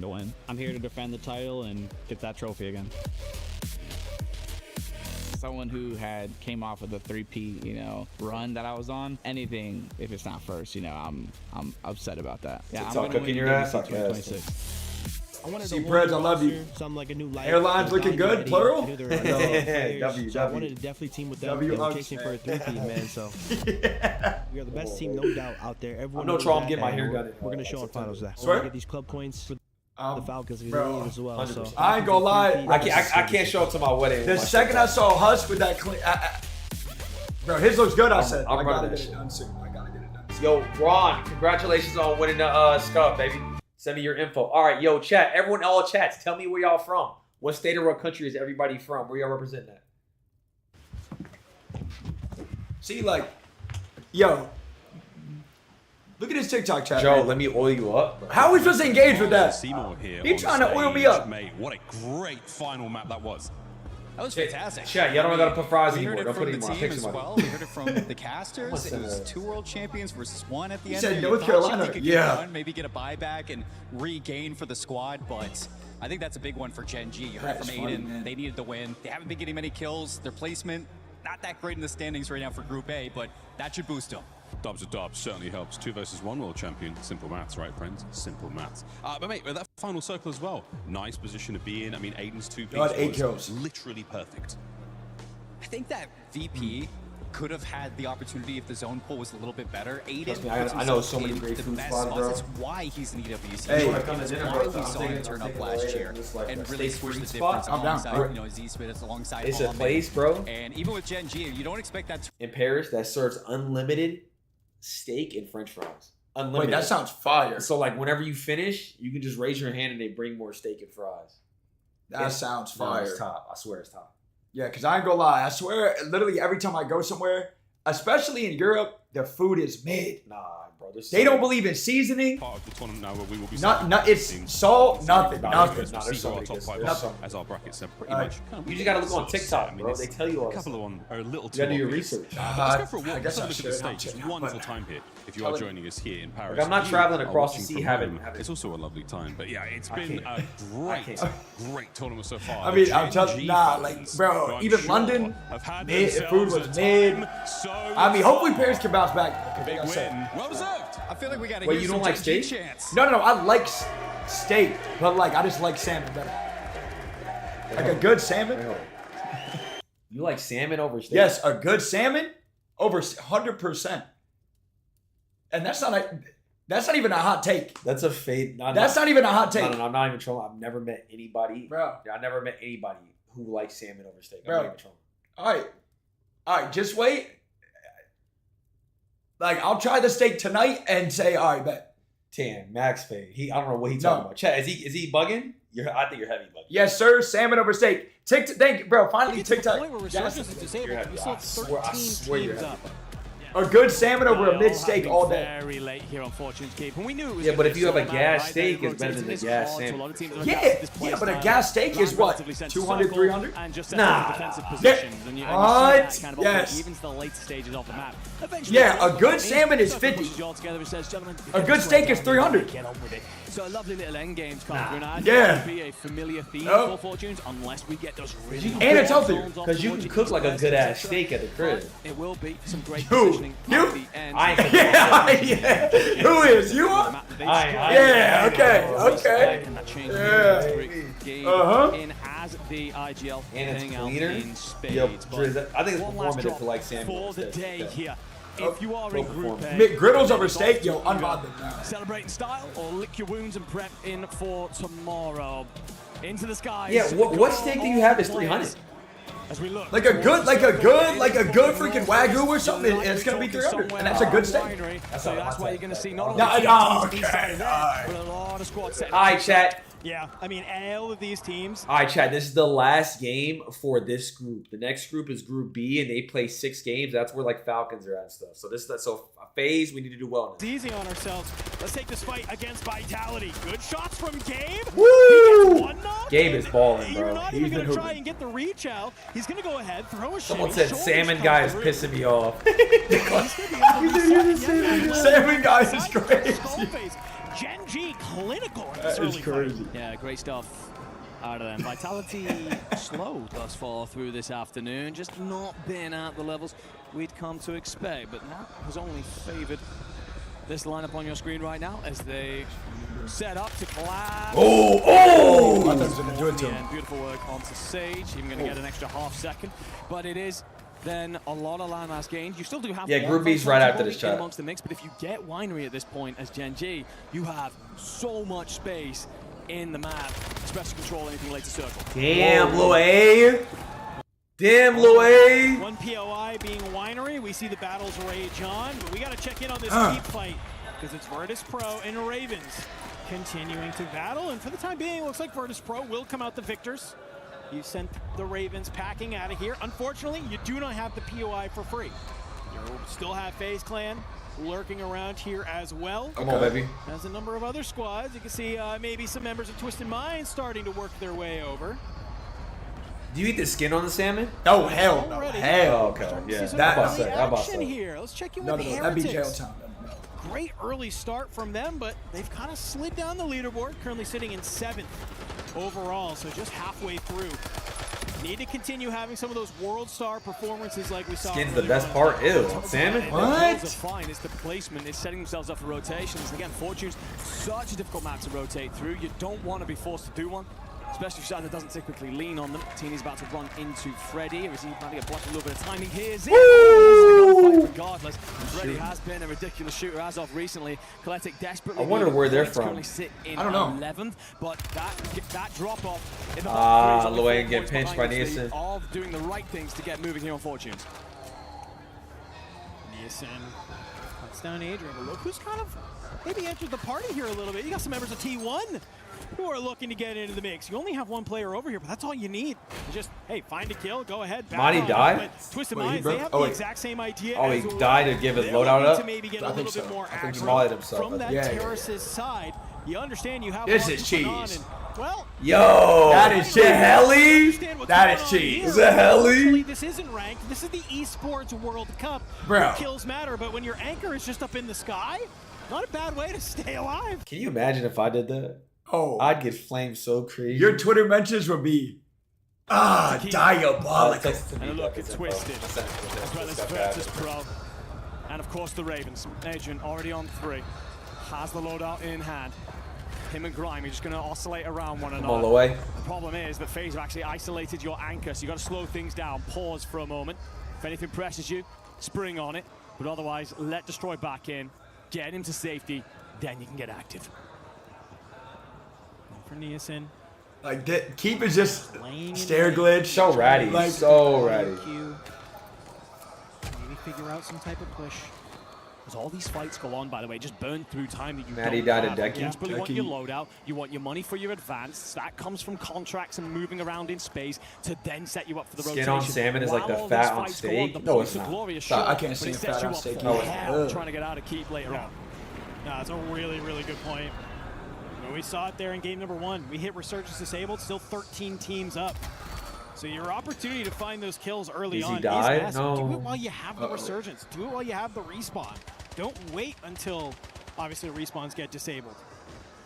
To win. I'm here to defend the title and get that trophy again. Someone who came off of the 3P, run that I was on. Anything if it's not first, I'm upset about that. Yeah, I'm gonna cooking win your ass. 2026. I wanted See, Preds, I love you. Something like a new life. Airlines looking good, plural? W. So I wanted to definitely team with them. We're chasing for a 3P, man. So we are the best team, no doubt, out there. Everyone I'm no troll. I'm getting my hair done. We're gonna show in finals that. Swear? We're gonna get these club points for the Falcons as well. So I ain't gonna lie. I can't show up to my wedding. The second I saw Husk with that clean, bro, his looks good. I said, I'm I running gotta that get it done soon. I gotta get it done. Yo, Ron, congratulations on winning the scuff, baby. Send me your info. All right, yo, chat. Everyone, all chats. Tell me where y'all from. What state or what country is everybody from? Where y'all representing that? See, like, yo, look at his TikTok chat. Joe, man. let me oil you up. How are we supposed to engage with that? Seymour here He on trying to oil me stage, up. Mate, what a great final map that was. That was fantastic. Chat, y'all don't gotta put fries we anymore. heard it Don't from put the anymore. team Pick as somebody. well. We heard it from the casters. It was 2 world champions versus 1 at the end. said Maybe North thought Carolina. They could Yeah. get one, maybe get a buyback and regain for the squad, but I think that's a big one for Gen G. You heard That from is funny, Aiden. man. They needed the win. They haven't been getting many kills. Their placement, not that great in the standings right now for Group A, but that should boost them. Dubs are dubs certainly helps. 2 versus 1 world champion. Simple maths, right, friends? Simple maths. But mate, with that final circle as well, nice position to be in. I mean, Aiden's 2 God, 8 was kills. literally perfect. I think that VP could have had the opportunity if the zone pull was a little bit better. Aiden Trust me, puts I know himself so many in great the food best spots, spots. bro. That's why he's in EWC. Hey, That's why we saw him turn up last year and really switch the difference I'm down. alongside, Z-Spit, alongside It's a Almond. place, bro. And even with Gen G, you don't expect that to In Paris that serves unlimited steak and French fries. Unlimited. Wait, that sounds fire. So like whenever you finish, you can just raise your hand and they bring more steak and fries. That sounds fire. No, it's top. I swear it's top. Yeah, because I ain't gonna lie. I swear, literally every time I go somewhere, especially in Europe, the food is mid. Nah, bro. They don't believe in seasoning. Part of the tournament now where we will be It's salt, nothing. There's so our many top good- 5 there's so as our brackets are pretty Alright. much. You just gotta look on sort of TikTok, set. I mean, bro. it's They tell you all a this couple of stuff. them are a little You too gotta do your obvious. research. Let's go for a walk. I guess Let's I have a look at the should. stage. It's a wonderful time here if you are Tell joining us here in Paris. Like, I'm not You traveling are across the watching sea from having- home. It's also a lovely time. But yeah, it's I been can't. a great tournament so far. I mean, The I'm telling Gen you, nah, G like, fans, bro, who I'm even sure London, have had mid, the food themselves was a mid. time so I mean, hopefully far. Paris can bounce back. Big win. Well deserved. I feel like we got to Wait, hear you some don't like Gen G steak? chants. No, I like steak, but like I just like salmon better. Like a good salmon. You like salmon over steak? Yes, a good salmon over 100%. And that's not even a hot take. That's a fade. That's not even a hot take. No, I'm not even trolling. I've never met anybody. Bro. Yeah, I never met anybody who likes salmon over steak. I'm Bro. not even trolling. All right, just wait. Like I'll try the steak tonight and say, all right, bet. Tan, Max fade. I don't know what he's talking about. Chad, is he bugging? I think you're heavy bugging. Yes, sir. Salmon over steak. Thank you, bro. Finally, To the TikTok. point where Yes. Resurgence is disabled. You're We happy. still I have swear 13 you're teams happy. up. A good salmon over a mid steak All all have day. been very late here on Fortune's Keep, and we knew it was Yeah, gonna but be if you have a sort of gas right, steak, they're it's better than rotating a this gas hard, so a salmon. lot of teams have Yeah, adapted this play yeah, but a style, gas steak is land what? relatively centered 200, circle, 300? and just set Nah. up defensive Yeah. positions, and you see What? that kind of Yes. operate even to the later stages of the map. Eventually, Yeah, a it's good all salmon is so 50. pushes you all together and says, "Gentlemen, A good steak is 300. Get on with it." So a lovely little end games come through. Now, Yeah. that would be a familiar theme Nope. for Fortunes unless we get those really And it's healthier, zones off Because you towards can the cook like a east-west, good ass etc. steak at the crib. It will be some great Who? positioning You? at the end. I ain't Yeah. Who is? You are? Yeah, okay. And that change Yeah. game Uh-huh. in as the IGL And it's hitting out cleaner. in spades. Yo, But Driz, I think it's one last performative drop to like salmon. for the over steak. day Yeah. here. If you are in Group A, McGriddles over steak, yo, unbothered now. celebrate in style or lick your wounds and prep in for tomorrow. Into the skies. Yeah, what steak do you have that's 300? As we look Like a good freaking Wagyu or something, and it's gonna be 300, and that's a good steak. So that's why you're going to see not only No, teams no, on the east side okay, of there, alright. but a lot of squads setting All right, up. chat. Yeah, I mean, all of these teams. All right, Chad, this is the last game for this group. The next group is Group B, and they play 6 games. That's where, like, Falcons are at and stuff. So Faze, we need to do well. It's easy on ourselves. Let's take this fight against Vitality. Good shots from Gabe. Woo! Gabe is balling, bro. You're not even going to try and get the reach out. He's going to go ahead, throw a Someone shimmy, said Salmon Guy is pissing me off. Salmon Guy is crazy. Gen G clinical. That is crazy. Yeah, great stuff out of them. Vitality slow thus far through this afternoon, just not been at the levels we'd come to expect, but that has only favored this lineup on your screen right now as they set up to collapse. Oh! I thought he was going to do it to him. And beautiful work onto Sage, even going to get an extra half second, but it is then a lot of landmass gains. You still do have Group B's right after this in chat. amongst the mix, but if you get Winery at this point as Gen G, you have so much space in the map, especially control anything later circle. Damn, Lil A. Damn, Lil A. One POI being Winery. We see the battles rage on, but we got to check in on this keep fight because it's Virtus Pro and Ravens continuing to battle, and for the time being, it looks like Virtus Pro will come out the victors. You sent the Ravens packing out of here. Unfortunately, you do not have the POI for free. You still have FaZe Clan lurking around here as well. Come on, baby. There's a number of other squads. You can see maybe some members of Twisted Minds starting to work their way over. Do you eat the skin on the salmon? Oh, hell no. Already. Hell. Oh, okay. Yeah. That's That here. Let's check in No, with no, the no. That'd be jail Heretics. time. Great early start from them, but they've kind of slid down the leaderboard, currently sitting in 7th overall, so just halfway through. Need to continue having some of those world star performances like we saw. Skin's the best part. Ew. Salmon? What? Fine. It's the placement. It's setting themselves up for rotations. Again, Fortune's such a difficult map to rotate through. You don't want to be forced to do one, especially if Shadow doesn't typically lean on them. Teeny's about to run into Freddy. Is he about to get blocked a little bit of timing? Here's it. Regardless, Freddy has been a ridiculous shooter as of recently. Collectic desperately. I wonder where they're from. Currently sit in I don't know. 11th, but that drop off in the Lil A get pinched by Nielsen. Of doing the right things to get moving here on Fortunes. Nielsen cuts down Adrian, but look who's kind of maybe entered the party here a little bit. You got some members of T1 who are looking to get into the mix. You only have one player over here, but that's all you need. You just, hey, find a kill, go ahead. Monty died? Twisted Minds, they have the exact same idea. Oh, he as died to give his loadout up? To maybe get a little bit more I think aggro Mollied himself. from that terrace's side. You understand you have This a lot is going on, cheese. and, well, Yo, that is cheese. That is cheese. Is that heli? this isn't ranked. This is the Esports World Cup. Bro. Kills matter, but when your anchor is just up in the sky, not a bad way to stay alive. Can you imagine if I did that? Oh. I'd get flamed so crazy. Your Twitter mentions would be diabolical. And a look at Twisted, as well as Virtus Pro. And of course the Ravens. Adrian already on 3. Has the loadout in hand. Him and Grimy just going to oscillate around one another. All the way. The problem is that FaZe have actually isolated your anchor, so you got to slow things down, pause for a moment. If anything presses you, spring on it. But otherwise, let Destroy back in, get him to safety, then you can get active. For Nielsen. Like, Keep is just stare glitch. So ratty. Like, so ratty. Maybe figure out some type of push. As all these fights go on, by the way, just burn through time that you Maddie don't died have. at Decky. You desperately want your loadout, you want your money for your advance. That comes from contracts and moving around in space to then set you up for the rotation. Skin on salmon is like the While all fat these on fights go steak. the No, points it's are not. glorious, Stop, sure, I can't but see it a sets fat you on up steak. for No, it's hell not. trying to get out of keep later on. No, that's a really, really good point. Well, we saw it there in game number 1. We hit Resurgence disabled, still 13 teams up. So your opportunity to find those kills early on is massive. No. Do it while you have the Resurgence. Do it while you have the respawn. Don't wait until, obviously, the respawns get disabled.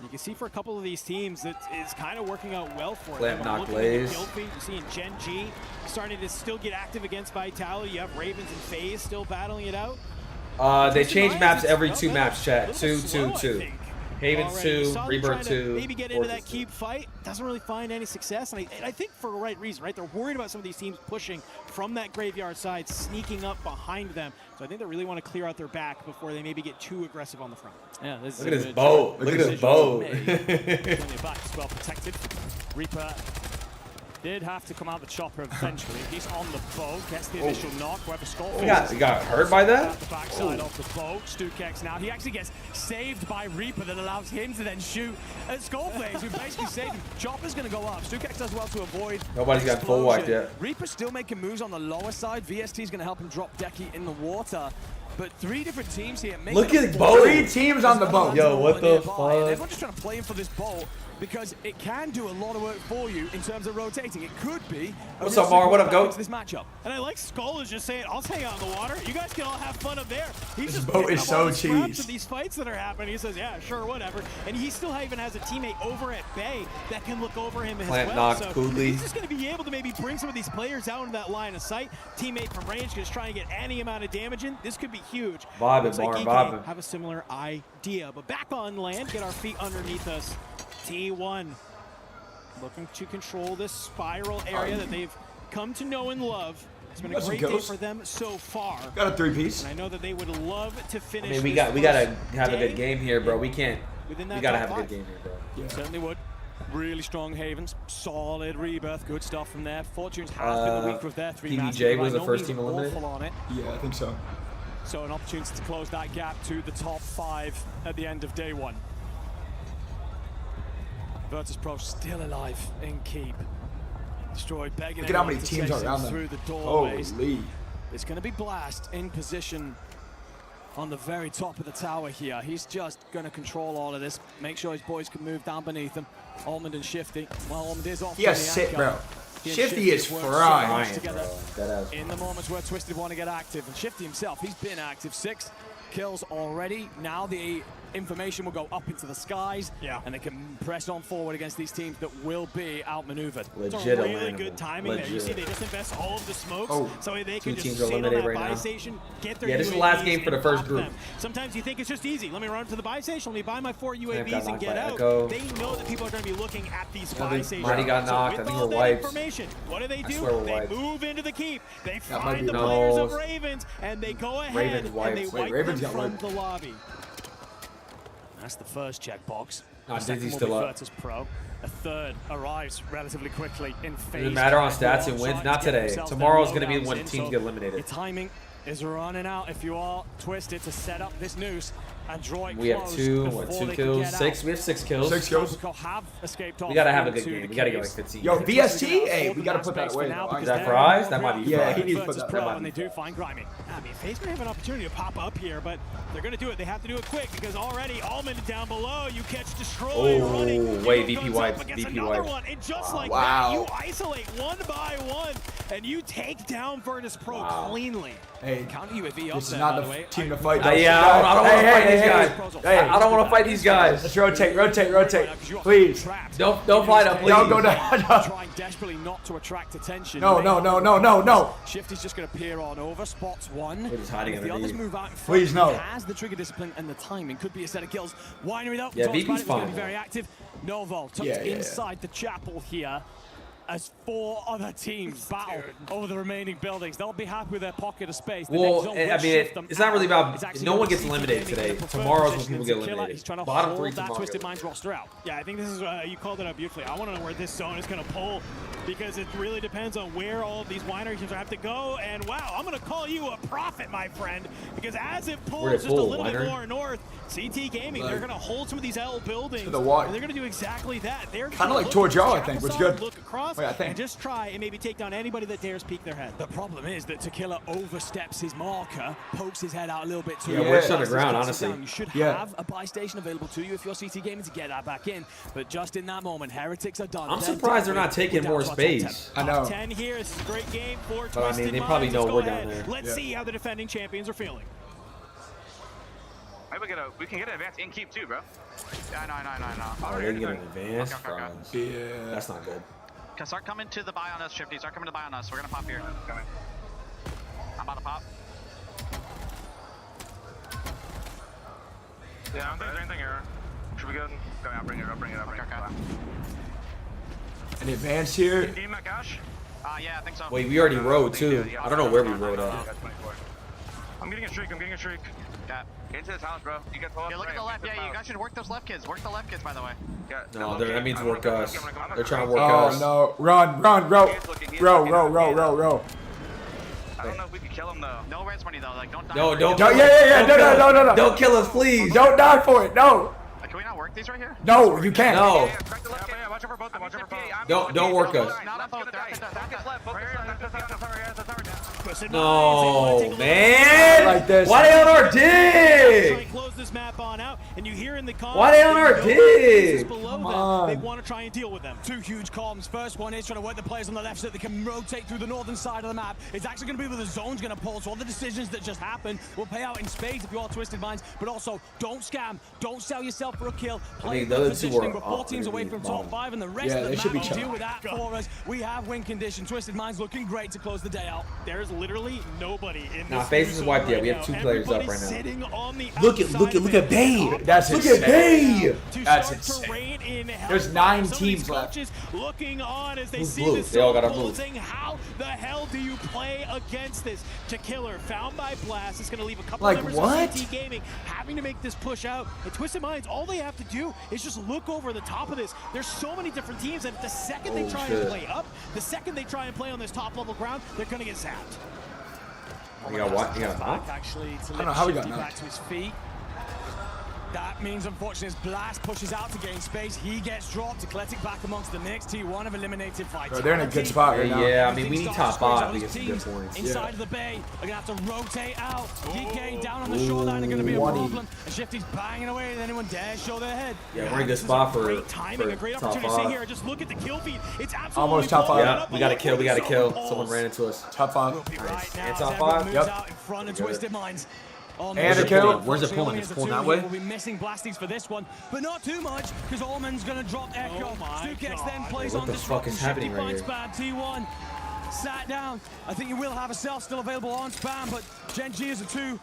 You can see for a couple of these teams that it's kind of working out well for them. Knock Looking Blaze. at the kill feed, you're seeing Gen G starting to still get active against Vitality. You have Ravens and FaZe still battling it out. They change maps every 2 maps, chat. 2. Havens 2, Rebirth 2. Maybe get into that keep fight. Doesn't really find any success. And I think for the right reason, right? They're worried about some of these teams pushing from that graveyard side, sneaking up behind them. So I think they really want to clear out their back before they maybe get too aggressive on the front. Yeah, this Look at this boat. Look at this boat. Back as well protected. Reaper Did have to come out the chopper eventually. He's on the boat, gets the initial knock. Whoever Skull He got hurt by that? The backside of the boat. StuKex now. He actually gets saved by Reaper that allows him to then shoot at Skullface, who basically saved him. Chopper's going to go up. StuKex does well to avoid. Nobody's got full wiped yet. Reaper's still making moves on the lower side. VST is going to help him drop Decky in the water. But 3 different teams here. Look at both. 3 teams on the boat. Yo, what the fuck? Everyone's just trying to play him for this boat because it can do a lot of work for you in terms of rotating. It could be. What's up, Mar? What up, Goat? This matchup. And I like Skull is just saying, I'll hang out in the water. You guys can all have fun up there. He's This just boat is so cheese. of these fights that are happening. He says, yeah, sure, whatever. And he still even has a teammate over at Bay that can look over him Plant as well. knocked, So Cooley. he's just going to be able to maybe bring some of these players out into that line of sight. Teammate from range can just try and get any amount of damage in. This could be huge. Bob it, Looks like Mar, EK bob it. have a similar idea. But back on land, get our feet underneath us. T1 looking to control this spiral area that they've come to know and love. It's been a great day for them so far. Got a 3-piece. And I know that they would love to I finish. mean, we this gotta first have a day good game here, bro. We can't. within We that gotta top have a 5. good game here, bro. Yeah. Certainly would. Really strong Havens. Solid rebirth. Good stuff from there. Fortunes have been the weaker of their 3 matches. PBJ but was by the no first means team eliminated? awful on it. Yeah, I think so. So an opportunity to close that gap to the top 5 at the end of day 1. Virtus.pro still alive in keep. Destroyed, begging Look at how anyone many to teams chase are him around them. through the doorways. Holy. It's going to be Blast in position on the very top of the tower here. He's just going to control all of this, make sure his boys can move down beneath him. Almond and Shifty. Well, Almond is off. He has sit, bro. Shifty is fried. Together in the moments where Twisted want to get active, and Shifty himself, he's been active. 6 kills already. Now the information will go up into the skies, and they can press on forward against these teams that will be outmaneuvered. It's a really good timing there. You see, they just invest all of the smokes, so they can just sit on that buy station, get their Yeah, this is the last UAVs game for the and first pop group. them. Sometimes you think it's just easy. Let me run to the buy station, let me buy my 4 UAVs got and knocked get by out. Echo. They know that people are going to be looking at these I buy think stations. Marty got knocked. So I with think all we're that wiped. information, what do? I swear we're They wiped. move into the keep. They might find be the no. players of Ravens, and they go ahead Ravens and wiped. they Wait, wipe Ravens them got from wiped. the lobby. That's the first checkbox. Nah, The second Dizzy's will still be up. Virtus Pro. A third arrives relatively quickly in phase. Doesn't matter on They're stats and all wins. trying Not to get today. themselves Tomorrow's their gonna be lowdowns when in, teams so get eliminated. Your timing is running out if you are Twisted to set up this noose and draw it We have close 2 before they can kills, get 6. out. We have 6 kills. 6 kills. Have escaped We gotta have a off good into game. the We gotta get like caves. 15. Yo, VST, hey, we gotta put that Space away. for now though. because Is that they're Fries? all That might be three. Yeah, Fries. he needs to put Virtus that. Pro, That might and they be do find Grimy. I mean, FaZe may have an opportunity to pop up here, but they're going to do it. They have to do it quick because already Almond down below. You catch Destroy running. Oh, wait, You VP goes up wipes. against VP another wipes. one, and just like Wow. that, you isolate one by one, and you take down Virtus Pro cleanly. Hey, Counter UAV up this is there, not by the the way. team to fight. though. Yeah, I don't want to fight these guys. Hey, I don't want to fight these guys. Let's rotate. Please. Don't fight him, please. Don't go down. Trying desperately not to attract attention. No. Shifty's just going to peer on over, spots one. We're just hiding If the others underneath. move out in front, Please, no. he has the trigger discipline and the timing. Could be a set of kills. Winery though, Yeah, talks VP's about it, was going fine. to be very active. Novo tucked Yeah. inside the chapel here. As 4 other teams battle over the remaining buildings. They'll be happy with their pocket of space. The Well, next zone will I mean, shift them it's not really out. about. It's actually No going one to gets CT eliminated Gaming in today. the preferred Tomorrow's when position people as get a killer. eliminated. He's trying to Bottom hold 3 that tomorrow. Twisted Minds roster out. Yeah, I think this is you called it out beautifully. I want to know where this zone is going to pull because it really depends on where all of these winery teams have to go. And wow, I'm going to call you a prophet, my friend, because as it pulls Where'd it just pull, a little bit winery? more north, CT Gaming, they're going to hold some of these L buildings. To the wall. And they're going to do exactly that. They're Kinda gonna like look towards at y'all, the I think, which is chapel good. side, Look across Wait, I think. and just try and maybe take down anybody that dares peek their head. The problem is that Tequila oversteps his marker, pokes his head out a little bit too Yeah, early. we're just on the Gets ground, it honestly. down. You should Yeah. have a buy station available to you if you're CT Gaming to get that back in. But just in that moment, Heretics are done. I'm They're surprised they're done. not taking We're down more to our top space. 10. I know. 10 here. This is a great game for But, I mean, Twisted they probably Minds. know Let's we're go down ahead. there. Let's Yeah. see how the defending champions are feeling. We can get an advance in keep too, bro. Yeah, no. Oh, they get an advance. Okay. Yeah. That's not good. Okay, start coming to the buy on us, Shifty. Start coming to buy on us. We're gonna pop here. I'm about to pop. Yeah, I don't think there's anything here. Should be good. Okay, I'll bring it up. Okay. An advance here. Do you have cash? Yeah, I think so. Wait, we already rode too. I don't know where we rode at. I'm getting a streak. Yeah. Get into this house, bro. You can pull up. Yeah, look at the left. Yeah, you guys should work those left kids. Work the left kids, by the way. Yeah. No, that means work us. They're trying to work Oh us. no! Run, row. I don't know if we can kill him though. No res money though. Like don't die. No, don't. Yeah. No. Don't kill us, please. Don't die for it. No. Can we not work these right here? No, you can't. No. Yeah, watch over both. Don't work us. Not on both. No, man. Like this. Why they on our Try dig? and close this map on out, and you hear in the comments. Why they on our dig? Below Come them, on. they want to try and deal with them. Two huge columns. First one is trying to work the players on the left so that they can rotate through the northern side of the map. It's actually going to be where the zone's going to pull, so all the decisions that just happened will pay out in spades if you are Twisted Minds, but also don't scam, don't sell yourself for a kill. Play the other two positioning. are We're 4 teams away from top 5, and the rest of the they should be map will chilling. deal with that for us. We have win condition. Twisted Minds looking great to close the day out. There's literally nobody in Nah, this Faze blue is zone wiped yet. right We have now. 2 players up Everybody's right now. sitting on the Look outside of at it. Bay. That's Look at insane. Bay. To That's start to insane. rein in hell. There's 9 Some of these teams left. coaches looking on as they Who's see blue? this They all got our zone blue. saying, how the hell do you play against this? To Killer, found by Blast. It's going to leave a couple Like members what? of CT Gaming having to make this push out. And Twisted Minds, all they have to do is just look over the top of this. There's so many different teams that the second they Holy try shit. and play up, the second they try and play on this top level ground, they're going to get zapped. You got what? You got Back knocked? actually to I don't know how we got Shifty back knocked. to his feet. That means, unfortunately, as Blast pushes out to gain space, he gets dropped. Eclectic back amongst the next T1 have eliminated fight. Bro, they're in a good spot right now. Yeah, I mean, we need top 5 to get some good points. Inside of the bay, are gonna have to rotate out. DK down on the shoreline are gonna be a 20. problem. And Shifty's banging away, and anyone dares show their head. Yeah, we're in a good This is spot for great timing, a great top opportunity to see 5. here. Just look at the kill feed. It's absolutely Almost top 5. Yeah, we got to kill. We got to kill. Someone ran into us. Top 5. Right now, And as top everyone 5? moves Yep. out in front of Good. Twisted Minds. And a kill. Where's it pulling? It's pulling that way? We'll be missing Blasties for this one, but not too much, because Allman's going to drop Echo. Oh my Stu gets then God. plays What on the fuck is disruption. happening right Shifty finds here? bad T1. Sat down. I think you will have a self still available on spam, but Gen G is a 2.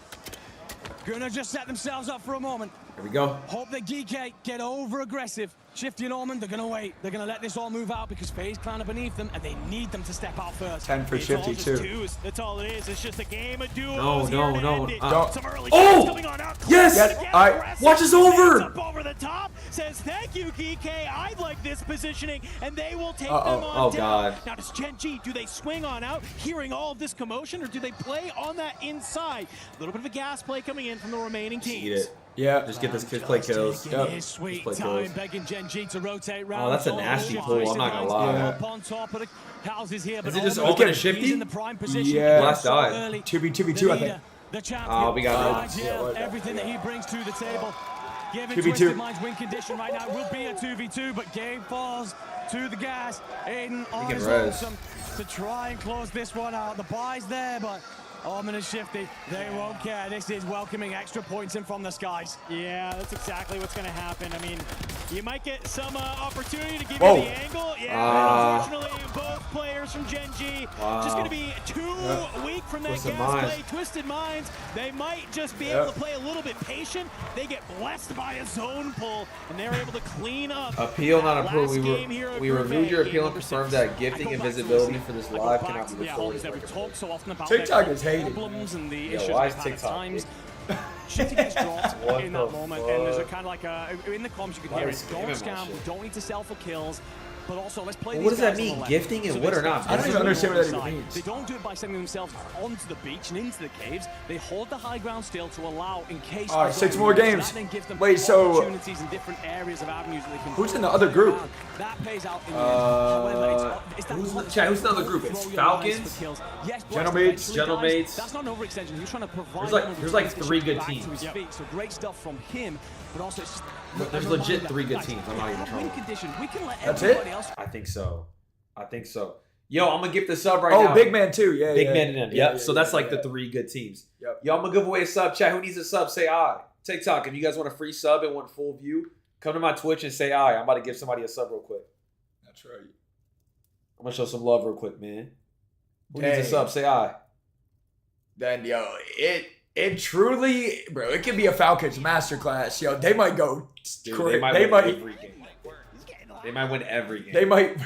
Gonna just set themselves up for a moment. Here we go. Hope that GK get over aggressive. Shifty and Allman, they're gonna wait. They're gonna let this all move out because FaZe Clan are beneath them and they need them to step out first. 10 for It's all Shifty just too. twos. That's all it is. It's just a game of duos. No, here no, to no. end it. Don't. Some early Oh! shots coming on out. Yes! Close Yes, again, all right. aggressive. Watch us over! Up over the top. Says thank you, GK. I like this positioning, and they will take Uh-oh. them on Oh, down. God. Now, does Gen G, do they swing on out, hearing all of this commotion, or do they play on that inside? A little bit of a gas play coming in from the remaining teams. Eat it. Yeah. Just get this kid play kills. Taking Yep. his sweet Just play time, kills. begging Gen G to rotate round. Oh, that's a nasty pull, I'm not gonna lie. Up on top of the houses here, but Is it just Allman- open and he's Shifty? in the prime position. Yeah. Blast died. Early. 2v2, I think. The champion. Oh, we got Swagg, it. yeah, Yeah, everything that he brings to the table. Given 2v2. Twisted Minds win condition right now, it will be a 2v2, but game falls to the gas. Aiden on can his res. lonesome to try and close this one out. The buy's there, but Allman and Shifty, they won't care. This is welcoming extra points in from the skies. Yeah, that's exactly what's going to happen. I mean, you might get some opportunity to give Whoa. you the angle. Yeah, unfortunately, both players from Gen G just going to be too weak from that Twisted gas Minds. play. Twisted Minds, they might just be Yep. able to play a little bit patient. They get blessed by a zone pull, and they're able to clean up. Appeal not approved. Last game here at We Group reviewed A, your game appeal and number confirmed 6. that gifting I and go back to visibility listen. for this I go live back cannot to be the recorded. albums that we talk so often about TikTok their is hated. problems and the Yeah, issues why they've is had at TikTok times. big? Shifty gets dropped What in the that moment, and there's a fuck? kind of like in the comms you can Why hear are it. we Don't spamming my scam. shit? We don't need to sell for kills. But also, let's play Well, these what does that guys on the mean? left. Gifting and So what they or not? stay I don't even understand what that even side. means. They don't do it by sending themselves onto the beach and into the caves. They hold the high ground still to allow in case. All right, the 6 zone more moves. games. That then gives them Wait, so opportunities in different areas of avenues that they can. who's in throw the other group? around. That pays out in the end. However, it's that who's the- constant Chad, who's the other group? throw It's your lines Falcons? for kills. Yes, Gentlemates, eventually, guys, Gentlemates. That's not an overextension. He was trying to provide. There's like them with 3 good back to teams. his feet. So great stuff from him, but also it's just. There's a legit reminder, 3 good guys, teams. I'm not even have win trolling. condition. We can let That's everybody it? else. I think so. Yo, I'm gonna give the sub right Oh, now. big man too. Yeah, Big yeah. man and them. Yeah, Yep. yeah, So that's yeah, like yeah. the 3 good teams. Yep. Yo, I'm gonna give away a sub. Chat, who needs a sub? Say I. TikTok, if you guys want a free sub and want full view, come to my Twitch and say I. I'm about to give somebody a sub real quick. That's right. I'm gonna show some love real quick, man. Who needs a Dang. sub? Say I. Then it truly, bro, it could be a Falcons masterclass. Yo, they might go. Dude, They win might. every game. They might win every game. They might.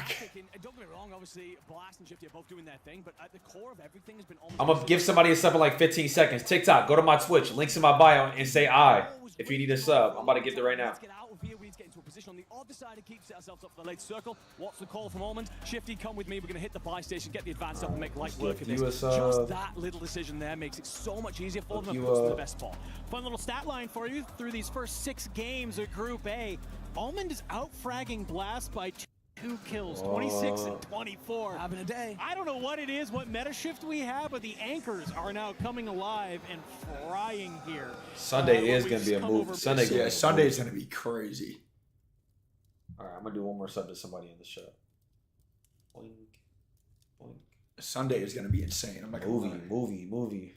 Don't get me wrong, obviously, Blast and Shifty are both doing their thing, but at the core of everything has been almost... I'm gonna give somebody a sub in like 15 seconds. TikTok, go to my Twitch, links in my bio, and say I if you need a sub. I'm about to get there right now. Get out of here. We need to get into a position on the other side and keep ourselves up for the late circle. What's the call from Almond? Shifty, come with me. We're going to hit the buy station, get the advance up, and make light work of this. Just that little decision there makes it so much easier for them and puts them in the best spot. Fun little stat line for you. Through these first 6 games of Group A, Almond is out-fragging Blast by 2 kills, 26 and 24. Having a day. I don't know what it is, what meta shift we have, but the anchors are now coming alive and frying here. Sunday is going to be a move. Sunday is going to be crazy. All right, I'm going to do one more sub to somebody in the show. Boink, boink. Sunday is going to be insane. I'm like, movie.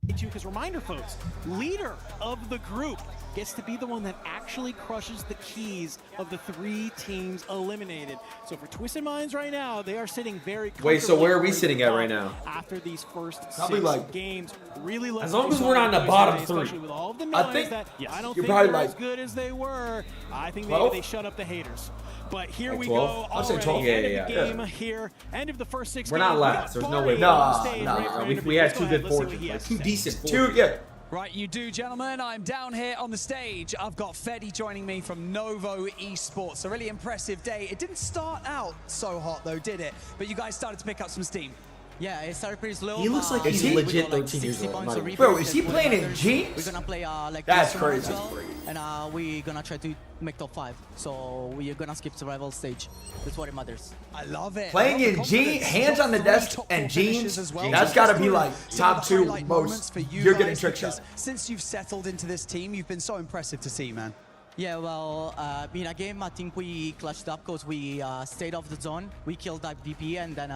Because reminder, folks, leader of the group gets to be the one that actually crushes the keys of the 3 teams eliminated. So for Twisted Minds right now, they are sitting very comfortably. Wait, so where are we sitting at right now? After these first probably 6 like, games, really as long as we're not in the bottom 3. With all of the I think that, I don't you're think probably they're like as good as they were. I think 12? maybe they shut up the haters. But here like we 12? go. I'll say Already 12. end Yeah, of the game here. End of the first 6 We're games. not We last. got There's no Barney way. on stage, Nah, ready for we interviews. had Let's 2 go good ahead, let's see what fortunes. he Like has 2 to say. decent fortunes. 2, yeah. Right, you do, gentlemen. I'm down here on the stage. I've got Fedi joining me from Novo Esports. A really impressive day. It didn't start out so hot, though, did it? But you guys started to pick up some steam. Yeah, it started pretty slow. He looks like he's legit 13 years old. Bro, is he playing in jeans? We're gonna play like that's this crazy. well, and we're gonna try to make top 5. So we're gonna skip survival stage. That's what it matters. I love it. Playing in jeans, hands on the desk, and jeans. As well. That's got to be like top 2 moments most. for you You're guys, getting trick because shot. since you've settled into this team, you've been so impressive to see, man. Yeah, well, in a game, I think we clutched up because we stayed off the zone. We killed that VP, and then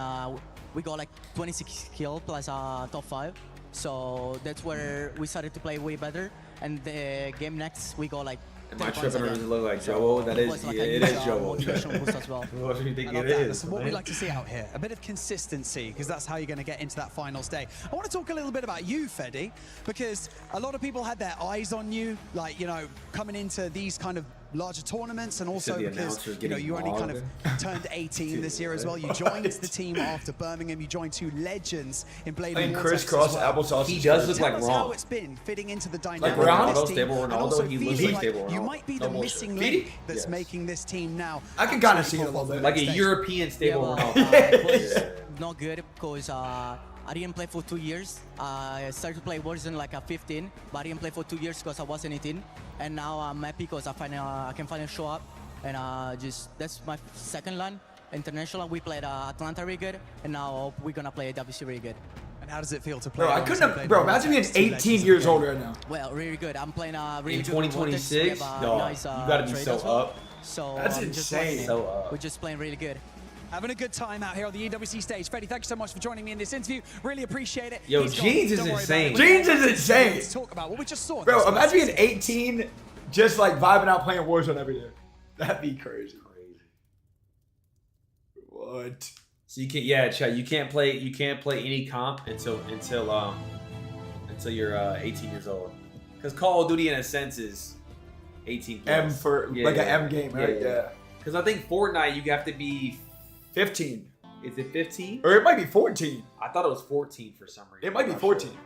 we got like 26 kills plus top 5. So that's where we started to play way better. And the game next, we got like. Am I tripping or does it look like Joe? That is, like yeah, it is Joe. Motivation boost as well. What do you think I love it that. is? That's what we like to see out here. A bit of consistency, because that's how you're going to get into that finals day. I want to talk a little bit about you, Fedi, because a lot of people had their eyes on you, like, you know, coming into these kind of larger tournaments, and also because, you know, you only kind of turned 18 this year as well. You joined the team after Birmingham. You joined 2 legends in Blade and crisscross applesauce. He does look like Tell us Ron. how it's been fitting into the dynamic Like of Ronaldo, this team, stable and Ronaldo, also he looks feeling like stable you Ronaldo. might be No the bullshit. missing link that's making this team now. I can kind of see it a little bit. Like a European stable Yeah, well, Ronaldo. it was not good because I didn't play for 2 years. I started to play Warzone like at 15, but I didn't play for 2 years because I wasn't 18. And now I'm happy because I can finally show up. And that's my second LAN. International, we played Atlanta really good, and now we're gonna play WC really good. And how does it feel to play? Bro, I couldn't have, bro, imagine being 18 years old right now. Well, really good. I'm playing really In good. 2026, no, nice, you gotta be trade so as well. up. So That's I'm just playing insane. it. So up. We're just playing really good. Having a good time out here on the EWC stage. Fedi, thank you so much for joining me in this interview. Really appreciate it. Yo, He's gone. Jeans is Don't worry insane. about it. Jeans is insane. Let's talk about what we just saw. Bro, imagine being 18, just like vibing out playing Warzone every day. That'd be crazy. What? So you can't, yeah, chat. You can't play any comp until you're 18 years old. Because Call of Duty, in a sense, is 18 plus. M for like an M game, right? Yeah. Because I think Fortnite, you have to be 15. Is it 15? Or it might be 14. I thought it was 14 for some reason. It might be I'm not 14. sure.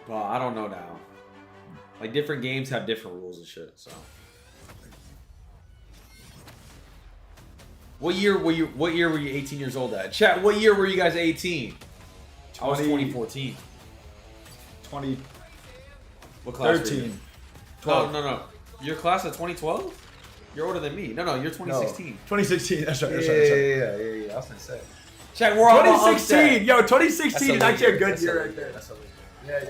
Well, I don't know now. Like, different games have different rules and shit, so. What year were you 18 years old at? Chat, what year were you guys 18? I was 2014. 20. What class 13. were you? 12. No. Your class of 2012? You're older than me. No, you're 2016. No, 2016. That's right. Yeah. I was gonna say. Chat, we're 2016. Yo, 2016 That's is actually a good That's year a right there. That's a Yeah.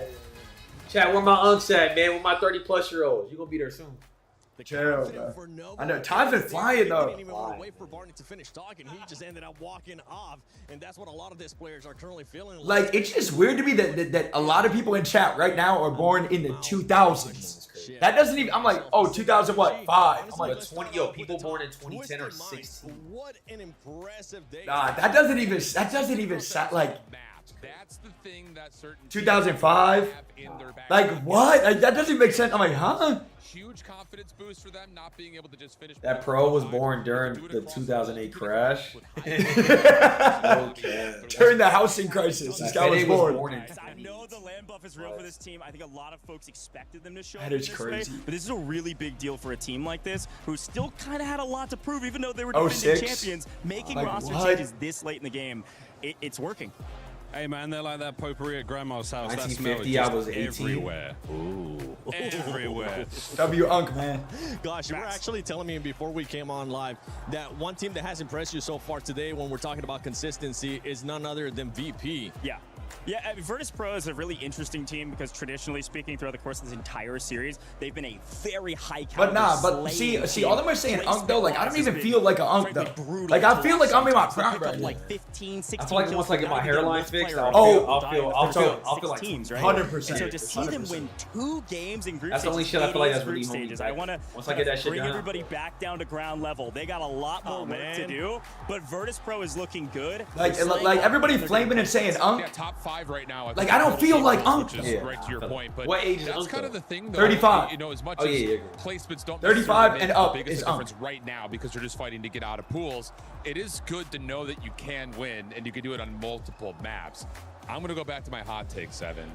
Chat, where my unks at, man? With my 30-plus-year-olds. You gonna be there soon. Chill, bro. I know. Time's been flying, though. Didn't even want to wait for Barney to finish talking. He just ended up walking off, and that's what a lot of these players are currently feeling. Like, it's just weird to me that a lot of people in chat right now are born in the 2000s. That doesn't even, I'm like, oh, 2000 what? 5. I'm like, 20, yo, people born in 2010 or 16. What an impressive day. Nah, that doesn't even sound like, That's the thing that certain 2005. Like what? Like that doesn't make sense. I'm like, huh? Huge confidence boost for them not being able to just finish. That pro was born during the 2008 crash. During the housing crisis, this guy was born. I know the land buff is real for this team. I think a lot of folks expected them to show That up is this crazy. way, but this is a really big deal for a team like this, who still kind of had a lot to prove, even though they were Oh, defending 06? champions. Making Like, roster what? changes this late in the game, it's working. Hey man, they're like that potpourri at grandma's house. That smell 1950, just I was 18. everywhere. Ooh, everywhere. W-Unk, man. Gosh, you were actually telling me before we came on live that one team that has impressed you so far today when we're talking about consistency is none other than VP. Yeah. Yeah, I mean, Virtus Pro is a really interesting team because traditionally speaking, throughout the course of this entire series, they've been a very high caliber. But nah, but see, all them are saying Unk though. Like I don't even feel like an Unk though. Like I feel like I'm in my prime right now. Like 15, 16 I feel like once I get my hairline fixed, I'll feel like teams, right? 100%. And so to see them win 2 games in group That's the only stages, shit I feel like that's group really holding me stages. back. I want to Once I get that shit bring down. everybody back down to ground level. They got a lot more work to do, but Virtus Pro is looking good. Like everybody flaming and saying Unk. Yeah, top 5 right now. Like I don't feel like Unk. Which is right to your point, but what age is that's Unk, kind though? of the thing, though. 35. You know, as much Oh, as yeah. placements don't 35 necessarily and make up the biggest is Unk. difference right now because you're just fighting to get out of pools. It is good to know that you can win and you can do it on multiple maps. I'm gonna go back to my hot take 7.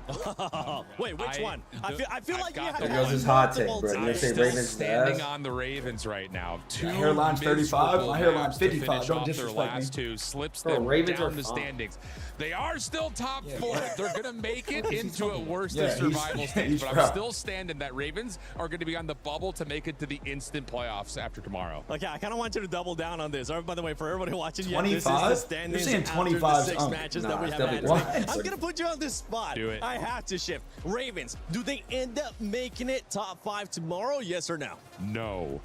Wait, which one? I feel like you have There goes his hot take, bro. I'm You say still Ravens standing ass? on the Ravens right now. 2 My hairline's 35, miserable my hairline's maps to 55. finish Don't off their disrespect me. last 2 slips Bro, them Ravens down are the fine. standings. They are still top 4. They're gonna make it into a worst Yeah, of survival he's stage, but I'm proud. still standing that Ravens are gonna be on the bubble to make it to the instant playoffs after tomorrow. Okay, I kind of want you to double down on this. By the way, for everybody watching, yeah, 25? this is the standings You're saying after 25 the 's 6 Unk. matches Nah, that we it's have had definitely today. what? I'm gonna put you on this spot. Do it. I have to shift. Ravens, do they end up making it top 5 tomorrow? Yes or no? No.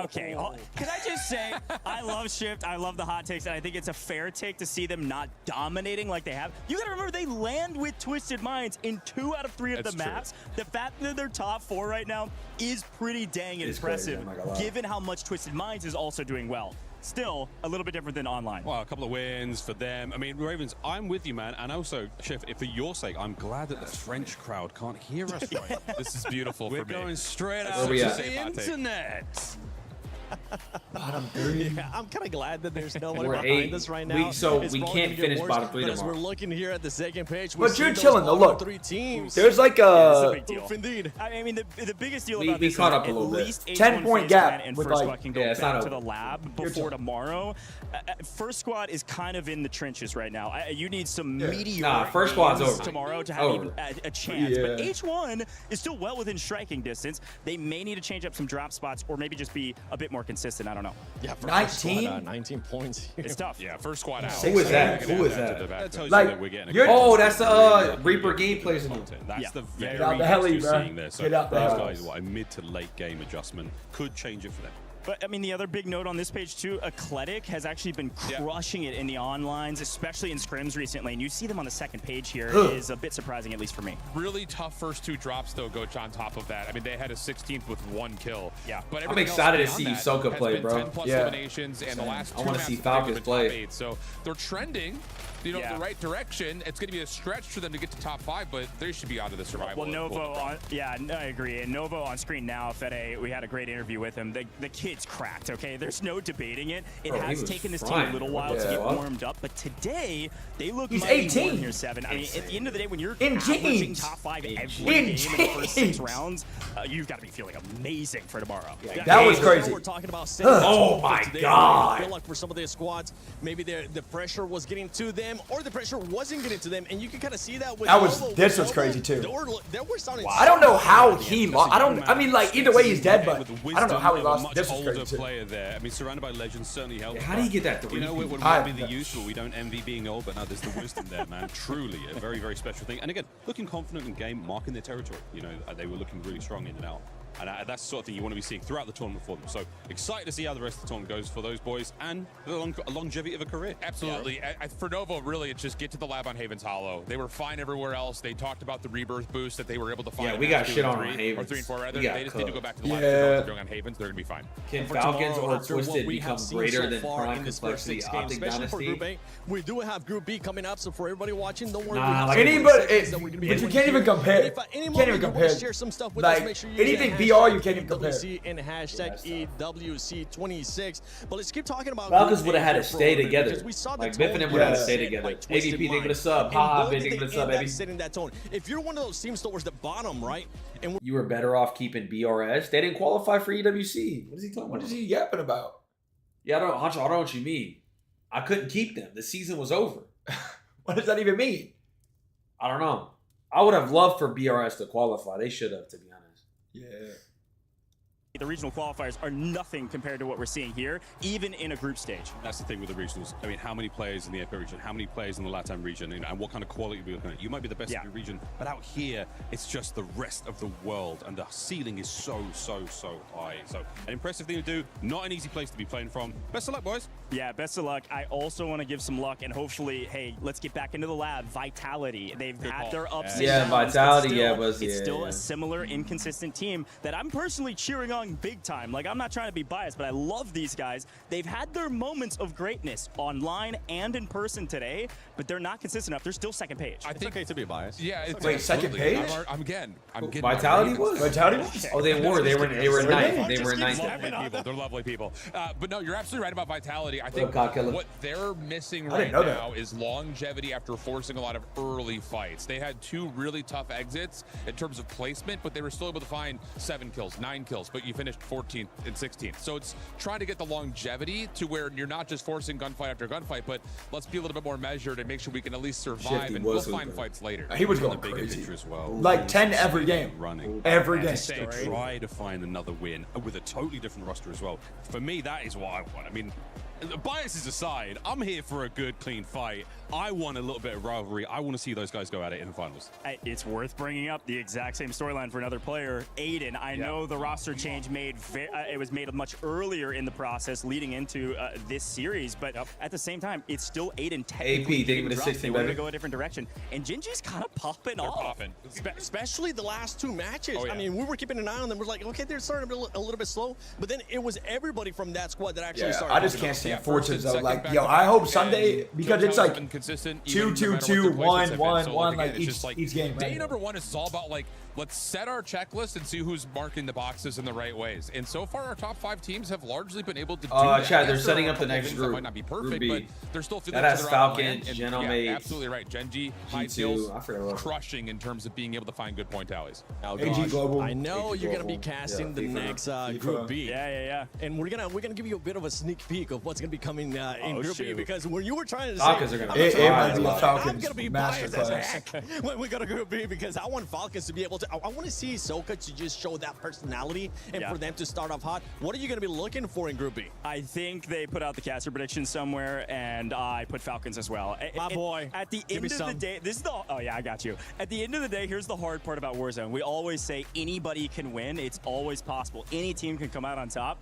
Okay, can I just say, I love Shift, I love the hot takes, and I think it's a fair take to see them not dominating like they have. You gotta remember, they land with Twisted Minds in 2 out of 3 of That's the true. maps. The fact that they're top 4 right now is pretty dang It's impressive, crazy, I'm not gonna lie. given how much Twisted Minds is also doing well. Still, a little bit different than online. Well, a couple of wins for them. I mean, Ravens, I'm with you, man. And also, Chef, for your sake, I'm glad that the French crowd can't hear us right now. This is beautiful We're for me. going straight Where out we to at? the internet. Bottom 3. Yeah, I'm kind of glad that there's nobody We're behind 8. us right now. We It's can't probably gonna get finish worse, bottom 3 but as tomorrow. we're looking here at the second page, we But see you're those chilling though. bottom Look, 3 teams. there's like Yeah, it's a a big deal. Oof, indeed. I mean, the biggest deal We- about we this caught is up a at little bit. least 10-point H1 gap and with, First like- Squad can Yeah, go it's back not to the over. lab before tomorrow. First Squad is kind of in the trenches right now. You need some meteor Nah, First Squad's games over. tomorrow to have Over. even a chance. But Yeah. H1 is still well within striking distance. They may need to change up some drop spots or maybe just be a bit more consistent. I don't know. Yeah, for 19? 19 points. It's tough. Yeah, first squad out. Who is that? Who is That that? tells Like, you that we're getting a you're- Oh, that's the Reaper gameplays. That's Yeah. the Get very out the heli, you're bro. seeing there. So Get out the those heli. guys, what a mid to late game adjustment could change it for them. But I mean, the other big note on this page too, Eclectic has actually been crushing it in the onlines, especially in scrims recently. And you see them on the second page here is a bit surprising, at least for me. Really tough first 2 drops, though, Goach, on top of that. I mean, they had a 16th with 1 kill. Yeah. But I'm everything excited else to beyond see that Soka has play, been bro. 10+ Yeah. eliminations, and the last 2 I wanna maps see have taken them Falcons in play. top 8. So they're trending, you know, the right direction. It's going to be a stretch for them to get to top 5, but they should be out of the survival. Well, Novo, I agree. And Novo on screen now, Fede, we had a great interview with him. The kid's cracked, okay? There's no debating it. It Bro, he has was taken this frying. team a little while to Yeah, get what? warmed up, but today they look He's mighty 18. warm here, 7. I mean, at the end of the day, when you're In averaging jeans. top 5 every In game in the first 6 jeans. rounds, you've got to be feeling amazing for tomorrow. Yeah, that was crazy. We're talking about Oh my today. God. I feel like for some of their squads, maybe the pressure was getting to them, or the pressure wasn't getting to them, and you can kind of see that with Novo. This was With crazy Novo, too. They were sounding I don't know so how good. he lost. I mean, like either way he's dead, but I don't know how he lost. Much This was older crazy too. player there. I mean, surrounded by legends certainly helps. How do you get that 3? You know, when I- we be the useful, we don't envy being old, but now there's the wisdom there, man. Truly, a very, very special thing. And again, looking confident in game, marking their territory. You know, they were looking really strong in and out. And that's the sort of thing you want to be seeing throughout the tournament for them. So excited to see how the rest of the tournament goes for those boys and the longevity of a career. Absolutely. For Novo, really, it's just get to the lab on Haven's Hollow. They were fine everywhere else. They talked about the rebirth boost that they were able to find. Yeah, we got shit on Havens. Or 3 and 4 rather. They just need to go back to the lab. They're doing on Havens. They're going to be fine. Can Falcons or Twisted become greater than Prime Complexity Optic Dynasty? We do have Group B coming up, so for everybody watching, don't worry. Nah, like but you can't even compare. You can't even compare. Share some stuff with like us. Make sure you anything BR, you can't even compare. And hashtag EWC26. But let's keep talking about Falcons would have had to stay together. We saw like Biff and them would have had to stay together. AVP, they would have sub. Haha, they would have sub, baby. Setting that tone. If you're one of those teams towards the bottom, right? And you were better off keeping BRS. They didn't qualify for EWC. What is he talking about? What is he yapping about? Yeah, I don't know what you mean. I couldn't keep them. The season was over. What does that even mean? I don't know. I would have loved for BRS to qualify. They should have, to be honest. Yeah. The regional qualifiers are nothing compared to what we're seeing here, even in a group stage. That's the thing with the regionals. I mean, how many players in the APAC region? How many players in the LATAM region? And what kind of quality are we looking at? You might be the best in your region, but out here, it's just the rest of the world, and the ceiling is so high. So an impressive thing to do. Not an easy place to be playing from. Best of luck, boys. Yeah, best of luck. I also want to give some luck, and hopefully, hey, let's get back into the lab. Vitality. They've had their ups and downs. Vitality. It's still a similar, inconsistent team that I'm personally cheering on big time. Like, I'm not trying to be biased, but I love these guys. They've had their moments of greatness online and in person today, but they're not consistent enough. They're still second page. I think it's okay to be biased. Yeah, it's wait, second page? I'm getting Vitality was? Vitality was? Oh, they were. They were ninth. They were ninth. They're lovely people. But no, you're absolutely right about Vitality. I think Cockilla. what they're missing right now is longevity after forcing a lot of early fights. They had 2 really tough exits in terms of placement, but they were still able to find 7 kills, 9 kills, but you finished 14th and 16th. So it's trying to get the longevity to where you're not just forcing gunfight after gunfight, but let's be a little bit more measured and make sure we can at least survive, and we'll find fights later. He was going crazy as well. Like 10 every game. Running. Every game. To try to find another win with a totally different roster as well. For me, that is what I want. I mean, biases aside, I'm here for a good, clean fight. I want a little bit of rivalry. I want to see those guys go at it in the finals. It's worth bringing up the exact same storyline for another player, Aiden. I know the roster change it was made much earlier in the process leading into this series, but at the same time, it's still Aiden technically. AP, they give it a 16. They want to go a different direction, and Gingy's kind of popping off. Especially the last 2 matches. I mean, we were keeping an eye on them. We're like, okay, they're starting a little bit slow, but then it was everybody from that squad that actually started. I just can't stand Fortunes though. Like, yo, I hope Sunday, because it's like 2-2-2-1-1-1 like each game. Day number 1 is all about like, let's set our checklist and see who's marking the boxes in the right ways. And so far, our top 5 teams have largely been able to do that. Chad, they're setting up the next group. That might not be perfect, but they're still feeling that has Falcons, Genomate, absolutely right. Genji, high skills, crushing in terms of being able to find good point tallies. AG Global. I know you're gonna be casting the next Group B. Yeah. And we're gonna give you a bit of a sneak peek of what's gonna be coming in Group B, because when you were trying to Falcons say, I'm gonna be biased as heck when we go to Group B, because I want Falcons to be able to. I want to see Soka to just show that personality and for them to start off hot. What are you going to be looking for in Group B? I think they put out the caster prediction somewhere, and I put Falcons as well. My boy. At the end of the day, this is the. Oh yeah, I got you. At the end of the day, here's the hard part about Warzone. We always say anybody can win. It's always possible. Any team can come out on top.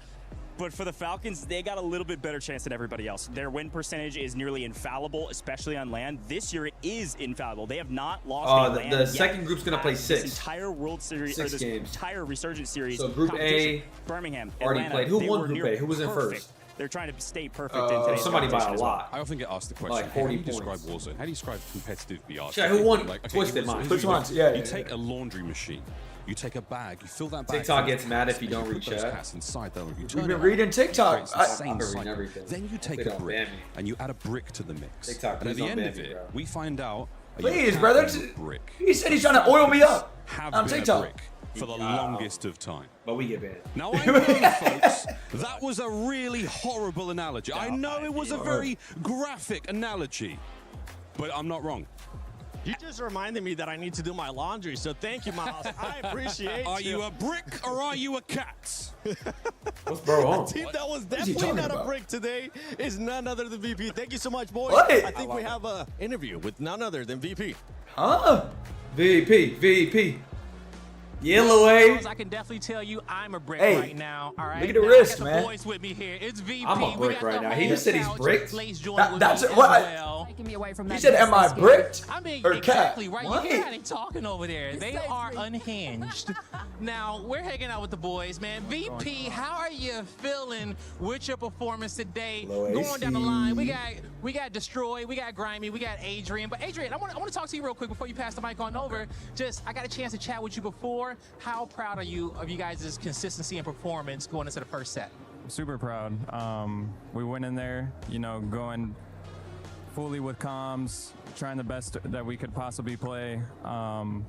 But for the Falcons, they got a little bit better chance than everybody else. Their win percentage is nearly infallible, especially on land. This year, it is infallible. They have not lost a land the second group's going to play 6. This entire World Series, or this entire Resurgence Series. So Group A, Birmingham, already Atlanta, played. Who won Group A? Who was in first? They're trying to stay perfect in today's somebody by a competition lot. I often get asked the question, Like 40 how do you describe points. Warzone? How do you describe competitive VR? Chad, who won Like, Twisted Minds? Which ones? Yeah. You take a laundry machine. You take a bag, you fill that bag. TikTok gets mad if you don't read put those chat. cats inside though. You We've been reading TikTok. I've been reading everything. Then you take a brick and you add a brick to the mix. TikTok, and at the please end don't of ban me, it, bro. we find out. Please, brother. Brick. He said he's trying to oil me up Have on been a TikTok. brick for the longest of time. But we get banned. Now I know, folks, that was a really horrible analogy. I know it was a very graphic analogy, but I'm not wrong. You just reminded me that I need to do my laundry, so thank you, Miles. I appreciate Are you a brick or are you a cat? What's bro on? The team that was What is he definitely talking not about? a break today is none other than VP. Thank you so much, boys. What? I think we have an interview with none other than VP. Huh? VP. Yellow way. I can definitely tell you I'm a brick Hey, right now. All right. look at the Now, wrist, I got man. The boys with me here. It's VP. I'm a brick right now. He just said he's bricked. That's it. What? He said, "Am I bricked?" I mean, or exactly cat? right. What? You hear how they talking over there? They are unhinged. Now we're hanging out with the boys, man. VP, how are you feeling with your performance today? Going down the line, we got Destroy, we got Grimy, we got Adrian. But Adrian, I want to talk to you real quick before you pass the mic on over. I got a chance to chat with you before. How proud are you of you guys' consistency and performance going into the first set? I'm super proud. We went in there, going fully with comms, trying the best that we could possibly play. I'm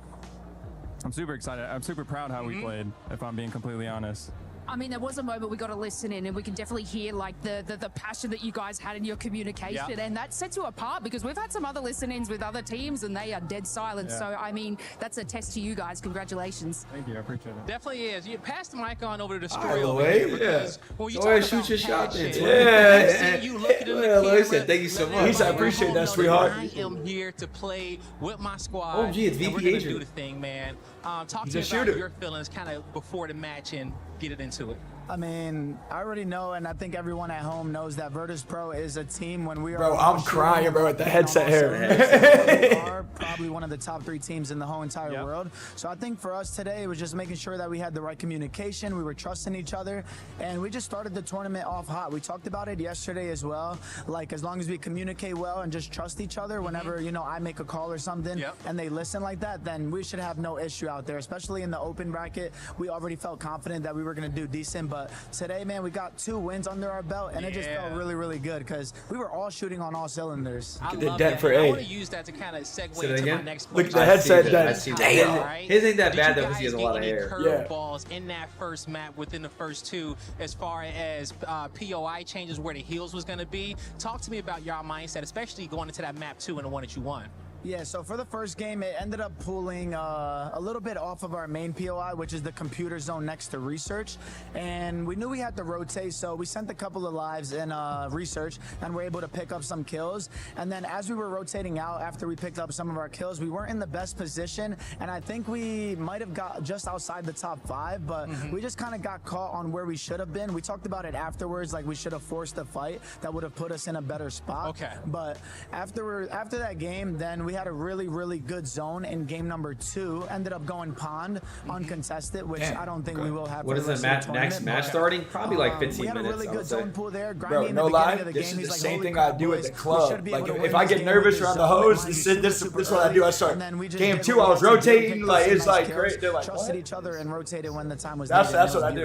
super excited. I'm super proud how we played, if I'm being completely honest. I mean, there was a moment we got to listen in, and we can definitely hear like the passion that you guys had in your communication, and that sets you apart because we've had some other listen-ins with other teams, and they are dead silent. Yeah. So I mean, that's a test to you guys. Congratulations. Thank you. I appreciate it. Definitely is. You pass the mic on over to Destroy By the over way, here because when you Go ahead, talk shoot about your shot then. passion, Yeah. I see you looking in the Well, camera, he said, thank you so letting much. He said, I everybody appreciate at that, home sweetheart. know that I am here to play with my squad. Oh, gee, it's and VP we're gonna Adrian. do the thing, man. Talk He's to a me about shooter. your feelings kind of before the match and get it into it. I mean, I already know, and I think everyone at home knows that Virtus Pro is a team when we are. Bro, I'm crying, bro, at the headset We here. are probably one of the top 3 teams in the whole entire world. So I think for us today, it was just making sure that we had the right communication, we were trusting each other, and we just started the tournament off hot. We talked about it yesterday as well. Like, as long as we communicate well and just trust each other, whenever, I make a call or something, and they listen like that, then we should have no issue out there, especially in the open bracket. We already felt confident that we were going to do decent, but today, man, we got 2 wins under our belt, and it just felt really, really good because we were all shooting on all cylinders. I the love dent that. for I A. want to use that to kind of segue Say that into my again? next Look at question. the headset I dent. see Damn. that. His ain't that Did bad you though because he has a guys lot of get any hair. curveballs in that first map within the first 2 as far as POI changes where the heals was going to be? Talk to me about your mindset, especially going into that map 2 and the one that you won. Yeah, so for the first game, it ended up pulling a little bit off of our main POI, which is the computer zone next to research. And we knew we had to rotate, so we sent a couple of lives in research and were able to pick up some kills. And then as we were rotating out, after we picked up some of our kills, we weren't in the best position. And I think we might have got just outside the top 5, but we just kind of got caught on where we should have been. We talked about it afterwards, like we should have forced a fight that would have put us in a better spot. Okay. But after that game, then we had a really, really good zone in game number 2. Ended up going pond uncontested, which I don't think we will have. What is the next match starting? Probably like 15 we had minutes. a really I good would say. zone pool there. Bro, Grimy in no the lie, beginning of the this game, is he's the like, same "Holy thing crap, I do at boys, the we club. should be Like, able to if win I this get game nervous with around the this zone. hose, Why this you is super what I do. I early?" start And then we just game did 2, what I we was had to do, rotating, picked up like, some it's nice like kills, great. They're like, trusted what? each other and rotated when the time was That's needed. what I It was do.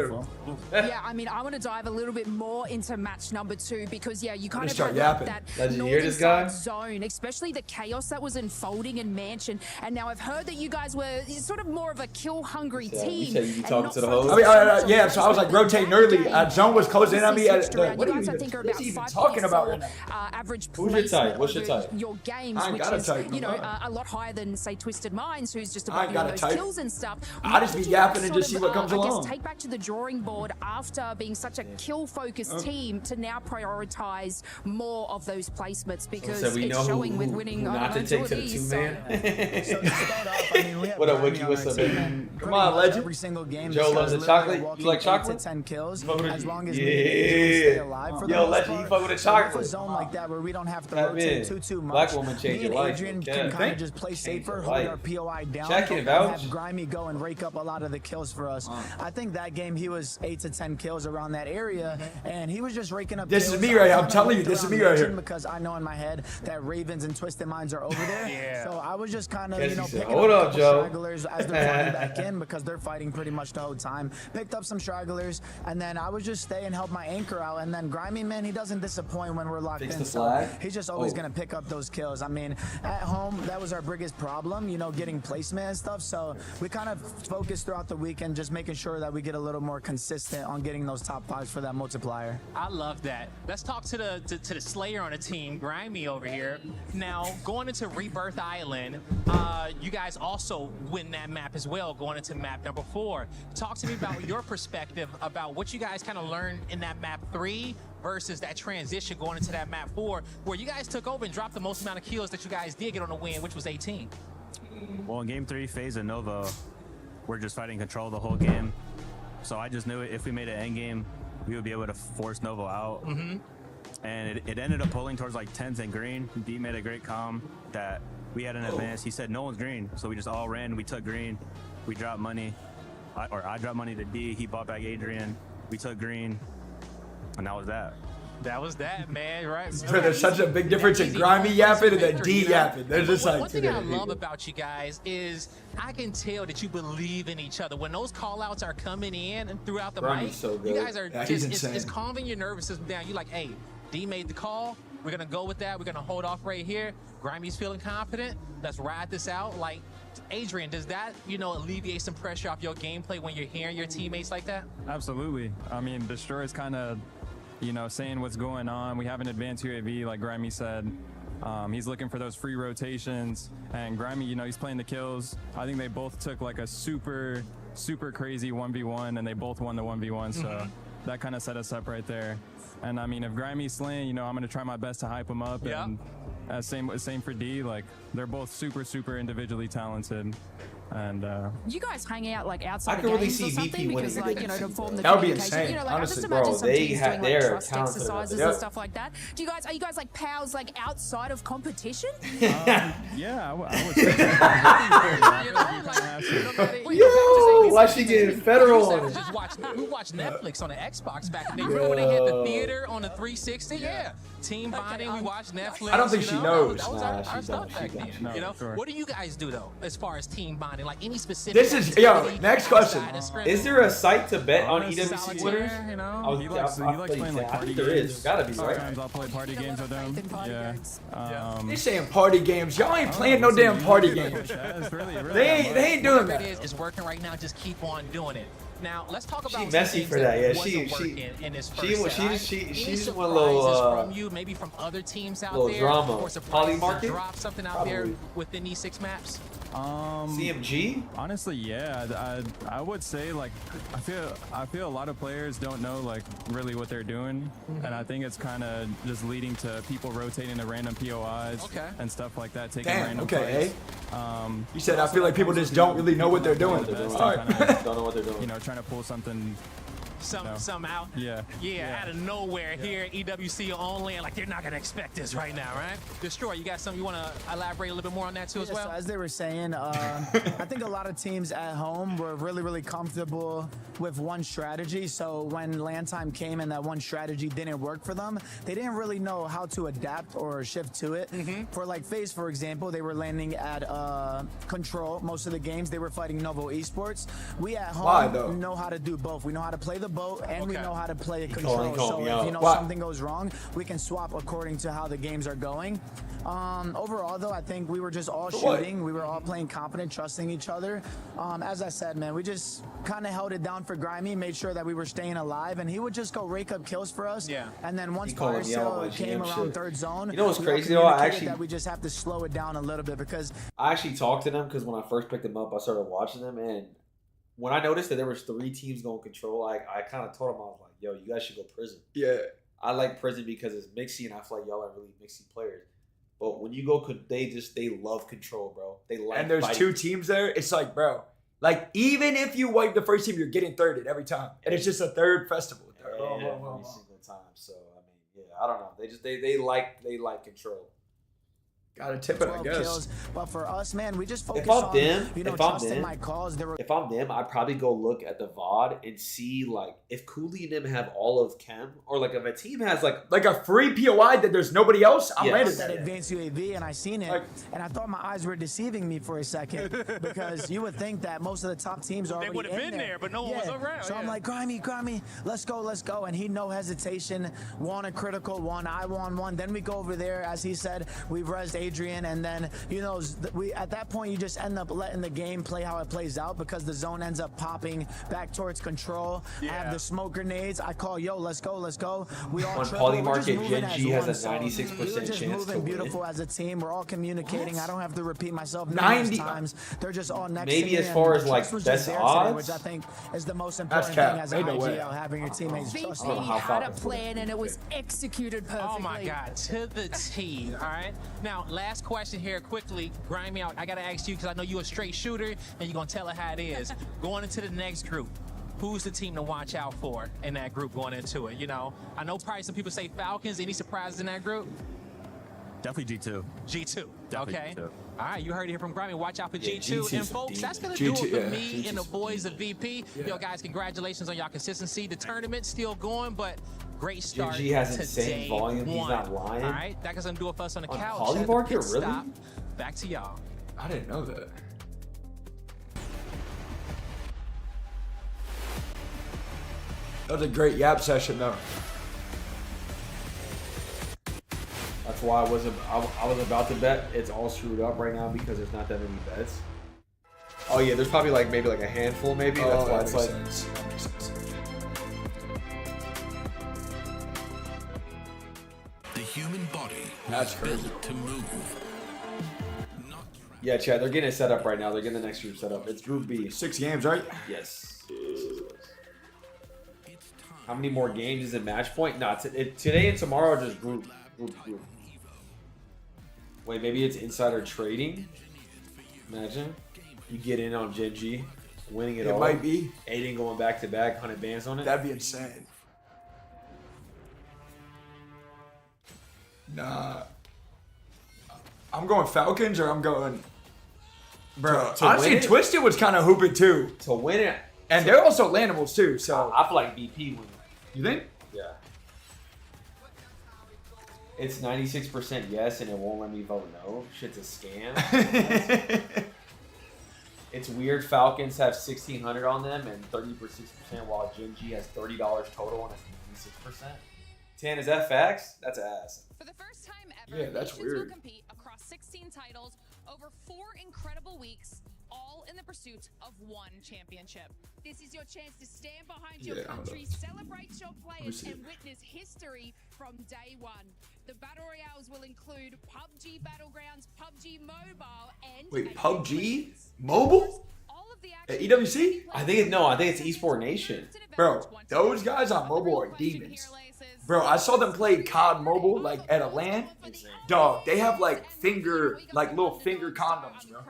beautiful. Yeah, I mean, I want to dive a little bit more into match number 2 because, yeah, you kind of start had yapping. that Legend, you hear northern this guy? side zone, especially the chaos that was unfolding in Mansion. And now I've heard that you guys were sort of more of a kill-hungry Yeah, team. you said you be and talking not to the focused host? so much on Yeah, so I was like rotating early. Zone was closing in on me. Switched around. What You are guys, you I think, are about even 5 talking about right pixel, now? average Who's your placement type? What's your over type? your games, I ain't which got a is, type, you know, no. a lot higher than, say, Twisted Minds, who's just I above ain't you on got a those type. kills and stuff. I just be What did you yapping and sort just see of, what comes I along. guess take back to the drawing board after being such a kill-focused team to now prioritize more of those placements because So we it's know showing with who winning not to two take of to the these. 2-man. So to start off, I mean, we have What up, Grimy Wiki? on What's our up, team, baby? and Come pretty on, much legend. Every single game, Joe this loves guy's the literally chocolate. You walking like 8 chocolate? to 10 kills Fuck with as it. long as we stay alive for the Yo, most legend, you part. fuck with the So with chocolate. a zone like that where we don't have to Tap rotate in. too much. Black woman change Me your and life. Adrian Yeah. can kind Thank- of just play change safer, your hold life. our POI down, Check it, and vouch. have Grimy go and rake up a lot of the kills for us. I think that game he was 8 to 10 kills around that area, and he was just raking up This is kills. me right here. I I'm kinda telling you, looked this is around me right Mansion here. because I know in my head that Ravens and Twisted Minds are over there. Yeah. So I was just kind of, Guess you know, he said, picking "Hold up a up, couple Joe." stragglers as they're fighting back in because they're fighting pretty much the whole time. Picked up some stragglers, and then I was just stay and help my anchor out. And then Grimy, man, he doesn't disappoint when we're locked Fix in. the So flag? he's just always Oh. going to pick up those kills. I mean, at home, that was our biggest problem, you know, getting placement and stuff. So we kind of focused throughout the weekend just making sure that we get a little more consistent on getting those top 5s for that multiplier. I love that. Let's talk to the Slayer on the team, Grimy over here. Now, going into Rebirth Island, you guys also win that map as well, going into map number 4. Talk to me about your perspective about what you guys kind of learned in that map 3 versus that transition going into that map 4, where you guys took over and dropped the most amount of kills that you guys did get on the win, which was 18. Well, in game 3, Faze and Nova we're just fighting control the whole game. So I just knew if we made an end game, we would be able to force Novo out. And it ended up pulling towards like 10th and green. D made a great comm that we had an advance. He said no one's green, so we just all ran. We took green. We dropped money, I dropped money to D. He bought back Adrian. We took green, and that was that. That was that, man, right? There's such a big difference in Grimy yapping and then D yapping. They're just like one thing I love about you guys is I can tell that you believe in each other. When those call outs are coming in and throughout the mic, so you guys are he's just insane. it's calming your nervous system down. You're like, hey, D made the call. We're gonna go with that. We're gonna hold off right here. Grimy's feeling confident. Let's ride this out. Like, Adrian, does that, alleviate some pressure off your gameplay when you're hearing your teammates like that? Absolutely. I mean, Destroy's kind of, saying what's going on. We have an advanced UAV, like Grimy said. He's looking for those free rotations. And Grimy, he's playing the kills. I think they both took like a super, super crazy 1v1, and they both won the 1v1. So that kind of set us up right there. And I mean, if Grimy's slaying, I'm going to try my best to hype him up. Yeah. And same for D. Like, they're both super, super individually talented. And you guys hang out like outside I of can really games see or something VP winning because, like, to form the that would be communication. insane. Like, Honestly, I just imagine bro, some they teams had doing their like trust talented exercises enough. and stuff like that. Are you guys like pals like outside of competition? Yeah, I would say. Yo, why she getting federal on it? We watched Netflix on the Xbox back in the day. Remember when they had the theater on the 360? Yeah. Team bonding, we watched Netflix. I don't think she knows. That was Nah, our she stuff don't. back She then. don't. You know? Sure. What do you guys do though, as far as team bonding? Like any specific? This is, yo, activity next question. outside of scrimmage? Is there a site to bet on Honestly, EWC winners? You know? Oh, He likes playing like party there games. is. Gotta be, right? Sometimes I'll play party games with him. Yeah. They saying party games. Y'all ain't playing no damn party games. That's really, really They ain't doing Whatever that. it is working right now. Just keep on doing it. Now let's talk about She some messy things for that. Yeah, wasn't working in this first set, right? she Any just surprises one little from you, maybe from other teams out little there, drama. or surprises Polymarket? to drop something out there within these 6 maps. CMG? Honestly, yeah. I would say like I feel a lot of players don't know like really what they're doing, and I think it's kind of just leading to people rotating to random POIs and stuff like that, taking Damn, random okay, fights. You said I feel like people just don't really know what they're doing. All right. Don't know what they're doing. Trying to pull something. Some out. Yeah. Out of nowhere here, EWC only, and like they're not gonna expect this right now, right? Destroy, you got something you want to elaborate a little bit more on that too as well? So as they were saying, I think a lot of teams at home were really, really comfortable with one strategy. So when LAN time came and that one strategy didn't work for them, they didn't really know how to adapt or shift to it. For like Faze, for example, they were landing at Control most of the games. They were fighting Novo Esports. We at home know how to do both. We know how to play the boat and we know how to play a Control. So if something goes wrong, we can swap according to how the games are going. Overall, though, I think we were just all shooting. We were all playing confident, trusting each other. As I said, man, we just kind of held it down for Grimy, made sure that we were staying alive, and he would just go rake up kills for us. Yeah. And then once fire sale came around third zone, you know what's we crazy though? that we just have to slow it down a little bit because I actually talked to them because when I first picked them up, I started watching them, and when I noticed that there was 3 teams going Control, I kind of told them, I was like, yo, you guys should go Prison. Yeah. I like Prison because it's mixy, and I feel like y'all are really mixy players. But when you go, they love Control, bro. They like. And there's fighting. 2 teams there. It's like, bro, like even if you wipe the first team, you're getting thirded every time, and it's just a third festival. Every single time. So I mean, yeah, I don't know. They like Control. Gotta tip it, I guess. Kills. But for us, man, we just focus If I'm on them, trusting my calls. If I'm them, I'd probably go look at the VOD and see like if Cooley and them have all of Chem, or like if a team has like a free POI that there's nobody else. I'm landing that advanced UAV, and I seen it, and I thought my eyes were deceiving me for a second because you would think that most of the top teams are already would have been there, but no one was around. So I'm like, Grimy, let's go, and he no hesitation, won a critical one, I won one. Then we go over there, as he said, we rezzed Adrian, and then we at that point you just end up letting the game play how it plays out because the zone ends up popping back towards Control. I have the smoke grenades. I call, yo, let's go. We all on Polymarket, Gen G has a 96% chance moving to beautiful win. as a team. We're all communicating. I don't have to repeat myself 90 times. They're just all next to me. Maybe as far as like best odds, today, which I think is the most important thing as an IGL, having your teammates trust VP you. had a plan and it was executed perfectly. Oh my God, to the T. All right. Now last question here quickly. Grimy, I got to ask you because I know you're a straight shooter and you're going to tell it how it is. Going into the next group, who's the team to watch out for in that group going into it? You know, I know probably some people say Falcons. Any surprises in that group? Definitely G2. G2. Definitely okay. G2. All right, you heard it here from Grimy. Watch out for Yeah, G2. G2's And folks, that's going to G2, do it for yeah, me G2's and the boys of VP. Yo, guys, congratulations on y'all consistency. The tournament's still going, but great start. GG has to insane day volume. He's one. not lying. All right, that doesn't do it for us on the On couch. Polymarket, Pit really? stop. Back to y'all. I didn't know that. That was a great yap session, though. That's why I was about to bet. It's all screwed up right now because there's not that many bets. Oh yeah, there's probably like maybe like a handful maybe. That's why it's like. That makes sense. The human body That's was crazy. built to move. Yeah, Chad, they're getting it set up right now. They're getting the next group set up. It's Group B. 6 games, right? Yes. How many more games is it match point? No, today and tomorrow are just group. Wait, maybe it's insider trading? Imagine. You get in on Gen G, winning it all. It might be. Aiden going back to back, 100 bands on it. That'd be insane. Nah. I'm going Falcons or I'm going... Bro, To honestly, win it? Twisted was kind of hooping too. To win it. And they're also Landables too, so... I feel like BP wins. You think? Yeah. It's 96% yes, and it won't let me vote no. Shit's a scam. It's weird. Falcons have 1,600 on them and 30% while Gen G has $30 total and it's 96%. 10, is that facts? That's ass. For the first time ever, Yeah, that's nations weird. will compete across 16 titles over 4 incredible weeks, all in the pursuit of one championship. This is your chance to stand behind your Yeah, hold country, up. celebrate your players, see and it. witness history from day one. The Battle Royales will include PUBG Battlegrounds, PUBG Mobile, and... Wait, PUBG? Mobile? At EWC? I think it's Esport Nation. Bro, those guys on mobile are demons. Bro, I saw them play COD Mobile, like, at a LAN. Dog, they have, like, little finger condoms, bro.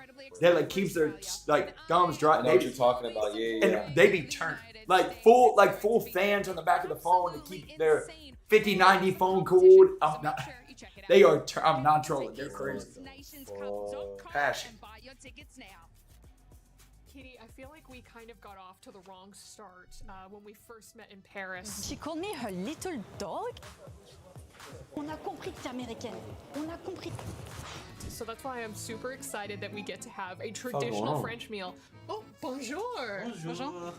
They, like, keeps their, like, thumbs dry. I know what you're talking about. Yeah, yeah. And they be turned. Like, full fans on the back of the phone to keep their 5090 phone cooled. I'm not trolling. They're crazy. Passion. Katie, I feel like we kind of got off to the wrong start when we first met in Paris. She called me her little dog. On a compris que t'es américaine. On a compris. So that's why I'm super excited that we get to have a going traditional on? French meal. Oh, bonjour. Bonjour.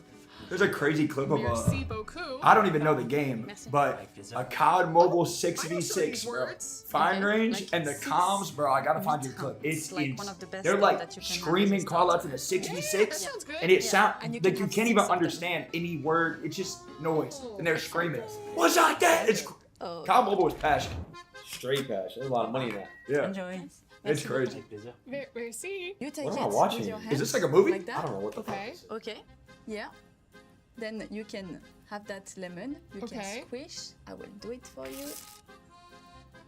There's a crazy clip of Merci beaucoup. I don't even know the game, but a COD Mobile 6v6, bro. Fine range and the comms, bro. I gotta find your clip. It's they're like screaming call outs in a 6v6, and it sound like you can't even understand any word. It's just noise, and they're screaming. What's like that? It's COD Mobile is passion. Straight passion. There's a lot of money in that. Yeah, Enjoy. it's crazy. Merci. You take What it am I watching? with your hand. Is this like a movie? Like that? I don't know what the fuck. Okay. Okay. Yeah. Then you can have that lemon. You Okay. can squish. I will do it for you.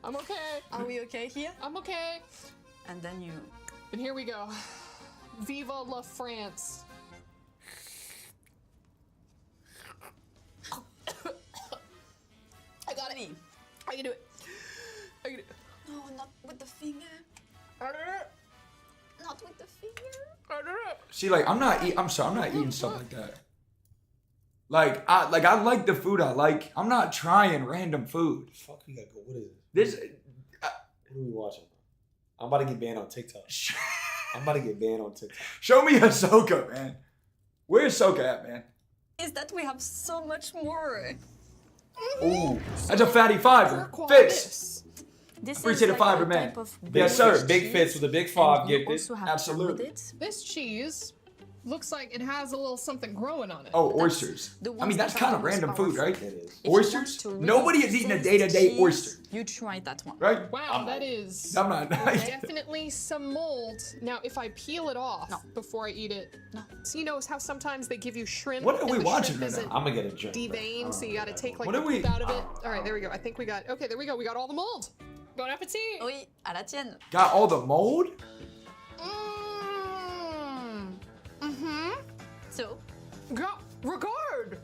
I'm okay. Are we okay here? I'm okay. And then you. And here we go. Viva la France. I got it. I can do it. I can do it. No, not with the finger. I did it. Not with the finger. I did it. See, like I'm not eating stuff like that. I like the food I like. I'm not trying random food. Fuck, we gotta go. What is it? This What are we watching? I'm about to get banned on TikTok. I'm about to get banned on TikTok. show me Ahsoka, man. Where's Ahsoka at, man? Is that we have so much more. Ooh, that's a fatty fiber. Fits. This Appreciate is the fiber, a man. type of Yes, sir. Big Fits with a big fob You gifted. also have Absolutely. with it. This cheese looks like it has a little something growing on it. Oh, oysters. the I ones mean, that's that are kind of the most random food, powerful. right? It is. If you want Oysters? to really Nobody is eating a taste day-to-day cheese, oyster, You try that one. right? Wow, that is I'm not. definitely some mold. Now, if I peel it off before I eat it, so you know how sometimes they give you shrimp. What are and we the watching shrimp right isn't now? I'm gonna get a drink. deveined, so you got to take like What the are we- poop out of it. All right, there we go. I think we got. Okay, there we go. We got all the mold. Bon appetit. Oui, à la tienne. Got all the mold? So? Regard.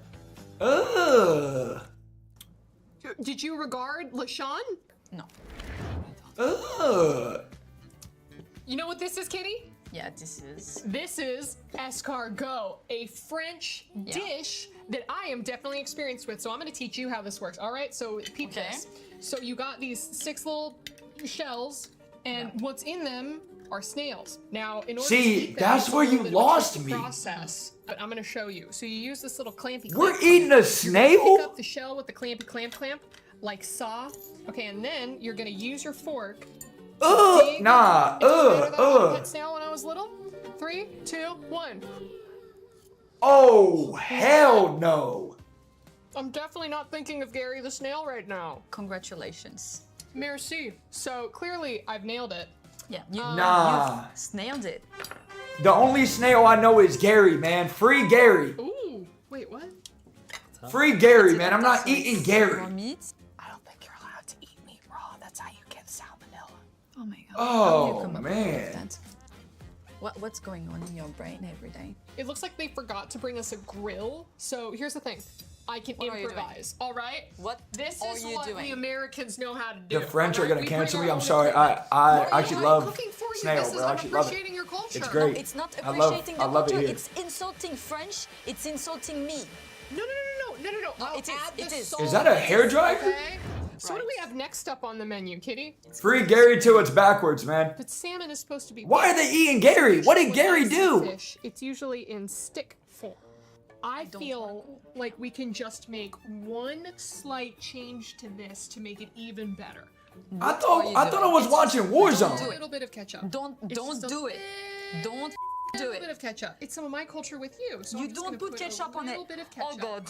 Ugh. Did you regard LaShawn? No. Ugh. You know what this is, Kitty? Yeah, this is. This is escargot, a French dish that I am definitely experienced with. So I'm going to teach you how this works. All right, so peep this. So you got these 6 little shells, and what's in them are snails. Now, in order to eat them, that's it's where a little you bit of a lost tricky me. Process, but I'm going to show you. So you use this little clampy. We're clamp. eating a snail? Pick up the shell with the clampy clamp, like saw. Okay, and then you're going to use your fork. Nah. Pet snail when I was little. 3, 2, 1. Oh, hell no. I'm definitely not thinking of Gary the snail right now. Congratulations. Merci. So clearly I've nailed it. Yeah, Nah. you've snailed it. The only snail I know is Gary, man. Free Gary. Ooh, wait, what? Free Gary, man. I'm not eating Gary. I don't think you're allowed to eat meat raw. That's how you get salmonella. Oh my god. Oh, man. What's going on in your brain every day? It looks like they forgot to bring us a grill. So here's the thing. I can What are you improvise, all right? What This are is you what doing? the Americans know how to do. The French all are right? gonna We cancel bring me. our I'm own sorry. equipment. I I'm actually love cooking for you. snail, This bro. is I I'm actually love it. appreciating your culture. It's great. No, it's not I love appreciating I the love it culture. here. It's insulting French. It's insulting me. No. I'll it is. add It the is. salt. Is that a hairdryer? Okay. So what do we have next up on the menu, Kitty? Free Gary till it's backwards, man. But salmon is supposed to be. Why are they eating Gary? What did Gary do? Fish, it's usually in stick form. I feel like we can just make one slight change to this to make it even better. I thought I was watching A Warzone. little bit of ketchup. Don't It's just a do it. Don't A do little it. bit of ketchup. It's some of my culture with you. So You I'm just don't gonna put ketchup on a it. little bit of Oh ketchup. god.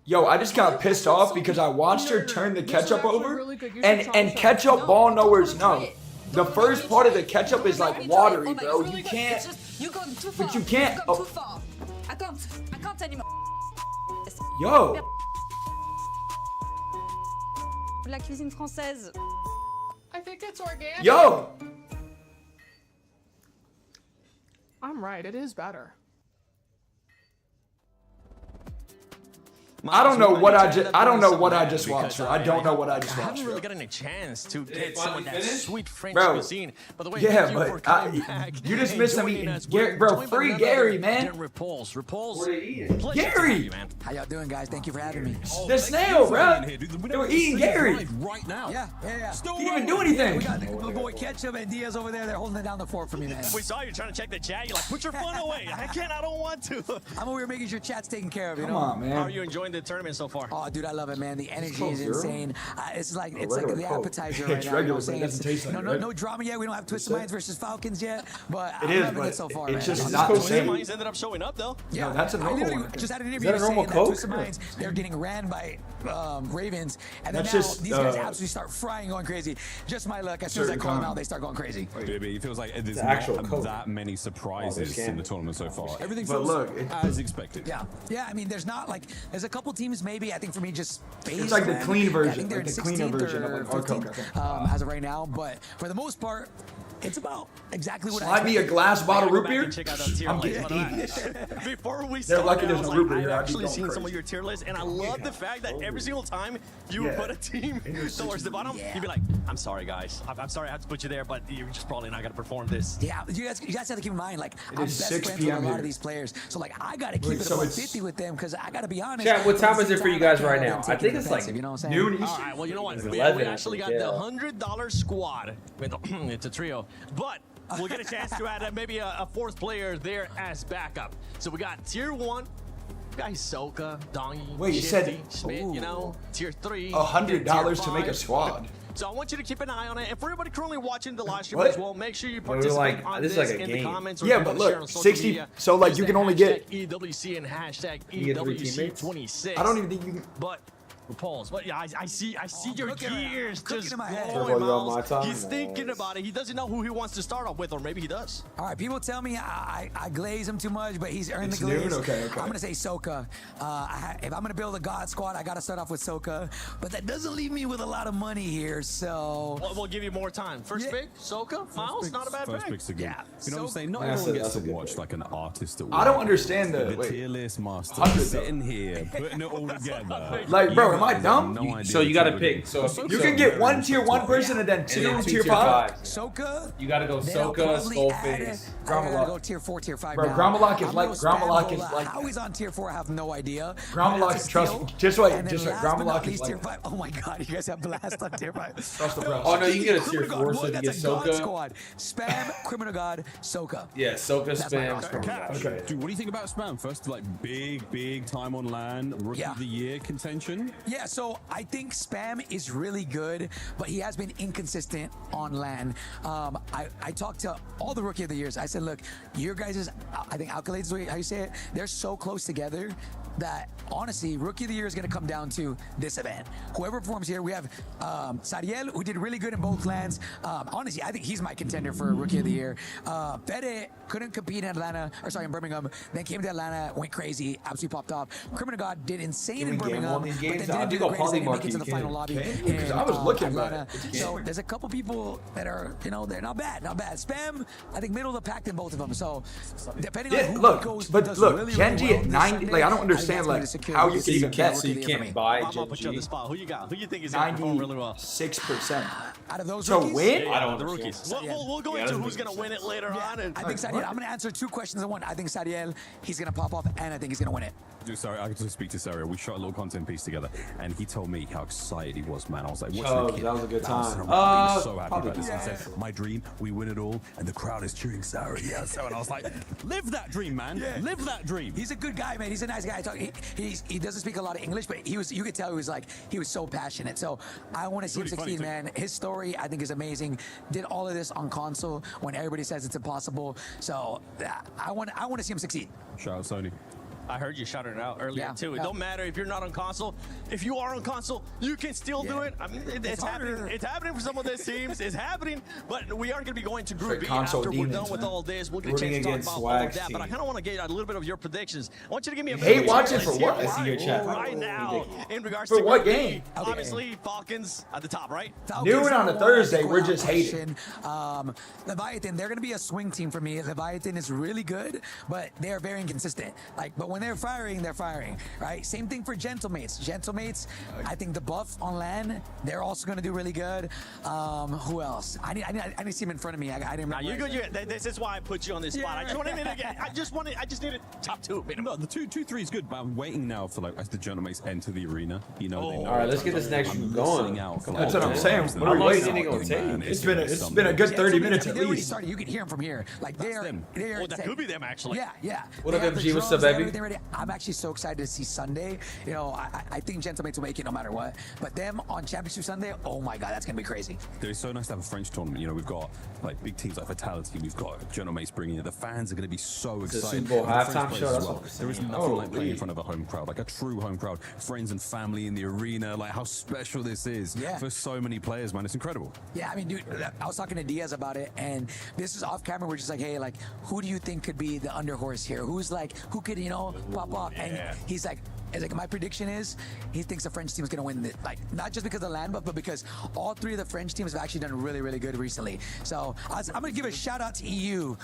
Yo, I just got pissed off because I watched her turn the ketchup over, and ketchup ball knowers know. The first part of the ketchup is like watery, bro. You can't. You gone too far. But you can't. You've gone too far. I can't anymore. Yo. La cuisine française. I think it's organic. Yo. I'm right. It is better. I don't know what I just watched. I don't know what I just I watched. haven't really gotten a chance to get some of that sweet French Bro, cuisine. By the way, yeah, thank you for but coming back you just and missed some joining eating. us. We're Bro, joined by free none Gary, other man. than Repulse. Repulse. What are they eating? pleasure to Gary! have you, man. How y'all doing, guys? Thank you for having me. The snail, bro. They were eating Gary. Right now. Yeah. Didn't even do anything. We got the boy Ketchup and Diaz over there. They're holding it down the fort for me, man. We saw you trying to check the chat. You're like, put your phone away. I don't want to. I'm over here making sure chat's taken care of. You Come know? on, man. How are you enjoying the tournament so far? Oh, dude, I love it, man. The energy Coke is Zero? insane. It's like regular the Coke. appetizer It's right now. You know regular, what I'm but it doesn't saying? taste like it, No right? no drama yet. We don't have Twisted Minds versus Falcons yet, but It I'm is, loving but it so far, it's man. just I'm not the loving it. same. Mines ended up showing up though. Yeah, that's a I normal literally one. just had an Is interview that a saying normal that Coke? Twisted Minds, they're getting ran by Ravens, and then That's now just, these guys absolutely start frying, going crazy. Just my luck. As soon as I call them out, they start going crazy. It feels like there's The actual not Coke. that many surprises in the tournament so far. Everything But feels look, as expected. Yeah. I mean, there's not like there's a couple teams maybe. I think for me, just Faze, It's like the man. clean Yeah, I version, think they're like in the cleaner 16th version of or like our Coke, I 15th, think. as of right now. But for the most part, it's about exactly what I Slide me a expected. glass bottle Go root back beer. and check out that tier I'm list. getting devious. Before we They're start, lucky I there's was no like, root beer I've here. I'd be actually going seen some crazy. of your tier lists, and I love the fact that every single time you Yeah. put a team towards the bottom, you'd be like, I'm sorry, guys. I'm sorry I have to put you there, but you're just probably not going to perform this. Yeah, you guys have to keep in mind, like, It I'm is best 6 friends with a p.m. lot here. of these players. So, like, I got to keep Wait, it so above it's- 50 with them because I got to be honest. Chat, what but at time the is it same for you time, guys I right can't now? let I them take think it it's like offensive, you know what I'm saying? Noon All Eastern. right, well, you know what? It's We 11, actually I got think, the $100 squad. It's a trio. But we'll get a chance to add maybe a fourth player there as backup. So we got tier 1. Guys, Soka, Dongy, Wait, you Shifty, said- Schmidt, you know, tier 3. $100 tier to make a 5. squad. So I want you to keep an eye on it. And for everybody currently watching the live stream What? as well, make sure you Well, we're participate like- on this this, is like a in the game. comments. Or Yeah, you but wanna share look, on social 60 media. so, like, Use you the can only hashtag get- EWC and hashtag You get 3 teammates? EWC26. I don't even think you can. But Pause. But yeah, I see your gears just in my head. going, Turbo, you on my Miles. time? He's thinking about it. He doesn't know who he wants to start off with, or maybe he does. All right, people tell me I glaze him too much, but he's earned It's the glaze. noon? Okay. I'm gonna say Soka. If I'm gonna build a God squad, I gotta start off with Soka, but that doesn't leave me with a lot of money here. So We'll give you more time. First pick, Soka. Miles, not a bad First pick. pick's a good. Yeah. You know what I'm saying? Not That's everyone a- gets to that's a good watch pick. like an artist at work. I don't understand the tier list master 100 though. sitting here putting it all together. Like, bro, You am I guys dumb? have no idea So you what gotta you're pick. doing. So you can get one tier 1 person and then two tier 5. Soka. You gotta go Then I'll Soka, probably add Skullface, I gotta go Gromalock. tier 4, tier 5 Bro, now. Gromalock is I'm like- gonna Gromalock spam is Bola. like- How he's on tier 4, I have no idea. Gromalock, That's a trust steal. me. Just wait, And then just wait. last but not Gromalock is least, tier like- 5. Oh my god, you guys have blast on tier 5. Trust the bro. Oh no, you can get a tier Criminal 4, God, so you that's get a God Soka. squad. Spam, Criminal God, Soka. Yeah, Soka That's my spam. roster. Okay. Dude, what do you think about spam? First, like big time on land, rookie of the year contention. Yeah, so I think Spam is really good, but he has been inconsistent on land. I talked to all the rookie of the years. I said, look, your guys' I think accolades, how you say it, they're so close together that honestly, rookie of the year is going to come down to this event. Whoever performs here, we have Sariel, who did really good in both lands. Honestly, I think he's my contender for rookie of the year. Fede couldn't compete in Atlanta, or sorry, in Birmingham. Then came to Atlanta, went crazy, absolutely popped off. Criminal God did insane in Can we game Birmingham, all these but games? then I didn't do think the I'll greatest thing to make polymorph it to you the final can. lobby. Can you? Because I was looking, but Atlanta. it's So game. there's a couple people that are, they're not bad. Spam, I think middle of the pack in both of them. So depending on Yeah, who look, goes, but does look, really, Genji really at well 90, this like I don't Sunday, understand think like that's gonna secure how the you season. can so you can't buy I'm gonna put you on the Genji. spot. Who you got? Who you think is going to perform really well? 96% Out of those to rookies? win. I don't The understand. rookies. We'll go into who's going to win it later on. And I think Sadiel, I'm going to answer two questions in one. I think Sadiel, he's going to pop off, and I think he's going to win it. Dude, sorry, I could just speak to Sario. We shot a little content piece together, and he told me how excited he was, man. I was like, what's Oh, the kid? that was a good time. I'm so happy Probably about this. He yeah. said, my dream, we win it all, and the crowd is cheering Sario. Yeah, so, and I was like, live that dream, man. Yeah. Live that dream. He's a good guy, man. He's a nice guy. He doesn't speak a lot of English, but you could tell he was so passionate. So I want to see him Really funny succeed, too. man. His story, I think, is amazing. Did all of this on console when everybody says it's impossible. So I want to see him succeed. Shout out Sony. I heard you shout it out earlier Yeah, too. It yeah. don't matter if you're not on console. If you are on console, you can still do it. I mean, it's happening. harder. It's happening for some of these teams. It's happening. But we are going to be going to Group Straight B console after we're demons, done with man. all this. We'll get a Rooting chance to talk against about all of Swagg's that. But I team. kind of want to get a little bit of your predictions. I want you to give me a Hate bit of watching tier for list what? here I see your chat. right now in regards For to what Group game? B. Obviously, Falcons at the top, right? Falcons Noon on a are Thursday, one we're just question. Leviathan, they're going to be a swing team for me. Leviathan is really good, but they're very inconsistent. But when they're firing, right? Same thing for Gentlemates. Gentlemates, I think the buff on land, they're also going to do really good. Who else? I need to see him in front of me. I didn't. Nah, you're good. This is why I put you on this spot. I just wanted to get. I just needed top two. No, the 2-3 is good, but I'm waiting now for as the gentlemen enter the arena. They know. All right, let's get this next I'm group going. listening out for That's all what I'm the saying. games that What are we I'm waiting talking, on tape? man. It's gonna been be a something. good 30 minutes at They already least. started. You can hear them from here. They're Oh, that could be them actually. Yeah. What up, They have the MG? What's drums, up, they have baby? everything ready. I'm actually so excited to see Sunday. I think Gentlemates will make it no matter what. But them on Championship Sunday, oh my God, that's gonna be crazy. It's so nice to have a French tournament. We've got big teams like Vitality. We've got Gentlemates bringing it. The fans are going to be so It's a excited. Super Bowl And the French halftime players show, as that's well. what I'm There is saying. nothing like playing in Holy. front of a home crowd, like a true home crowd. Friends and family in the arena. How special this is for so many players, man. It's incredible. Yeah, I mean, dude, I was talking to Diaz about it, and this is off camera. We're just like, hey, who do you think could be the underhorse here? Who could, pop off? And he's like, my prediction is he thinks the French team is going to win it. Not just because of the land buff, but because all three of the French teams have actually done really, really good recently. So I'm going to give a shout out to EU.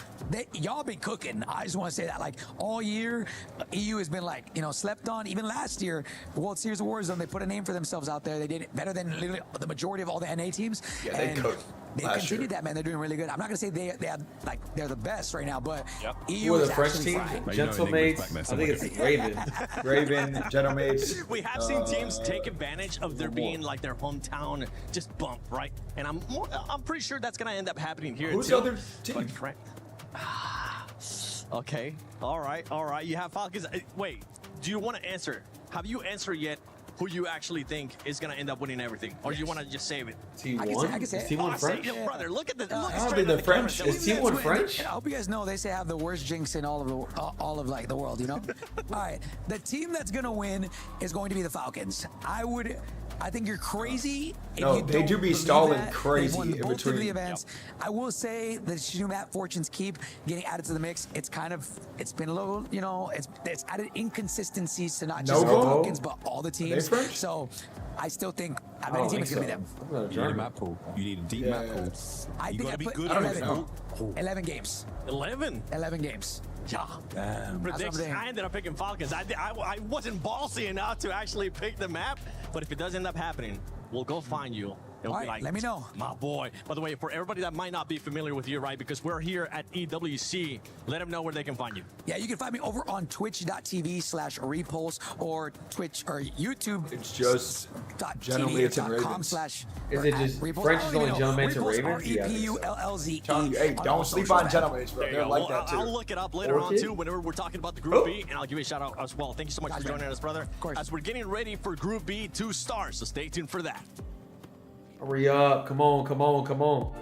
Y'all been cooking. I just want to say that. All year, EU has been slept on. Even last year, World Series of Warzone, they put a name for themselves out there. They did it better than literally the majority of all the NA teams. Yeah, they cooked. They've continued that, man. They're doing really good. I'm not gonna say they're the best right now, but EU Who are is the French actually team? fine. Gentlemates. I think it's Raven, Gentlemates. We have seen teams take advantage of there being their hometown just bump, right? And I'm pretty sure that's gonna end up happening here. Who's too. the other team? Okay. All right. You have Falcons. Wait. Do you want to answer? Have you answered yet? who you actually think is going to end up winning everything, or you want to just save it? T1? I can say Is it. T1 French? Brother, look at the look I'll straight be at the camera. French. Is T1 French? I hope you guys know they say I have the worst jinx in all of like the world, you know? All right, the team that's gonna win is going to be the Falcons. I think you're crazy. If No, you they don't do be believe stalling that. crazy They've won in both between. of the events. Yep. I will say the Shumat Fortunes keep getting added to the mix. It's been a little, you know, it's added inconsistencies to not just the Novo? Falcons, but all the Are they teams. French? So I still think I any don't team think is gonna be so. them. You need a map pool. You need a deep map pool. I You think gotta I be put good. 11 games. 11? 11 games. Yeah. Prediction. I ended up picking Falcons. I wasn't ballsy enough to actually pick the map, but if it does end up happening, we'll go find you. It'll All be right, like, let me know. My boy. By the way, for everybody that might not be familiar with you, right, because we're here at EWC, let them know where they can find you. Yeah, you can find me over on twitch.tv/repulse or Twitch or YouTube. It's just Gentlemen to Ravens. Is it just French is only Gentlemen to Ravens? REPULLZE. Telling you, hey, don't sleep on Gentlemen, bro. They're like that too. I'll look it up later on too whenever we're talking about the Group B, and I'll give you a shout out as well. Thank you so much for joining us, brother. Of course. As we're getting ready for Group B to start, so stay tuned for that. Hurry up. Come on, come on, come on.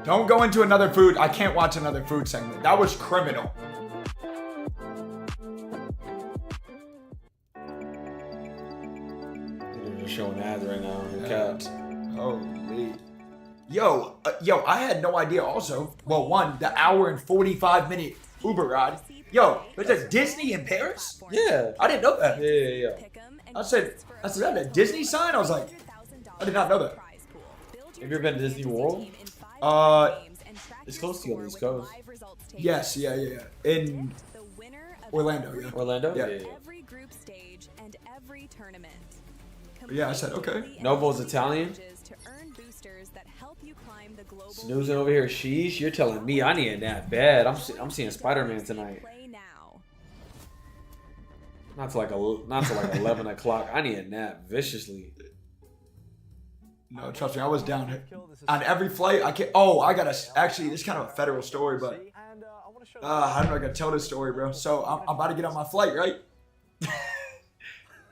Don't go into another food. I can't watch another food segment. That was criminal. They're just showing ads right now. Holy. Yo, I had no idea also. Well, one, the hour and 45-minute Uber ride. Yo, there's a Disney in Paris? Yeah. I didn't know that. Yeah. I said, that a Disney sign? I was like, I did not know that. Have you ever been to Disney World? It's close to you on the East Coast. Yes, yeah. In Orlando, yeah. Orlando? Yeah. Every group stage and every tournament. Yeah, I said, okay. Novo's Italian. Snoozing over here. Sheesh, you're telling me I need that bad. I'm seeing Spider-Man tonight. Not to like 11 o'clock. I need a nap viciously. No, trust me, I was down on every flight. I can't. Oh, I gotta actually. It's kind of a federal story, but how do I gotta tell this story, bro? So I'm about to get on my flight, right?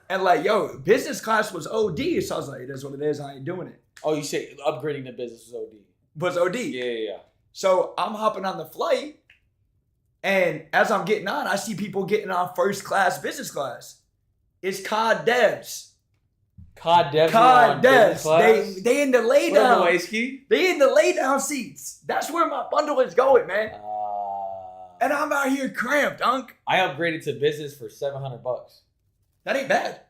And like, yo, business class was OD, so I was like, it is what it is. I ain't doing it. Oh, you say upgrading the business was OD? Was OD? Yeah. So I'm hopping on the flight, and as I'm getting on, I see people getting on first class, business class. It's COD devs. COD devs. COD devs. They in the lay down. They in the lay down seats. That's where my bundle is going, man. And I'm out here cramped, Unk. I upgraded to business for $700. That ain't bad.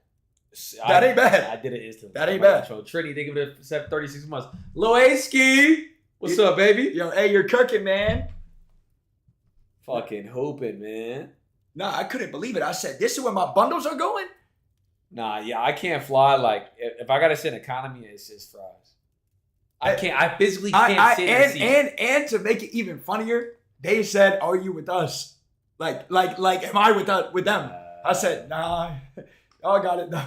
That ain't bad. I did it instantly. That ain't bad. Trinity, they give it a 36 months. Lil A-Ski. What's up, baby? Yo, hey, you're cooking, man. Fucking hooping, man. Nah, I couldn't believe it. I said, this is where my bundles are going? Nah, yeah, I can't fly. Like, if I gotta sit in economy, it's just fries. I physically can't sit in a seat. And to make it even funnier, they said, "Are you with us?" Like, am I with them? I said, "Nah, I got it though."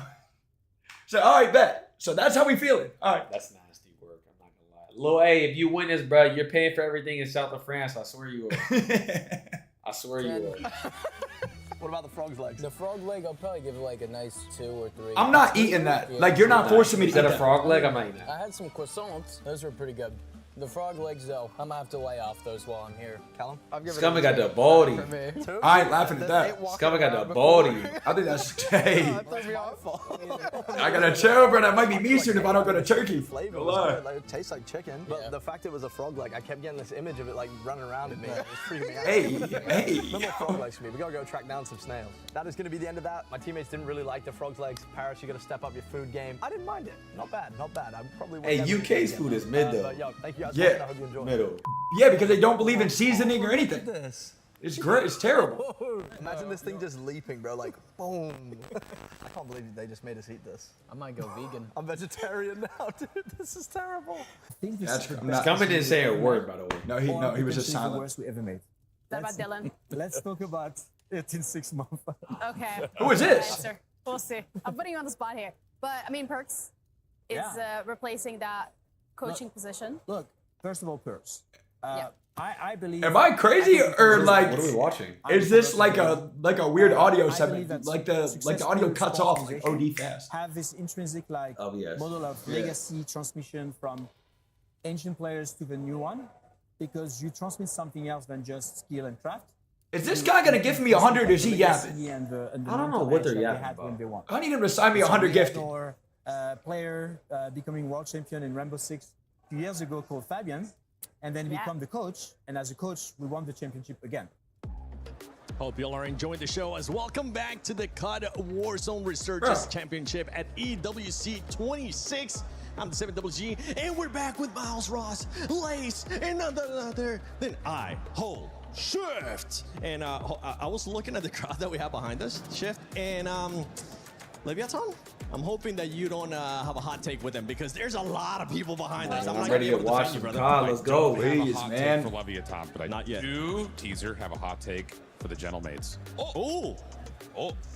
So, all right, bet. So that's how we feeling. All right. That's nasty work. I'm not gonna lie. Lil A, if you win this, bro, you're paying for everything in south of France. I swear you will. I swear you will. What about the frog's legs? The frog leg, I'll probably give it like a nice 2 or 3. I'm not eating that. Like, you're not forcing me to eat that. Is that a frog leg? I'm not eating that. I had some croissants. Those were pretty good. The frog legs, though, I'm gonna have to lay off those while I'm here. Callum? Scummy got the body. I ain't laughing at that. Scummy got the body. I think that's hey. I gotta chill, bro. That might be me soon if I don't go to Turkey. Flavor was good. Like, it tastes like chicken, but the fact it was a frog leg, I kept getting this image of it like running around at me. It was freaking me out. Hey. No more frog legs for me. We gotta go track down some snails. That is gonna be the end of that. My teammates didn't really like the frog legs. Paris, you gotta step up your food game. I didn't mind it. Not bad. I probably wouldn't Hey, UK's food is mid though. But yo, thank you guys. Yeah. I hope you enjoy. Middle. Yeah, because they don't believe in seasoning or anything. It's great. It's terrible. Imagine this thing just leaping, bro. Like, boom. I can't believe they just made us eat this. I might go vegan. I'm vegetarian now, dude. This is terrible. That's Scummy didn't say a word, by the way. No, he was just The silent. worst we ever made. What about Dylan? Let's talk about it in 6 months. Okay. Who is this? Answer. We'll see. I'm putting you on the spot here. But, I mean, Perks is replacing that coaching position. Look, first of all, Perks. I believe. Am I crazy or like? What are we watching? Is this like a weird audio segment? Like the audio cuts off like OD fast. Have this intrinsic like model of legacy transmission from ancient players to the new one, because you transmit something else than just skill and craft. Is this guy gonna give me 100 or is he yapping? I don't know what they're yapping about. I need him to sign me 100 gifted. Or player becoming world champion in Rainbow Six 2 years ago called Fabian, and then become the coach. And as a coach, we won the championship again. Hope y'all are enjoying the show as welcome back to the CUD Warzone Resurgence Championship at EWC 26. I'm the 7GG, and we're back with Miles Ross, Lace, and none other than I hold Shift. And I was looking at the crowd that we have behind us, Shift, and Leviathan, I'm hoping that you don't have a hot take with them, because there's a lot of people behind us. I'm ready to watch them. Let's go, please, man. For Leviathan, but I not yet. do teaser have a hot take for the Gentlemates.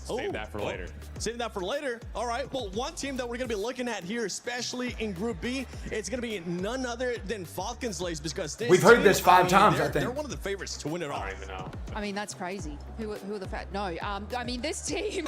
Save that for later. Save that for later. All right. Well, one team that we're going to be looking at here, especially in Group B, it's going to be none other than Falcons, Lace, because we've heard this 5 times. I think they're one of the favorites to win it all. I don't even know. I mean, that's crazy. Who are the fat? No. I mean, this team.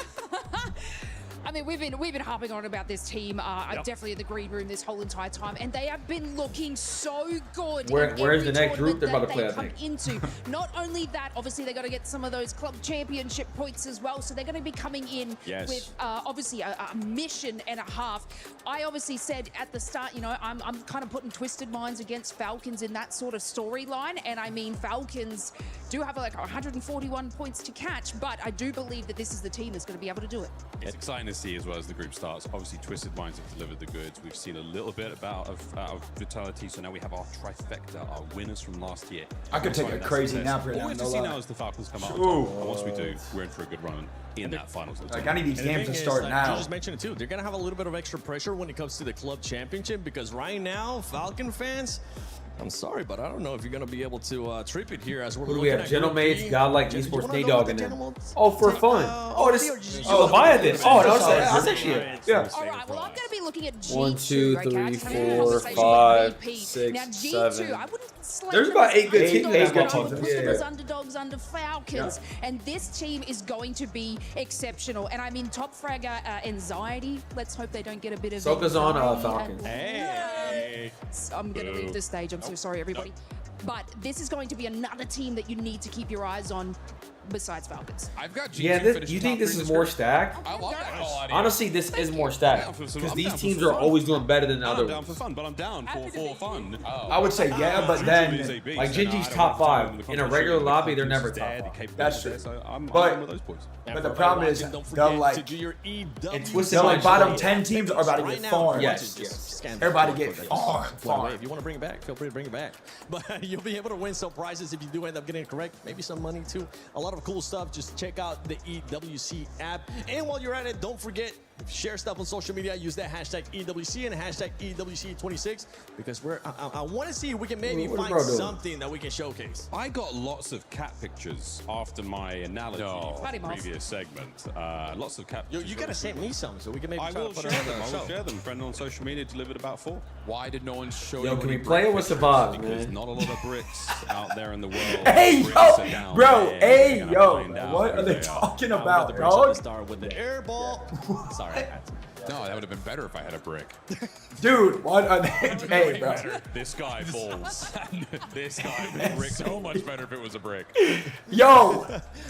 I mean, we've been harping on about this team. I'm definitely in the green room this whole entire time, and they have been looking so good. Where's the next group they're about to play? I think. Into. Not only that, obviously they got to get some of those club championship points as well. So they're going to be coming in with obviously a mission and a half. I obviously said at the start, you know, I'm kind of putting Twisted Minds against Falcons in that sort of storyline, and I mean Falcons do have like 141 points to catch, but I do believe that this is the team that's going to be able to do it. It's exciting to see as well as the group starts. Obviously, Twisted Minds have delivered the goods. We've seen a little bit out of Vitality, so now we have our trifecta, our winners from last year. I could take a crazy nap right now. All we have to see now is the Falcons come out on top. And once we do, we're in for a good run in that finals. Like, I need these games to start now. You just mentioned it too. They're gonna have a little bit of extra pressure when it comes to the club championship, because right now, Falcon fans, I'm sorry, but I don't know if you're going to be able to trip it here as we're looking at Gentlemates, Godlike, Esports, Naydog in there. Oh, for fun. Leviathan. Oh, that's actually it. Yeah. All right, well, I'm going to be looking at G2. 1, 2, 3, 4, 5, 6, now, G2, 7. I wouldn't select There's about 8 good teams. There's underdogs under Falcons, and this team is going to be exceptional. And I mean, top fragger anxiety. Let's hope they don't get a bit of Soka's on Falcons. Hey. I'm going to leave the stage. I'm so sorry, everybody. But this is going to be another team that you need to keep your eyes on besides Falcons. I've got G2 yeah, you think this is more stacked? I love that call out. Honestly, this is more stacked because these teams are always doing better than the other ones. I'm down for fun, but I'm down for fun. I would say yeah, but then like Gingy's top 5 in a regular lobby, they're never top 5. That's true. But the problem is the bottom 10 teams are about to get farmed. Yes. Everybody get farmed. If you want to bring it back, feel free to bring it back. But you'll be able to win some prizes if you do end up getting it correct. Maybe some money too. A lot of cool stuff. Just check out the EWC app. And while you're at it, don't forget, share stuff on social media. Use that hashtag EWC and hashtag EWC26 because I want to see if we can maybe find something that we can showcase. I got lots of cat pictures after my analogy for the previous segment. Lots of cat pictures. You gotta send me some so we can maybe I will share them. Friend on social media delivered about 4. Why did no one show you? Yo, can we play it with the vibes, man? Because not a lot of bricks out there in the world. Hey, yo, bro. Hey, yo. What are they talking about, dog? Start with the air ball. Sorry. No, that would have been better if I had a brick. Dude, what are they? Hey, bro. This guy balls. This guy brick so much better if it was a brick. Yo!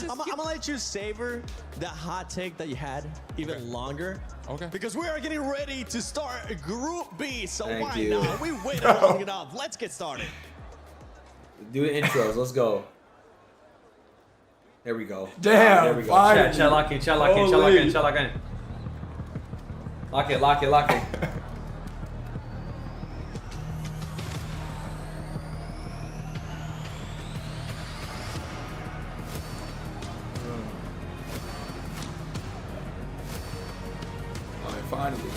I'm gonna let you savor that hot take that you had even longer. Okay. Because we are getting ready to start Group B. So Thank why you. not? We waited long enough. Let's get started. Do the intros. Let's go. There we go. Damn. There we go. Chat, lock in, chat, lock in, chat, lock in, chat, lock in. Lock it, lock it, lock it. Alright, finally.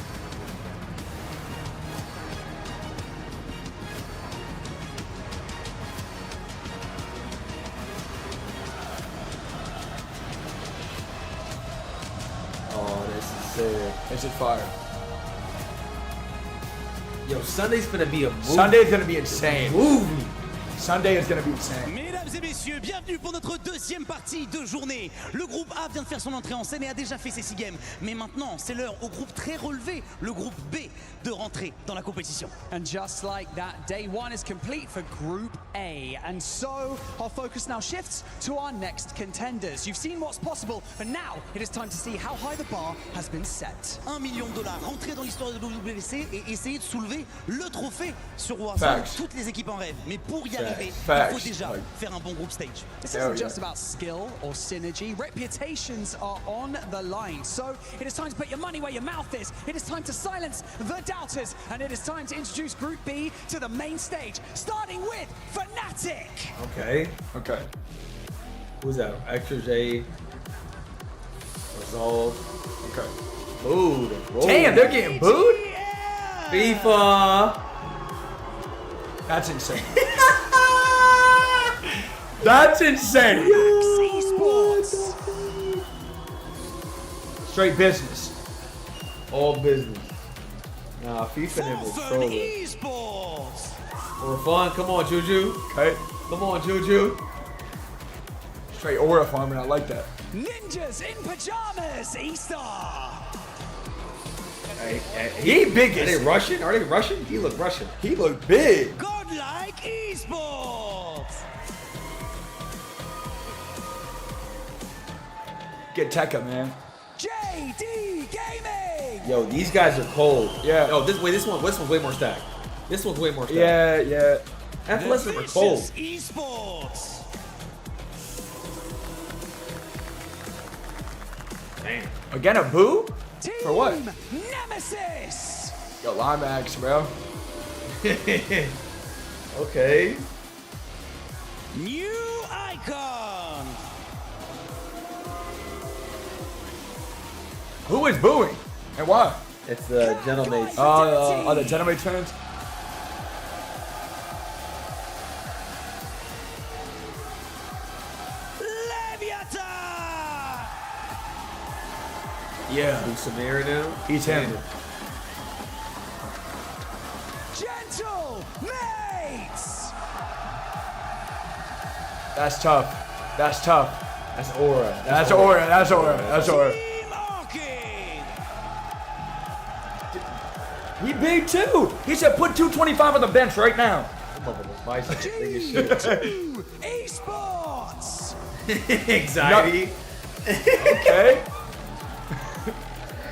Oh, this is sick. This is fire. Yo, Sunday's gonna be a movie. Sunday's gonna be insane. Movie. Sunday is going to be insane. Mesdames et messieurs, bienvenue pour notre deuxième partie de journée. Le groupe A vient de faire son entrée en scène et a déjà fait ses 6 games. Mais maintenant, c'est l'heure au groupe très relevé, le groupe B, de rentrer dans la compétition. And just like that, day 1 is complete for Group A. And so, our focus now shifts to our next contenders. You've seen what's possible, but now it is time to see how high the bar has been set. $1 million, rentrer dans l'histoire de WBC et essayer de soulever le trophée sur Warzone. Toutes les équipes en rêvent. Mais pour y arriver, il faut déjà faire un bon group stage. This isn't just about skill or synergy. Reputations are on the line. So it is time to put your money where your mouth is. It is time to silence the doubters. And it is time to introduce Group B to the main stage, starting with Fnatic. Okay. Who's that? Extra J. Resolve. Okay. Booed. Damn, they're getting booed? FIFA. That's insane. That's insane. Esports. Straight business. All business. Nah, FIFA and was trolling. Esports. For fun. Come on, Juju. Okay. Come on, Juju. Straight aura farming. I like that. Ninjas in pajamas, E-Star. He big. Are they Russian? Are they Russian? He look Russian. He look big. Godlike Esports. Get Tekka, man. JD Gaming. Yo, these guys are cold. Yeah. Yo, this one's way more stacked. This one's way more stacked. Yeah. Athletics are cold. Esports. Damn. Again, a boo? Team For what? Nemesis. Yo, Limax, bro. Okay. New icon. Who is booing? And why? It's the Gentlemates. Oh, the Gentlemates fans? Yeah. Who's Samir now? He's him. Gentle Mates. That's tough. That's tough. That's aura. That's aura. That's aura. That's aura. He big too. He said put 225 on the bench right now. Esports. Anxiety. Okay.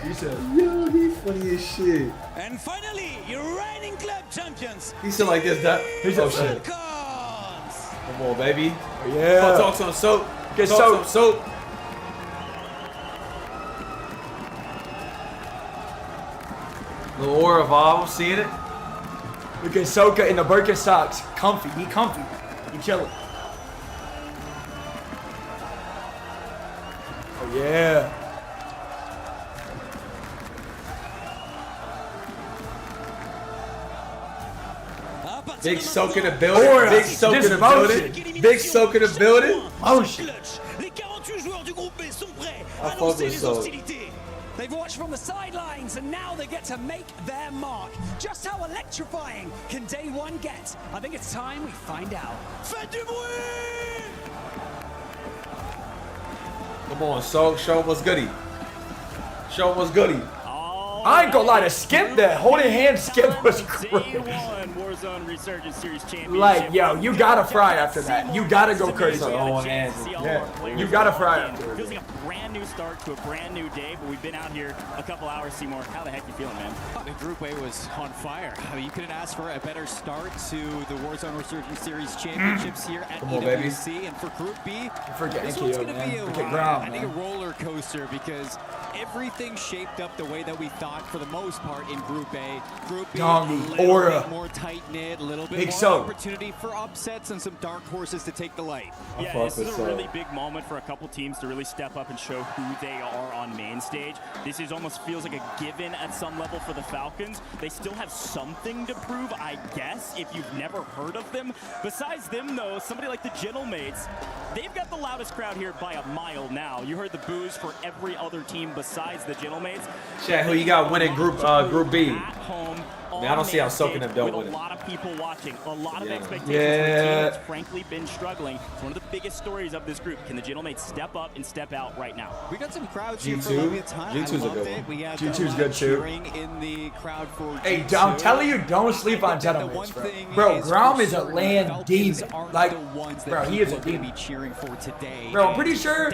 He said, yo, he's funny as shit. And finally, your reigning club champions. He said like this, that. He's Oh, upset. shit. Come on, baby. Yeah. Come on, talk some soap. Get Talk soap. some soap. Little aura evolve, seeing it. Look at Soka in the Birkenstocks. Comfy. He comfy. He chilling. Oh, yeah. Big soak in the building. Aura. Big soak in the building. Big soak in the building. Motion. Les 48 joueurs du groupe B sont prêts I à fuck lancer with les soap. hostilités. They've watched from the sidelines and now they get to make their mark. Just how electrifying can day 1 get? I think it's time we find out. Faites du bruit! Come on, soak. Show 'em what's goody. Show 'em what's goody. I ain't gonna lie, to skip that holding hand skip was Day great. 1 Warzone Resurgence Series Championship. Like, yo, you gotta fry after that. You gotta go crazy. hands. Yeah, you gotta fry after Feels it. like a brand new start to a brand new day, but we've been out here a couple hours, Seymour. How the heck you feeling, man? The Group A was on fire. I mean, you couldn't ask for a better start to the Warzone Resurgence Series Championships here at Come on, baby. EWC. And for Group B, Forget this one's KO, going to man. be a Forget ride. ground, I think a man. roller coaster because everything shaped up the way that we thought for the most part in Group A. Group B, Dongy, a little aura. bit more tight-knit, a little bit Big more soap. opportunity for upsets and some dark horses to take the light. Yeah, this is a really big moment for a couple teams to really step up and show who they are on main stage. This is almost feels like a given at some level for the Falcons. They still have something to prove, I guess, if you've never heard of them. Besides them, though, somebody like the Gentlemates, they've got the loudest crowd here by a mile now. You heard the boos for every other team besides the Gentlemates. Chat, who you got winning Group B? At home I don't see how soaking them don't with win a it. lot of people watching, a lot of expectations for Yeah. a team that's frankly been struggling. It's one of the biggest stories of this group. Can the Gentlemen step up and step out right now? We got some crowds G2? here for a long time. G2's I a good loved one. it. We had G2's a lot good of too. cheering in the crowd for Hey, G2. I'm telling you, don't sleep on Gentlemen, bro. Grom is a land demon. Like, bro, he is a demon. Cheering for today. Bro, I'm pretty sure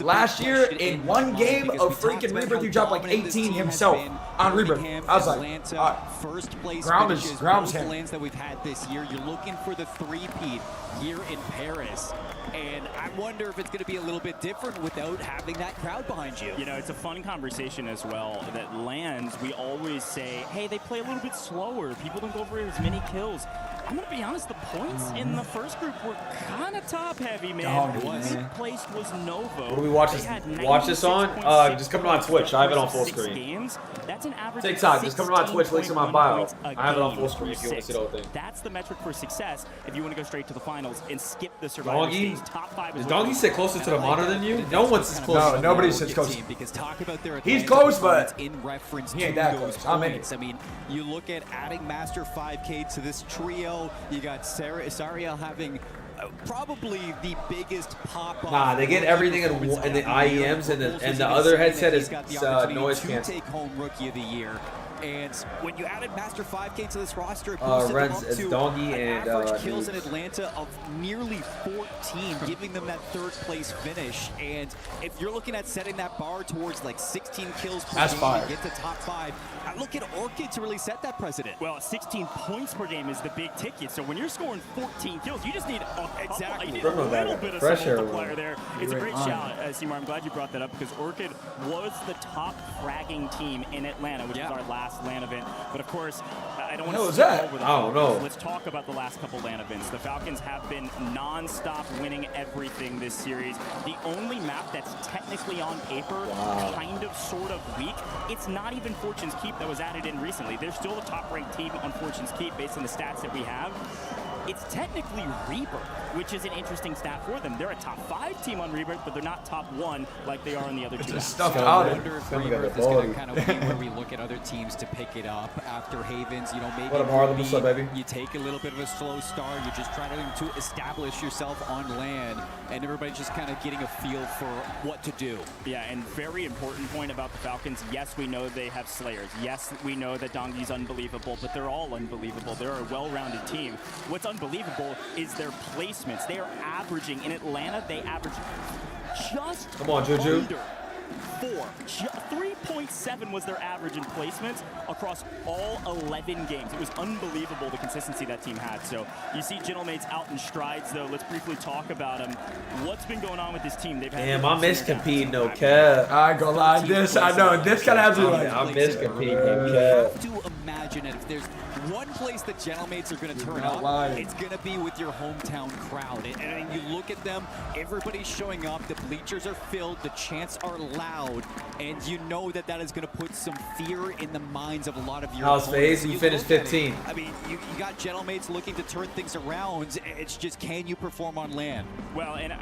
last year in one game of freaking Rebirth, he dropped like 18 himself on Rebirth. I was like, first place Grom's both him. lands that we've had this year. You're looking for the three-peat here in Paris. And I wonder if it's going to be a little bit different without having that crowd behind you. You know, it's a fun conversation as well that lands, we always say, hey, they play a little bit slower. People don't go for as many kills. I'm going to be honest, the points in the first group were kind of top-heavy, man. Eighth place was Novo. What do we watch this on? Just come to my Twitch. I have it on full screen. Games. That's an average TikTok, just come to my Twitch. Links in my bio. I have it on full screen per if you want to see the whole thing. That's the metric for success if you want to go straight to the finals and skip the survivor Donkey? stage. Top 5 Does Donkey sit closer to the monitor than you? No one sits closer. No, nobody sits close. He's close, but in reference he ain't to that those close. I'm in points. I mean, you look at adding Master 5K to this trio. You got Sariel having probably the biggest pop. Nah, they get everything in the IEMs, and the other headset is noise cancel. Take home Rookie of the Year. And when you added Master 5K to this roster, it boosted them up to Donkey an and average kills in Atlanta of nearly 14, giving them that third place finish. And if you're looking at setting that bar towards like 16 kills per That's game fire. to get to top 5, I look at Orchid to really set that precedent. Well, 16 points per game is the big ticket. So when you're scoring 14 kills, you just need exactly. You need a little bit of Fresh some air multiplier there. It's a great on. shout, Seymour. I'm glad you brought that up because Orchid was the top fragging team in Atlanta, which is our last LAN event. But of course, I don't want to skip over the I don't know. Let's talk about the last couple LAN events. The Falcons have been non-stop winning everything this series. The only map that's technically on paper kind of sort of weak, it's not even Fortune's Keep that was added in recently. They're still the top-ranked team on Fortune's Keep based on the stats that we have. It's technically Rebirth, which is an interesting stat for them. They're a top 5 team on Rebirth, but they're not top 1 like they are on the other two maps. I wonder if Rebirth is going to kind of be where we look at other teams to pick it up after Havens. You know, maybe What up, Harlem? What's up, baby? you take a little bit of a slow start. You're just trying to establish yourself on land, and everybody's just kind of getting a feel for what to do. Yeah, and very important point about the Falcons. Yes, we know they have Slayers. Yes, we know that Dongi's unbelievable, but they're all unbelievable. They're a well-rounded team. What's unbelievable is their placements. They are averaging, in Atlanta, they average just Come on, Juju. under 4. 3.7 was their average in placements across all 11 games. It was unbelievable the consistency that team had. So you see Gentlemates out in strides, though. Let's briefly talk about them. What's been going on with this team? They've had Damn, I miss competing, no cap. I ain't gonna lie. This, I know, this kind of has me like. I miss competing, no You cap. have to imagine that if there's one place that Gentlemates are going to turn up, it's going to be with your hometown crowd. And you look at them, everybody's showing up, the bleachers are filled, the chants are loud, and you know that that is going to put some fear in the minds of a lot of your How's opponents. Faze? You finished 15. I mean, you got Gentlemates looking to turn things around. It's just, can you perform on land? Well, and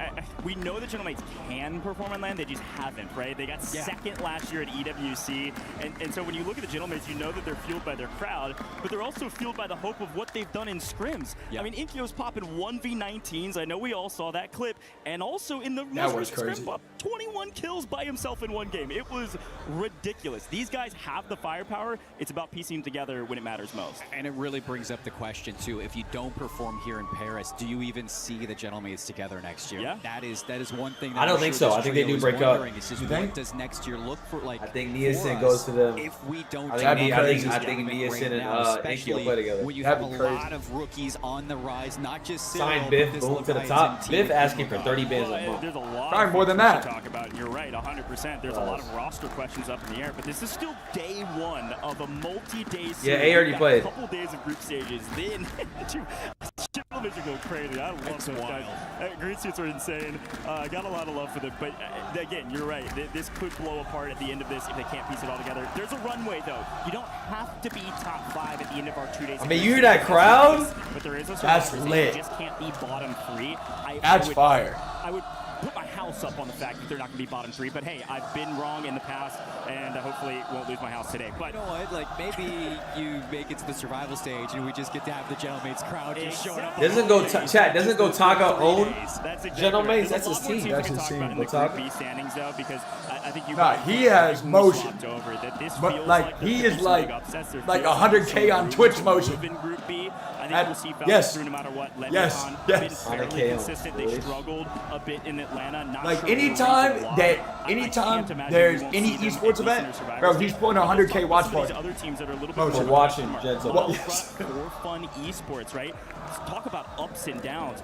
we know that Gentlemates can perform on land, they just haven't, right? They got second last year at EWC, and so when you look at the Gentlemates, you know that they're fueled by their crowd, but they're also fueled by the hope of what they've done in scrims. I mean, Inkyo's popping 1v19s, I know we all saw that clip, and also in the most recent scrim pop, 21 kills by himself in one game. It was ridiculous. These guys have the firepower. It's about piecing them together when it matters most. And it really brings up the question, too, if you don't perform here in Paris, do you even see the Gentlemates together next year? Yeah. That is one thing that I don't think so. I think they do break up. It's just, You what think? does next year look for? Like, I think for Niacin us goes to them. If we don't, I think Niacin and Inkyo play together. when you have a lot of rookies on the rise, not just Sign Cyril, Biff, but this boom to the Leviathan top. team Biff can asking look for 30 bands a Well, month. there's a lot Probably of more than features that. to talk about, and you're right, 100%. There's a lot of roster questions up in the air, but this is still day 1 of a multi-day series. Yeah, A already We've got played. A couple days of group stages, then Gentlemen are going crazy. I love those guys. Green suits are insane. Got a lot of love for them, but again, you're right. This could blow apart at the end of this if they can't piece it all together. There's a runway, though. You don't have to be top 5 at the end of our 2 days. I mean, you hear that crowd? But there is a That's survivor lit. You just can't be bottom 3. That's fire. I would put my hat house up on the fact that they're not going to be bottom 3. But hey, I've been wrong in the past, and hopefully won't lose my house today. But you know what? Like, maybe you make it to the survival stage, and we just get to have the Gentlemates crowd just showing up. Doesn't go chat. Doesn't go Taga own Gentlemates. That's his There's team. a lot more teams we can talk about in the Group B standings, though, because I think you. He has motion. Over, that this but feels like he is like upsets. 100K on Twitch motion. In Group B, I think we'll see Falcons through no matter what. Yes. Been fairly consistent. They struggled a bit in Atlanta. Not like sure anytime there's any esports event, bro, he's pulling 100K watch party. Other teams that are a little bit We're watching Gentle. For fun esports, right? Let's talk about ups and downs.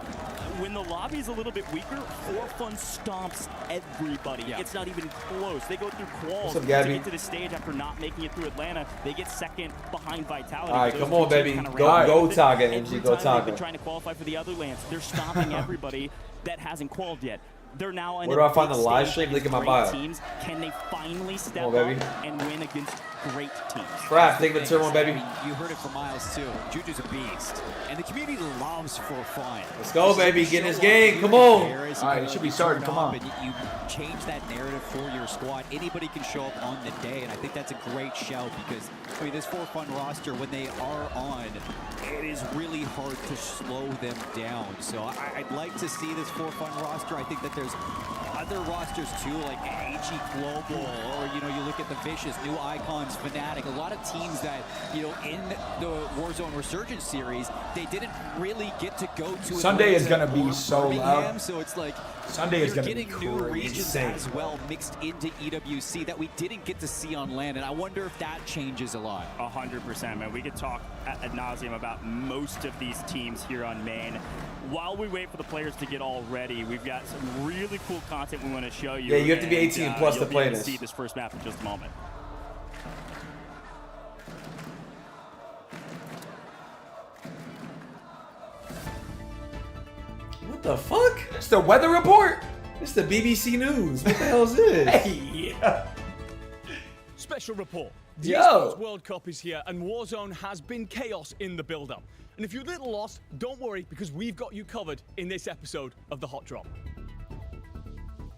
When the lobby's a little bit weaker, For Fun stomps everybody. It's not even close. They go through quals to get to the stage after not making it through Atlanta. They get second behind Vitality. All right, come on, baby. Go Taga, NG. Go Taga. They've been trying to qualify for the other lands. They're stomping everybody that hasn't qualified yet. They're now in Where do I find the live stream? Link in my bio. Teams. Can they finally step up and win against great teams? Crap, take the turn one, baby. You heard it from Miles too. Juju's a beast, and the community loves For Fun. Let's go, baby. Get in this game. Come on. All right, it should be starting. Come on. You change that narrative for your squad. Anybody can show up on the day, and I think that's a great shout because I mean, this For Fun roster, when they are on, it is really hard to slow them down. So I'd like to see this For Fun roster. I think that there's other rosters too, like AG Global, or you look at the Vicious, New Icons, Fnatic, a lot of teams that in the Warzone Resurgence series they didn't really get to go to. Sunday is gonna be so loud. So it's like Sunday is gonna be getting new regions insane. as well mixed into EWC that we didn't get to see on LAN, and I wonder if that changes a lot. 100%, man. We could talk ad nauseum about most of these teams here on main. While we wait for the players to get all ready, we've got some really cool content we want to show you. Yeah, you have to be 18 plus to play this. See this first map in just a moment. What the fuck? It's the weather report. It's the BBC News. What the hell is this? Hey. Special report. The Yo. Esports World Cup is here, and Warzone has been chaos in the build-up. And if you're a little lost, don't worry, because we've got you covered in this episode of The Hot Drop.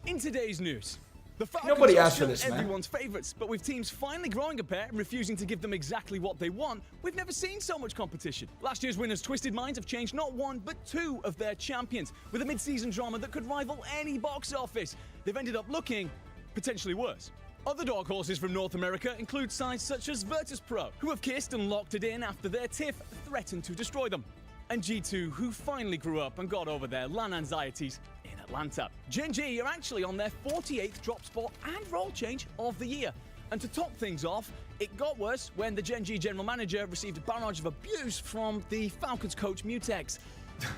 In today's news, the Falcons Nobody are asked for still this, man. everyone's favorites, but with teams finally growing a pair and refusing to give them exactly what they want, we've never seen so much competition. Last year's winners, Twisted Minds, have changed not one, but two of their champions, with a mid-season drama that could rival any box office. They've ended up looking potentially worse. Other dark horses from North America include sides such as Virtus Pro, who have kissed and locked it in after their tiff threatened to destroy them. And G2, who finally grew up and got over their LAN anxieties in Atlanta. Gen G are actually on their 48th drop spot and role change of the year. And to top things off, it got worse when the Gen G general manager received a barrage of abuse from the Falcons coach Mutex.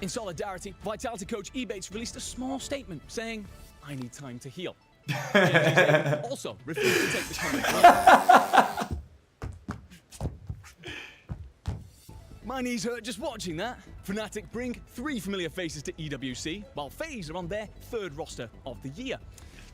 In solidarity, Vitality coach Ebates released a small statement saying, "I need time to heal." Also refused to take the comment. My knees hurt just watching that. Fnatic bring 3 familiar faces to EWC, while Faze are on their 3rd roster of the year.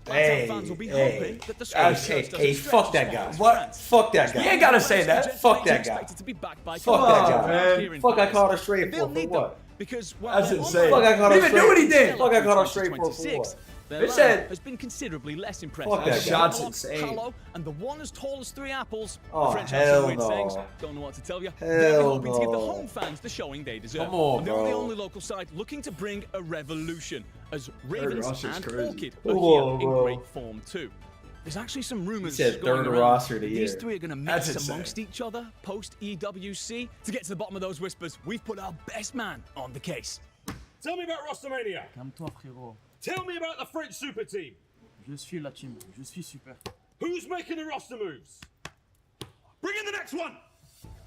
Hey, fans will be hey, hoping that the hey, fuck that guy. What? Fuck that guy. You ain't gotta say that. Fuck that guy. To be backed by Fuck that Come on, guy. man. Fuck I caught her straight for what? Because That's insane. Fuck I caught her He didn't do what he did. Fuck I caught her straight for what? Their They line said- has been considerably less impressive. Fuck that guy. Shot's Block, insane. Hollow, and the one as tall as 3 apples. Oh, the French have hell some weird no. sayings. Don't know what to tell you. Hell They're hoping to give the no. home fans the showing they deserve. Come on, and they're the bro. only local side looking to bring a revolution, as Ravens roster's and crazy. Orchid Come are on, here in bro. great form too. There's actually some rumors He said going third around roster of the that these year. 3 are going to That's mix insane. amongst each other post EWC. To get to the bottom of those whispers, we've put our best man on the case. Tell me about Rostermania. Calme-toi, frérot. Tell me about the French super team. Je suis la team. Je suis super. Who's making the roster moves? Bring in the next one.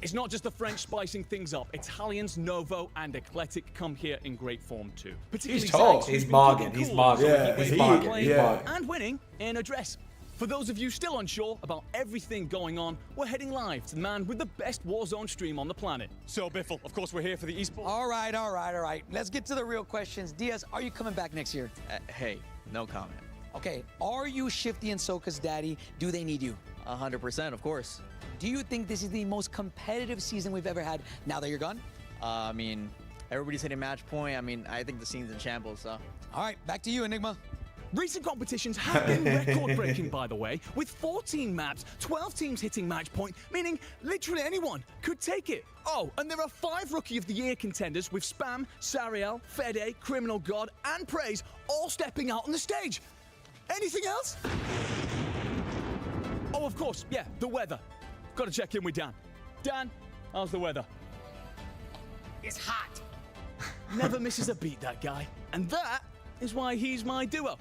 It's not just the French spicing things up. Italians, Novo, and Eclectic come here in great form too. Particularly He's tall. Zags, He's who's been mogging. keeping He's cool mogging. so Yeah, he he's can mogging. play Yeah. and winning in a dress. For those of you still unsure about everything going on, we're heading live to the man with the best Warzone stream on the planet. So, Biffle, of course, we're here for the Esports. All right. Let's get to the real questions. Diaz, are you coming back next year? Hey, no comment. Okay, are you Shifty and Soka's daddy? Do they need you? 100%, of course. Do you think this is the most competitive season we've ever had now that you're gone? I mean, everybody's hitting match point. I mean, I think the scene's in shambles, so. All right, back to you, Enigma. Recent competitions have been record-breaking, by the way, with 14 maps, 12 teams hitting match point, meaning literally anyone could take it. Oh, and there are 5 Rookie of the Year contenders with Spam, Sariel, Fede, Criminal God, and Praise all stepping out on the stage. Anything else? Oh, of course, yeah, the weather. Got to check in with Dan. Dan, how's the weather? It's hot. Never misses a beat, that guy. And that is why he's my duo.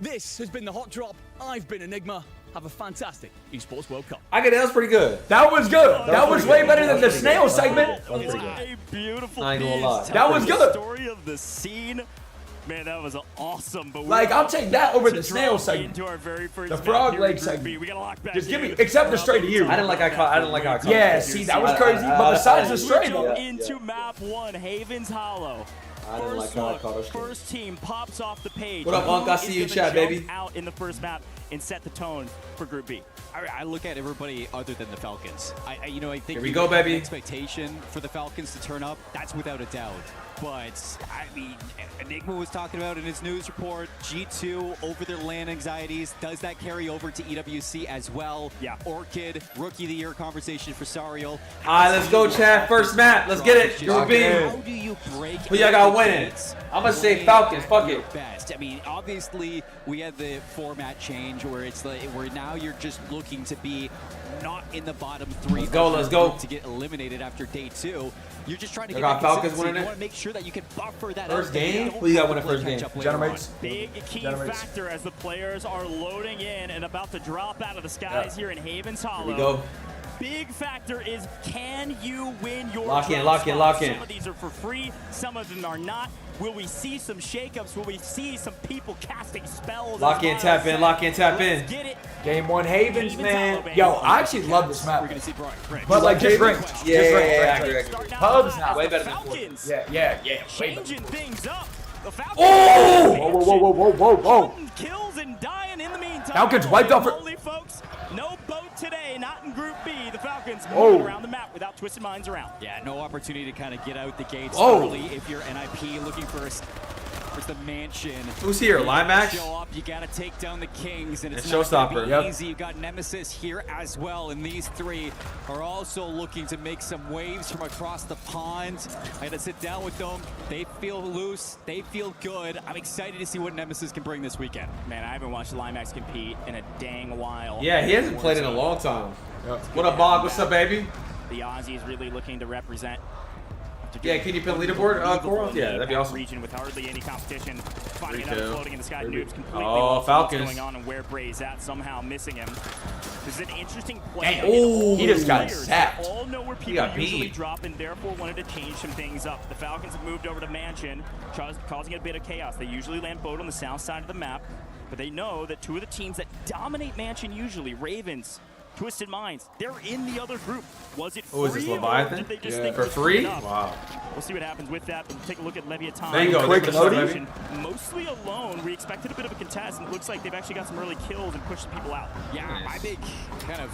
This has been The Hot Drop. I've been Enigma. Have a fantastic Esports World Cup. I get it. That was pretty good. That was good. That was way better than the snail segment. A beautiful I ain't gonna piece. lie. That was good. Story of the scene. Man, that was awesome. But Like, I'll take that over the snail segment. Into our very first The frog leg B. segment. We gotta lock back. Just give me, except the straight to you. I didn't like how I caught. Yeah, see, that was crazy. But besides the straight, into map 1, Havens Hollow. I didn't like how I caught us. First team pops off the page. What up, Unc? I see you in chat, baby. Out in the first map and set the tone for Group B. I look at everybody other than the Falcons. I think Here we go, baby. An expectation for the Falcons to turn up. That's without a doubt. But I mean, Enigma was talking about in his news report, G2 over their LAN anxieties. Does that carry over to EWC as well? Yeah. Orchid, Rookie of the Year conversation for Sariel. All right, let's go, Chad. First map. Let's get it. Group B. How do you break? Who y'all got winning? I'm gonna say Falcons. Fuck it. Best. I mean, obviously, we had the format change where it's like where now you're just looking to be not in the bottom 3. Let's go. Let's go. To get eliminated after day 2. You're just trying to I get got that Falcons consistency. winning You it. want to make sure that you can buffer that First out. game? Who you got winning first game? Generates. Big key Generates. factor as the players are loading in and about to drop out of the skies here in Havens Hollow. Here we go. Big factor is, can you win your Lock in, drop lock in, spots? lock in. Some of these are for free, some of them are not. Will we see some shakeups? Will we see some people casting spells? Lock in, tap in. Lock in, tap in. Let's get it. Game 1 Havens, man. Yo, I actually love this map. We're going to see Brian. But like, just rank. Yeah. Pubs now. Way better than Falcons. Yeah. Changing things up. The Falcons. Oh! Whoa. Kills and dying in the meantime. Falcons wiped off. Holy folks, no boat today, not in Group B. The Falcons Whoa. moving around the map without Twisted Minds around. Yeah, no opportunity to kind of get out the gates Whoa. early if you're NIP looking for the mansion. Who's here? Limax? Show up, you gotta take down the Kings, and it's And not gonna Showstopper. be Yep. easy. You got Nemesis here as well, and these 3 are also looking to make some waves from across the pond. I had to sit down with them. They feel loose. They feel good. I'm excited to see what Nemesis can bring this weekend. Man, I haven't watched Limax compete in a dang while. Yeah, he hasn't played in a long time. What up, Bob? What's up, baby? The Aussies really looking to represent. Yeah, can you pin leaderboard, Coral? Yeah, that'd be awesome. Region with hardly any competition. Finding Free another kill. floating in the sky. Maybe. Noobs completely Oh, lost Falcons. what's going on and where Bray's at. Somehow missing him. This is an interesting play. Damn. Oh, He just got Players sacked. all know where people got usually beat. drop and therefore wanted to change some things up. The Falcons have moved over to Mansion, causing a bit of chaos. They usually land boat on the south side of the map, but they know that 2 of the teams that dominate Mansion usually, Ravens, Twisted Minds, they're in the other group. Was it free? Oh, is this or Leviathan? did they just Yeah. think For it was free? enough? Wow. We'll see what happens with that. We'll take a look at Leviathan. There you go. Quick Quick loading. loading. Mostly alone. We expected a bit of a contest, and it looks like they've actually got some early kills and pushed some people out. Yeah, my big kind of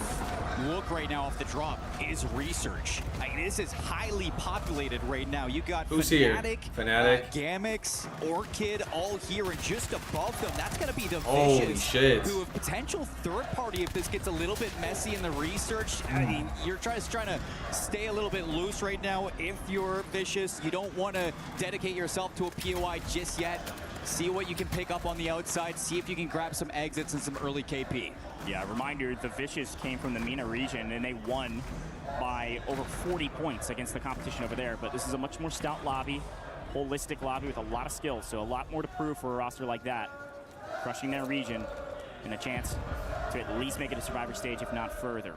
look right now off the drop is research. Like, this is highly populated right now. You got Who's here? Fnatic, Fnatic. Gamix, Orchid, all here, and just above them, that's going to be the Holy Vicious, shit. who have potential third party if this gets a little bit messy in the research. I mean, you're trying to stay a little bit loose right now. If you're Vicious, you don't want to dedicate yourself to a POI just yet. See what you can pick up on the outside. See if you can grab some exits and some early KP. Yeah, reminder, the Vicious came from the MENA region, and they won by over 40 points against the competition over there. But this is a much more stout lobby, holistic lobby with a lot of skills, so a lot more to prove for a roster like that. Crushing their region and a chance to at least make it a Survivor stage, if not further.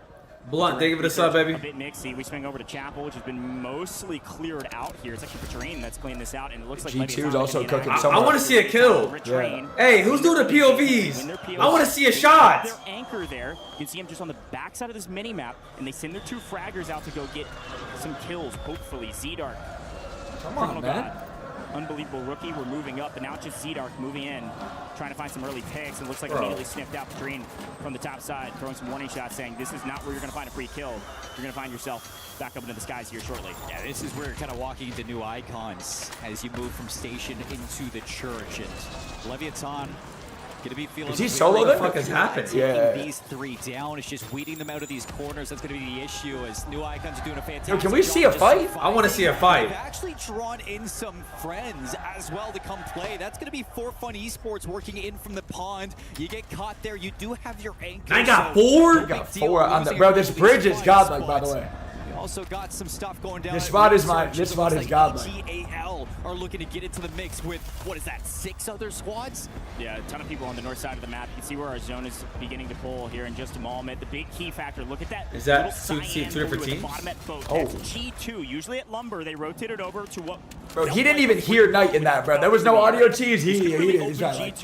Blunt, thank you for the sub, baby. A bit mixy. We swing over to Chapel, which has been mostly cleared out here. It's actually Patrain that's cleaned this out, and it looks like G2's also cooking so I want to see a kill. Yeah. Hey, who's doing the POVs? I want to see a shot. Their anchor there. You can see him just on the backside of this mini map, and they send their 2 fraggers out to go get some kills. Hopefully, Zdark. Come on, man. Unbelievable rookie. We're moving up, and now it's just Zdark moving in, trying to find some early picks, and looks like immediately sniffed out Patrain from the top side, throwing some warning shots, saying this is not where you're going to find a free kill. You're going to find yourself back up into the skies here shortly. Yeah, this is where you're kind of walking into new icons as you move from station into the church. And Leviathan Gonna be feeling Is he solo really there? What the fuck is happening? taking Yeah. these three down. It's just weeding them out of these corners. That's gonna be the issue as New Icons are doing a fantastic Yo, can we job see a just fight? I want to see a fight. They've actually drawn in some friends as well to come play. That's going to be For Fun Esports working in from the pond. You get caught there, you do have your anchor. I got four. I got four on the bro. This bridge is godlike, by the way. Also got some stuff going down. This spot is godlike. GAL are looking to get into the mix with, what is that, 6 other squads? Yeah, a ton of people on the north side of the map. You can see where our zone is beginning to pull here in just a moment. The big key factor, look at that. Is that little two cyan different blue at the teams? bottom at boat. Oh. That's G2. Usually at Lumber, they rotate it over to what... Bro, he didn't even hear Knight in that, bro. There was no audio tease. He didn't. He's not like,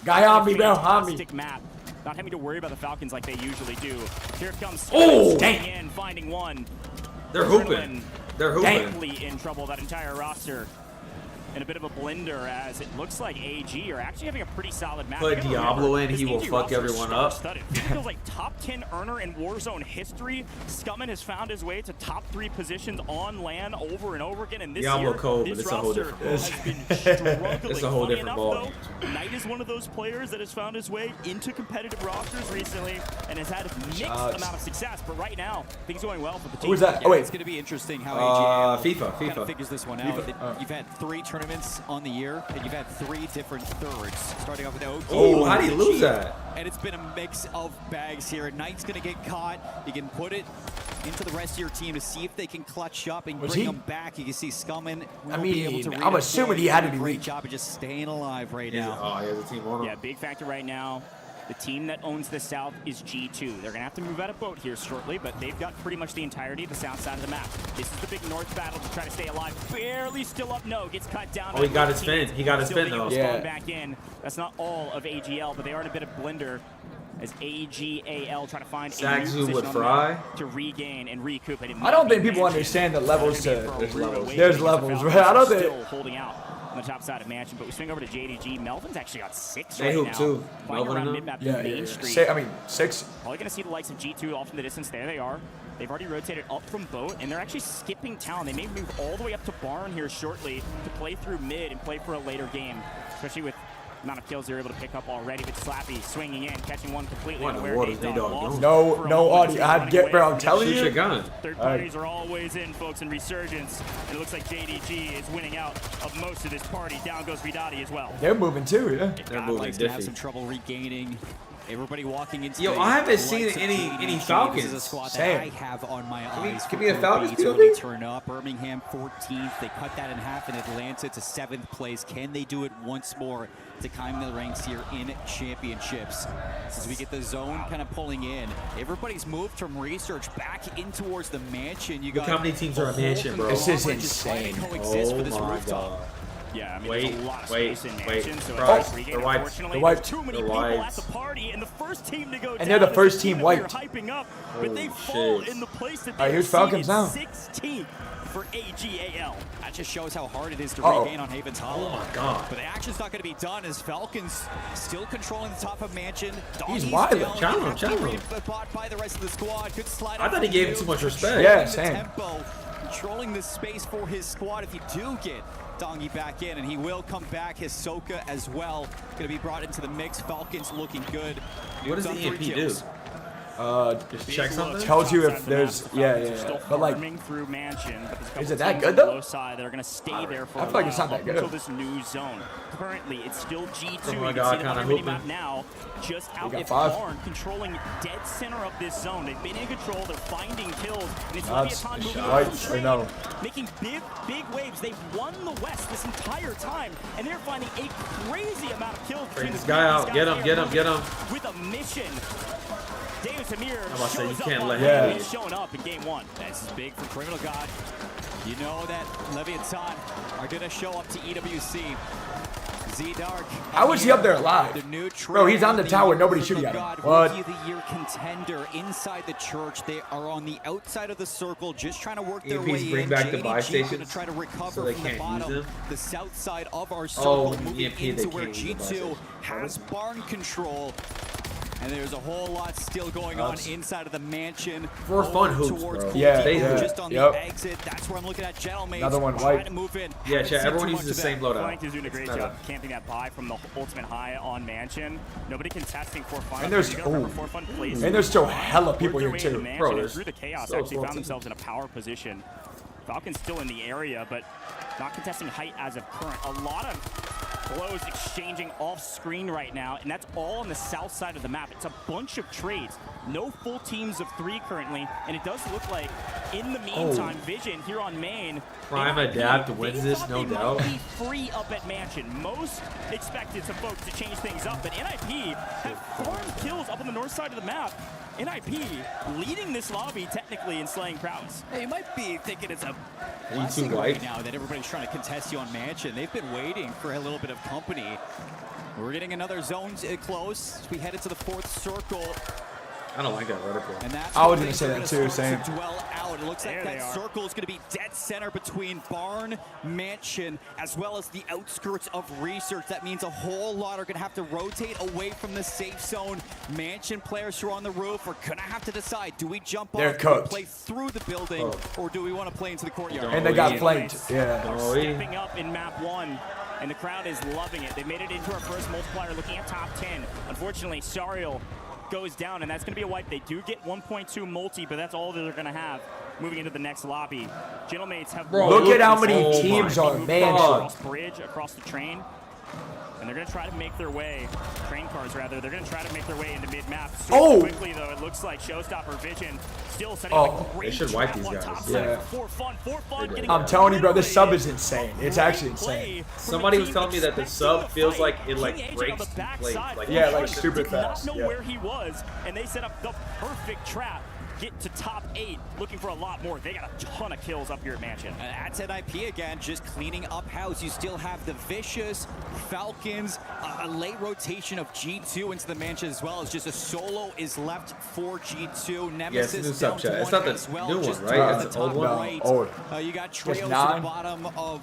guy on me, bro. On me. Map. Not having to worry about the Falcons like they usually do. Here comes in, finding one. They're hooping. They're hooping. Definitely in trouble, that entire roster. In a bit of a blender, as it looks like AG are actually having a pretty solid match. Put Diablo in, he will fuck everyone up. It feels like top 10 earner in Warzone history. Scummin has found his way to top 3 positions on LAN over and over again. And this Diablo year, cold, but this it's a whole roster different has been struggling. It's a whole Funny different enough, ball. though, Knight is one of those players that has found his way into competitive rosters recently and has had a mixed amount of success. But right now, things going well for the team. Who's that? Oh, wait. It's going to be interesting how FIFA kind of figures this one out. You've had 3 tournaments on the year, and you've had 3 different thirds, starting off with OG. Oh, how do you lose that? And it's been a mix of bags here. Knight's going to get caught. You can put it into the rest of your team to see if they can clutch up and bring them back. You can see Scummin. I mean, I'm assuming he had to be great job of just staying alive right now. Oh, he has a team on him. Yeah, big factor right now. The team that owns the south is G2. They're going to have to move out of boat here shortly, but they've got pretty much the entirety of the south side of the map. This is the big north battle to try to stay alive. Barely still up. No, gets cut down. Oh, he got his spin. He got his spin, though. Yeah. Back in. That's not all of AGL, but they are in a bit of blender as AGAL try to find a new position with on Fry. the map to regain and recoup. I don't think people understand the levels to. There's levels, bro. I don't think. Still holding out on the top side of Mansion, but we swing over to JDG. Melvin's actually got 6 They right hoop now. too. Flying Melvin around and mid-map Yeah, Main yeah, Street. I mean, 6. Probably going to see the likes of G2 off in the distance. There they are. They've already rotated up from boat, and they're actually skipping town. They may move all the way up to barn here shortly to play through mid and play for a later game, especially with the amount of kills they're able to pick up already. With Slappy swinging in, catching one completely unaware. No audio. I get, bro. I'm telling you. Third parties are always in, folks, in Resurgence. And it looks like JDG is winning out of most of this party. Down goes Vidati as well. They're moving too, yeah. They're moving to have some trouble regaining. Everybody walking into Yo, I haven't seen any Falcons. This is a squad that Same. I have on my eyes. Give me a Falcons to really POV. turn up. Birmingham 14th. They cut that in half in Atlanta to 7th place. Can they do it once more to climb the ranks here in championships? As we get the zone kind of pulling in, everybody's moved from research back in towards the mansion. You Look got how many teams are in mansion, bro. This is insane. Coexist for this Oh my rooftop. god. Yeah, I mean, Wait, there's a lot of wait, space in wait. Mansion, so Fries, it's regain, they're white. unfortunately, They're white. there's too many They're people white. at the party, and the first team to go And down they're the is first the team that white. we're hyping up, but Holy they fall shit. in the place that All right, they here's are Falcons now. 16th for AGAL. That just shows how hard it is to Uh-oh. regain on Haven's Hollow. Oh my god. But the action's not going to be done as Falcons still controlling the top of Mansion. He's Doggy's wild. down. Challenge him. Bought by the rest of the squad. Good slide. I thought he gave him too much respect. Yeah, The same. tempo, controlling the space for his squad. If you do get Dongy back in, and he will come back. Hisoka as well, going to be brought into the mix. Falcons looking good. What does the Nuke's on 3 EMP do? kills. Just check something. Tells you if there's but like, through Mansion, but there's a couple is it that teams good on the though? low side that are going to stay there for I a feel like it's while not that up good. until this new zone. Currently, it's still G2. Oh my You God, can see kinda the hooping. map now, just out got at 5. barn, controlling dead center of this zone. They've been in control. They're finding kills, and it's Leviathan moving right, up the I know. train, making big waves. They've won the West this entire time, and they're finding a crazy amount of kills. Bring between this the guy out. guys. Get him, They are get him, get him. moving with a mission. David Tamir I'm about to say, you shows can't up let on him hand. lead. He's showing up in game 1. This is big for Criminal God. You know that Leviathan are going to show up to EWC. Z-Dark. How is he up there alive? The new Bro, he's on the tower. Nobody's Criminal shooting at him. God What? Rookie of the Year contender inside the church. They are on the outside of the circle, just trying to work their EMPs way bring in. back the JDG buy gonna stations try to recover so they from the can't use bottom, them. the south side of our circle, Oh, moving EMP, they into where can't use the buy G2 stations. has barn control. And there's a whole lot still going on inside of the mansion. For fun hoops, towards bro. Cool Yeah, Depot, yeah. just on Yep. the exit. That's where I'm looking at Gentlemen. Another one trying white. to move in. Yeah, Haven't chat, seen everyone too uses the much of same that. loadout. Flank is doing a great It's job meta. camping that buy from the ultimate high on mansion. Nobody contesting for fun. And there's- You gotta remember ooh. for fun plays. And there's still hella people Worked their here, way into too. mansion Bro, and there's through the chaos so actually slow found too. themselves in a power position. Falcons still in the area, but not contesting height as of current. A lot of blows exchanging off screen right now, and that's all on the south side of the map. It's a bunch of trades. No full teams of 3 currently, and it does look like in the meantime, Vision here on main. Prime NIP, Adapt they wins this, thought no they doubt. might be free up at mansion. Most expected some folks to change things up, but NIP have farmed kills up on the north side of the map. NIP leading this lobby technically in slaying prowess. Hey, you might be thinking it's a too blessing white? right now that everybody's trying to contest you on mansion. They've been waiting for a little bit of company. We're getting another zone close. We head into the 4th circle. I don't like that vertical. And that's I where was gonna things say are that gonna too, start same. to dwell out. It looks like There they that are. circle is going to be dead center between Barn, Mansion, as well as the outskirts of Research. That means a whole lot are going to have to rotate away from the safe zone. Mansion players who are on the roof are going to have to decide, do we jump They're off, do cooked. we play through the building, or do we want to play into the courtyard? And they got flanked. Yeah. Oh, Stepping up in map 1, and the crowd is loving it. They made it into our first multiplier, looking at top 10. Unfortunately, Sariel goes down, and that's going to be a wipe. They do get 1.2 multi, but that's all that they're going to have moving into the next lobby. Gentlemates have... Bro, Look at how many oh teams my are God. mansion. Across bridge, across the train. And they're going to try to make their way, train cars rather, they're going to try to make their way into mid-map. Oh! Quickly, though, it looks like Showstopper Vision still setting Oh, up a great they should wipe trap these on guys. top Yeah. side for fun, getting I'm telling you, bro, this sub is literally insane. It's actually insane. Somebody was telling me that the sub feels like it like breaks two plates. Like, Yeah, like stupid fast. Did not know Yeah. where he was, and they set up the perfect trap. Get to top 8, looking for a lot more. They got a ton of kills up here at Mansion. And that's NIP again, just cleaning up house. You still have the Vicious, Falcons, a late rotation of G2 into the mansion as well as just a solo is left for G2. Nemesis new down sub to chat. It's 1 not the as well, new one, just right? towards It's the an old top one? right. Old. You got Just trails to the 9. bottom of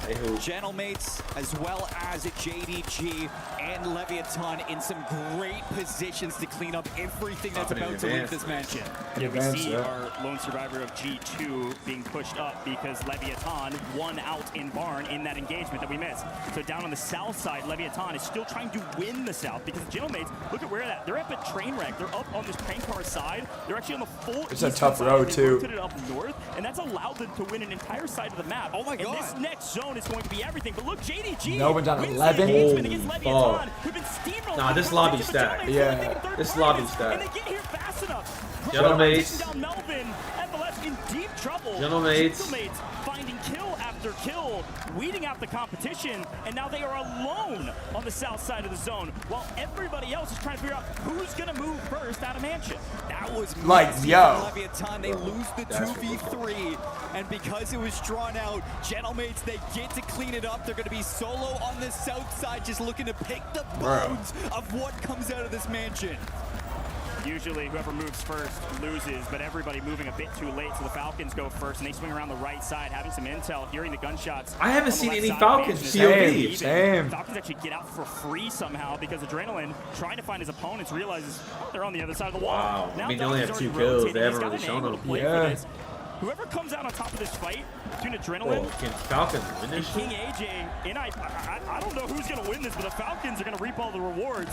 Gentlemates as well as JDG and Leviathan in some great positions to clean up everything that's Happening about to in leave this mansion. Yeah, we Advance, see yeah. our lone survivor of G2 being pushed up because Leviathan won out in Barn in that engagement that we missed. So down on the south side, Leviathan is still trying to win the south because the Gentlemates, look at where they're up at train wreck. They're up on this train car side. They're actually on the full It's a eastern tough side. road, They too. rotated up north, and that's allowed them to win an entire side of the map. Oh my And God. this next zone is going to be everything. But look, JDG No one's on wins the 11. engagement against Holy Leviathan, fuck. who've been steamrolling. Nah, this They're lobby taking the stacked. Gentlemates, Yeah. they're taking third This place, lobby and stacked. they get here fast enough. Gentlemates. Down Melvin, FLS in deep trouble. Gentlemates. Gentlemates finding kill after kill, weeding out the competition, and now they are alone on the south side of the zone, while everybody else is trying to figure out who's going to move first out of Mansion. That was Like, messy yo. for Leviathan. They lose the 2v3, and because it was drawn out, Gentlemates, they get to clean it up. They're going to be solo on the south side, just looking to pick the bones of what comes out of this mansion. Usually whoever moves first loses, but everybody moving a bit too late, so the Falcons go first, and they swing around the right side, having some intel, hearing the gunshots. I haven't on the seen left any side of Falcons Mansion. POV. Same. Falcons actually get out for free somehow because Adrenaline, trying to find his opponents, realizes they're on the other side of the wall. Wow. Now I mean, they only have Falcons 2 already kills. rotating. They He's haven't got really an shown angle them. to play Yeah. for this. Whoever comes out on top of this fight between Adrenaline Whoa, can Falcons win and this King shit? AJ, and I don't know who's going to win this, but the Falcons are going to reap all the rewards.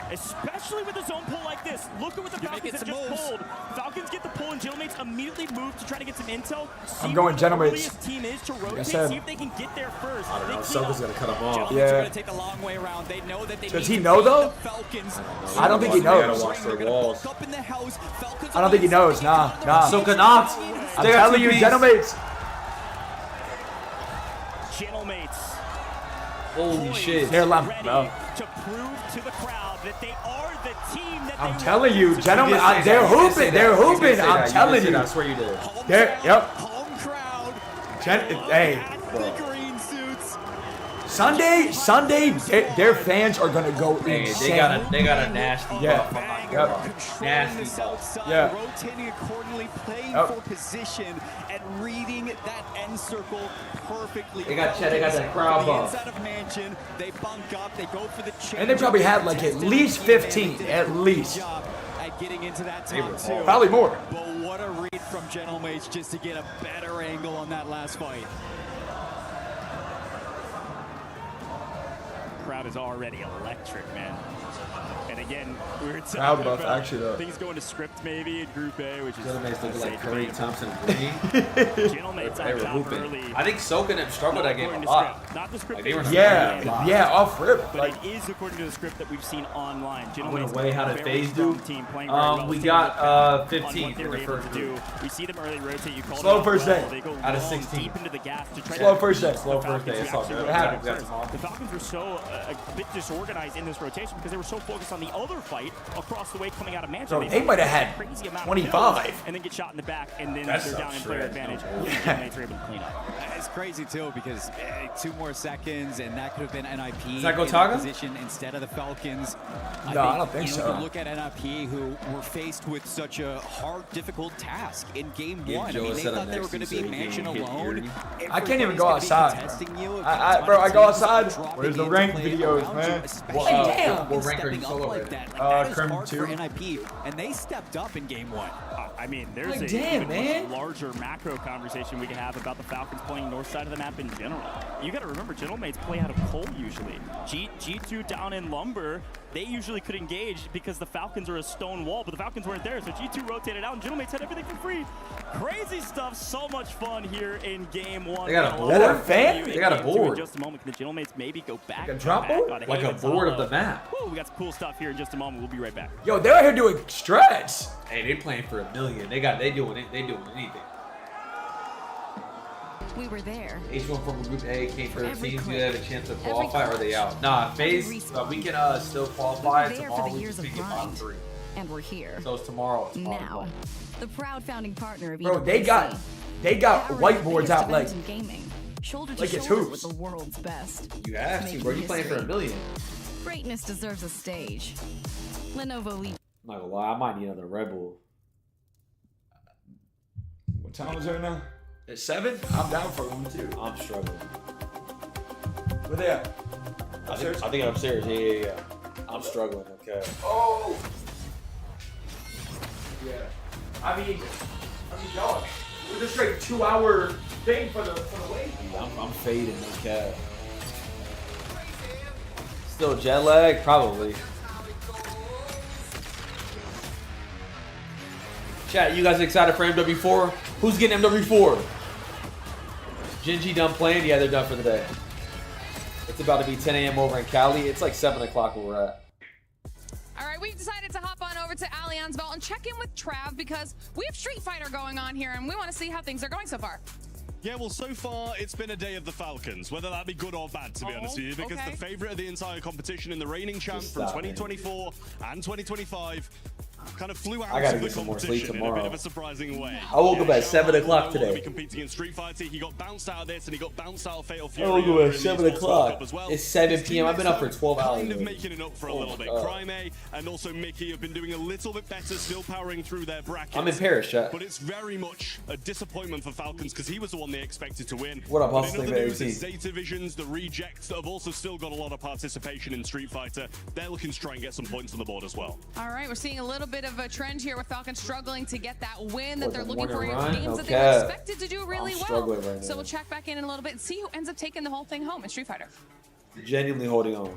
Especially with a zone pull like this. Look at what the Falcons have just pulled. Falcons get the pull, and Gentlemates immediately move to try to get some intel. See I'm going where the Gentlemates. earliest team is to rotate, I said. see if they can get there first. I don't They know. clean Something's up. gonna cut him off. Gentlemates Yeah. are going to take the long way around. They know that they Does need he to know, beat though? the Falcons. I don't think he They gotta knows. watch their They're gonna walls. bulk up in the house. Falcons I don't think he knows. Nah, nah. So cannot. I'm telling you, Gentlemates. Gentlemates Holy shit. They're lamp, ready bro. to prove to the crowd that they are the team that I'm they telling you, want to gentlemen, be. You did say they're that. You did say hooping. They're that. You did hooping. say I'm that. You telling did say you. that. I swear you did. They're, yep. Home crowd. Hey, The green suits. Sunday, their fans are gonna go insane. They got a nasty buff. Nasty. Yeah. Rotating accordingly, playing for position, and reading that end circle perfectly. They got that crowd buff. Inside of Mansion, they bunk up, they go for the change. And they probably had like at least 15, at least. At getting into that top two. Probably more. But what a read from Gentlemates just to get a better angle on that last fight. Crowd is already electric, man. And again, we were talking buff, about actually, though. things going to script maybe in Group A, which is Gentlemates looking like Curry Thompson Green. Gentlemates They on were top hooping. early. I think Soka and them struggled that game a lot. Not the script. Like, they were Yeah, off rip. But it is according to the script that we've seen online. Gentlemates way how did very Faze do? strong team playing very well. We Take a got look back on 15 what they for were the able first to do. group. We see them early rotate. You called Slow it first well. day. They go Out of long, 16. deep into the gas to try Slow to first day. the Slow first Falcons day. It's all actually good. wrote It happens. down That's first. The Falcons were so a bit disorganized in this rotation because they were so focused on the other fight across the way coming out of Mansion. So they might have had crazy amount of 25. kills and then get shot in the back, and then That's they're some down in player shred. advantage. Gentlemates are able to clean up. It's crazy too because 2 more seconds and that could have been NIP Does that go in Taga? position instead of the Falcons. No, I don't think you so. You look at NIP who were faced with such a hard, difficult task in game Give 1. I Joe mean, a they setup thought they were next going to to you be so he Mansion can hit alone. you. I can't even Everybody's go gonna be outside. contesting you. Bro, I go outside. Dropping Where's the into ranked play videos, around man? you, especially Damn. What rank are stepping you up solo like with? that. Like, that is Crim hard 2. for NIP, and they stepped up in game 1. I mean, there's Like, a damn, even man. much larger macro conversation we can have about the Falcons playing north side of the map in general. You got to remember, Gentlemates play out of Cole usually. G2 down in Lumber, they usually could engage because the Falcons are a stone wall, but the Falcons weren't there, so G2 rotated out, and Gentlemates had everything for free. Crazy stuff, so much fun here in game 1. They got a Is that board. a fan? They got a In board. just a moment, can the Gentlemates maybe go back? Like a drop back board? on Like a Haven's board of Hollow? the map. Woo, we got some cool stuff here in just a moment. We'll be right back. Yo, they're out here doing strats. Hey, they playing for $1 million. They doing anything. We were there. H1 from Group A came for Every teams. Do clip. they have a chance to Every qualify or are they out? Nah, Faze, we can still qualify. We were there Tomorrow for the we years can of pick it bottom grind. 3. And we're here. So it's tomorrow. Now, the proud founding partner of Bro, EWC, they got powering whiteboards the out biggest like event in gaming, shoulder to like it's shoulder hoops. with the world's best. You have to, Making bro. You playing for history. $1 million. Greatness deserves a stage. Lenovo Leap. I'm not gonna lie, I might need another Red Bull. What time is it now? It's 7? I'm down for one too. I'm struggling. Where they at? I think upstairs. Yeah. I'm struggling. Okay. Oh. Yeah. I mean, dog. It was a straight 2-hour thing for the wait. I'm fading. Okay. Still jet lag, probably. Chat, you guys excited for MW4? Who's getting MW4? Gingy done playing? Yeah, they're done for the day. It's about to be 10 a.m. over in Cali. It's like 7 o'clock where we're at. All right, we've decided to hop on over to Allianz Vault and check in with Trav because we have Street Fighter going on here and we want to see how things are going so far. Yeah, well, so far, it's been a day of the Falcons, whether that be good or bad, to be honest with you, because the favorite of the entire competition in the reigning champ from 2024 and 2025 kind of flew out I gotta of the get some more sleep competition in a bit tomorrow. of a surprising way. I woke up at 7 o'clock Will be today. competing in Street Fighter. He got bounced out of this, and he got bounced out of Fatal I Fury. woke up over at in the 7 Esports World o'clock. Cup as well. It's 7 His p.m. I've been up for 12 hours. Kind of making it up for a Oh little my bit. God. Crime and also Mickey have been doing a little bit better, still powering through their brackets. I'm in Paris, chat. But it's very much a disappointment for Falcons because he was the one they expected to win. What up, But Hustle in other Nigga news, 18? it's Zeta Visions, the rejects that have also still got a lot of participation in Street Fighter. They're looking to try and get some points on the board as well. All right, we're seeing a little bit of a trend here with Falcons struggling to get that win that What, they're the looking for morning in run? games that they Okay. were expected to do really I'm well. struggling right So now. we'll check back in a little bit and see who ends up taking the whole thing home in Street Fighter. Genuinely holding on.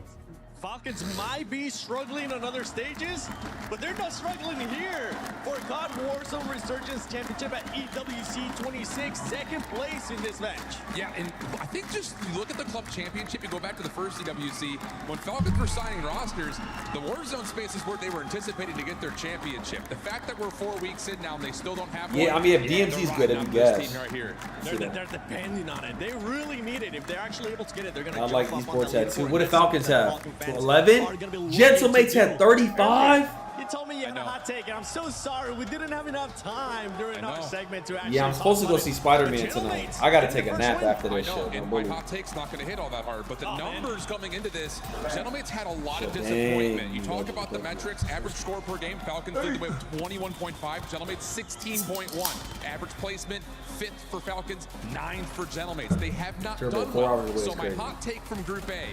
Falcons might be struggling on other stages, but they're not struggling here for COD Warzone Resurgence Championship at EWC 26, second place in this match. Yeah, and I think just you look at the club championship, you go back to the first EWC, when Falcons were signing rosters, the Warzone space is where they were anticipating to get their championship. The fact that we're 4 weeks in now and they still don't have one. Yeah, I mean, if DMC's good, it'd be this gas. team right here. They're depending on it. They really need it. If they're actually able to get it, they're going to I like jump up Esports on that at 2. leaderboard. What did That's something Falcons that have? Falcon fans 11? are gonna be looking Gentlemates to had do. 35? You tell me you had a hot take, and I'm so sorry we didn't have enough time during our segment to actually. Yeah, I'm supposed to go see Spider-Man tonight. I gotta take a nap after this shit. And my hot take's not going to hit all that hard, but the numbers coming into this, Gentlemate's had a lot of disappointment. You talk about the metrics, average score per game, Falcons lead the way with 21.5, Gentlemate's 16.1. Average placement, 5th for Falcons, 9th for Gentlemates. They have not done well. So my hot take from Group A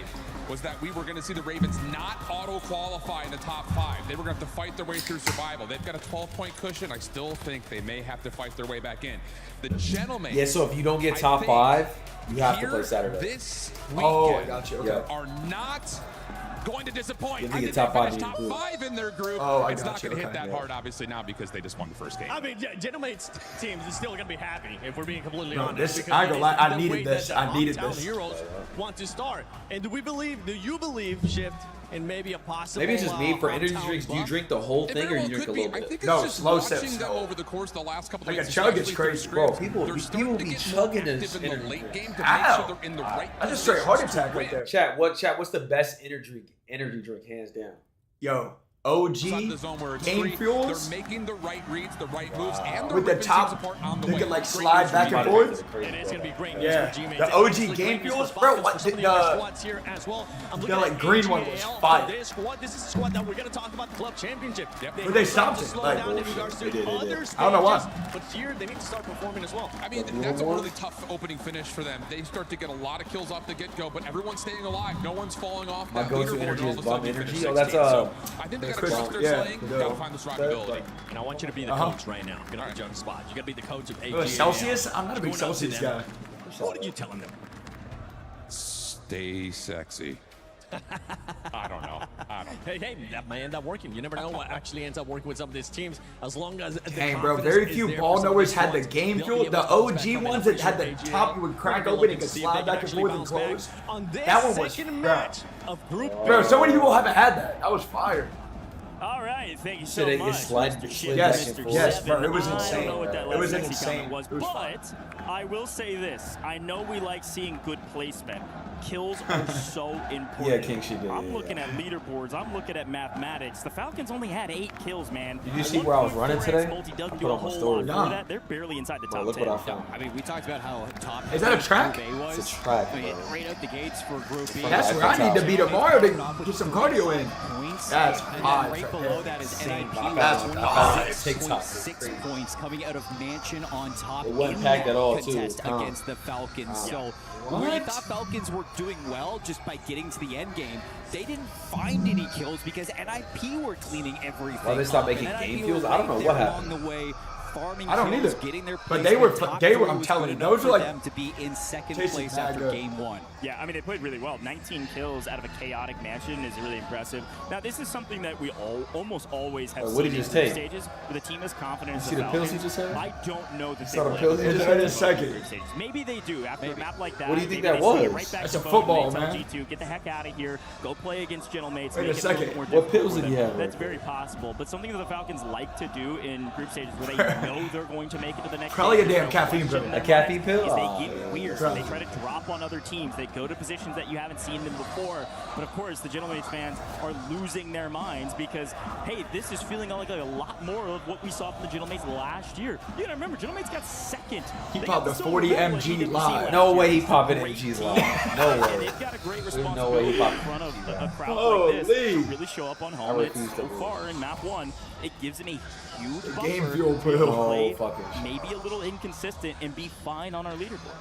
was that we were going to see the Ravens not auto-qualify in the top 5. They were going to have to fight their way through survival. They've got a 12-point cushion. I still think they may have to fight their way back in. The Gentlemates. Yeah, so if you don't get top 5, you have to play Saturday. This weekend are not going to disappoint. You I think top they 5 finished top 5 in their group. It's not going to hit that hard, obviously, now because they just won the first game. I mean, Gentlemate's team is still going to be happy if we're being completely No, honest. this, I ain't gonna lie, I needed that this. the I needed hometown this. Heroes want to start. And do you believe, Shift, in maybe a possible? Maybe it's just me for energy drinks. Do you drink the whole thing or you drink a little bit? I think it's No, just slow watching sips. them over the course of the last couple of Like a weeks. chug is especially crazy, through bro. scrims, People they're be starting to get chugging more this active in the energy. late game to make Ow. sure they're in the right I just straight heart positions attack to right there. Chat, what's the best energy drink hands down? Yo, OG the zone where it's game free. fuels They're making the right reads, the right moves, and with the top. They can like slide back and forth. It is going to be great. Yeah, the OG game fuels, bro. What the like green one was fire. This is the squad that we're going to talk about the club championship. But they stopped it. Like, down in regards to other I don't know why. stages, but here they need to start performing as well. I mean, that's a really tough opening finish for them. They start to get a lot of kills off the get-go, but everyone's staying alive. No one's falling off. My that go-to leaderboard, energy and all is of a sudden bomb you energy. finish Oh, that's 16th. So I think they got to trust their yeah, slaying. Got to find the survivability. And I want you to be the coach right now. You're going to put you on the spot. You got to be the coach of AG. Celsius? I'm not a big Celsius guy. What are you telling them? Stay sexy. I don't know. Hey, that may end up working. You never know what actually ends up working with some of these teams. As long as the Dang, bro, confidence very is few there ball for some of knowers these had the squads, game they'll fuel. be able The to bounce back. OG I mean, ones I'm that had the pretty sure top AGL you would crack will open look and could see if slide they back and actually forth and bounce back close. on this That one was second bro. match of Group B. Bro, so many people haven't had that. That was fire. All right, thank you so Did it much. slide Yes, Mr. yes, bro, Seven. it was I insane. don't know what that It was last sexy insane. comment was, It was fire. but I will say this. I know we like seeing good placement. Kills are so important. Yeah, King, she did. I'm looking at leaderboards. I'm looking at mathematics. The Falcons only had 8 kills, man. Did you see where I was running today? Multi doesn't I do put a on my whole story. lot for that. They're barely inside the top Look 10. what I found. I mean, we talked about how top. Is that a track? Group A was. It's a track, I mean, bro. right out the gates for Group B. That's where I need to be tomorrow to get some cardio in. Points. That's And then hot. right below that is NIP That's with hot. 26.6 points coming out of Mansion on top It wasn't in packed that at all, too. contest against the Falcons. So where you thought Falcons were doing well just by getting to the end game, they didn't find any kills because NIP were cleaning everything. Why they stopped up, making and game NIP fuels? were I don't know right what there happened. along the way, farming I don't kills, either. getting their But they were, placement. Top they were. three I'm was telling you, good enough those were for like them to be in second tasted place mad after good. game 1. Yeah, I mean, they played really well. 19 kills out of a chaotic mansion is really impressive. Now, this is something that we almost always have What seen did you in just group take? stages where the team is confident in You see the pills he just had? I don't know that they saw the will pills ever he just go had? to In a second. group stages. Maybe they do after a map like that. What do you think maybe that they see it was? right back That's to a Bowden, football, they tell man. G2, get the heck out of here. Go play against Gentlemates. Wait a make it a little second. more What difficult pills for did he them. have? That's very possible. But something that the Falcons like to do in group stages where they know they're going to make it to the next Probably a stage, damn no caffeine question pill. in A their caffeine mind, pill? is Oh, they get yeah. weird. They try to drop on other teams. They go to positions that you haven't seen them before. But of course, the Gentlemates fans are losing their minds because, hey, this is feeling like a lot more of what we saw from the Gentlemates last year. You gotta remember, Gentlemates got second. He They popped got the silver 40 medal like we MG didn't see live. last No year. way he It's a popping great MGs team. live. No And way. they've got a great There's no way responsibility he popped. in front of a crowd like this Holy. to really show up on home. It's refuse to so believe. far in map 1, it gives them a huge buffer. game fuel to pill. play Oh, fucking shit. maybe a little inconsistent and be fine on our leaderboard.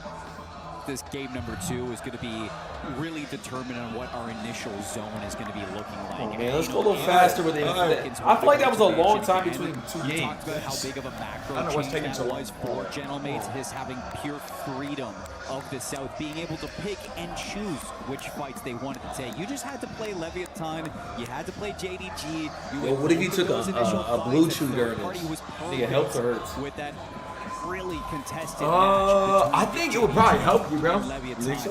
This game number 2 is going to be really determined on what our initial zone is going to be looking like. Oh, And, man, let's you go a know, little faster with it. Falcons I feel like that was a were long time and between two we games. talked about how big of a macro I don't know what's change taking that so long. was for Gentlemates, his having pure freedom of the South, being able to pick and choose which fights they wanted to take. You just had to play Leviathan, you had to play JDG. Yo, what if you took a blue chew during this? Think it helps or hurts? With that really contested I think it would probably help you, bro.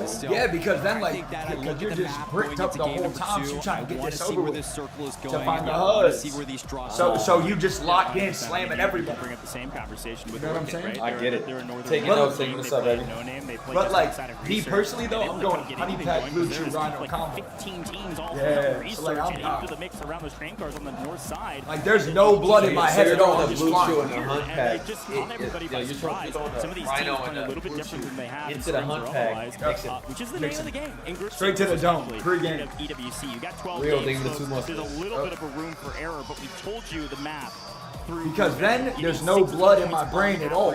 So Yeah, because then like look you're at the just map bricked going up into the game whole number time. So two. you're trying to get I this wanna see over where with this circle is to going. find the I wanna HUDs. see where these draws So you just locked in, slamming everybody. Bring up the same conversation with You know what I'm saying? right? I get it. They're a northern Taking Ireland notes, team. taking They this up, play baby. no name. They play But just like outside of me research. personally though, They I'm didn't going get honey anything pack going, blue but chew there's rhino like combo. 15 teams all Yeah, from so, research like, I'm and not- into the mix around those train cars on the north side. Like there's no blood in my head at all. I'm just blue chew flying. and the hunt And pack. they just caught everybody by You're surprise. throwing Some of these rhino teams and playing a the little bit blue different chew than they have into in the spring hunt or pack. otherwise, Mix it. which is the Mix name of it. the game. In group Straight to the stages, dome. especially, Pre-game. of EWC. You got 12 Real games, thing, the so two months. there's a little bit of a room for error, but we told you the map. Because then there's no blood in my brain at all.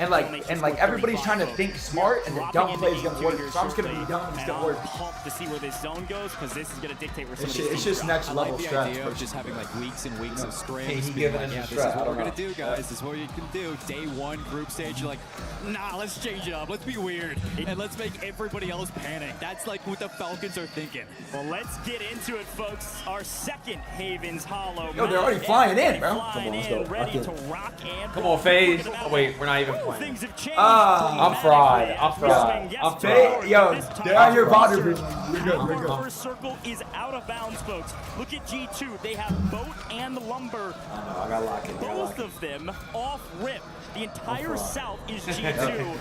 And like everybody's trying to think smart, and the dumb play is gonna work. So I'm just gonna be dumb and it's gonna work. Pumped to see where this zone goes because this is gonna dictate where some of these It's teams just drop. next level I like the strats. idea of just having like weeks and weeks of scrims. Hey, he being giving like, us yeah, a this is strat. I what we're don't gonna know. do, guys. This is what you can do. Day one, group stage, you're like, nah, let's change it up. Let's be weird. And let's make everybody else panic. That's like what the Falcons are thinking. Well, let's get into it, folks. Our second Havens Hollow. Yo, they're already map. flying in, bro. Flying Come on, let's in, go. ready Lock to rock and Come on, Faze. Oh, wait, we're not even playing. Things have changed. I'm fried. I'm fried. I'm fake. Yo, they're out here bothering me. We're good. We're Our good. first circle is out of bounds, folks. Look at G2. They have Boat and Lumber. I know, I got lock in. Both of them off rip. The entire south is G2.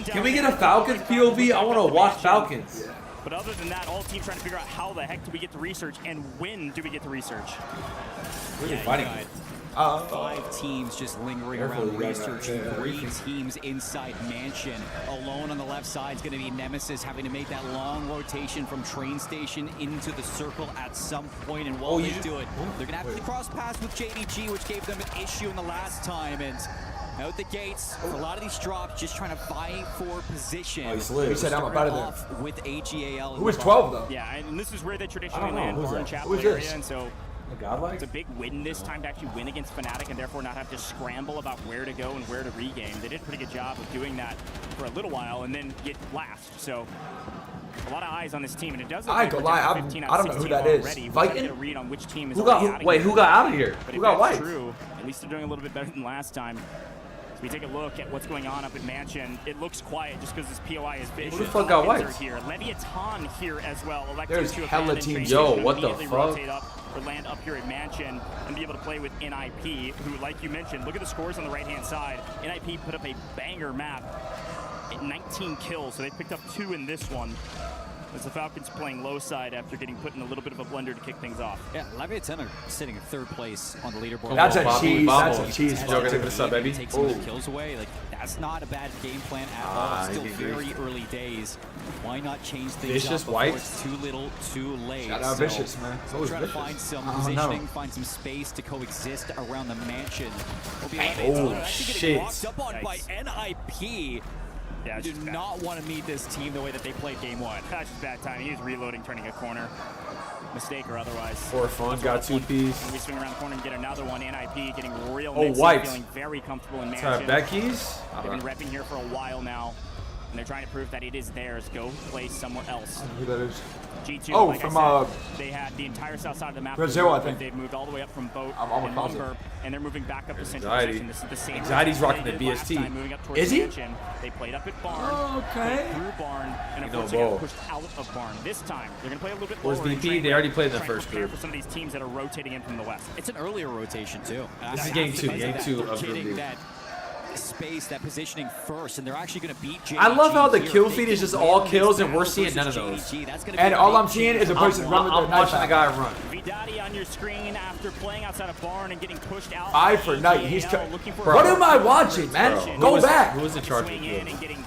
Can we get a Falcons POV? I want to watch Falcons. But other than that, all teams trying to figure out how the heck do we get to research and when do we get to research. Where are they fighting? 5 teams just lingering around research. 3 teams inside Mansion. Alone on the left side is going to be Nemesis, having to make that long rotation from train station into the circle at some point. And while they do it, they're going to have to cross paths with JDG, which gave them an issue in the last time. And out the gates, for a lot of these drops, just trying to vie for position. Oh, he slid. He said, I'm about to with AGAL. Who was 12 though? Yeah, and this is where they I traditionally don't know. land, Who's Barn that? Chapel Who is area, this? and so it's a big win this time to actually win against Fnatic and therefore not have to scramble about where to go and where to regame. They did a pretty good job of doing that for a little while and then get last. So a lot of eyes on this team, and it does. I ain't gonna lie, I don't know who that is. Viking? Get a read on which team is Who got? Who got out of here? But Who if got that's wiped? true, at least they're doing a little bit better than last time. As we take a look at what's going on up in Mansion, it looks quiet just because this POI is vicious. Who the fuck got Falcons wiped? are here. Leviathan here as well. There's to hella abandon teams. train Yo, station, what the immediately fuck? rotate up or land up here at Mansion and be able to play with NIP, who, like you mentioned, look at the scores on the right-hand side. NIP put up a banger map at 19 kills, so they picked up 2 in this one. As the Falcons playing low side after getting put in a little bit of a blender to kick things off. Yeah, Leviathan are sitting in 3rd place on the leaderboard. That's a cheese. That's a cheese. Joker, give us up, baby. Take some of the kills away. Like, that's not a bad game plan at all. It's still very early days. Why not change things Vicious up before White? it's too little, too late? Shout out Vicious, man. It's always Try to Vicious. find some I don't positioning, know. find some space to coexist around the Mansion. Oh, Actually shit. getting walked up on by NIP. Yeah, Do not want to meet this team the way that they played game 1. That's just bad timing. He was reloading, turning a corner. Mistake or otherwise. For fun, got 2 piece. And we swing around the corner and get another one. NIP getting real Oh, mixy, wiped. feeling very comfortable in Is Mansion. that Becky's? They've been repping here for a while now, and they're trying to prove that it is theirs. Go play somewhere else. Who that is? G2, Oh, like from, I said, they had the entire south side of the map. Brazil, I but think. They've moved all the way up from Boat I'm almost and positive. Lumber, and they're moving back up to central Anxiety. position. This is the same Anxiety's route rocking they the did last BST. time, moving up towards Is he? Mansion. They played up at Barn. Oh, okay. Played through Barn, and You know, unfortunately got Bo. pushed out of Barn. This time, they're going to play a little bit Where's lower. and VP? try They already played in the try and first prepare group. for some of these teams that are rotating in from the west. It's an earlier rotation, too. This is I game have to 2. admit Game that 2 they're of Group getting B. that space, that positioning first, and they're actually going to beat JDG. I love how the here. kill They feed can is just win all this kills, and we're battle seeing none of versus those. JDG. That's gonna be And a all big I'm seeing change. is a person run with I'm their knife watching the out. guy run. Vidati on your screen after playing outside of Barn and getting pushed out. Eye by for night. He's AJL, looking for what a am I watching, man? Bro, Go back. Who was in charge of swing the in and getting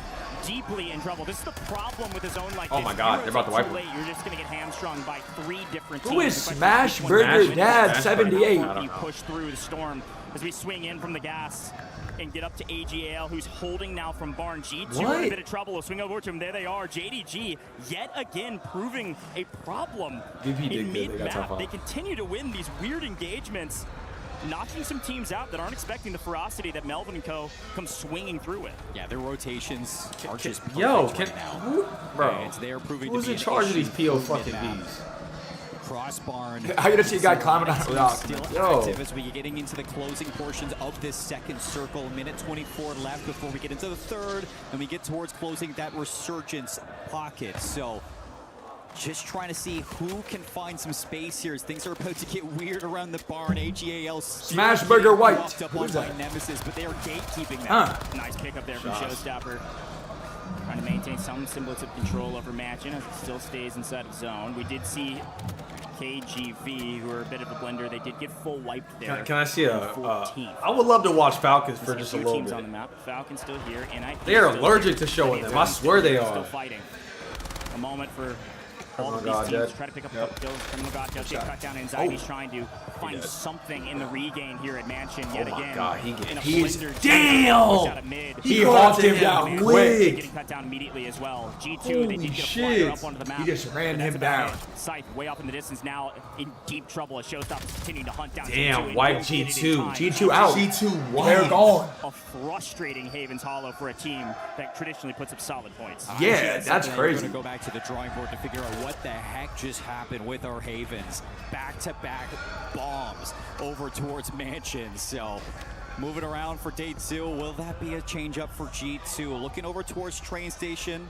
deeply in trouble. This is the problem with his own like Oh this. my God, If they're you about to rotate wipe too late, you're just gonna get hamstrung by 3 different Who teams. is The question Smash which one Burger wins. Dad Smash 78? Burger. You push through the storm as we swing in from the gas and get up to AGAL, who's holding now from Barn. G2 in What? a bit of trouble. We'll swing over to him. There they are. JDG yet again proving a problem VP did in good. They got mid-map. tough They off. continue to win these weird engagements, knocking some teams out that aren't expecting the ferocity that Melvin and co. come swinging through it. Yeah, their rotations are just Yo, perfect can right now. who, bro? And they're proving Who's to be in an charge of issue these PO through fucking mid-map. Vs? across barn. I gotta see a guy climbing on a rock. Still active as we get getting into the closing portions of this second circle. Minute 24 left before we get into the third, and we get towards closing that resurgence pocket. So just trying to see who can find some space here as things are about to get weird around the barn. AGAL Smashburger White. Up on by Nemesis, but they are gatekeeping that. Nice pick up there from Showstopper. Trying to maintain some semblance of control over Matchin as it still stays inside of zone. We did see KGV, who are a bit of a blender. They did get full wiped there. Can I see I would love to watch Falcons for just a little teams bit. on the map. Falcons still here, and they are allergic to showing them. I swear they are. Still fighting. A moment for all of these teams to try to pick up a couple kills. Criminal God does get cut down. Anxiety's trying to find something in the regain here at Mansion yet again. God, he's damn! He hawked him down quick. Getting cut down immediately as well. G2, they did get a flyer up onto the map. He just ran him down. Scythe way off in the distance now in deep trouble as Showstopper is continuing to hunt down Damn, G2. wipe G2. G2 out. G2 white. They're gone. A frustrating Havens Hollow for a team that traditionally puts up solid points. Yeah, that's crazy. We're going to go back to the drawing board to figure out what the heck just happened with our Havens. Back-to-back bombs over towards Mansion. So moving around for day 2. Will that be a change up for G2? Looking over towards train station.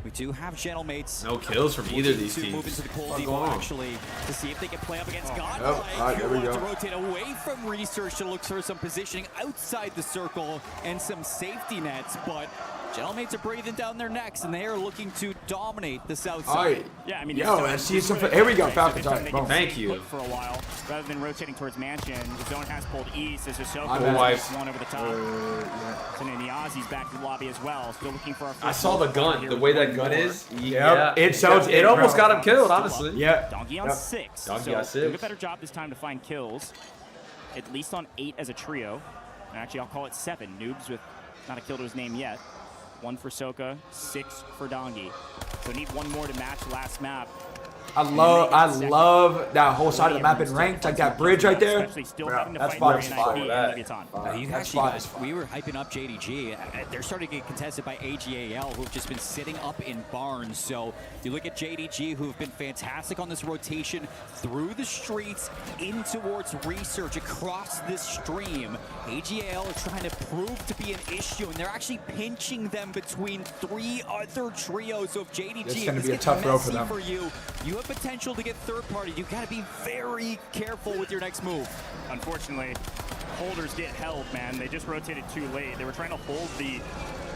We do have Gentlemates. No kills from either of these teams. Move into the cold actually to see if they can play up against God. Right, there we go. To rotate away from research to look for some positioning outside the circle and some safety nets, but Gentlemates are breathing down their necks and they are looking to dominate the south side. Yeah, I mean, let's see some. Here we go, Falcons. Thank you. For a while, rather than rotating towards Mansion, the zone has pulled east as Ahsoka one over the top. And then the Aussies back to the lobby as well. Still looking for our first. I saw the gun. The way that gun is. Yeah, it sounds. It almost got him killed, honestly. Yeah. Donkey on 6. Donkey so on 6. Doing a better job this time to find kills. At least on 8 as a trio. And actually, I'll call it 7. Noobs with not a kill to his name yet. 1 for Soka, 6 for Dongi. So need one more to match last map. I love that whole side of the map in ranked, like that bridge right there. That's fire. We were hyping up JDG. They're starting to get contested by AGAL, who've just been sitting up in barns. So you look at JDG, who've been fantastic on this rotation through the streets in towards research across this stream. AGAL are trying to prove to be an issue, and they're actually pinching them between 3 other trios. So if JDG it's going to be a tough row for them. You have potential to get third party. You got to be very careful with your next move. Unfortunately, holders get held, man. They just rotated too late. They were trying to hold the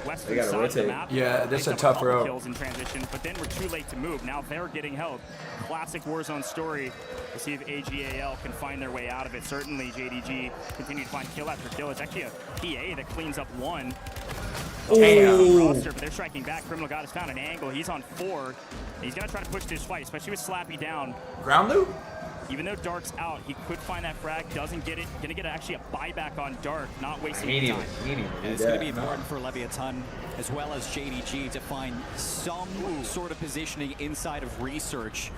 western side of the map. Yeah, that's a tough row. Kills in transition, but then we're too late to move. Now they're getting held. Classic Warzone story to see if AGAL can find their way out of it. Certainly, JDG continue to find kill after kill. It's actually a PA that cleans up 1. Roster, but they're striking back. Criminal God has found an angle. He's on 4. He's going to try to push this fight, especially with Slappy down. Ground loop? Even though Dark's out, he could find that frag. Doesn't get it. Going to get actually a buyback on Dark, not wasting time. It's going to be important for Leviathan as well as JDG to find some sort of positioning inside of research.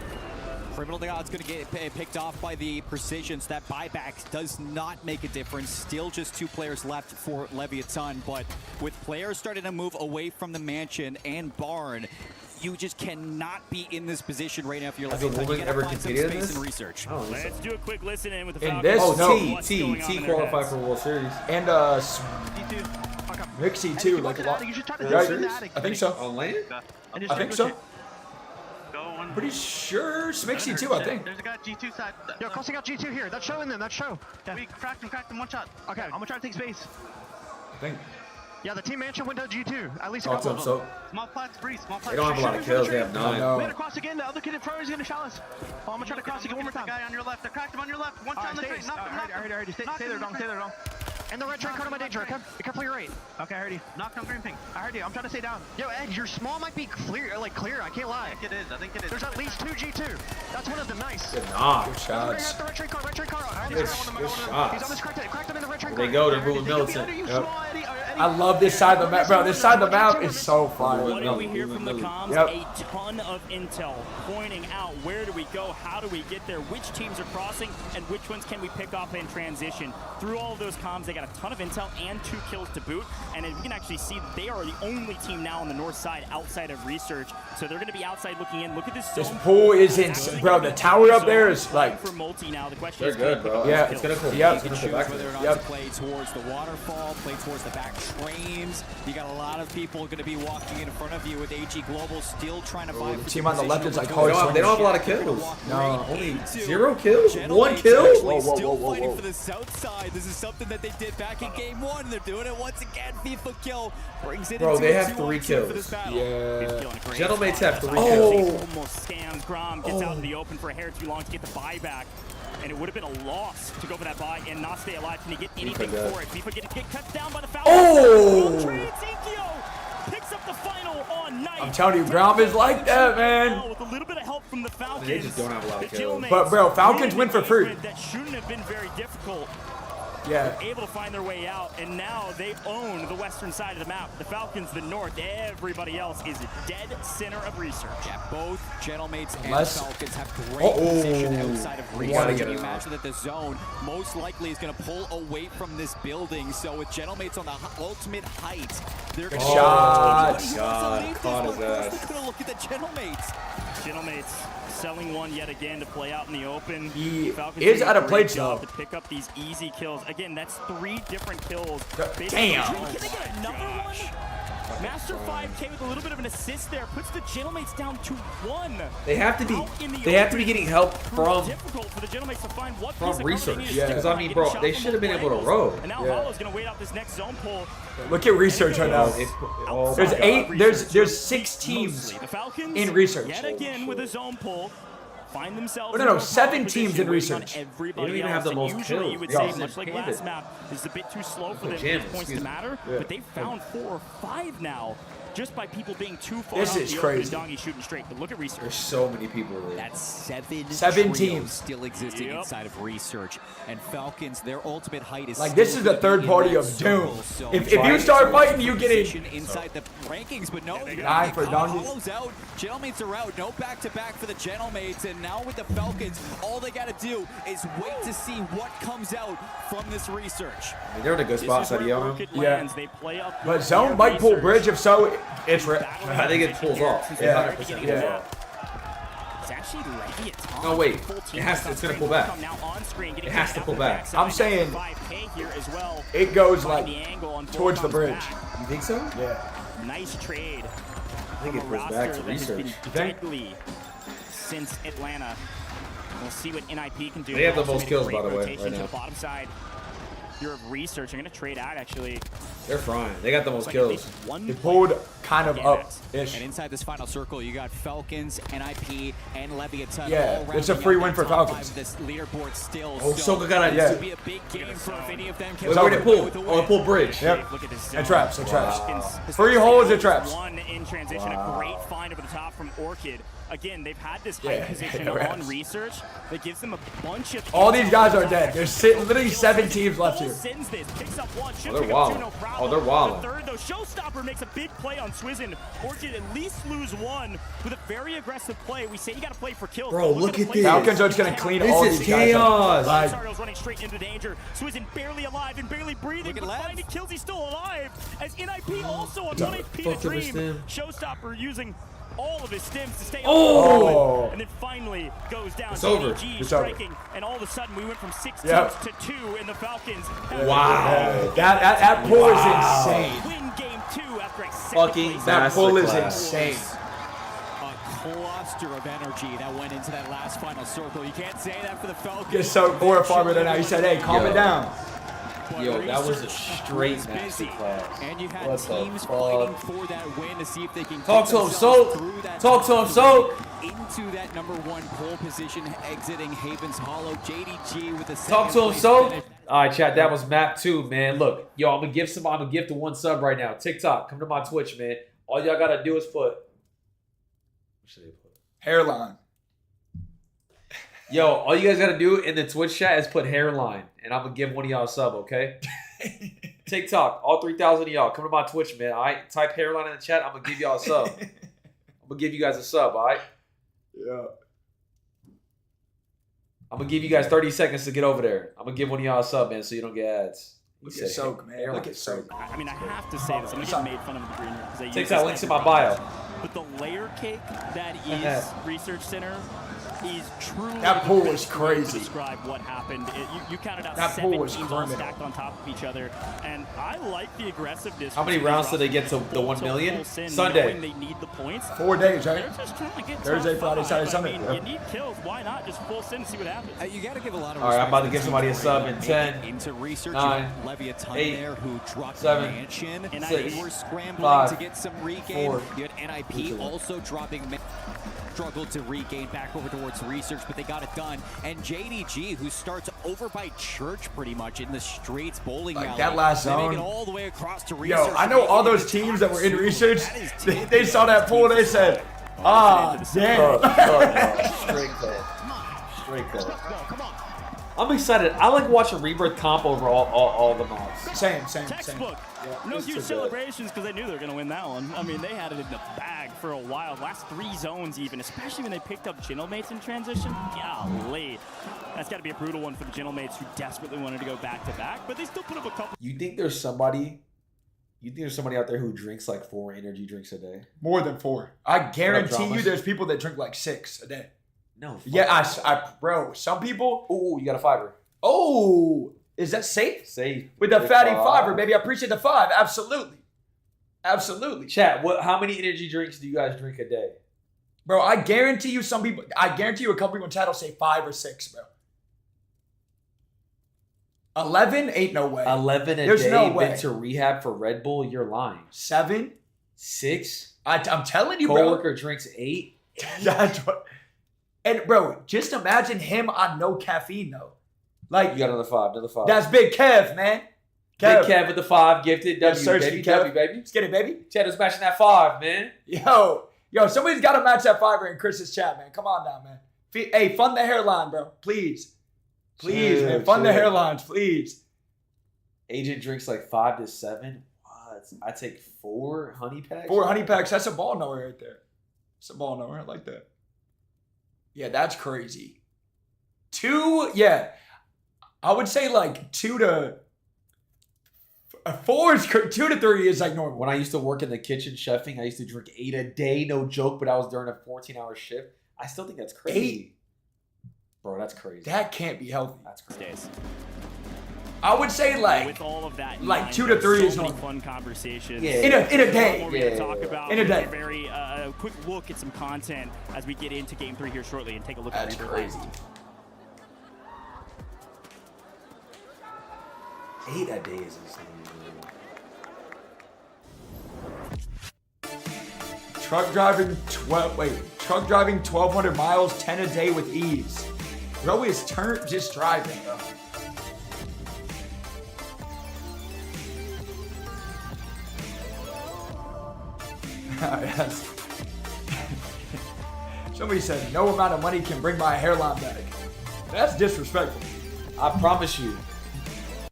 Criminal God's going to get picked off by the precisions. That buyback does not make a difference. Still just 2 players left for Leviathan, but with players starting to move away from the mansion and barn, you just cannot be in this position right now if you're Leviathan. You ever find some competed in space this? in research. Let's do a quick listen in with the In Falcons. this, T qualified for World Series. And Mixie too, like a lot. I think so. On land? I think so. Pretty sure Smixie too, I think. There's a guy G2 side. Yo, crossing out G2 here. That's showing them. That's show. Yeah. We cracked him, 1 shot. Okay, I'm gonna try to take space. I think. Yeah, the team mansion went to G2. At least a Talk to couple him, of them. so. Small plats, breeze, small plats. They don't have a lot of kills. They have 9. We had to cross again. The other kid in front is gonna shell us. Oh, I'm gonna try to cross again one more time. Guy on your left. I cracked him on your left. One time the straight. Knocked him. I heard you. Stay there, Dong. Stay there, Dong. And the red train card on my danger. Okay, be careful your right. Okay, I heard you. Knocked on green ping. I heard you. I'm trying to stay down. Yo, Ed, your small might be clear. Like clear. I can't lie. I think it is. There's at least 2 G2. That's one of them. Nice. Good knock. Good shots. The red train car. Good shots. He's on this cracked him in the red train car. They go to Rule Militant. I love this side of the map, bro. This side of the map is so fire. What do we hear from the comms? Yep. A ton of intel pointing out where do we go, how do we get there, which teams are crossing, and which ones can we pick up in transition. Through all of those comms, they got a ton of intel and 2 kills to boot, and we can actually see that they are the only team now on the north side outside of research, so they're going to be outside looking in. Look at this This zone pool is insane, bro. The tower up there is like. for multi now. The question They're is, good, bro. Yeah, it's gonna pull. Yep. It's gonna pull back. Whether or not Yep. to play towards the waterfall, play towards the back trains. You got a lot of people going to be walking in front of you with AG Global still trying to buy. The team on the left is like They hard. don't have a lot of kills. No. Only 0 kills? 1 kill? Still fighting for the south side. This is something that they did back in game 1. They're doing it once again. FIFA kill brings it Bro, into they a have 3 2-on-2 for this kills. battle. Yeah. Gentlemen have 3 Oh. kills. almost scams Grom, gets out in the open for a hair too long to get the buyback. And it would have been a loss to go for that buy and not stay alive. Can he get anything for it? FIFA get cut down by the Falcons. Oh! Picks up the final on night. I'm telling you, Grom is like that, man. With a little bit of help from the Falcons. They just don't have a lot of kills. But bro, Falcons win for free. That shouldn't have been very difficult. Yeah. Able to find their way out, and now they own the western side of the map. The Falcons, the north, everybody else is a dead center of research. Yeah, both Gentlemates and Unless- Falcons have great position outside of research. Wanna Can get you it imagine that the zone most likely is going to pull away from this building? So with Gentlemates on the ultimate height, they're going to shot. Caught his ass. They're going to look at the Gentlemates. Gentlemates selling one yet again to play out in the open. He Falcons is doing out a of great play, job though. to pick up these easy kills. Again, that's 3 different kills. Basically, Damn. Can they get another one? Master 5K with a little bit of an assist there puts the Gentlemates down to 1. They have to be. Out in the They have to open. be getting help from Difficult for the Gentlemates to find what piece from of cover they research. need to Yeah, stick because on, I mean, getting bro, shot they from should have been both able to angles. row. And now Yeah. Hollow's gonna wait out this next zone pull. Look at research right now. Oh, There's my God. 8. There's 6 teams The Falcons in research. yet again with a zone pull. Find themselves. No, no, in a 7 position teams in waiting on research. everybody They don't even else. have the And most usually kills. you would Yeah. say, It's much like handed. last map, is a bit too slow for them for Jam, these points excuse to me. matter. Yeah. But they've found 4 or 5 now. Just by people being too far This out is the open and crazy. Dongy shooting straight. But look at research. There's so many people there. That's 7 7 trios teams. still existing Yep. inside of research. And Falcons, their ultimate height is Like, this still is the third in party that of circle. doom. So If you start fighting, you get position in. inside the rankings, but no, you're 9 gonna for get caught. Dongy. Hollow's out. Gentlemates are out. No back-to-back for the Gentlemates. And now with the Falcons, all they got to do is wait to see what comes out from this research. I mean, they're in a good This spot, is where Sadio. Orchid Yeah. lands. They play up But the zone might pull research. bridge. If so, it's I think it pulls off. Yeah. 100% Yeah. pulls off. It's actually Leviathan. No, wait. Full team It has to- on it's gonna screen. pull back. Come now on screen, getting It has to kicked pull out the back. backside. I'm saying 5K here as well. it goes Find like the angle on towards the Volcon's bridge. back. You think so? Yeah. Nice trade. I think it from a pulls back roster to that has research. been You think? deadly since Atlanta. We'll see what NIP can do. They have the Also most made a kills, great by the way, rotation right to now. the bottom side. You're of research. I'm gonna trade out actually. They're frying. They got the most Looks like at kills. least one They pulled kind of Yeah, up-ish. And inside this final circle, you got Falcons, NIP, and Leviathan. Yeah, all it's a rounding free out win that for top Falcons. 5 of this leaderboard still. Oh, Soka got a- Yeah. This would be a big game for if any of them can Wait, where'd it walk away pull? with a Oh, it win. pulled bridge. Yep. Look at this And zone. traps, and traps. His Free first holes kill and traps. One in transition, a great find over the top from Orchid. Again, they've had this height Yeah, position traps. on research that gives them a bunch of. All these guys are dead. There's literally 7 teams left here. Sends this, picks up one, should they're pick up two, wildin'. no problem. Oh, they're wildin'. The third, though, Showstopper makes a big play on Swizzin. Orchid at least lose one with a very aggressive play. We say you got to play for kills. Bro, but look the at play this. Falcons are just gonna clean This all is these guys up. chaos. Like, Sardo's running straight into danger. Swizzin barely alive and barely breathing, Look at but Lev. finding kills. He's still alive. As NIP also on Fuck 1 HP up to his Dream. stim. Showstopper using all of his stims to stay Oh. and then finally goes down. It's over. JDG It's over. striking, and all of a sudden we went from 6 Yep. teams to 2 in the Falcons. Wow. That pull is insane. Win game 2 after a second Fucking place. That pull is masterclass. insane. A cluster of energy that went into that last final circle. You can't say that for the Falcons. Just so Gora Farmer than I. He said, hey, calm it down. Yo, that was a Research straight was busy. masterclass. And you had What the teams fuck? fighting for that win to see if they can Talk get to him, themselves Soak. through that Talk to him, top Soak. three into that #1 pole position, exiting Havens Hollow. JDG with the Talk second to him, place so. finish. All right, chat. That was map 2, man. Look, yo, I'm gonna give to one sub right now. TikTok, come to my Twitch, man. All y'all gotta do is put. What should they put? Hairline. Yo, all you guys gotta do in the Twitch chat is put hairline, and I'm gonna give one of y'all a sub, okay? TikTok, all 3,000 of y'all, come to my Twitch, man. All right, type hairline in the chat. I'm gonna give y'all a sub. I'm gonna give you guys a sub. All right. Yeah. I'm gonna give you guys 30 seconds to get over there. I'm gonna give one of y'all a sub, man, so you don't get ads. Look at Soak, man. Look at Soak. I mean, I have to say this. I'm gonna get made fun of in the green room because I use TikTok this links in as my bio. But the layer cake that is Research Center is truly that pool was to crazy. describe what happened. You counted out that 7 pool was teams all criminal. stacked on top of each other, and I like the aggressiveness. How many rounds did they get to the 1 million? Sunday. They need the points. 4 days, right? They're just trying to get Thursday, top Friday, 5. Saturday, Sunday. I mean, Yeah. you need kills. Why not just full sin and see what happens? You got to give a lot of All right, I'm respect about to the give team somebody a for sub in making 10, into research. 9, Leviathan 8, there who dropped 7, Mansion, and 6, they were scrambling 5, to get some regain. 4, You had NIP also dropping. Struggled to regain back over towards research, but they got it done. And JDG, who starts over by Church pretty much in the Straits bowling alley. That last They make zone. it all the way across to research. Yo, I know all those teams that were in research. They saw that pool. They said, "Ah, damn." Straight cut. Straight cut. I'm excited. I like watching Rebirth comp over all the mobs. Same. Textbook. Yeah, No it's huge too good. celebrations because they knew they were going to win that one. I mean, they had it in the bag for a while. Last 3 zones even, especially when they picked up Gentlemates in transition. Golly. That's got to be a brutal one for the Gentlemates who desperately wanted to go back-to-back, but they still put up a couple. You think there's somebody out there who drinks like 4 energy drinks a day? More than 4. I guarantee you, dramas? there's people that drink like 6 a day. No. Yeah, bro. Some people. Oh, you got a fiber. Oh, is that safe? Safe. With the Big fatty five. fiber, baby. I appreciate the 5. Absolutely. Chat, how many energy drinks do you guys drink a day? Bro, I guarantee you a couple people in chat will say 5 or 6, bro. 11? Ain't no way. 11 a There's day. no way. Been to rehab for Red Bull? You're lying. 7? 6? I'm telling you, bro. Coworker drinks 8? That's what. And bro, just imagine him on no caffeine though. Like You got another 5. that's Big Kev, man. Big Kev with the 5 gifted. Yes, W, sir, baby. Kev. W, baby. Let's get it, baby. Chat is matching that 5, man. Yo, somebody's got to match that fiber in Chris's chat, man. Come on down, man. Hey, fund the hairline, bro. Please, man. Fund the hairlines, please. Agent drinks like 5 to 7. What? I take 4 honey packs. 4 honey packs. That's a ball knower right there. It's a ball knower. I like that. Yeah, that's crazy. 2, yeah. I would say like 2 to 4 is 2 to 3 is like normal. When I used to work in the kitchen chefing, I used to drink 8 a day, no joke, but I was during a 14-hour shift. I still think that's crazy. 8? Bro, that's crazy. That can't be healthy. That's crazy. I would say like with all of that, like 2 to 3 is so many normal. fun conversations. Yeah. In a day. What we're going to talk about. In a day. Very quick look at some content as we get into Game 3 here shortly and take a look That's at crazy. 8 a day is insane. Truck driving 1,200 miles, 10 a day with ease. Bro is just driving, bro. Somebody said, no amount of money can bring my hairline back. That's disrespectful. I promise you,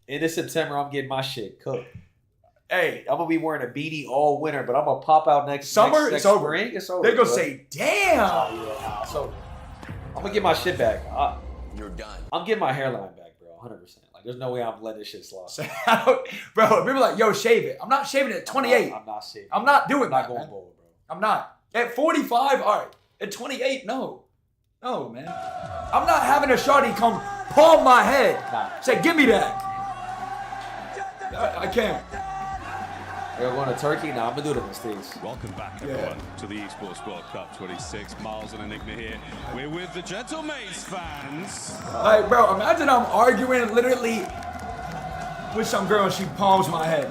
in this September, I'm getting my shit cooked. Hey, I'm gonna be wearing a beanie all winter, but I'm gonna pop out next summer. next It's over. Spring, it's over. They're gonna bro. say, "Damn." Oh, yeah, it's over. I'm gonna get my shit back. You're done. I'm getting my hairline back, bro. 100%. Like, there's no way I'm letting this shit slide. Bro, people are like, "Yo, shave it." I'm not shaving it at 28. I'm not shaving. I'm not doing I'm not that, going man. bold, bro. I'm not. At 45, all right. At 28, no. No, man. I'm not having a shawty come palm my head. Nah. Say, give me that. I can't. We're going to Turkey now. I'm gonna do it in the States. Welcome back, everyone, to the Esports World Cup 26. Miles and Enigma here. We're with the Gentlemates fans. Like, bro, imagine I'm arguing literally with some girl and she palms my head.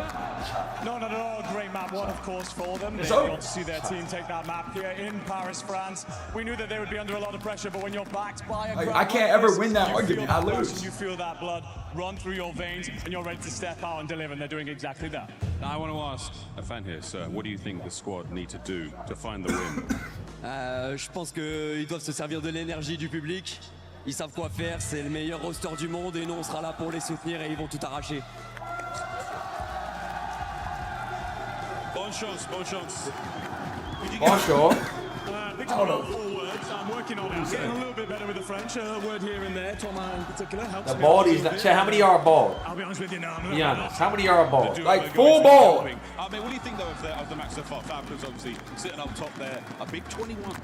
No, not at all. Great map one, of course, for them. It's They over. got to see their team take that map here in Paris, France. We knew that they would be under a lot of pressure, but when you're backed by a Like, crowd I can't like ever this, win that you argument. feel I that lose. passion, you feel that blood run through your veins, and you're ready to step out and deliver, and they're doing exactly that. Now, I want to ask a fan here, sir, what do you think the squad need to do to find the win? Je pense qu'ils doivent se servir de l'énergie du public. Ils savent quoi faire, c'est le meilleur roster du monde et nous on sera là pour les soutenir et ils vont tout arracher. Bonne chance, bonne chance. Bonjour. Victor, I'm working on it. I'm getting a little bit better with the French. A word here and there. Thomas in particular helps. The bald is not. Chat, how many are bald? I'll be honest with you now. Be honest. How many are bald? Like full bald. I mean, what do you think though of the match so far? Falcons obviously sitting up top there, a big 21.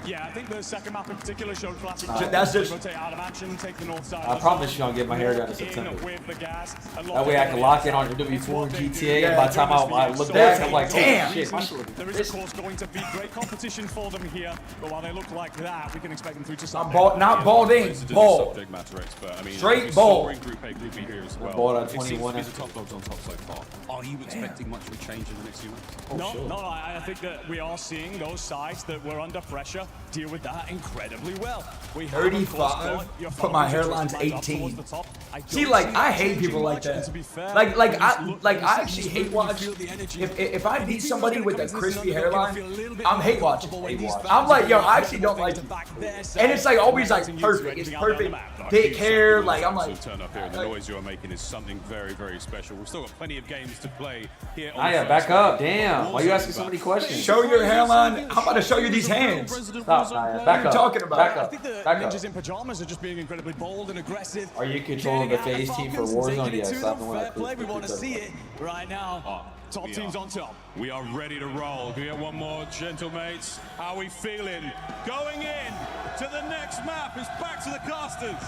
Yeah, I think the second map in particular showed classic. That's just. Rotate out of action, take the north side. I promise you, I'll get my hair done in September. With the gas. That way I can lock in on W4 GTA, and by the time I look back, I'm like, damn, shit. There is, of course, going to be great competition for them here, but while they look like that, we can expect them through to some. Not balding, bald. Subject matter expert. I mean, straight bald. Group A, Group B here as well. Bald at It seems 21. to be the top dogs on top so far. Are you expecting much of a change in the next few months? No, I think that we are seeing those sides that were under pressure deal with that incredibly well. We 35. Put my hairline's 18. See, like I hate people like that. Like I actually hate watch. If I meet somebody with a crispy hairline, I'm hate watching. I'm like, yo, I actually don't like them. And it's like always like perfect. It's perfect. Thick hair. Like I'm like. Turn up here, and the noise you're making is something very, very special. We've still got plenty of games to play here. Yeah, back up. Damn. Why are you asking so many questions? Show your hairline. I'm about to show you these hands. Stop, Naya. Back up. What are you talking about? Back up. I think the Back ninjas up. in pajamas are just being incredibly bold and aggressive. Are you controlling the Faze team for Warzone? Yes, I'm the one that play. We want to see it right now. Top teams on top. We are ready to roll. Can we get one more, gentlemates? How are we feeling? Going in to the next map. It's back to the casters.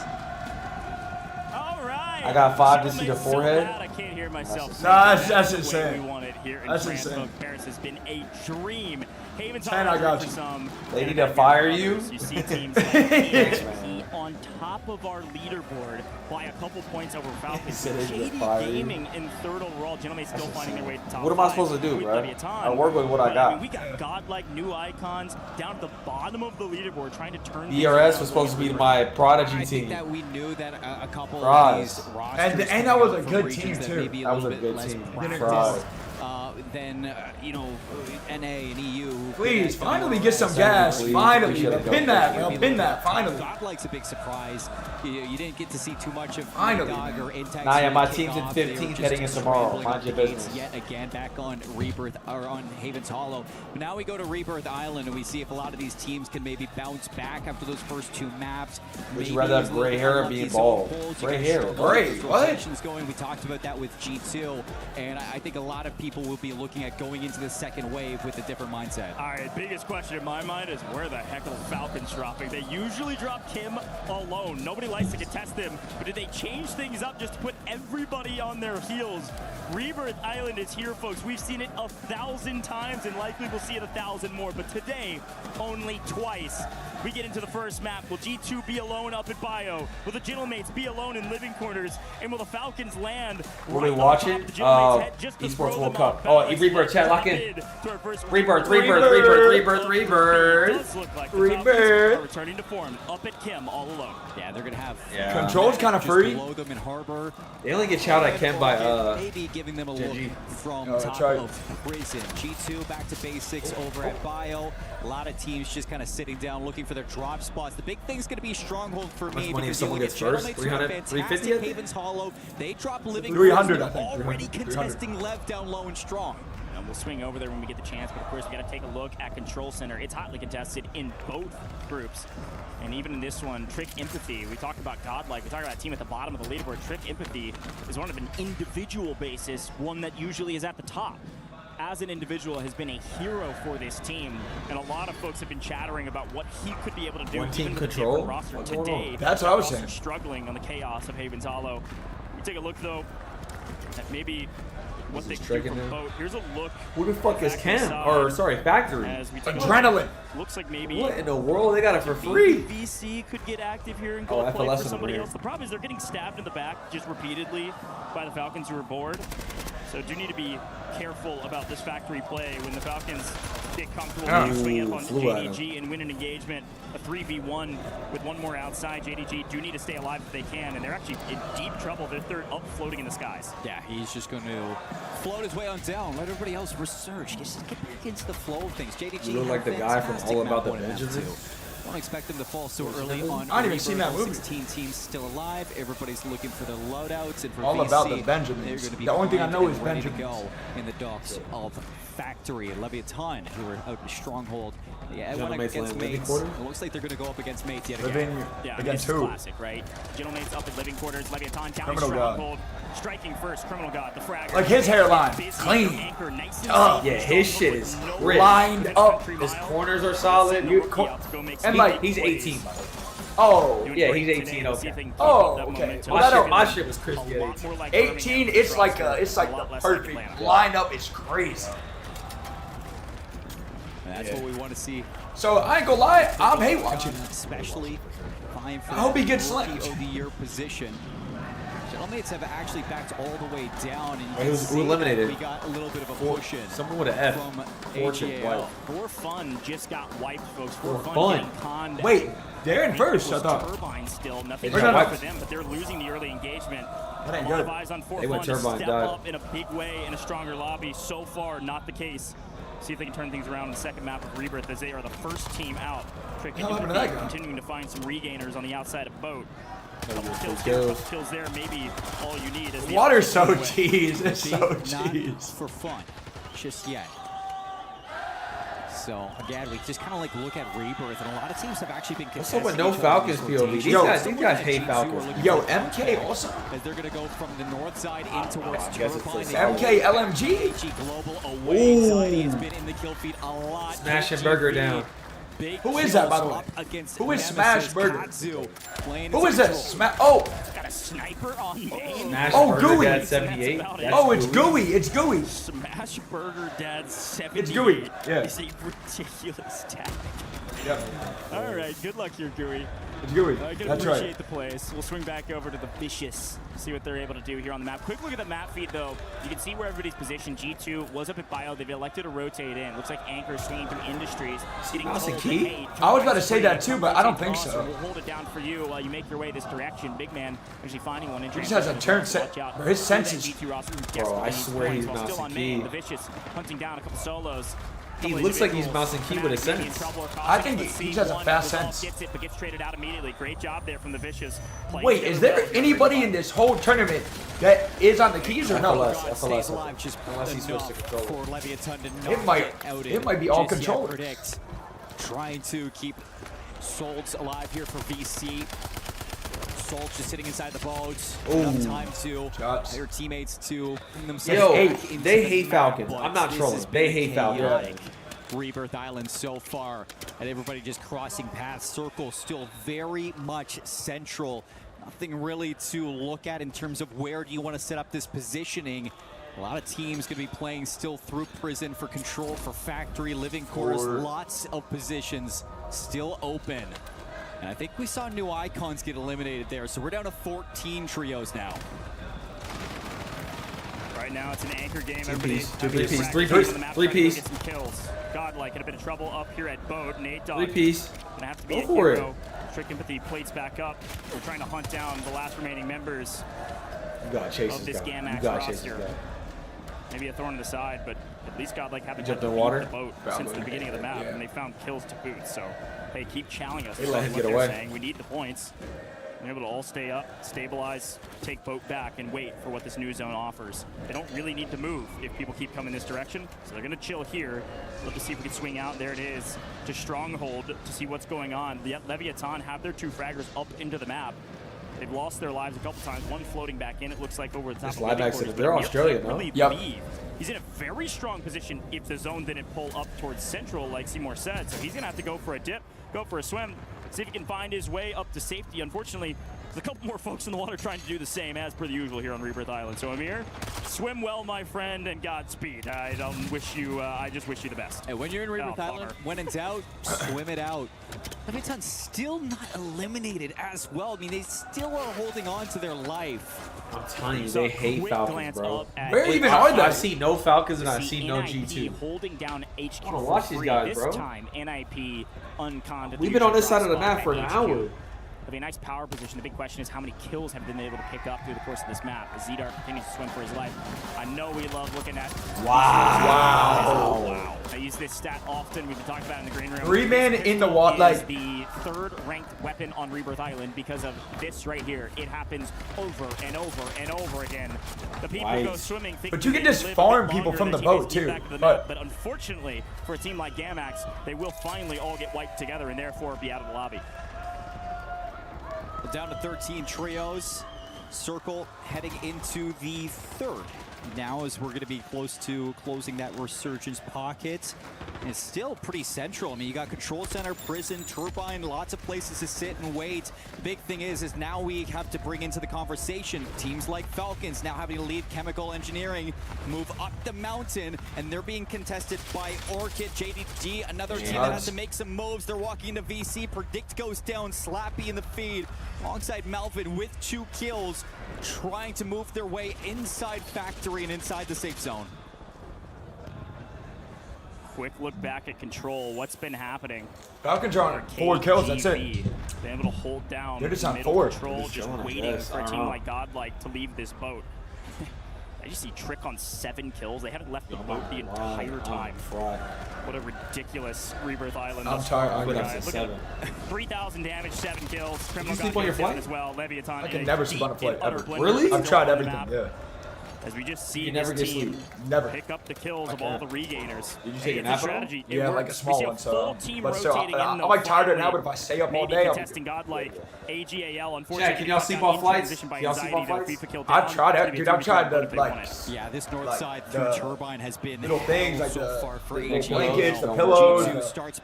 All right. I got 5 to see the forehead. I can't hear myself. That's insane. We want it here in That's France. insane. Paris has been a dream. Haven's 10, I got you. They need to fire you. You see teams like KHP on top of our leaderboard by a couple points over Falcons. JD Gaming in third overall. Gentlemen still finding their way to top What am I 5. supposed to do, With bro? Leviathan. I work with what I got. mean, we got godlike new icons down at the bottom of the leaderboard trying to turn. ERS was supposed to be my prodigy I think team. that we knew that a couple Fraud. of these rosters And that was a from good regions team, that too. may be a That was little a bit good less team. practiced, Fraud. than you know, NA and EU. Please, finally get some gas. Finally, pin that, bro. Pin that. Finally. Godlike's a big surprise. You didn't get to see too much of Finally. Dog or Intex. Nah, my kick team's in off. They were 15th just heading in tomorrow. scrambling Mind up your the gates business. Yet again, back on Rebirth or on Haven's Hollow. But now we go to Rebirth Island and we see if a lot of these teams can maybe bounce back after those first 2 maps. Would you Maybe rather have a little gray bit hair or unlucky, being some bald? pulls, you Gray gotta hair. struggle Gray. with What? rotations going. We talked about that with G2, and I think a lot of people will be looking at going into the second wave with a different mindset. All right, biggest question in my mind is where the heck are the Falcons dropping? They usually drop Kim alone. Nobody likes to contest him, but did they change things up just to put everybody on their heels? Rebirth Island is here, folks. We've seen it 1,000 times and likely we'll see it 1,000 more, but today, only twice. We get into the first map. Will G2 be alone up at Bio? Will the Gentlemates be alone in living quarters? And will the Falcons land? What are we right on watching? top of the Gentlemates' head just to Esports throw World them Cup. off Oh, balance? Rebirth, chat, lock in. To our first Rebirth. It Rebirth. does look like the Falcons are returning to form up at Kim all alone. Yeah, they're gonna have Control's kind of free. below them in Harbor. They only get shouted at Ken by maybe giving them a JG. look from Oh, top that's right. of Prison. G2 back to basics over at Bio. A lot of teams just kind of sitting down looking for their drop spots. The big thing's going to be Stronghold for Much me money if because you someone look gets at first? Gentlemen, 300, fantastic 350, I think? Haven's Hollow. They drop Living 300, Quarters, I think, already 300. contesting Lev down low and strong. And we'll swing over there when we get the chance, but of course we got to take a look at Control Center. It's hotly contested in both groups. And even in this one, Trick Empathy, we talked about Godlike, we talked about a team at the bottom of the leaderboard. Trick Empathy is one of an individual basis, one that usually is at the top. As an individual, has been a hero for this team, and a lot of folks have been chattering about what he could be able to do. One team even with a control? different roster What's going on? today. That's what I was also saying. Struggling on the chaos of Haven's Hollow. We take a look though at maybe what they This is can do tricking from them. boat. Here's a look. Who the fuck is Factory Ken? side Or, sorry, Factory. as we take a Adrenaline. look. Looks like maybe What in the world? They got it for free. VC could get active here and Oh, go play FLS for is somebody weird. else. The problem is they're getting stabbed in the back just repeatedly by the Falcons who are bored. So do need to be careful about this factory play when the Falcons get comfortable and swing up on flew at him. JDG and win an engagement, a 3v1 with one more outside. JDG do need to stay alive if they can, and they're actually in deep trouble. They're third up floating in the skies. Yeah, he's just going to float his way on down, let everybody else resurge, just get back into the flow of things. JDG, You look like the guy from fantastic All About map the one and map Benjamins. two. Don't expect them to fall so early on. I didn't even seen that Rebirth. movie. 16 teams still alive. Everybody's looking for the loadouts and for All VC. About the They're Benjamins. going to be The only thing I primed know and is ready to Benjamins. go in the docks of Factory, Leviathan, who are out in Stronghold. Yeah, it went up Gentlemates against land living mates. quarters? It looks like they're going to go up against mates yet Living again. Yeah, against it's who? classic, right? Gentlemates up in living quarters. Leviathan down Criminal Stronghold. Striking first, Criminal God, the fragger. Like his hairline, clean. Yeah, his shit is lined up. His corners are solid. And like he's 18, by the way. Oh, yeah, he's 18. Okay. Oh, okay. My shit was crispy at 18. 18, it's like the perfect lineup. It's crazy. And that's what we want to see. So I ain't gonna lie, I'm hate watching. Especially vying for I hope he gets rookie slammed. of the year position. Gentlemates have actually backed all the way down, and you Who can was see eliminated? that we got a little bit of a push in. Someone with an F. From Fortune AGAL. wipe. For Fun just got wiped, folks. For For Fun. getting conned. Wait, they're in first, I thought. Turbine still, nothing They got for wiped. them, but they're losing the early engagement. That ain't A lot of good. eyes on For They Fun went to Turbine, step died. up in a big way in a stronger lobby. So far, not the case. See if they can turn things around in the second map of Rebirth, as they are the first team out. Hell happened to that guy? Continuing to find some regainers on the outside of boat. Oh, Kills here, couple kills there, maybe all you need. As the Water's so other team away. cheese. It's so Not cheese. for fun, just yet. So again, we just kind of like look at Rebirth, and a lot of teams have actually been What's contesting up with no each other in Falcons these POV? rotations. These guys hate Falcons. Yo, MK also. As they're going to go from the north side in towards I guess it's Turbine. the They same. MK LMG. AG Global away. Anxiety has been in the kill feed a lot. Smashing KGB, Burger down. big Who is that, by the kills way? up against Who is Nemesis. Smash Burger? Katsu playing Who is his this? control. Oh, Got a sniper on main. Smash Oh, Burger Gooey. Dad 78. That's about it. That's oh, it's gooey. It's gooey. Smash Burger Dad 70. It's gooey, yeah. It's a ridiculous tactic. Yep. All right, good luck here, Gooey. It's gooey. I can That's appreciate right. the plays. We'll swing back over to the Vicious, see what they're able to do here on the map. Quick look at the map feed, though. You can see where everybody's positioned. G2 was up at Bio. They've elected to rotate in. Looks like Anchor swinging through Industries. Getting Mouse and told key? that, hey, I was about to Turbine say that free, too, but I don't rotate think cross, so. and We'll hold it down for you while you make your way this direction. Big Man actually finding one in He just has a transition. turn Watch out. bro, his Through that senses. G2 roster who Bro, I desperately needs swear points he's while mouse still and on main. key. The Vicious hunting down a couple solos. He Couple looks like he's individuals. mouse and key with a Fnatic maybe in sense. trouble across I it, think but he just has a C1 fast Resolve sense. Gets it, but gets traded out immediately. Great job there from the Vicious. Playing Wait, together is there well. anybody in this whole tournament that is on the keys or no? FLS. Stays alive just Unless he switched to enough controller. for Leviathan to not It might- get outed. it might be all just yet. controller. Predict. Trying to keep Solds alive here for VC. Solds just sitting inside the boat. Enough time to their teammates to bring themselves Yo, back into they the hate map, Falcons. but I'm not this trolling. has They been hate Falcons. chaotic. Rebirth Island so far, and everybody just crossing paths. Circle still very much central. Nothing really to look at in terms of where do you want to set up this positioning. A lot of teams going to be playing still through prison for control, for factory, living quarters. Lots of positions still open. And I think we saw new icons get eliminated there, so we're down to 14 trios now. Right now, it's an anchor game. Two Everybody, piece, everybody's three piece, practicing on the map, three trying to piece. Get some kills. Godlike in a bit of trouble up here at boat. Nate Dogg. Three piece. Gonna have to be Go a for it. hero. Strick can put the plates back up. We're trying to hunt down the last remaining members You gotta chase of this this guy. Gamax You gotta chase this roster. guy. Maybe a thorn in the side, but at least Godlike haven't He jumped had to in water? leave the boat since the beginning of the map, and they found kills to boot. So, hey, keep challenging us. They let him What get they're away. saying. We need the points. We're able to all stay up, stabilize, take boat back, and wait for what this new zone offers. They don't really need to move if people keep coming this direction, so they're going to chill here. Look to see if we can swing out. There it is, to Stronghold to see what's going on. The Leviathan have their two fraggers up into the map. They've lost their lives a couple times, one floating back in, it looks like over the top This of living linebacker, quarters, they're but he Australian, can't no? really Yep. leave. He's in a very strong position if the zone didn't pull up towards Central, like Seymour said, so he's going to have to go for a dip, go for a swim, see if he can find his way up to safety. Unfortunately, there's a couple more folks in the water trying to do the same as per the usual here on Rebirth Island. So Amir, swim well, my friend, and Godspeed. I don't wish you. I just wish you the best. And when you're in Rebirth Island, when in doubt, swim it out. Leviathan still not eliminated as well. I mean, they still are holding on to their life. I'm telling you, they hate Falcons, bro. Where even are they? I see no Falcons and I See see no NIP G2. holding down HQ I wanna for watch these free. guys, this bro. time, NIP unconned. We've been on this side of the map for an hour. a nice power position. The big question is how many kills have they been able to pick up through the course of this map as Zedar continues to swim for his life. I know we love looking at... Wow. I use this stat often. We've been talking about it in the green room. 3-man in the water, like the third ranked weapon on Rebirth Island because of this right here. It happens over and over and over again. The people go swimming. But you can just farm people from the boat too. But unfortunately, for a team like Gamax, they will finally all get wiped together and therefore be out of the lobby. Down to 13 trios. Circle heading into the third. Now as we're going to be close to closing that Resurgence pocket. And it's still pretty central. I mean, you got Control Center, Prison, Turbine, lots of places to sit and wait. The big thing is now we have to bring into the conversation teams like Falcons now having to leave Chemical Engineering, move up the mountain, and they're being contested by Orchid, JDG, another team that has to make some moves. They're walking into VC, Predict goes down, Slappy in the feed, alongside Melvin with 2 kills, trying to move their way inside Factory and inside the safe zone. Quick look back at Control. What's been happening? Falcons are on 4 kills, that's it. Been able to hold down. They're just on middle 4. Control, just waiting for a team like Godlike to leave this boat. I just see Trick on 7 kills. They haven't left the boat the entire time. What a ridiculous Rebirth Island. I'm tired. I'm Look going at to 7. 3,000 damage, 7 kills. Criminal sleep on your flight as well. Leviathan. I can never sleep on a flight ever. Really? I've tried everything. Yeah. As we just see never this get team sleep. Never. pick up the kills of all the regainers. Did you take a nap at all? Yeah, like a small one. So, but still, rotating in, I'm though, like tired right now. finally. But if I stay up all Maybe day, I'll contesting Godlike, AGAL, unfortunately. Jack, can y'all sleep on flights? Can y'all sleep on flights? I've tried it, dude. I've tried the like. Yeah, this north like side through Turbine has been little things like so far for the AGL. blankets, the pillows.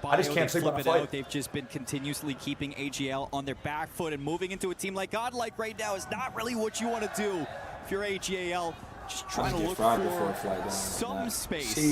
I just can't sleep on a flight. They've just been continuously keeping AGL on their back foot, and moving into a team like Godlike right now is not really what you want to do if you're AGL. Just trying to look for some space to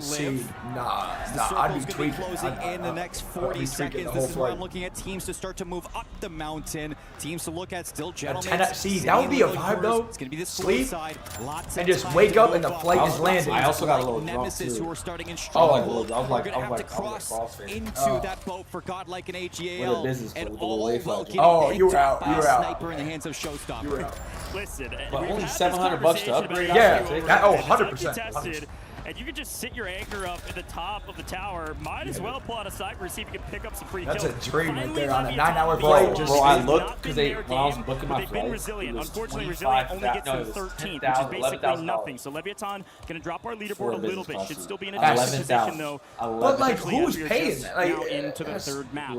live. The circle's going to be closing in the next 40 seconds. This is where I'm looking at teams to start to move up the mountain. Teams to look at still gentlemen. See, that would be a vibe though. It's going to be this sleep side. Lots and just wake up and the flight is landing. I also got a little Nemesis drunk who are starting in I stronghold. was like, We're going to have to cross into that boat for Godlike and AGAL. And all while getting you were out. a sniper in the hands of Showstopper. Listen, but only $700 to upgrade. Yeah, 100%. And you can just sit your anchor up at the top of the tower. Might as well pull out a sniper and see if you can pick up some free kills. That's a dream right there on a 9-hour flight. Bro, I looked because when I was booking my they've been flight, resilient. Unfortunately, Resilient only gets to the 13th, which is basically nothing. So Leviathan going to drop our leaderboard a little bit. Should still be in a decent position though. But like, who's paying that? Now into the third map.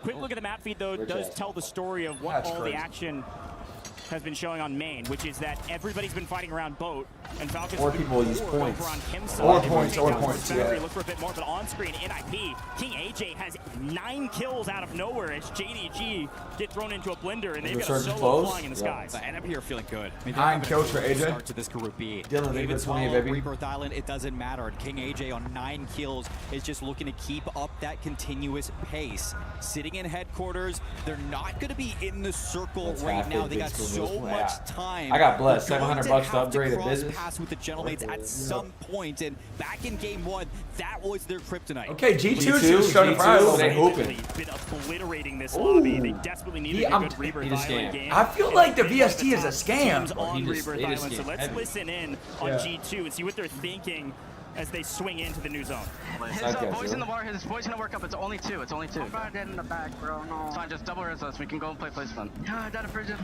Quick look at the map feed though does tell the story of what all the action has been showing on main, which is that everybody's been fighting around boat, and Falcons or people use points. Over on Kim's side. Or points, yeah. Look for a bit more, but on screen, NIP, King AJ has 9 kills out of nowhere as JDG get thrown into a blender, and they've got a solo flying in the skies. NIP are feeling good. I mean, 9 kills for AJ. Start to this group B. Dylan, David 20, baby. Rebirth Island, it doesn't matter. And King AJ on 9 kills is just looking to keep up that continuous pace. Sitting in headquarters, they're not going to be in the circle right now. They got so much time. I got blessed. $700 to upgrade a business. Pass with the Gentlemates at some point, and back in game 1, that was their kryptonite. Okay, G2's showing prize. They hooping. Been obliterating this lobby. They desperately needed a good Rebirth Island game. I feel like the VST is a scam. On Rebirth Island, so let's listen in on G2 and see what they're thinking as they swing into the new zone. His boys in the bar, his boys gonna work up. It's only 2. I'm not dead in the back, bro. No. It's fine, just double res us. We can go and play placement. Yeah, down to prison.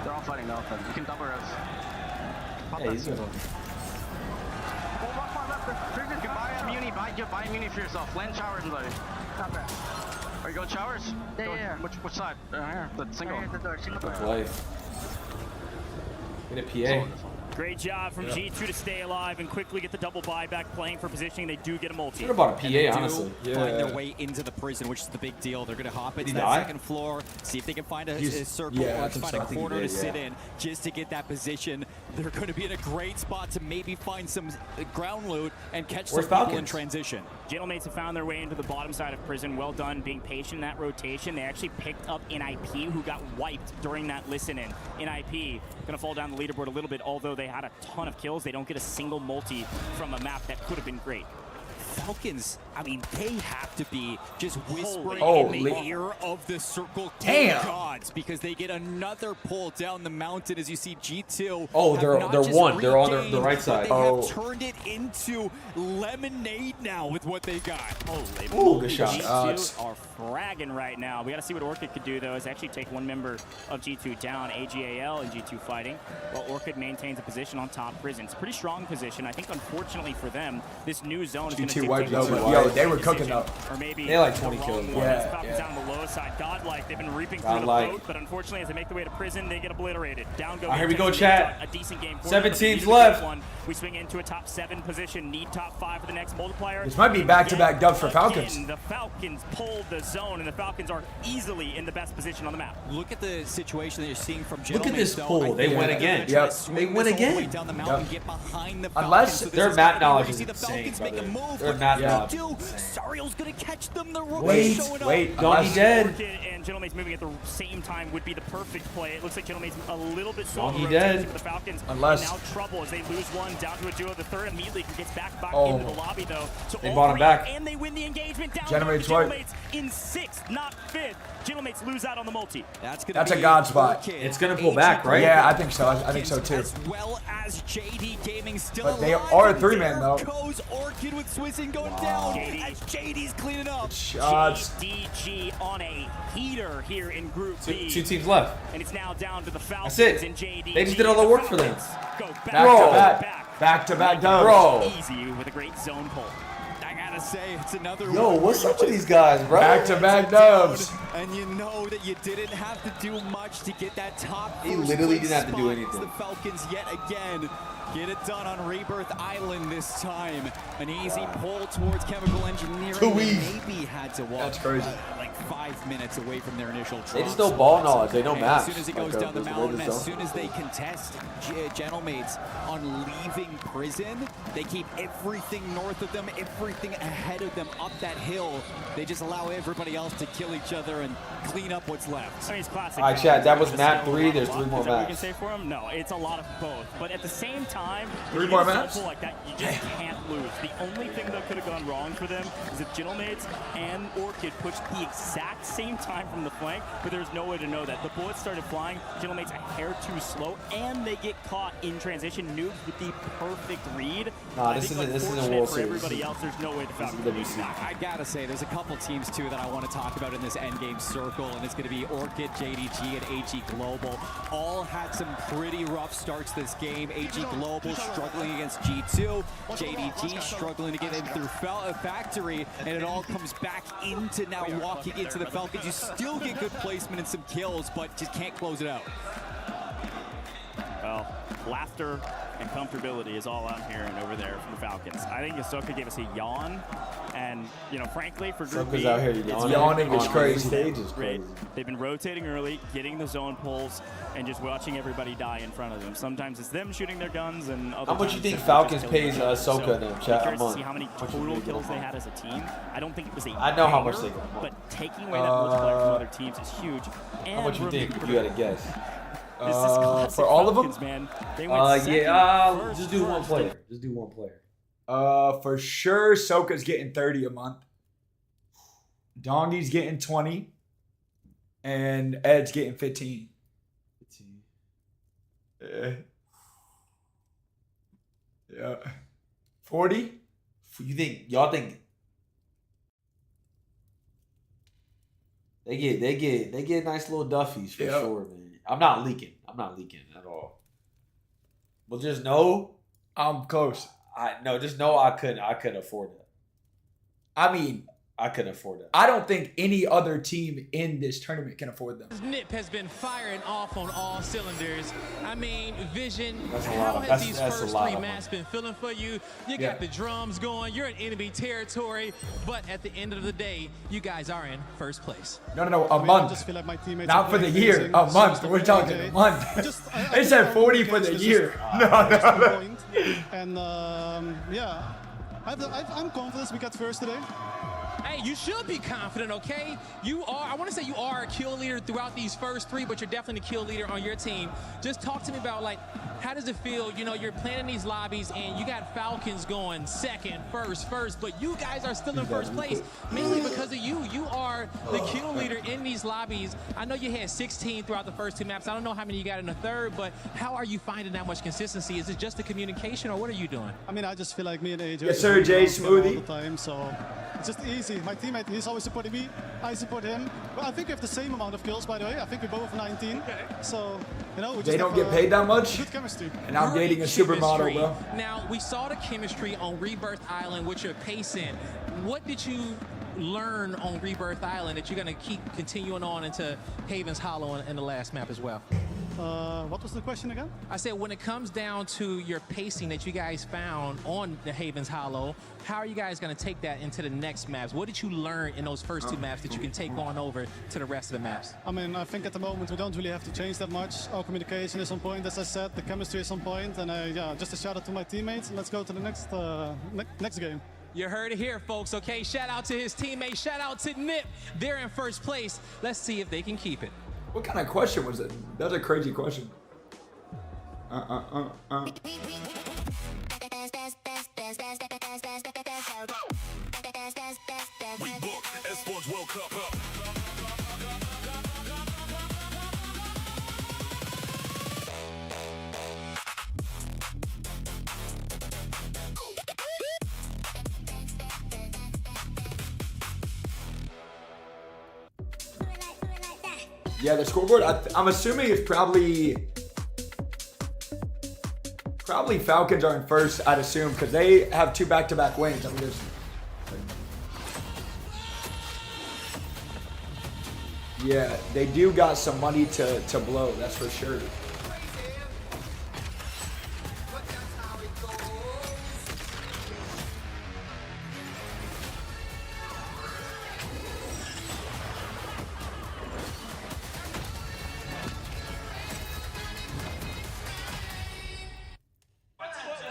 They're all fighting, You can double res. Yeah, he's good. You can buy immunity for yourself. Land showers, buddy. Are you going showers? Yeah. Which side? Here. The single. Right here at the door. Single door. Life. Get a PA. Great job from G2 to stay alive and quickly get the double buyback playing for positioning. They do get a multi. What about a PA, honestly? Find their way into the prison, which is the big deal. They're going to hop into that second floor, see if they can find a circle or find a corner to sit in just to get that position. They're going to be in a great spot to maybe find some ground loot and catch some people in transition. Gentlemates have found their way into the bottom side of prison. Well done being patient in that rotation. They actually picked up NIP, who got wiped during that listen-in. NIP going to fall down the leaderboard a little bit, although they had a ton of kills. They don't get a single multi from a map that could have been great. Falcons I mean, they have to be just whispering in the ear of the Circle K gods because they get another pull down the mountain as you see G2. Oh, they're one. They're on the right side. They have turned it into lemonade now with what they got. Ooh, good shot. G2 are fragging right now. We got to see what Orchid could do, though, is actually take one member of G2 down, AGAL and G2 fighting, while Orchid maintains a position on top. Prison. It's a pretty strong position. I think, unfortunately for them, this new zone is going to dictate yo, they were cooking up. Or maybe they had like 20 kills. Yeah. Down the low side. Godlike, they've been reaping through the boat, but unfortunately, as they make their way to prison, they get obliterated. Down go. Here we go, chat. A decent game. 7 teams left. We swing into a top 7 position. Need top 5 for the next multiplier. This might be back-to-back dubs for Falcons. The Falcons pulled the zone, and the Falcons are easily in the best position on the map. Look at the situation that you're seeing from Look at this Gentleman's pull. They win again. Yep. They win again. Down the mountain, get behind the Unless their map knowledge is the insane, Falcons make a move. Their map knowledge. Sariel's gonna catch them. The Wait, Donkey dead. And Gentleman's moving at the same time would be the perfect play. It looks like Gentleman's a little bit slow. Donkey dead. For the Falcons. Unless now trouble as they lose one down to a duo. The third immediately gets back into the lobby though. So they bought him back. And they win the engagement down. Gentlemates in 6th, not 5th. Gentlemates lose out on the multi. That's a god spot. It's gonna pull back, right? Yeah, I think so. I think so too. As well as JD Gaming still but they alive. are a 3-man though. Goes Orchid with Swissing going down as JD's cleaning up. Shots. JDG on a heater here in Group B. 2 teams left. And it's now down to the Falcons. That's it. And JDG. They just did all the work for them. Go Back-to-back dubs. Bro. Easy with a great zone pull. I gotta say, it's another Yo, what's up with these guys, bro? Back-to-back dubs. And you know that you didn't have to do much to get that top. He literally didn't have to do anything. The Falcons yet again get it done on Rebirth Island this time. An easy pull towards chemical engineering. Maybe had to walk. That's crazy. Like 5 minutes away from their initial drop. They just know ball knowledge. They know maps. As soon as it goes down the mountain, as soon as they contest Gentlemates on leaving prison, they keep everything north of them, everything ahead of them up that hill. They just allow everybody else to kill each other and clean up what's left. I mean, it's classic. All right, chat. That was map 3. There's 3 more Is that what you can maps. say for him? No, it's a lot of both. But at the same time, 3 more maps? Like that, you just can't lose. The only thing that could have gone wrong for them is if Gentlemates and Orchid pushed the exact same time from the flank, but there's no way to know that. The bullets started flying, Gentlemates a hair too slow, and they get caught in transition. Noobs with the perfect read. Nah, this isn't a World for Series. Everybody else, there's no way the Falcons can lose that. I gotta say, there's a couple teams too that I want to talk about in this endgame circle, and it's gonna be Orchid, JDG, and AG Global. All had some pretty rough starts this game. AG Global struggling against G2, JDG struggling to get in through Factory, and it all comes back into now walking into the Falcons. You still get good placement and some kills, but just can't close it out. Well, laughter and comfortability is all I'm hearing over there from the Falcons. I think Ahsoka gave us a yawn, and frankly, for Group B, out here yawning is crazy. Stage is crazy. They've been rotating early, getting the zone pulls, and just watching everybody die in front of them. Sometimes it's them shooting their guns, and other How much you times think they're Falcons just killing pays each other. Ahsoka So, in the I'm chat a curious to month? see how many total kills they had as a team. I don't think it was a I know how much banger, they got. but taking away that multiplier from other teams is huge. And How much you think? You gotta guess. This is classic for all of Falcons, them? man. They went second, first, just do one first. player. Just do one player. For sure, Soka's getting 30 a month. Dongy's getting 20. And Ed's getting 15. Yeah. 40? Y'all think they get nice little Duffies for sure, man. I'm not leaking at all. But just know I'm close. Just know I couldn't afford that. I mean, I couldn't afford that. I don't think any other team in this tournament can afford them. Nip has been firing off on all cylinders. I mean, Vision, That's a lot how of- has that's- these that's a first lot 3 of maps been feeling for you? You Yeah. got the drums going, you're in enemy territory, but at the end of the day, you guys are in first place. No, a month. Not for the year. A month. We're talking a month. They said 40 for the year. No. And yeah, I'm confident we got first today. Hey, you should be confident, okay? You are, I want to say you are a kill leader throughout these first 3, but you're definitely the kill leader on your team. Just talk to me about, like, how does it feel? You know, you're playing in these lobbies and you got Falcons going second, first, but you guys are still in first place, mainly because of you. You are the kill leader in these lobbies. I know you had 16 throughout the first 2 maps. I don't know how many you got in the third, but how are you finding that much consistency? Is it just the communication, or what are you doing? I mean, I just feel like me and AJ. Yes, sir, Jay Smoothie. All the time, so it's just easy. My teammate, he's always supporting me. I support him. But I think we have the same amount of kills, by the way. I think we both have 19. Okay. So, you know, we They just don't have, get paid that much? Good chemistry. And I'm dating a supermodel, bro. Now, we saw the chemistry on Rebirth Island with your pacing. What did you learn on Rebirth Island that you're going to keep continuing on into Haven's Hollow in the last map as well? What was the question again? I said, when it comes down to your pacing that you guys found on the Haven's Hollow, how are you guys going to take that into the next maps? What did you learn in those first 2 maps that you can take on over to the rest of the maps? I mean, I think at the moment we don't really have to change that much. Our communication is on point, as I said. The chemistry is on point. And yeah, just a shout out to my teammates. And let's go to the next game. You heard it here, folks, okay? Shout out to his teammates. Shout out to Nip. They're in first place. Let's see if they can keep it. What kind of question was it? That was a crazy question. We book Esports World Cup up. Yeah, the scoreboard, I'm assuming it's probably Falcons are in first, I'd assume, because they have 2 back-to-back wins. I mean, yeah, they do got some money to blow, that's for sure.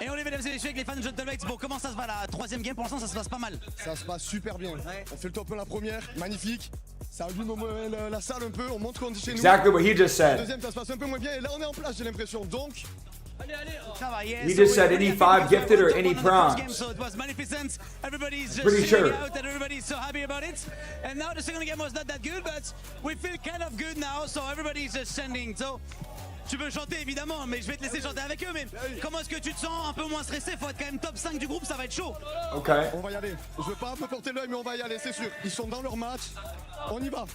Et on les mesdames et messieurs avec les fans de Gentleman. Bon, comment ça se va la 3e game? Pour l'instant, ça se passe pas mal. Ça se passe super bien. Ouais. On fait le top 1 la première, magnifique. Ça allume la salle un peu, on montre qu'on dit chez nous. Exactly what he just La said. deuxième, ça se passe un peu moins bien. Et là, on est en place, j'ai l'impression. Donc. He just said any 5 gifted or any proms. So it was magnificent. Everybody's just Pretty sure. out and everybody's so happy about it. And now the second game was not that good, but we feel kind of good now. So everybody's just sending. So tu peux chanter évidemment, mais je vais te laisser chanter avec eux. Mais comment est-ce que tu te sens un peu moins stressé? Faut être quand même top 5 du groupe, ça va être chaud. Ok. On va y aller. Je veux pas me porter l'œil, mais on va y aller, c'est sûr. Ils sont dans leur match. On y va.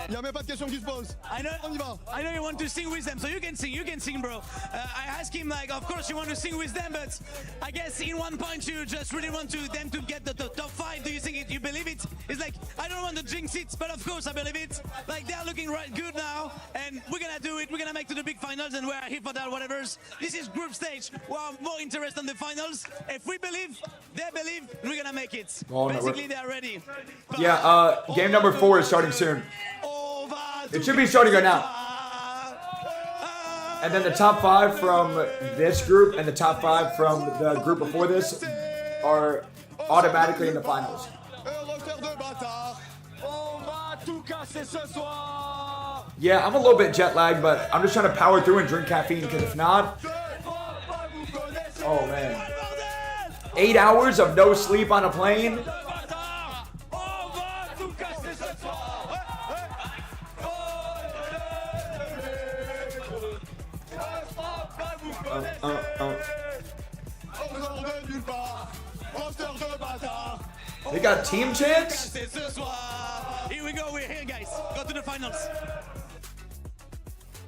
Il n'y a même pas de question qui se pose. On y va. I know you want to sing with them, so you can sing, bro. I asked him, like, of course you want to sing with them, but I guess in one point you just really want them to get the top 5. Do you think it? You believe it? It's like, I don't want to jinx it, but of course I believe it. Like, they're looking right good now, and we're gonna do it. We're gonna make to the big finals, and we're here for that, whatever. This is group stage. We're more interested in the finals. If we believe, they believe, we're gonna make it. Oh, no, basically, they're ready. Yeah, game number 4 is starting soon. It should be starting right now. And then the top 5 from this group and the top 5 from the group before this are automatically in the finals. Yeah, I'm a little bit jet lagged, but I'm just trying to power through and drink caffeine, because if not, oh man, 8 hours of no sleep on a plane. They got team chants? Here we go, we're here, guys. Go to the finals.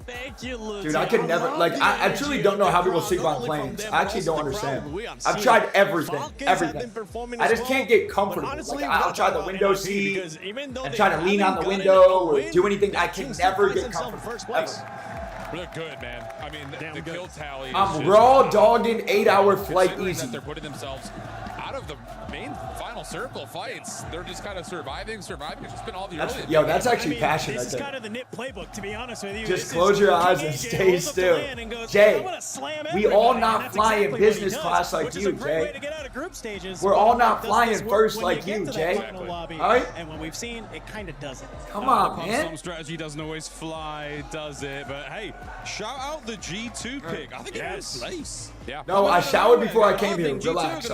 Thank you, Luke. Dude, I could never, like, I truly don't know how people sleep on planes. I actually don't understand. I've tried everything. I just can't get comfortable. Like, I'll try the window seat and try to lean on the window or do anything. I can never get comfortable. Look good, man. I mean, the kill tally. I'm raw dogging 8-hour flight easy. They're putting themselves out of the main final circle fights. They're just kind of surviving. It's just been all the early. Yo, that's actually passion. This is kind of the NIP playbook, to be honest with you. Just close your eyes and stay still. Jay, we all not flying business class like you, Jay. We're all not flying first like you, Jay. All right? And when we've seen, it kind of doesn't. Come on, man. Some strategy doesn't always fly, does it? But hey, shout out the G2 pick. I think it was place. Yeah. No, I showered before I came here. Relax.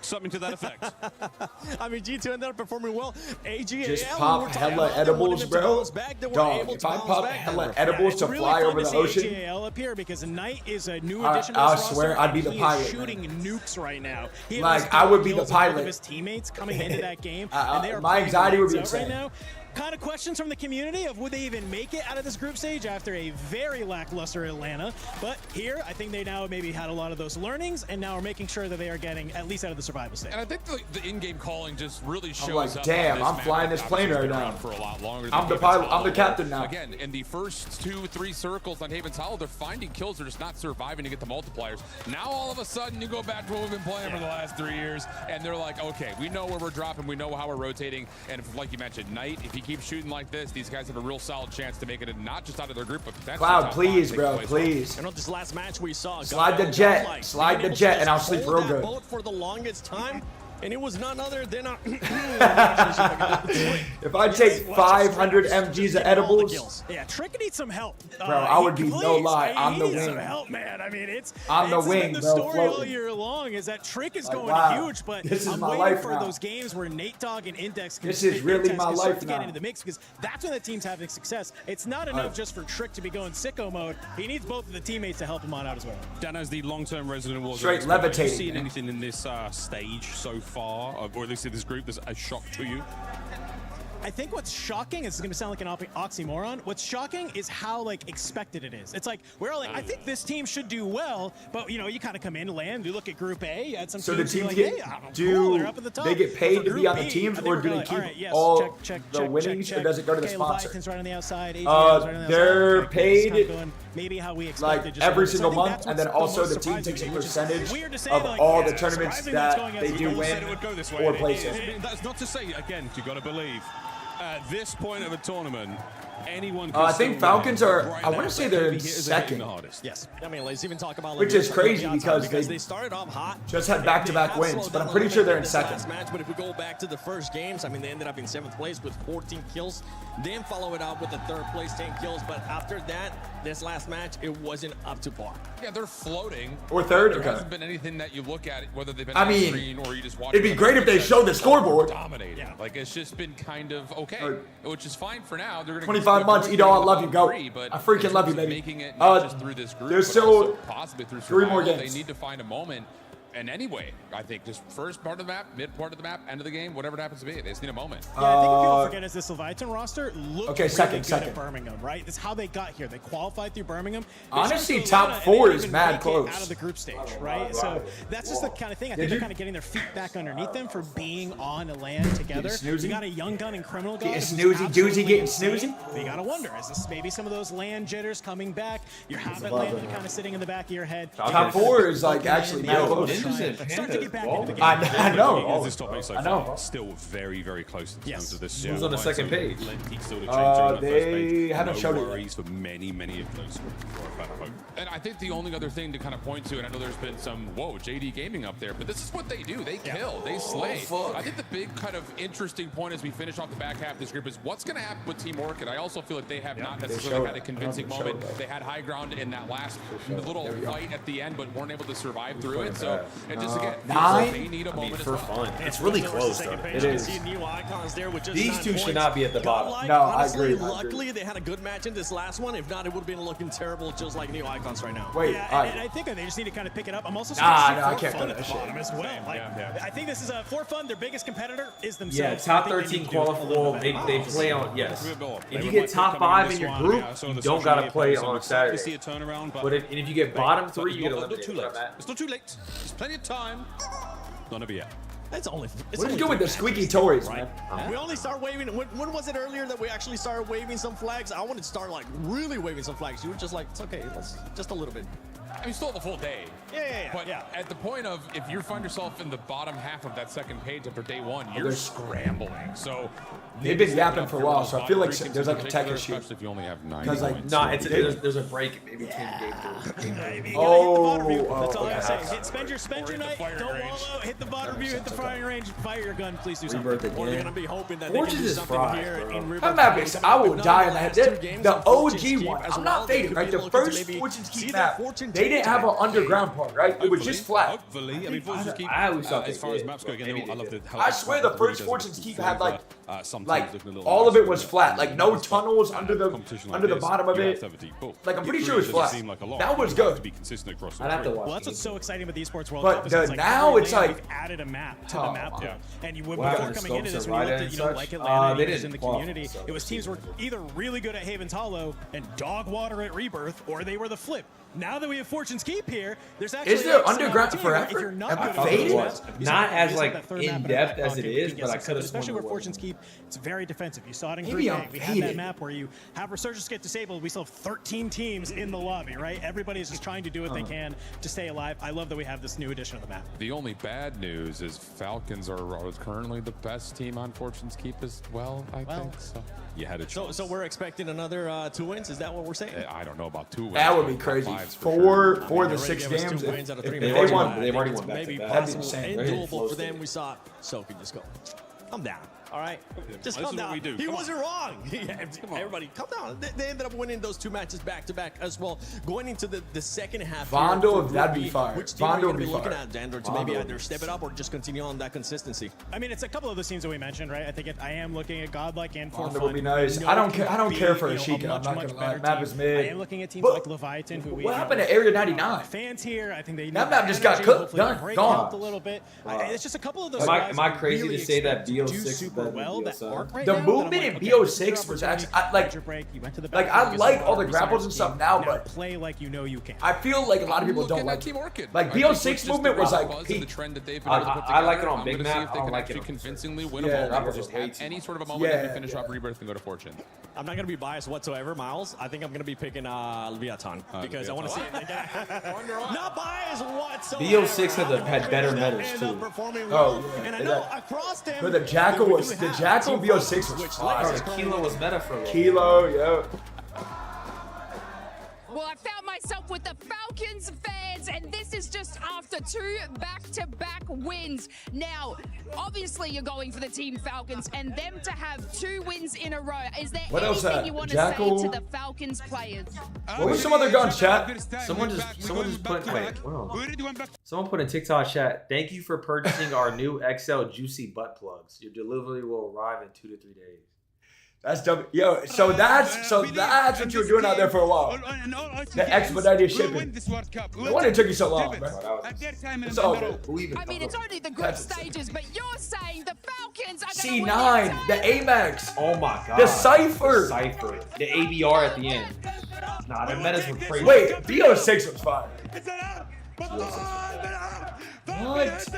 Something to that effect. I mean, G2 ended up performing well. AGAL, just pop hella edibles, bro. Dog, if I pop hella edibles to fly over the ocean, AGAL up here because Knight is a new addition to I this swear roster, I'd be the he pilot. Is shooting nukes right now. He like I would be the pilot. Of his teammates coming into that game, and they are my anxiety would be insane. Right now. Kind of questions from the community of would they even make it out of this group stage after a very lackluster Atlanta. But here, I think they now maybe had a lot of those learnings and now are making sure that they are getting at least out of the survival stage. And I think the in-game calling just really shows like, up. damn, I'm flying this plane right now. For a lot longer I'm the pilot. I'm the captain now. Again, in the first 2-3 circles on Haven's Hollow, they're finding kills. They're just not surviving to get the multipliers. Now all of a sudden, you go back to what we've been playing for the last 3 years, and they're like, okay, we know where we're dropping. We know how we're rotating. And if, like you mentioned, Knight, if he keeps shooting like this, these guys have a real solid chance to make it not just out of their group, but potentially Cloud, please, bro, please. And on this last match we saw, slide the jet, and I'll sleep real good. Boat for the longest time, and it was none other than if I take 500 mgs of edibles, yeah, Trick needs some help, bro. I would be no lie. I'm the wing. Some help, man. I mean, I'm the wing, the bro. story all year long is that Trick is going huge, but this is I'm my waiting life for now. those games where Nate Dogg and Index can this is really my life to now. get into the mix because that's when the team's having success. It's not enough just for Trick to be going sicko mode. He needs both of the teammates to help him on out as well. Dan, as the long-term resident Warzone straight expert, levitating. Have you seen anything in this stage so far, or at least in this group, that's a shock to you? I think what's shocking is going to sound like an oxymoron. What's shocking is how like expected it is. It's like we're all like, I think this team should do well, but you know, you kind of come in, land, you look at Group A, you had some so the teams teams like, get cool, they're up at the top. they get paid to be on the B, teams, or do they keep all the winnings, or does it go to the sponsor? Right on the outside, they're paid maybe how we like expected every single month, and then also the team takes a percentage of all the tournaments that they do win or place in. That's not to say, again, you got to believe. At this point of a tournament, anyone I think Falcons are, I want to say they're in second. Yes. I mean, let's even talk about which is crazy because they started off hot. Just had back-to-back wins, but I'm pretty sure they're in second. Match, but if we go back to the first games, I mean, they ended up in 7th place with 14 kills. Then follow it up with the 3rd place, 10 kills. But after that, this last match, it wasn't up to par. Yeah, they're floating. Or 3rd. There Okay. hasn't been anything that you look at, whether they've been I on mean, screen or you just watch. It'd be great if they showed the scoreboard. Dominating. Yeah. Like it's just been kind of okay, which is fine for now. They're gonna 25 months, Edo, I love you, go. But I freaking love you, baby. Making it not just through this group, there's but still also possibly through 3 more survival. games. They need to find a moment. And anyway, I think just first part of the map, mid part of the map, end of the game, whatever it happens to be, they just need a moment. Yeah, I think what people forget is this Leviathan roster looked really second. good at Birmingham, right? It's how they got here. They qualified through Birmingham. Honestly, top 4 is mad close. Out of the group stage, right? So that's just the kind of thing. I think they're kind of getting their feet back underneath them for being on a land together. You got a young gun and criminal gun. Getting snoozy, doozy, getting snoozy. You gotta wonder, is this maybe some of those land jitters coming back? Your habit land kind of sitting in the back of your head. Top 4 is like actually mad close. Start to get back into the game. I know. This top 8 so far still very, very close in terms of this. Who's on the second page? They haven't showed it. Worries for many of those. And I think the only other thing to kind of point to, and I know there's been some, whoa, JD Gaming up there, but this is what they do. They kill, they slay. I think the big kind of interesting point as we finish off the back half of this group is what's going to happen with Team Orchid. I also feel like they have not necessarily had a convincing moment. They had high ground in that last little fight at the end, but weren't able to survive through it. So it just, again, they need a moment for fun. It's really close, though. It is. New icons there with just These 2 should not be at the bottom. No, honestly, I agree. Luckily, they had a good match in this last one. If not, it would have been looking terrible, just like New icons right now. Wait, and I think they just need to kind of pick it up. I'm also I can't fun do at the that bottom shit. as well. I think this is for fun. Their biggest competitor is themselves. Yeah, top 13 qualifiable. They play on If you get top 5 in your group, you don't gotta play on Saturday. But if you get bottom 3, you get eliminated. It's not too late. There's plenty of time. Not over yet. It's only. What are you doing with the squeaky toys, man? We only start waving. When was it earlier that we actually started waving some flags? I wanted to start like really waving some flags. You were just like, it's okay, let's just a little bit. I mean, still have a full day. Yeah. But at the point of, if you find yourself in the bottom half of that second page after day one, you're scrambling. So they've been yapping for a while, so I feel like there's like a tech issue. Especially if you only have 9 Because like, there's a break maybe between game 3 and game 4. That's all I'm saying. Spend your night. Don't wallow. Hit the bottom review. Hit the firing range. Fire your gun. Please do something. Or they're going to be hoping that they can do something here in Rebirth. I will die in that. The OG one. I'm not fading, right? The first Fortune's Keep map, they didn't have an underground part, right? It was just flat. Hopefully, I mean, Fortune's Keep. I always thought as far as maps go, again, I love the. I swear the first Fortune's Keep had like all of it was flat, like no tunnels under the bottom of it. Like I'm pretty sure it was flat. That was good. I'd have to watch. Well, that's what's so exciting with the Esports World Cup. But now it's like we've added a map to the map pool. And Wow, before coming into this, when you looked at like Atlanta they in didn't the qualify, community, so it was teams were either really good at Haven's Hollow and dog water at Rebirth, or they were the flip. Now that we have Fortune's Keep here, there's actually is there underground forever? If you're not Am I good at faded? maps, Not as like third in map depth at as it is, but I could have especially sworn where it Fortune's Keep, it's very defensive. You saw it in Group Maybe A. I'm We had that faded. map where you have resurgence get disabled. We still have 13 teams in the lobby, right? Everybody is just trying to do what they can to stay alive. I love that we have this new edition of the map. The only bad news is Falcons are currently the best team on Fortune's Keep as well, I think. So you had a chance. So we're expecting another 2 wins. Is that what we're saying? I don't know about 2 wins. That would be crazy. Sure. For the 6 games. 2 wins out of 3 They've matches. already won Maybe back-to-back. That'd be possible insane. and doable for them. We saw Soaking just go. Calm down. All right, just calm down. He wasn't wrong. Everybody, calm down. They ended up winning those 2 matches back to back as well. Going into the second half. Vondo, that'd be fire. Which team are you Vondo going would to be be looking fire. at, Dandor, to maybe either step it up or just continue on that consistency? I mean, it's a couple of the teams that we mentioned, right? I think I am looking at Godlike and For Vondo would be nice. I don't care for Ashika. I'm not gonna lie. Map is mid. I am looking at teams But like Leviathan, who we what happened to Area 99? Fans here, I think they That map just got cooked, done, gone. A little bit. It's just a couple of those. Am I crazy really to say that expect to do BO6 super well that aren't right The now, movement in BO6 was actually I like all the grapples and stuff now, but play like you know you can. I feel like a lot of people don't like it. Like BO6 movement was like peak. I like it on big map. I don't like it convincingly win a Yeah, ball, that just was have any sort of a moment that you finish off Rebirth and go to Fortune. I'm not going to be biased whatsoever, Miles. I think I'm going to be picking Leviathan because I want to see not biased whatsoever. BO6 had better metas too. Oh, and I know across them. But the Jackal BO6 was fire. The Kilo was meta for a little. Kilo, yeah. Well, I found myself with the Falcons fans, and this is just after 2 back-to-back wins. Now, obviously, you're going for the Team Falcons, and them to have 2 wins in a row. Is there What else, anything you want to Jackal? say to the Falcons players? What was some other guns, chat? Someone just put Someone put in TikTok chat. Thank you for purchasing our new XL juicy butt plugs. Your delivery will arrive in 2 to 3 days. That's dumb. Yo, so that's what you were doing out there for a while. The expedited shipping. No wonder it took you so long, bro. It's all good. I mean, it's only the group stages, but you're saying the Falcons are going to C9, the Amex. Oh my god. The Cypher. The ABR at the end. Nah, the metas were crazy. Wait, BO6 was fire. What?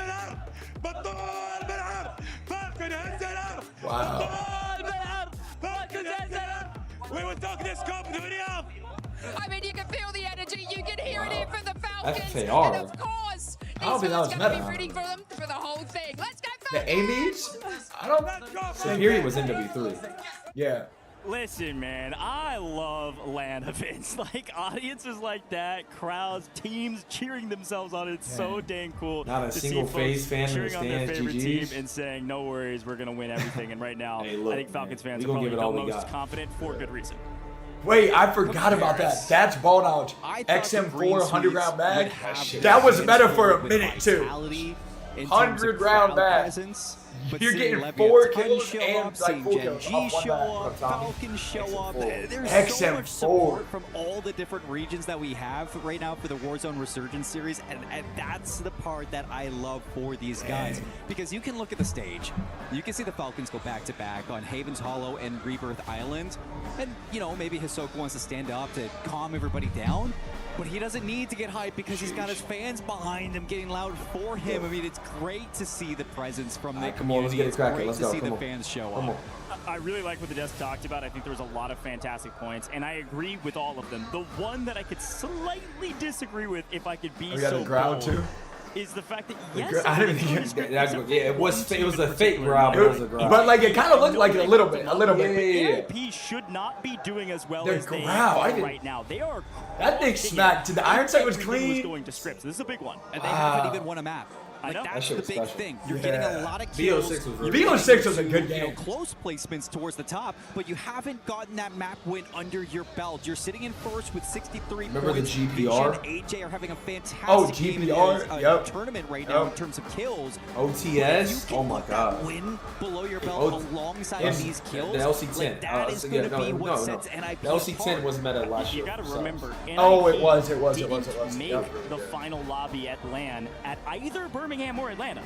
Wow. We will talk this cup to video. I mean, you can feel the energy. You can hear it here for the Falcons. That's they are. And of course, I don't think that was going to be meta. rooting for them for the whole thing. Let's go, The Falcons! Ames? I don't. Superior was MW3. Yeah. Listen, man, I love LAN events. Like, audiences like that, crowds, teams cheering themselves on. It's so dang cool. Not a to single see Faze folks fan in the cheering on their stands, favorite team GGs. and saying, no worries, we're going to win everything. And right now, Hey, look, I think Falcons man, fans we are gonna probably give it the all we most got. confident for good reason. Wait, I forgot about that. That's ball knowledge. XM4 100 round mag. That was meta for a minute too. 100 round mag. You're getting 4 kills and like 4 kills. G off one show mag. up, Falcons show up. There's so much XM4. support from all the different regions that we have right now for the Warzone Resurgence series, and that's the part that I love for these guys. Because you can look at the stage, you can see the Falcons go back-to-back on Haven's Hollow and Rebirth Island, and, you know, maybe Hisoka wants to stand up to calm everybody down, but he doesn't need to get hyped because he's got his fans behind him getting loud for him. I mean, it's great to see the presence from the Come on, let's get it cracking. Great Let's to go. see Come the on. fans show Come up. on. I really like what the desk talked about. I think there was a lot of fantastic points, and I agree with all of them. The one that I could slightly disagree with, if I could be so the ground bold, too. is the fact that yes, I didn't think it was a fake ground, but it was a ground. But like it kind of looked like it a little bit. NIP should not be doing as well as they are right now. They are. That thing smacked. The iron sight was clean. Going to scripts. This is a big one, and they haven't even won a map. I know. That's the big thing. You're getting a lot of kills. BO6 was a good game. Close placements towards the top, but you haven't gotten that map win under your belt. You're sitting in first with 63 Remember points. the GPR? AJ are having a fantastic GPR. Tournament right now in terms of kills. OTS. Oh my god. Win below your belt alongside these kills. The LC10. That is going to be what sets NIP The LC10 was meta last year. You got to remember. Oh, it was. Make the final lobby at LAN at either Birmingham or Atlanta.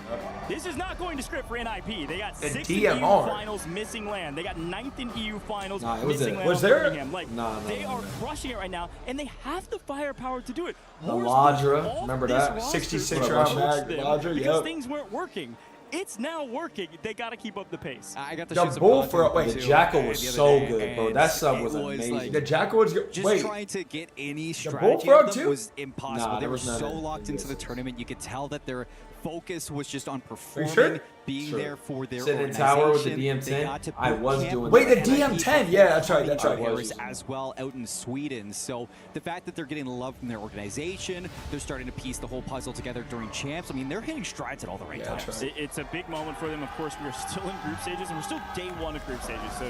This is not going to script for NIP. They got 6th in EU finals missing LAN. They got 9th in EU finals missing LAN. Birmingham. Like they are crushing it right now, and they have the firepower to do it. The Ladra, remember that? 66 round mag Ladra, because things weren't working. It's now working. They got to keep up the pace. I got the bull for the Jackal was so good, bro. That sub was amazing. Like, the Jackal was good. Just trying to get any strategy of them was impossible. They were so locked into the tournament. You could tell that their focus was just on performing, being there for their Sit in organization. tower with the DM10. I was doing. Wait, the DM10. Yeah, that's right. That's right. As well out in Sweden. So the fact that they're getting love from their organization, they're starting to piece the whole puzzle together during champs. I mean, they're hitting strides at all the right times. It's a big moment for them. Of course, we're still in group stages, and we're still day one of group stages. So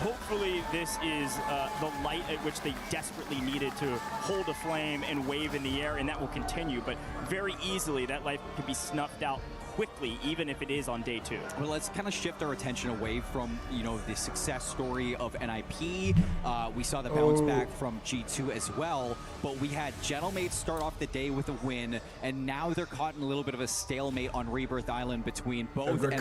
hopefully this is the light at which they desperately needed to hold a flame and wave in the air, and that will continue. But very easily, that light could be snuffed out quickly, even if it is on day 2. Well, let's kind of shift our attention away from, you know, the success story of NIP. We saw the bounce back from G2 as well, but we had Gentlemates start off the day with a win, and now they're caught in a little bit of a stalemate on Rebirth Island between both NIP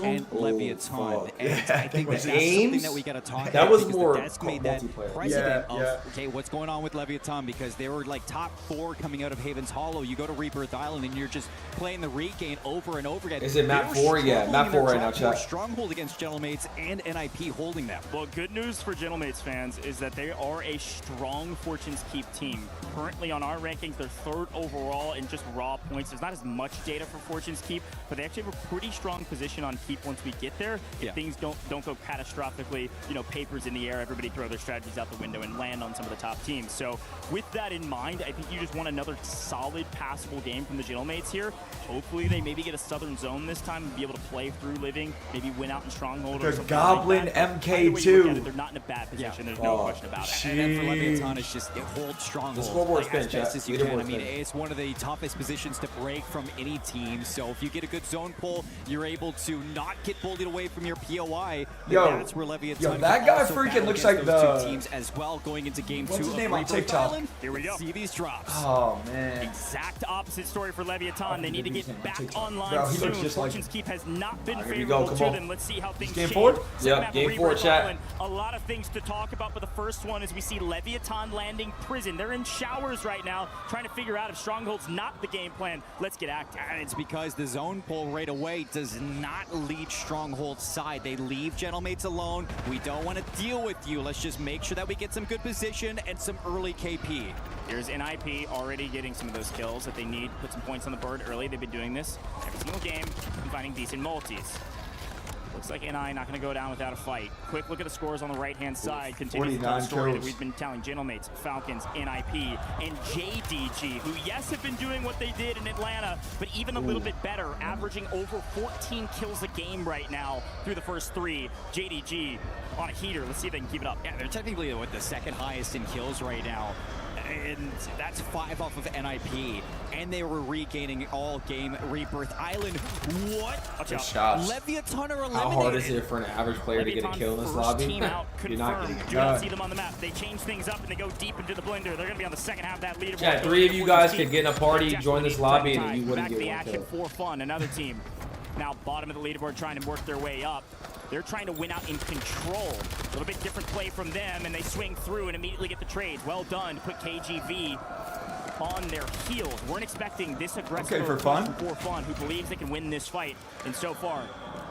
and Leviathan. And I think that's something that we got to talk about. That was because more the desk made that precedent of, okay, what's going on with Leviathan? Because they were like top 4 coming out of Haven's Hollow. You go to Rebirth Island and you're just playing the regain over and over again. Is it map 4? Yeah, map 4 right now, chat. Stronghold against Gentlemates and NIP holding them. Well, good news for Gentlemates fans is that they are a strong Fortune's Keep team. Currently on our rankings, they're 3rd overall in just raw points. There's not as much data for Fortune's Keep, but they actually have a pretty strong position on Keep once we get there. If things don't go catastrophically, you know, papers in the air, everybody throw their strategies out the window and land on some of the top teams. So with that in mind, I think you just want another solid, passable game from the Gentlemates here. Hopefully they maybe get a southern zone this time and be able to play through Living, maybe win out in Stronghold or something Goblin like that. MK2. They're not in a bad position. There's no question about it. And then for Leviathan, it's just hold Stronghold. The scoreboard's as best as you can. I mean, it's one of the toughest positions to break from any team. So if you get a good zone pull, you're able to not get bullied away from your POI. That's where Leviathan. That guy freaking looks like the two teams as well going into game 2. What's his name on TikTok? Island. Here we go. See these drops. Oh man. Exact opposite story for Leviathan. They need to get back online he soon. looks just Fortune's Keep has not been favorable to them. Let's see how things game change. 4? Yeah, game 4, chat. A lot of things to talk about, but the first one is we see Leviathan landing prison. They're in showers right now, trying to figure out if Stronghold's not the game plan. Let's get active. And it's because the zone pull right away does not lead Stronghold's side. They leave Gentlemates alone. We don't want to deal with you. Let's just make sure that we get some good position and some early KP. Here's NIP already getting some of those kills that they need. Put some points on the board early. They've been doing this every single game and finding decent multis. Looks like NI not going to go down without a fight. Quick look at the scores on the right-hand side. Continues the story that we've been telling. Gentlemates, Falcons, NIP, and JDG, who, yes, have been doing what they did in Atlanta, but even a little bit better, averaging over 14 kills a game right now through the first 3. JDG on a heater. Let's see if they can keep it up. Yeah, they're technically the second highest in kills right now. And that's 5 off of NIP. And they were regaining all game Rebirth Island. What? Good shots. Leviathan are eliminated. How hard is it for an average player to get a kill in this lobby? Team out, You're not getting do not see them on the map. They change things up and they go deep into the blender. They're going to be on the second half of that leaderboard. Yeah, 3 of you guys could get in a party, join this lobby, and you wouldn't get the one action kill. for fun. Another team now bottom of the leaderboard trying to work their way up. They're trying to win out in control. A little bit different play from them, and they swing through and immediately get the trades. Well done to put KGV on their heels. Weren't expecting this aggressive for fun, who believes they can win this fight. And so far,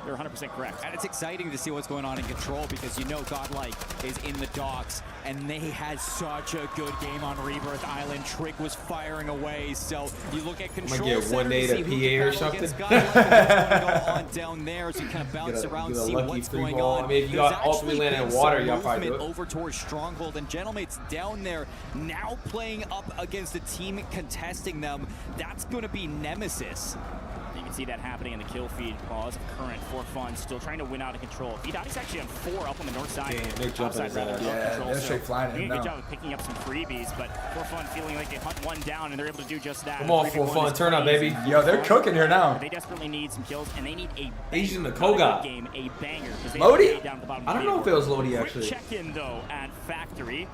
They're 100% correct. And it's exciting to see what's going on in Control because you know Godlike is in the docks and they had such a good game on Rebirth Island. Trick was firing away, so you look at Control. I'm gonna get one day to PA or something. What's going to go on down there as you kind of bounce around, see what's going on. I mean, if you got all three land in water, y'all probably do it. Over towards Stronghold, and Gentlemate's down there now playing up against a team contesting them. That's going to be Nemesis. You can see that happening in the kill feed. Pause of current for fun, still trying to win out of Control. Vidati's actually on 4 up on the north side. Damn, they're jumping his ass. Yeah, Control, they're straight flying doing him a good now. job of picking up some freebies, but for fun feeling like they hunt one down and they're able to do just that. Come on, for fun, turn up, baby. Yo, they're cooking here now. They desperately need some kills, and they need a He's in the banger, Koga. not a good game, a banger. Lodi? Down at the bottom I of don't the know if it was Lodi, Quick actually. check-in, though, at Factory.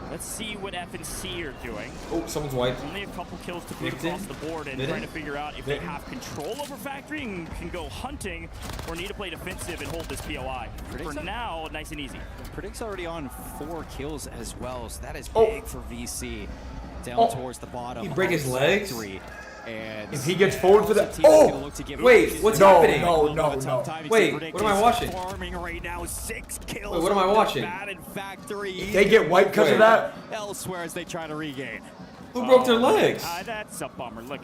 Let's see what F&C are doing. Oh, someone's wiped. Only a couple kills to put Victon? across the board and Victon? trying to figure out if they Victon? have control over Factory and can go hunting or need to play defensive and hold this POI. For now, nice and easy. Predict's already on 4 kills as well, so that is big for VC. Down towards the bottom. He break his legs? And if he gets forward for the wait, what's happening? No. Wait, what am I watching? Farming right now, 6 kills. Wait, what am I watching? Factory. If they get wiped because of that. Elsewhere as they try to regain. Who broke their legs? That's a bummer. Look,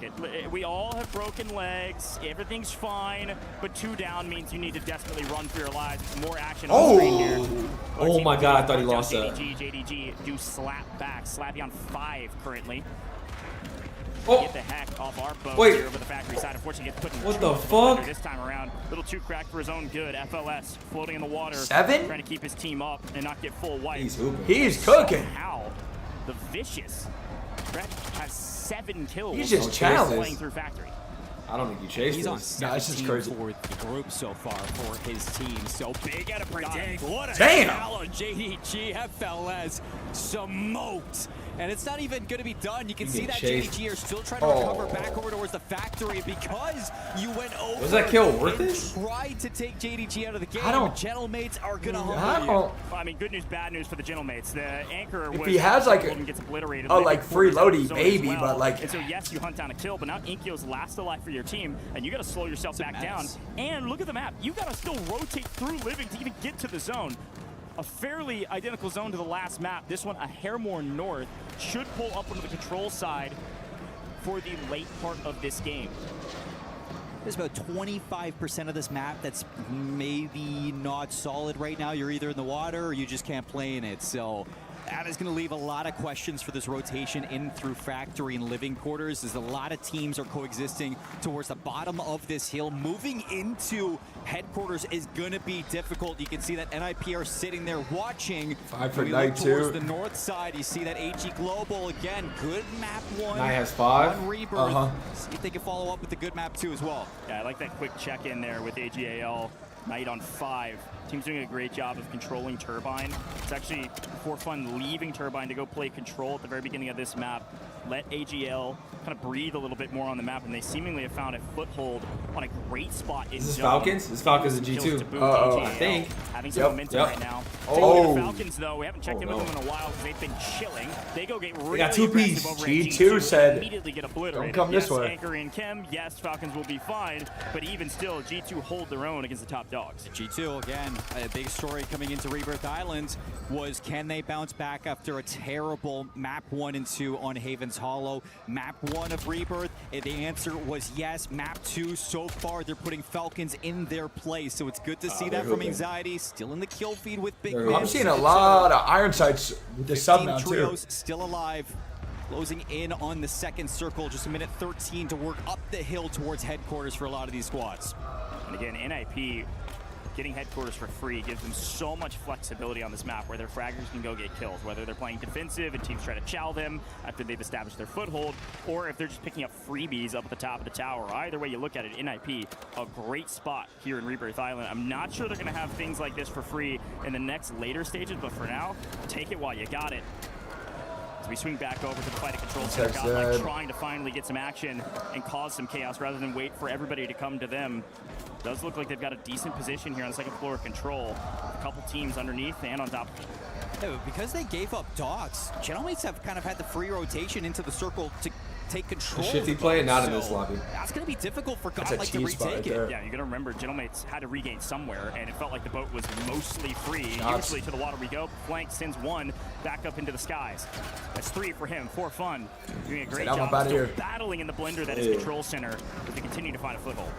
we all have broken legs. Everything's fine, but 2 down means you need to desperately run for your lives. More action on the screen here. Oh my god, I thought he lost that. JDG do slap back. Slappy on 5 currently. Oh. Get the heck off our boat Wait. here over the Factory side. Unfortunately, gets put in What the trouble fuck? this time around. A little too cracked for his own good. FLS floating in the water. 7? Trying to keep his team up and not get full white. He's hooping. He's cooking. How the vicious Brett has 7 kills. He's just playing challenged. through Factory. I don't think you chased He's on this. 17 for the group so far for his team. So big at a predict. What a Damn. challenge. JDG FLS smoked. And it's not even going to be done. You can see that chased. JDG are still trying to recover back over towards the Factory because you went over. Was that kill worth and it? tried to take JDG out of the game. I don't- Gentlemates are going to I humble you. don't. Well, I mean, good news, bad news for the Gentlemates. The anchor If was he has, like, gets obliterated. a, like, free Lodi, Zone maybe, as well. but, like- And so yes, you hunt down a kill, but now Inkyo's last alive for your team, and you got to slow yourself back down. And look at the map. You got to still rotate through Living to even get to the zone. A fairly identical zone to the last map. This one a hair more north. Should pull up onto the control side for the late part of this game. There's about 25% of this map that's maybe not solid right now. You're either in the water or you just can't play in it. So that is going to leave a lot of questions for this rotation in through Factory and Living Quarters, as a lot of teams are coexisting towards the bottom of this hill. Moving into Headquarters is going to be difficult. You can see that NIP are sitting there watching. 5 for We night look towards 2. the north side. You see that AG Global again. Good map 1. Night has 5. On Rebirth. See if they can follow up with the good map 2 as well. Yeah, I like that quick check in there with AGAL. Knight on 5. Team's doing a great job of controlling Turbine. It's actually for fun leaving Turbine to go play Control at the very beginning of this map. Let AGL kind of breathe a little bit more on the map, and they seemingly have found a foothold on a great spot in Is this zone. Falcons? This Falcons in Kills G2. to boot Uh-oh. AGL. I think. Having some Yep. momentum Yep. right now. Oh. Taking the Falcons, though, we haven't checked in with no. them in a while because they've been chilling. They go get really got 2 aggressive piece. over at G2 said, immediately get obliterated. "Don't come this Yes, way." Anchor and Chem, yes, Falcons will be fine, but even still, G2 hold their own against the top dogs. G2, again, a big story coming into Rebirth Island was, can they bounce back after a terrible map 1 and 2 on Haven's Hollow? Map 1 of Rebirth, the answer was yes. Map 2, so far, they're putting Falcons in their place, so it's good to see that from hooping. Anxiety. Still in the kill feed with Big They're Man. I'm seeing a lot of iron sights with the sub now, too. Trios still alive. Closing in on the second circle, just a minute 13 to work up the hill towards Headquarters for a lot of these squads. And again, NIP getting Headquarters for free gives them so much flexibility on this map where their fraggers can go get kills, whether they're playing defensive and teams try to chow them after they've established their foothold, or if they're just picking up freebies up at the top of the tower. Either way you look at it, NIP, a great spot here in Rebirth Island. I'm not sure they're going to have things like this for free in the next later stages, but for now, take it while you got it. As we swing back over to the fight at control center, Godlike trying to finally get some action and cause some chaos rather than wait for everybody to come to them. Does look like they've got a decent position here on the second floor of control. A couple teams underneath and on top. Yeah, because they gave up dogs, Gentlemates have kind of had the free rotation into the circle to take control. Shifty play, not in this lobby. That's going to be difficult for That's a Godlike to cheese spot retake right there. it. Yeah, you're gonna remember Gentlemates had to regain somewhere, and it felt like the boat was mostly free. Shots. Usually to the water we go. Flank sends one back up into the skies. That's 3 for him, for fun. Doing a great I'm job about still here. battling in the blender that is Yeah. Control Center as they continue to find a foothold.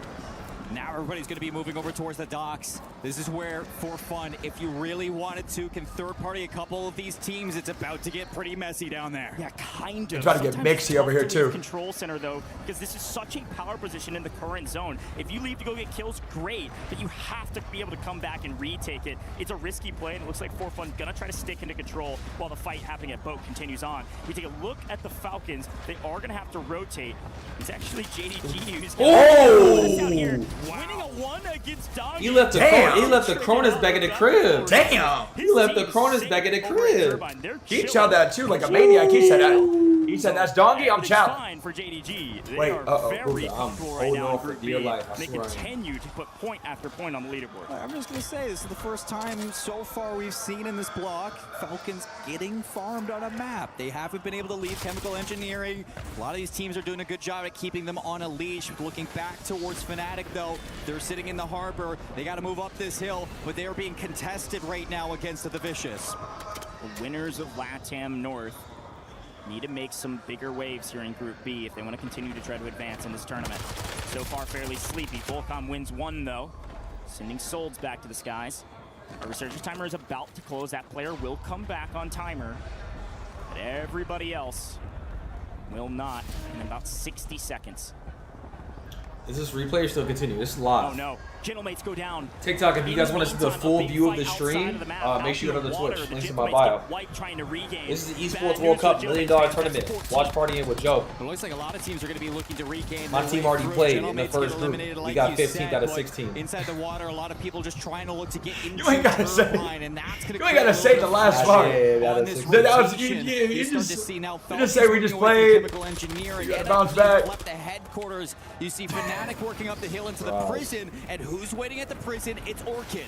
Now everybody's going to be moving over towards the docks. This is where, for fun, if you really wanted to, can third-party a couple of these teams. It's about to get pretty messy down there. Yeah, kind of. It's about to get Sometimes mixy over here, it's tough to leave too. Control Center, though, because this is such a power position in the current zone. If you leave to go get kills, great, but you have to be able to come back and retake it. It's a risky play, and it looks like For Fun gonna try to stick into control while the fight happening at boat continues on. We take a look at the Falcons. They are gonna have to rotate. It's actually JDG who's Oh! out here, winning a 1 against Dog. He left the he left the Cronus back in the crib. Damn. He left the Cronus back in the crib. He shot that too like a maniac. He said that. He said that's doggy. I'm challenged. Fine for JDG. They Wait, are very I'm comfortable right holding now in on for Group dear B. life. I They swear I am. continue to put point after point on the leaderboard. I'm just going to say, this is the first time so far we've seen in this block Falcons getting farmed on a map. They haven't been able to leave Chemical Engineering. A lot of these teams are doing a good job at keeping them on a leash. Looking back towards Fnatic, though, they're sitting in the harbor. They got to move up this hill, but they are being contested right now against the Vicious. The winners of LATAM North need to make some bigger waves here in Group B if they want to continue to try to advance in this tournament. So far, fairly sleepy. Volcom wins 1, though, sending Solds back to the skies. Our resurgence timer is about to close. That player will come back on timer, but everybody else will not in about 60 seconds. Is this replay or still continue? This is live. Oh no, Gentlemates go down. TikTok, if you guys want to see the full view of the stream, make sure you go to the Twitch. Links in my bio. This is the Esports World Cup $1 Million Tournament. Watch partying with Joe. It looks like a lot of teams are going to be looking to regain. My team already played in the first group. We got 15th out of 16. Inside the water, a lot of people just trying to look to get into You ain't gotta say. and that's going to. You ain't gotta say the last part. You just say we just played. Engineering. You gotta bounce back. Left the headquarters. You see Fnatic working up the hill into the prison, and who's waiting at the prison? It's Orchid.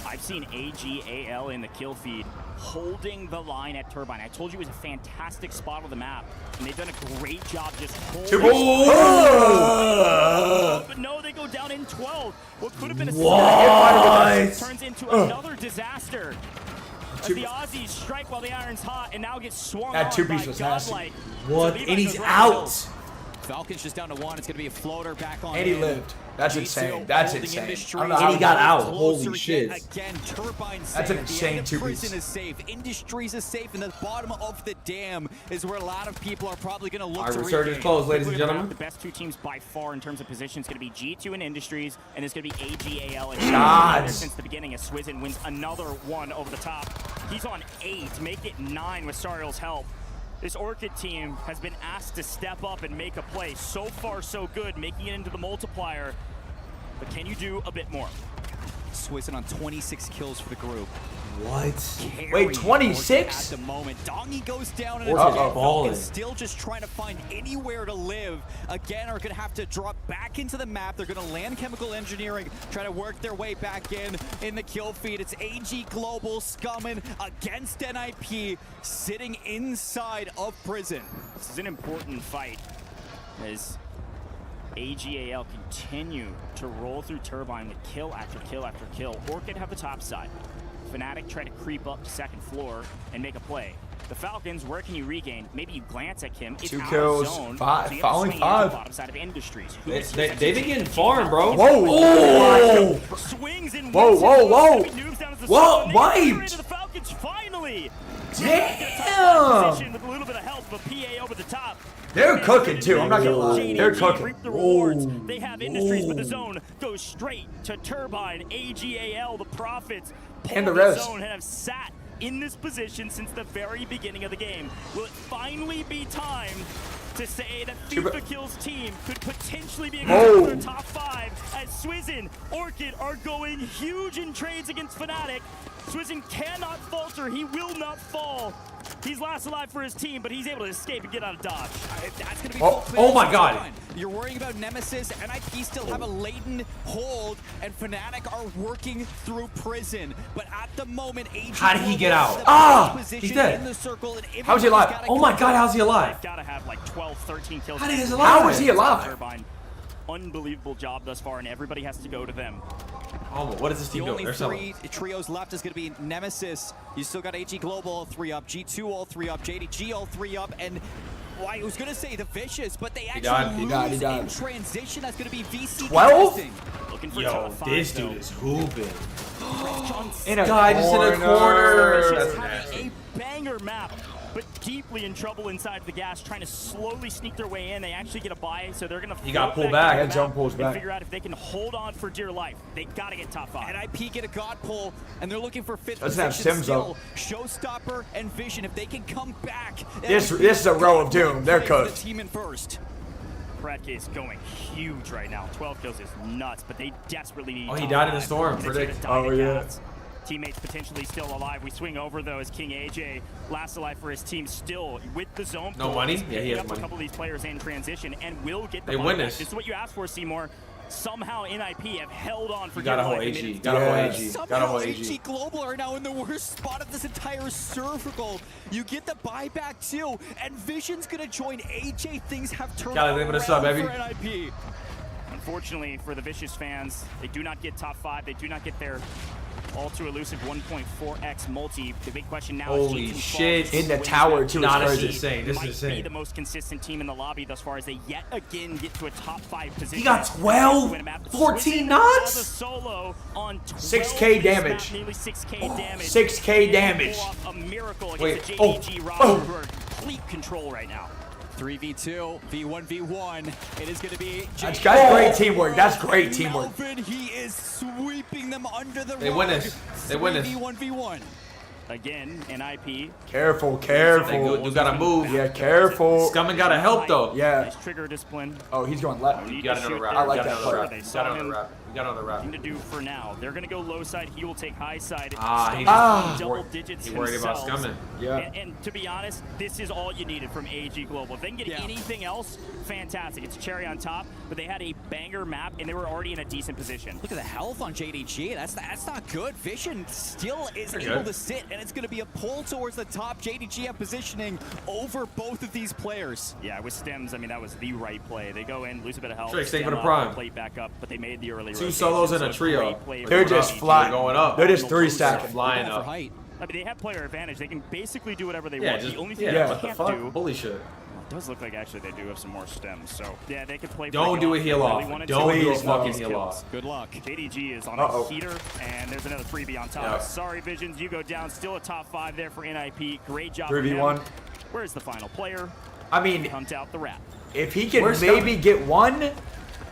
I've seen AGAL in the kill feed holding the line at Turbine. I told you it was a fantastic spot on the map, and they've done a great job just holding. But no, they go down in 12. What could have been a turns into another disaster. As the Aussies strike while the iron's hot, and now gets swung That on 2-piece by was nasty. Godlike. What? So And he's Levi's out. Falcons just down to 1. It's going to be a floater back on. And he in. lived. That's G2 insane. That's holding insane. Industries. I don't know how he got out. Closer Holy shit. Again, Turbine safe. That's an The insane end of 2-piece. Prison is safe. Industries is safe. And the bottom of the dam is where a lot of people are probably going to look Our to resurgence regain. closed, ladies and gentlemen. The best 2 teams by far in terms of position is going to be G2 and Industries, and it's going to be AGAL and Shots. since the beginning as Swizzen wins another 1 over the top. He's on 8, make it 9 with Sariel's help. This Orchid team has been asked to step up and make a play. So far, so good, making it into the multiplier. But can you do a bit more? Swizzen on 26 kills for the group. What? Wait, 26? At the moment, Dongy goes down and Orchid's again, balling. Falcons still just trying to find anywhere to live. Again, are going to have to drop back into the map. They're going to land Chemical Engineering, try to work their way back in the kill feed. It's AG Global scumming against NIP, sitting inside of prison. This is an important fight as AGAL continue to roll through Turbine with kill after kill after kill. Orchid have the top side. Fnatic try to creep up to second floor and make a play. The Falcons, where can you regain? Maybe you glance at Kim. It's 2 out kills, of zone. 5, So you have to only swing into the 5. bottom side of Industries. They've been getting farmed, bro. Whoa! Swings and Whoa, wins whoa, it. whoa! Noobs down as the Whoa, zone. They wiped! clear into the Falcons finally. Damn! Position with a little bit of help, but PA over the top. They're cooking too. I'm not gonna lie. They're cooking. Reap the rewards. They have Industries, but the zone goes straight to Turbine. AGAL, the Profits, And the pull rest. zone have sat in this position since the very beginning of the game. Will it finally be time to say that FIFA Kills team could potentially be against their top 5 as Swizzen, Orchid are going huge in trades against Fnatic. Swizzen cannot falter. He will not fall. He's last alive for his team, but he's able to escape and get out of dodge. That's going to be Oh my God. You're worrying about Nemesis, and NIP still have a latent hold, and Fnatic are working through Prison. But at the moment, AG How did he get out? He's in dead. the circle, and How's he alive? Oh my god, how's he alive? They've got to have like 12, 13 kills. How is he alive? How is he alive? Turbine. Unbelievable job thus far, and everybody has to go to them. Oh, what does this team The do? only three trios left is going to be Nemesis. You still got AG Global all 3 up, G2 all 3 up, JDG all 3 up, and well, I was going to say the Vicious, but they actually lose in transition. That's going to be VC 12? Looking for Yo, top 5, this though. dude is hooping. In a guy just in a corner. Vicious having a banger map, but deeply in trouble inside the gas, trying to slowly sneak their way in. They actually get a buy, so they're going to got pulled back. Yeah, jump pulls back. Figure out if they can hold on for dear life. They got to get top 5. And IP get a god pull, and they're looking for 5th Doesn't have position Sims, still. Showstopper and Vision, if they can come back. This is a row of doom. They're The cooked. team in first. Bradcase going huge right now. 12 kills is nuts, but they desperately need. Oh, he top died in the 5. storm. They Predict. take a dive Oh, at yeah. Cats. Teammates potentially still alive. We swing over though as King AJ last alive for his team still with the zone. No money? He's Yeah, he picking has up money. a couple of these players in transition and will get the They ball win back. this. This is what you asked for, Seymour. Somehow NIP have held on for You gotta dear hold life. AG. Gotta hold AG. Gotta Somehow hold AG AG. Global are now in the worst spot of this entire circle. You get the buyback too, and Vision's gonna join AJ. Things have turned Gotta leave it a sub, around baby. for NIP. Unfortunately for the Vicious fans, they do not get top 5. They do not get their all too elusive 1.4x multi. The big question now Holy is shit. In the tower, too. Nah, It's this is crazy. insane. This is might be insane. the most consistent team in the lobby thus far as they yet again get to a top 5 position. He got 12? Win a map. 14 Switching knots? all the solo on 12 6K this map, damage. nearly 6K damage. 6K And damage. pull off a miracle Wait, against the JDG roster oh. who are in complete control right now. 3v2, v1v1. It is going to be. That's great teamwork. That's great teamwork. Melvin, he is sweeping them under the They rug. win this. They win this. 3v1v1. Again, NIP. Careful, They careful. do gotta move. Yeah, careful. Scumming gotta help though. Yeah. Nice trigger discipline. Oh, he's going left. You got another route. I like You got that another play. route. They You saw got another him. route. You got another route. Thing to do for now. They're going to go low side. He will take high side. He double digits He worried about themselves. scumming. Yeah. And to be honest, this is all you needed from AG Global. If they can get anything else, fantastic. It's cherry on top, but they had a banger map, and they were already in a decent position. Look at the health on JDG. That's not good. Vision still is Pretty able good. to sit, and it's going to be a pull towards the top. JDG have positioning over both of these players. Yeah, with stems, I mean, that was the right play. They go in, lose a bit of health, Drake, stay stem for the up, prime. plate back up, but they made the early Two rotation, solos and so a trio. great play They're from just AG. flying. Going up. They're just 3 stacking. Flying For up. height. I mean, they have player advantage. They can basically do whatever they Yeah, want. just, The only thing yeah, they what the can't fuck? do Holy shit. It does look like actually they do have some more stems, so yeah, they could play. Don't pretty do well a if heal they off. really wanted Don't to. do a Please, fucking no. heal off. Good luck. JDG is on Uh-oh. a heater, and there's another freebie on top. Yeah. Sorry, Visions, you go down. Still a top 5 there for NIP. Great job. 3v1. from him. Where's the final player? I mean, Hunt out the rat. if he can Where's maybe get one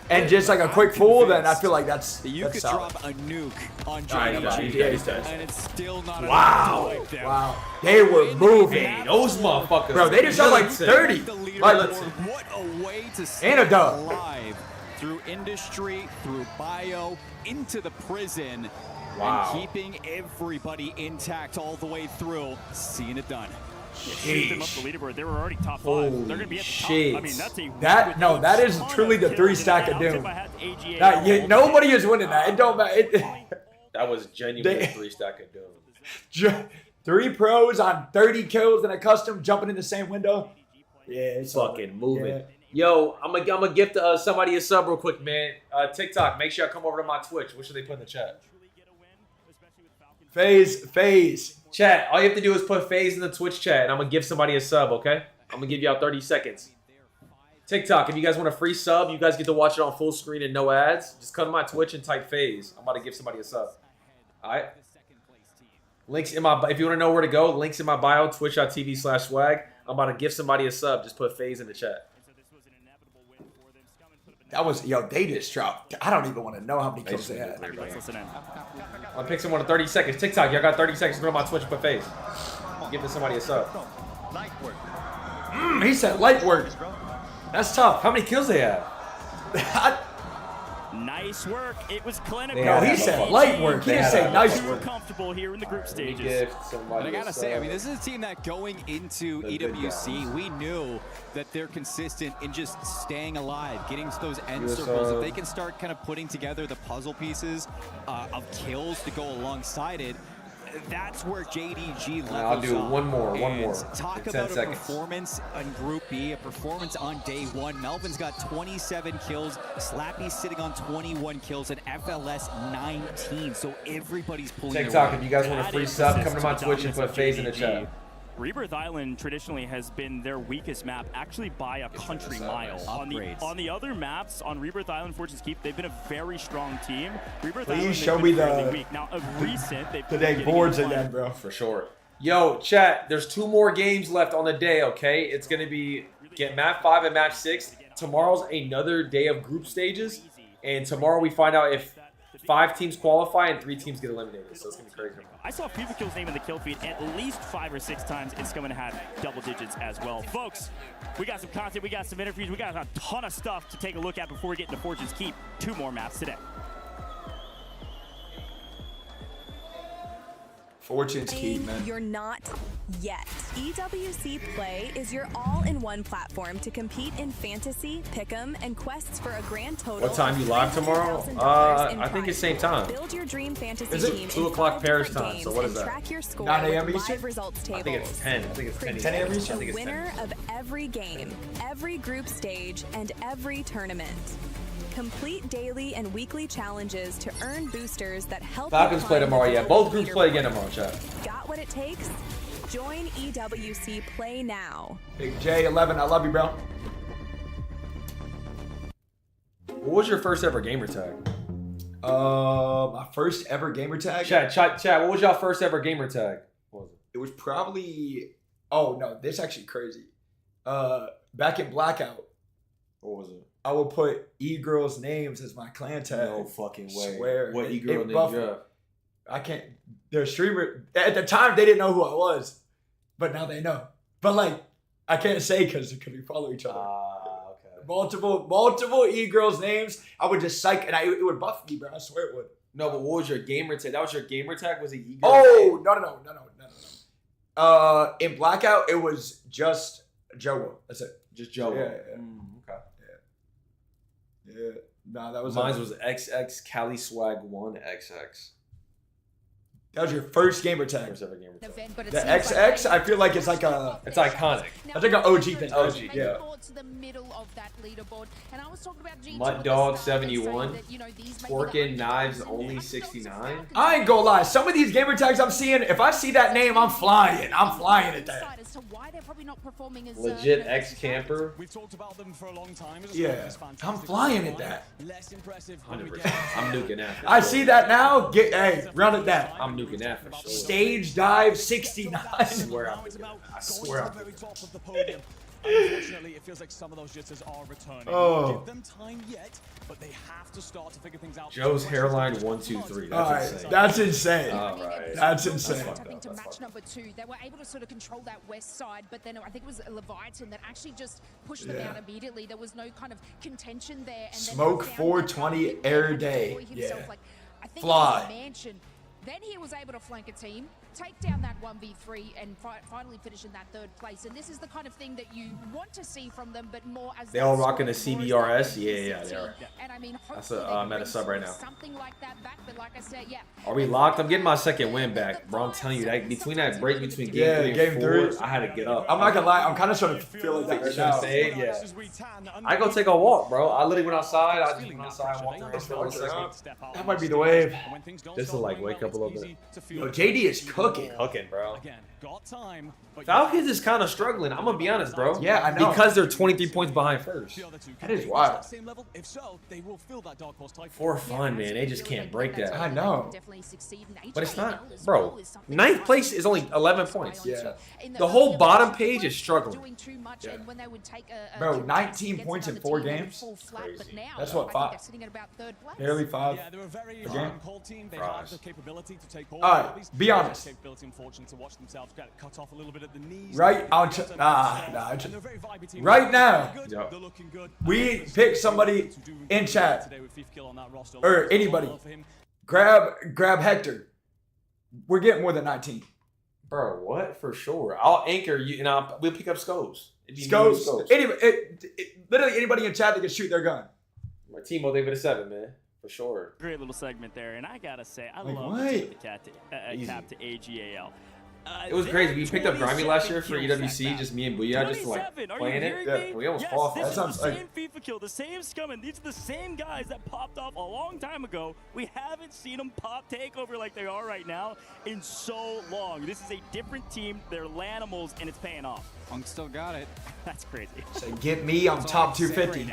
and just like a quick fool, then I feel like that's You solid. could drop a nuke on Alright, JDG, yeah, he's dead. and it's still not Wow. enough to wipe them. Wow. They were moving. Hey, those motherfuckers. Bro, they just shot like Listen. 30. The leaderboard, Like, let's what a way to And stay a dub. alive through industry, through bio, into the prison, Wow. and keeping everybody intact all the way through, seeing it done. Shoot them up the leaderboard. They were already top 5. Holy They're going to be at the shit. top. I mean, that's a That no, that is truly the 3 stack of doom. Nobody is winning that. It don't matter. That was genuinely They- 3 stack of doom. 3 pros on 30 kills in a custom jumping in the same window. Yeah, it's Fucking moving. Yeah. Yo, I'm gonna gift somebody a sub real quick, man. TikTok, make sure y'all come over to my Twitch. What should they put in the chat? Faze. Chat, all you have to do is put Faze in the Twitch chat, and I'm gonna give somebody a sub, okay? I'm gonna give y'all 30 seconds. TikTok, if you guys want a free sub, you guys get to watch it on full screen and no ads. Just come to my Twitch and type Faze. I'm about to give somebody a sub. Alright? Links in my, if you want to know where to go, links in my bio, twitch.tv/swag. I'm about to give somebody a sub. Just put Faze in the chat. That was, yo, they just dropped. I don't even want to know how many kills they had. Let's listen in. I'll pick someone in 30 seconds. TikTok, y'all got 30 seconds to go to my Twitch and put Faze. Give this somebody a sub. He said light work. That's tough. How many kills they have? Nice work. It was clinical. No, he said light work. He didn't say nice work. Comfortable here in the group stages. And I gotta say, I mean, this is a team that going into EWC, we knew that they're consistent in just staying alive, getting to those end circles. If they can start kind of putting together the puzzle pieces of kills to go alongside it, that's where JDG levels I'll do up. one more. Talk about a performance on Group B, a performance on day one. Melvin's got 27 kills, Slappy's sitting on 21 kills, and FLS 19. So everybody's pulling TikTok, if you guys want a free sub, come to my Twitch and put Faze in the chat. Rebirth Island traditionally has been their weakest map, actually by a country mile. On the other maps, on Rebirth Island, Fortune's Keep, they've been a very strong team. Rebirth Island, show me the weak. Now, of recent, they've today boards again, bro. For sure. Yo, chat, there's 2 more games left on the day, okay? It's going to be get map 5 and match 6. Tomorrow's another day of group stages, and tomorrow we find out if 5 teams qualify and 3 teams get eliminated, so it's going to be crazy. I saw Pivakill's name in the kill feed at least 5 or 6 times. It's going to have double digits as well. Folks, we got some content, we got some interviews, we got a ton of stuff to take a look at before we get into Fortune's Keep. 2 more maps today. Fortune's Keep, man. You're not yet. EWC Play is your all-in-one platform to compete in fantasy, pick'em, and quests for a grand total. What time you live tomorrow? I think it's same time. Build your dream fantasy is it team 2 o'clock Paris time? So what is that? Track your score 9 a.m. with Eastern? live results tables. I think it's 10. I think it's 10 a.m. The Eastern? winner of every game, every group stage, and every tournament. Complete daily and weekly challenges to earn boosters that help Falcons you play climb tomorrow, the yeah. total Both groups play again tomorrow, chat. Got what it takes? Join EWC Play now. Big J11, I love you, bro. What was your first ever gamer tag? My first ever gamer tag? Chat, what was y'all first ever gamer tag? What was it? It was probably, oh no, this is actually crazy. Back in Blackout. What was it? I would put e-girls' names as my clan tag. No fucking way. Swear. What e-girl name you have? I can't. Their streamer at the time they didn't know who I was, but now they know. But like, I can't say because we follow each other. Okay. Multiple e-girls' names. I would just psych, and it would buff me, bro. I swear it would. No, but what was your gamer tag? That was your gamer tag? Was it e-girl? Oh no. In Blackout, it was just Joe. That's it. Just Joe. Yeah. Okay. Yeah. Nah, that was mine was XX Cali Swagg 1XX. That was your first gamer tag. First ever gamer tag. The XX, I feel like it's like a. It's iconic. That's like an OG thing. OG, yeah. To the middle of that leaderboard, and I was talking about Mud Dog 71. Working Knives only 69. I ain't gonna lie. Some of these gamer tags I'm seeing, if I see that name, I'm flying. I'm flying at that. Legit X Camper. We've talked about them for a long time. Yeah, I'm flying at that. Less impressive. 100%. I'm nuking that. I see that now. Hey, run at that. I'm nuking that for sure. Stage dive 69. I swear I'm nuking that. I swear I'm very top of the podium. Unfortunately, it feels like some of those jitters are returning. Give them time yet, but they have to start to figure things out. Joe's hairline 1, 2, 3. That's insane. That's insane. All right. That's insane. To match number 2, they were able to sort of control that west side, but then I think it was Leviathan that actually just pushed them out immediately. There was no kind of contention there. And Smoke 420 air day. Yeah. I think Fly. Mansion. Then he was able to flank a team, take down that 1v3, and finally finish in that 3rd place. And this is the kind of thing that you want to see from them, but more as they all rocking a CBRS? Yeah, they are. And I mean, that's a meta sub right now. Something like that back, but like I said, Are we locked? I'm getting my second win back, bro. I'm telling you, that between that break between game 3 and 4, I had to get up. I'm not gonna lie, I'm kind of starting to feel like that right now. Yeah. I go take a walk, bro. I literally went outside. I just went outside and walked around for a second. That might be the wave. This will like wake up a little bit. Yo, JD is cooking. Cooking, bro. Got time, Falcons is kind of struggling. I'm gonna be honest, bro. Yeah, I know. Because they're 23 points behind first. That is wild. For fun, man. They just can't break that. I know. But it's not, bro. 9th place is only 11 points. Yeah. The whole bottom page is struggling. Yeah. Bro, 19 points in 4 games. Crazy. That's what, 5? Barely 5 Yeah, they're a very a game. cold team. They have the capability to take All right, be honest. capability, unfortunately, to watch themselves get cut off a little bit at the knees. Right on. Right now, we pick somebody in chat or anybody. Grab Hector. We're getting more than 19. Bro, what? For sure. I'll anchor you, and we'll pick up scopes. Scopes. Literally anybody in chat that can shoot their gun. My team will leave it a 7, man. For sure. Great little segment there, and I gotta say, I Like, love what? the cap to AGAL. It was crazy. We picked up Grimy last year for EWC, just me and Booyah, just like playing it. Yeah, we almost fought. This is the same FIFA kill, the same scum, and these are the same guys that popped off a long time ago. We haven't seen them pop takeover like they are right now in so long. This is a different team. They're Lanimals, and it's paying off. Funk still got it. That's crazy. So get me on top 250.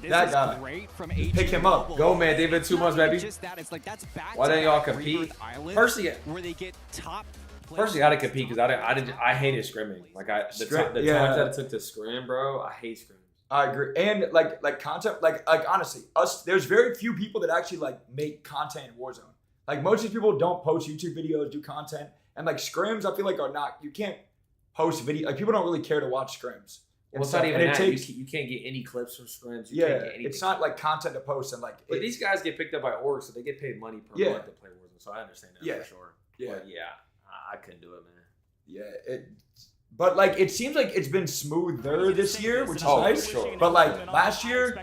That guy. Great from Pick him up. Go, man. They've been 2 months, baby. Just that, it's like that's back Why to don't y'all back compete? Rebirth Island, Personally, where they get top. Personally, I didn't compete because I hated scrimming. Like the times that it took to scrim, bro, I hate scrims. I agree. And like content, like honestly, there's very few people that actually like make content in Warzone. Like most of these people don't post YouTube videos, do content, and like scrims, I feel like are not. You can't post video. Like people don't really care to watch scrims. Well, it's not even that. You can't get any clips from scrims. You can't get anything. It's not like content to post and like. But these guys get picked up by orgs, so they get paid money per month to play Warzone. So I understand that for sure. Yeah. But yeah, I couldn't do it, man. Yeah, but like it seems like it's been smoother this year, which is nice. Sure. But like last year,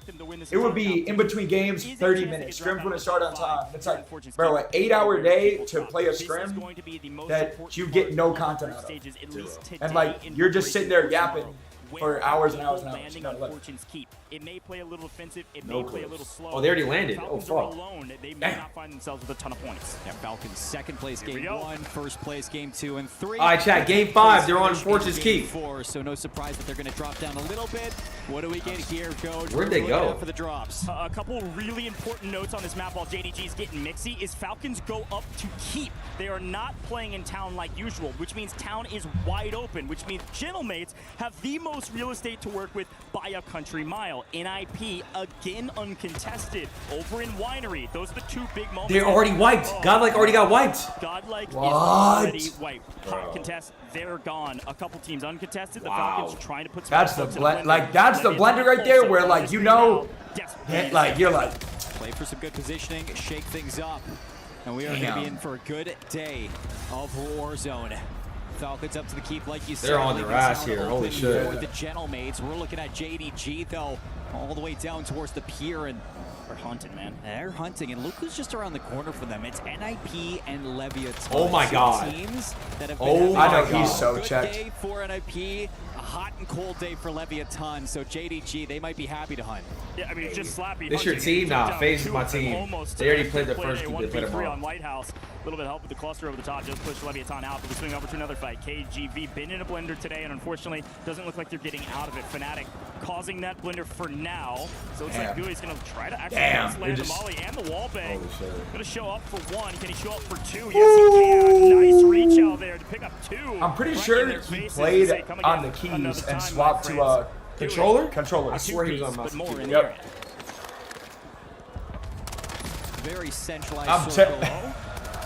it would be in between games, 30 minutes. Scrims wouldn't start on time. It's like, bro, an 8-hour day to play a scrim that you get no content out of. And like you're just sitting there yapping for hours and hours and hours. Landing on Fortune's Keep. It may play a little offensive. It may play a little slow. Oh, they already landed. Falcons oh, are fuck. alone. They may not find themselves with a ton of points. Yeah, Falcons second place game 1, first place game 2 and 3. All right, chat. Game 5. They're on Fortune's Keep. 4, so no surprise that they're going to drop down a little bit. What do we get here, Coach? Where'd they go? For the drops. A couple really important notes on this map while JDG's getting mixy is Falcons go up to Keep. They are not playing in town like usual, which means town is wide open, which means Gentlemates have the most real estate to work with by a country mile. NIP, again uncontested. Over in Winery, those are the 2 big moments. They're already wiped. Godlike already got wiped. Godlike is already wiped. Hot contest, they're gone. A couple teams uncontested. The Falcons trying to put some. That's the blend. Like that's the blender right there, where like you know, like you're like. Play for some good positioning, shake things up, and we are going to be in for a good day of Warzone. Falcons up to the Keep, like you said. They're on their ass here. Holy shit. With the Gentlemates, we're looking at JDG though, all the way down towards the pier, and they're hunting, man. They're hunting, and look who's just around the corner for them. It's NIP and Leviathan. Oh my God. Teams that have been oh, I know he's he's so good checked. Day for NIP, a hot and cold day for Leviathan. So JDG, they might be happy to hunt. Yeah, I mean, it's just slappy. This your team? Nah, Faze is my team. They already played the first game. They played them all. On Lighthouse. A little bit of help with the cluster over the top. Just push Leviathan out, but we swing over to another fight. KGV been in a blender today, and unfortunately, doesn't look like they're getting out of it. Fnatic causing that blender for now. So it's like Gooey's going to try to actually land the molly and the wall bang. Going to show up for 1. Can he show up for 2? Yes, he can. Nice reach out there to pick up 2. I'm pretty sure he played on the keys and swapped to controller. Controller. I swear he was on mouse. More in the area. Very centralized circle.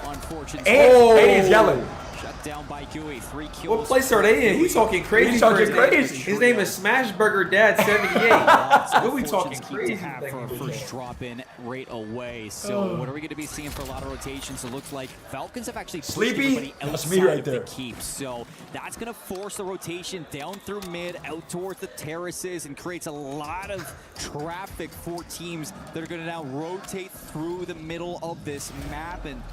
Unfortunately. And he's yelling. Shut down by Gooey. 3 kills. What place are they in? He's talking crazy. He's talking crazy. His name is Smashburger Dad 78. What are we talking crazy? For a first drop in right away. So what are we going to be seeing for a lot of rotations? It looks like Falcons have actually pushed everybody outside of the keep. So that's going to force the rotation down through mid, out towards the terraces, and creates a lot of traffic for teams that are going to now rotate through the middle of this map. And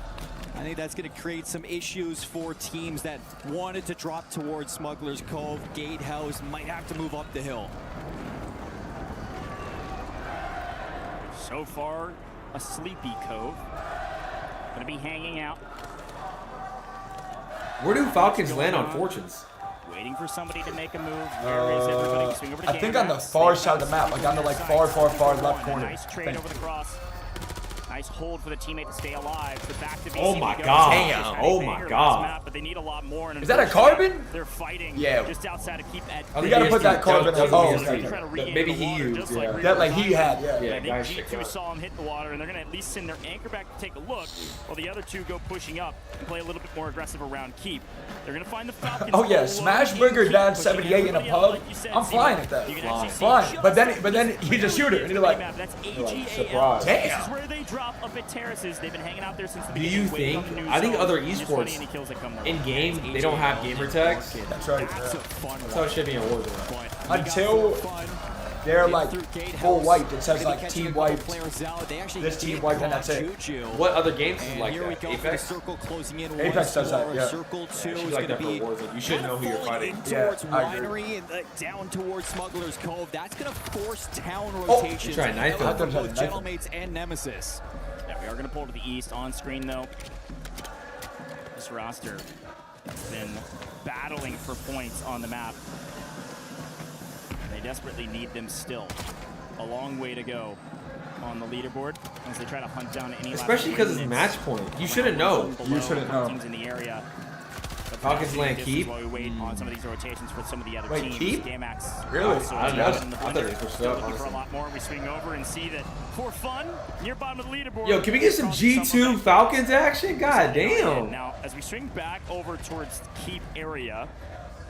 I think that's going to create some issues for teams that wanted to drop towards Smuggler's Cove. Gatehouse might have to move up the hill. So far, a sleepy Cove. Going to be hanging out. Where do Falcons land on Fortunes? Waiting for somebody to make a move. Where is everybody? Swing over to I think on the far side of the map, like on the far left corner. Nice trade over the cross. Nice hold for the teammate to stay alive. The back to VC Oh my goes. god. Damn. Oh my god. Map, but they need a lot more. And Is that a carbon? They're fighting just outside of keep at. You gotta put that carbon up. Oh, maybe he used. Yeah. That like he had. I think G2 saw him hit the water, and they're gonna at least send their anchor back to take a look, while the other two go pushing up and play a little bit more aggressive around keep. They're gonna find the Falcons. Oh yeah, Smash Burger down 78 in a pub. I'm flying at that. Flying. But then he's a shooter, and you're like, surprise. Damn. This is where they drop up at terraces. They've been hanging out there since the Do beginning. you think? I think other esports in game they don't have gamer tags. That's right. That's how it should be in Warzone. Until they're like full wiped. It says like team wiped. This team wiped, and that's it. What other games is like that? Apex? Apex does that, yeah. Circle 2 is like that for Warzone. You should know who you're fighting. Yeah, I agree. Winery and down towards Smuggler's Cove. That's going to force town rotations. Try knife him. Both Gentleman's and Nemesis. Yeah, we are going to pull to the east. On screen, though, this roster has been battling for points on the map. They desperately need them still. A long way to go on the leaderboard as they try to hunt down any. Especially because it's match point. You shouldn't know. You shouldn't know. Teams in the area. Falcons land keep. While we wait on some of these rotations for some of the other Wait, teams. keep? Gamax Really? also I in the thought they blender. pushed Still up, looking for a honestly. lot more. We swing over and see that for fun, near bottom of the leaderboard. Yo, can we get some G2 Falcons action? God damn. Now, as we swing back over towards the keep area,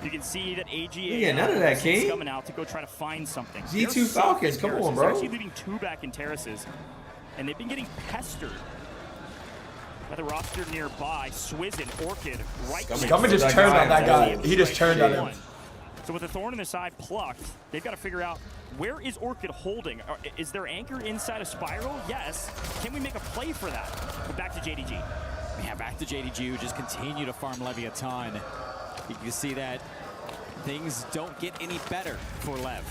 you can see that AGA Yeah, none of that, King. coming out to go try to find something. G2 They're Falcons, soft in come on, terraces. bro. They're actually leaving 2 back in terraces, and they've been getting pestered by the roster nearby. Swizzin, Orchid, right. Scummin just turned on that guy. He just turned on him. So with the thorn in the side plucked, they've got to figure out, where is Orchid holding? Is their anchor inside a spiral? Yes. Can we make a play for that? But back to JDG. Yeah, back to JDG, who just continue to farm Leviathan. You can see that things don't get any better for Lev.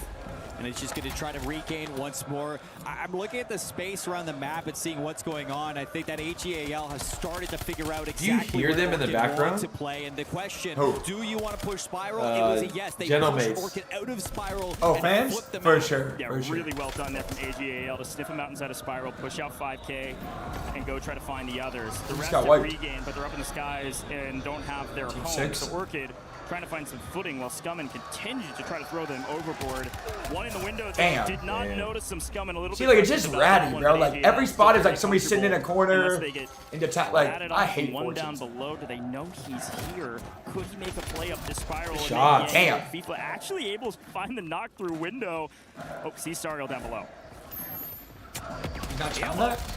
And it's just going to try to regain once more. I'm looking at the space around the map and seeing what's going on. I think that AGAL has started to figure out exactly hear where them in the Orchid background? want to play. And the question, Who? do you want to push Spiral? It was a yes. They Gentlemates. pushed Orchid out of Spiral. Oh, and fans? flipped them For out. sure. Yeah, For sure. really well done there from AGAL to sniff them out inside a spiral, push out 5K, and go try to find the others. The rest got have wiped. regained, but they're up in the skies and don't have their home. 6. So Orchid trying to find some footing while Scummin continues to try to throw them overboard. One in the window, Damn. did not notice some Scummin a little See, bit. like, it's just ratty, bro. Like, every spot is like somebody sitting in a corner in the top. Like, I hate one Fortunes. down below. Do they know he's here? Could he make a play up this spiral? And Shot. then, yeah, Damn. FIFA actually able to find the knock through window. Oh, see Sariel down below.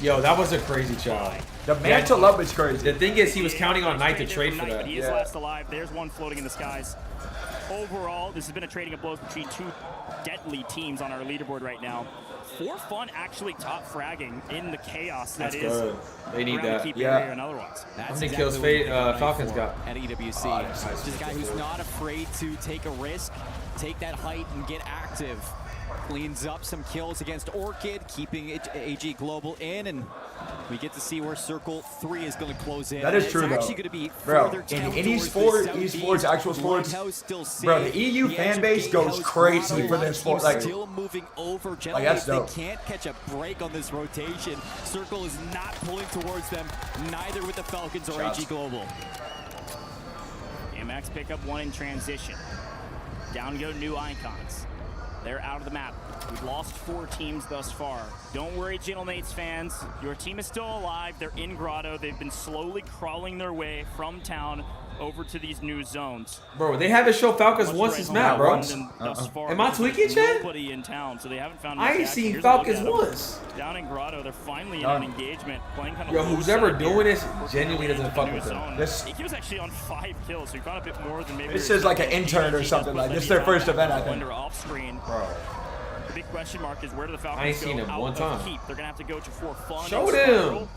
Yo, that was a crazy job. The mantle up is crazy. The thing is, he was counting on Knight to trade for that. But he is last alive. There's one floating in the skies. Overall, this has been a trading of blows between 2 deadly teams on our leaderboard right now. For fun, actually top fragging in the chaos that That's is. good. They need around the that. keep Yeah. area and otherwise. How many kills Falcons got? At EWC. This guy who's not afraid to take a risk, take that height and get active. Cleans up some kills against Orchid, keeping AG Global in, and we get to see where Circle 3 is going to close in. That is true, it's though. actually going to be Bro, further in down any towards sport, the southeast. esports, actual sports, Lighthouse still safe. bro, the EU The fan edge of base goes Gatehouse crazy Grotto for this sport. Like, still moving over. that's Gentlemen, dope. they can't catch a break on this rotation. Circle is not pulling towards them, neither with the Falcons or Shots. AG Global. Max pick up 1 in transition. Down go new icons. They're out of the map. We've lost 4 teams thus far. Don't worry, Gentlemates fans. Your team is still alive. They're in Grotto. They've been slowly crawling their way from town over to these new zones. Bro, they haven't shown Falcons once this map, bro. Am I tweaking, Chad? Nobody in town, so they haven't found. I ain't much action. seen Here's a look Falcons at 'em. once. Down in Grotto, they're finally in Done. an engagement, playing kind of. Yo, loose who's ever side here. doing this Working genuinely their way doesn't into fuck the new with them. zone. This- He was actually on 5 kills, so he got a bit more than maybe. this is like an intern or something. Like, this is their first event, I think. Wonder off screen. Bro. The big question mark is, where do the Falcons I ain't seen go him out one of time. keep? They're gonna have to go to for fun. Show and them. Spiral.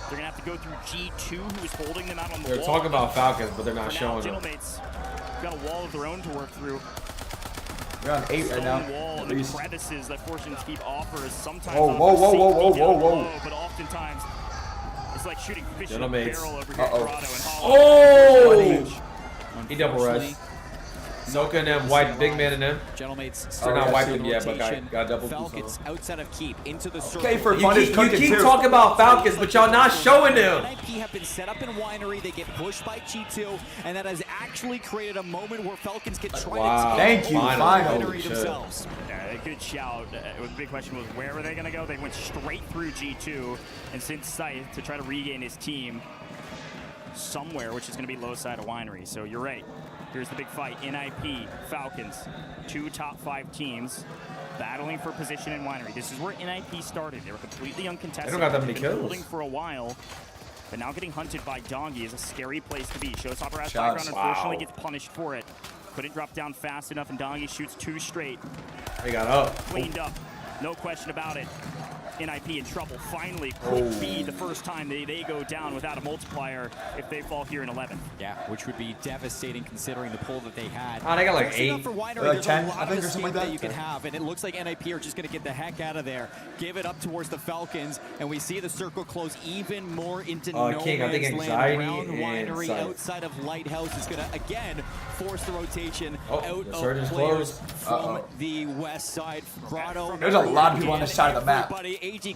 They're gonna have to go through G2, who's holding them out on the They're wall. talking about Falcons, but they're not For showing now, them. Gentlemates got a wall of their own to work through. We're on 8 right now. Stone wall At and the least. crevices that Fortunes Keep offers. Sometimes Whoa, whoa, whoa, whoa, whoa, whoa, whoa. but oftentimes it's like shooting fish in a Gentlemates. barrel over here at Grotto and Hollow. Oh! He double res. Soka and them, white big man and them. Gentlemen's They're not wiped them yet, but got double Falcons outside of keep into the circle. Okay, for You fun, keep, it's you cooking keep too. talking about Falcons, but y'all not showing them. NIP have been set up in Winery. They get pushed by G2, and that has actually created a moment where Falcons can try to take Thank you, Winery themselves. Yeah, good shout. The big question was, where were they going to go? They went straight through G2 and sent Scythe to try to regain his team somewhere, which is going to be low side of Winery. So you're right. Here's the big fight. NIP, Falcons, 2 top 5 teams battling for position in Winery. This is where NIP started. They were completely uncontested. They don't got that many They've been kills. holding for a while, but now getting hunted by Dongi is a scary place to be. Showstopper has Shots. background, unfortunately Wow. gets punished for it. Couldn't drop down fast enough, and Dongi shoots 2 straight. They got up. Cleaned up, no question about it. NIP in trouble. Finally, could be the first time they go down without a multiplier if they fall here in 11th. Yeah, which would be devastating considering the pull that they had. Oh, they got like Close enough 8. For Winery, Like there's 10, a lot I think, of or something like escape that. you can have, and it looks like NIP are just going to get the heck out of there, give it up towards the Falcons, and we see the circle close even more into no King, I think man's land Anxiety around and Winery Scythe. outside of Lighthouse is going to again force the rotation out the of surgeon's players closed. from the west side. Grotto. There's a lot of people on this side of the map.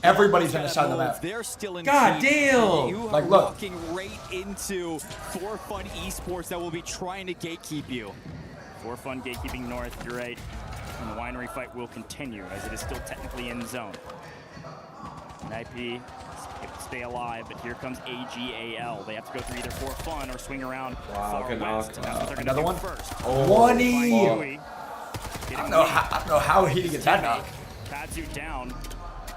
Everybody's on this side of the map. They're still in God cheat. damn! You are Like, look. walking right into For Fun Esports that will be trying to gatekeep you. For Fun gatekeeping north, you're right. And the Winery fight will continue as it is still technically in zone. NIP stay alive, but here comes AGAL. They have to go through either For Fun or swing around far good west. knock. That's what they're Another gonna one? do first. One Find I don't know how he gets that knock. Katsu down.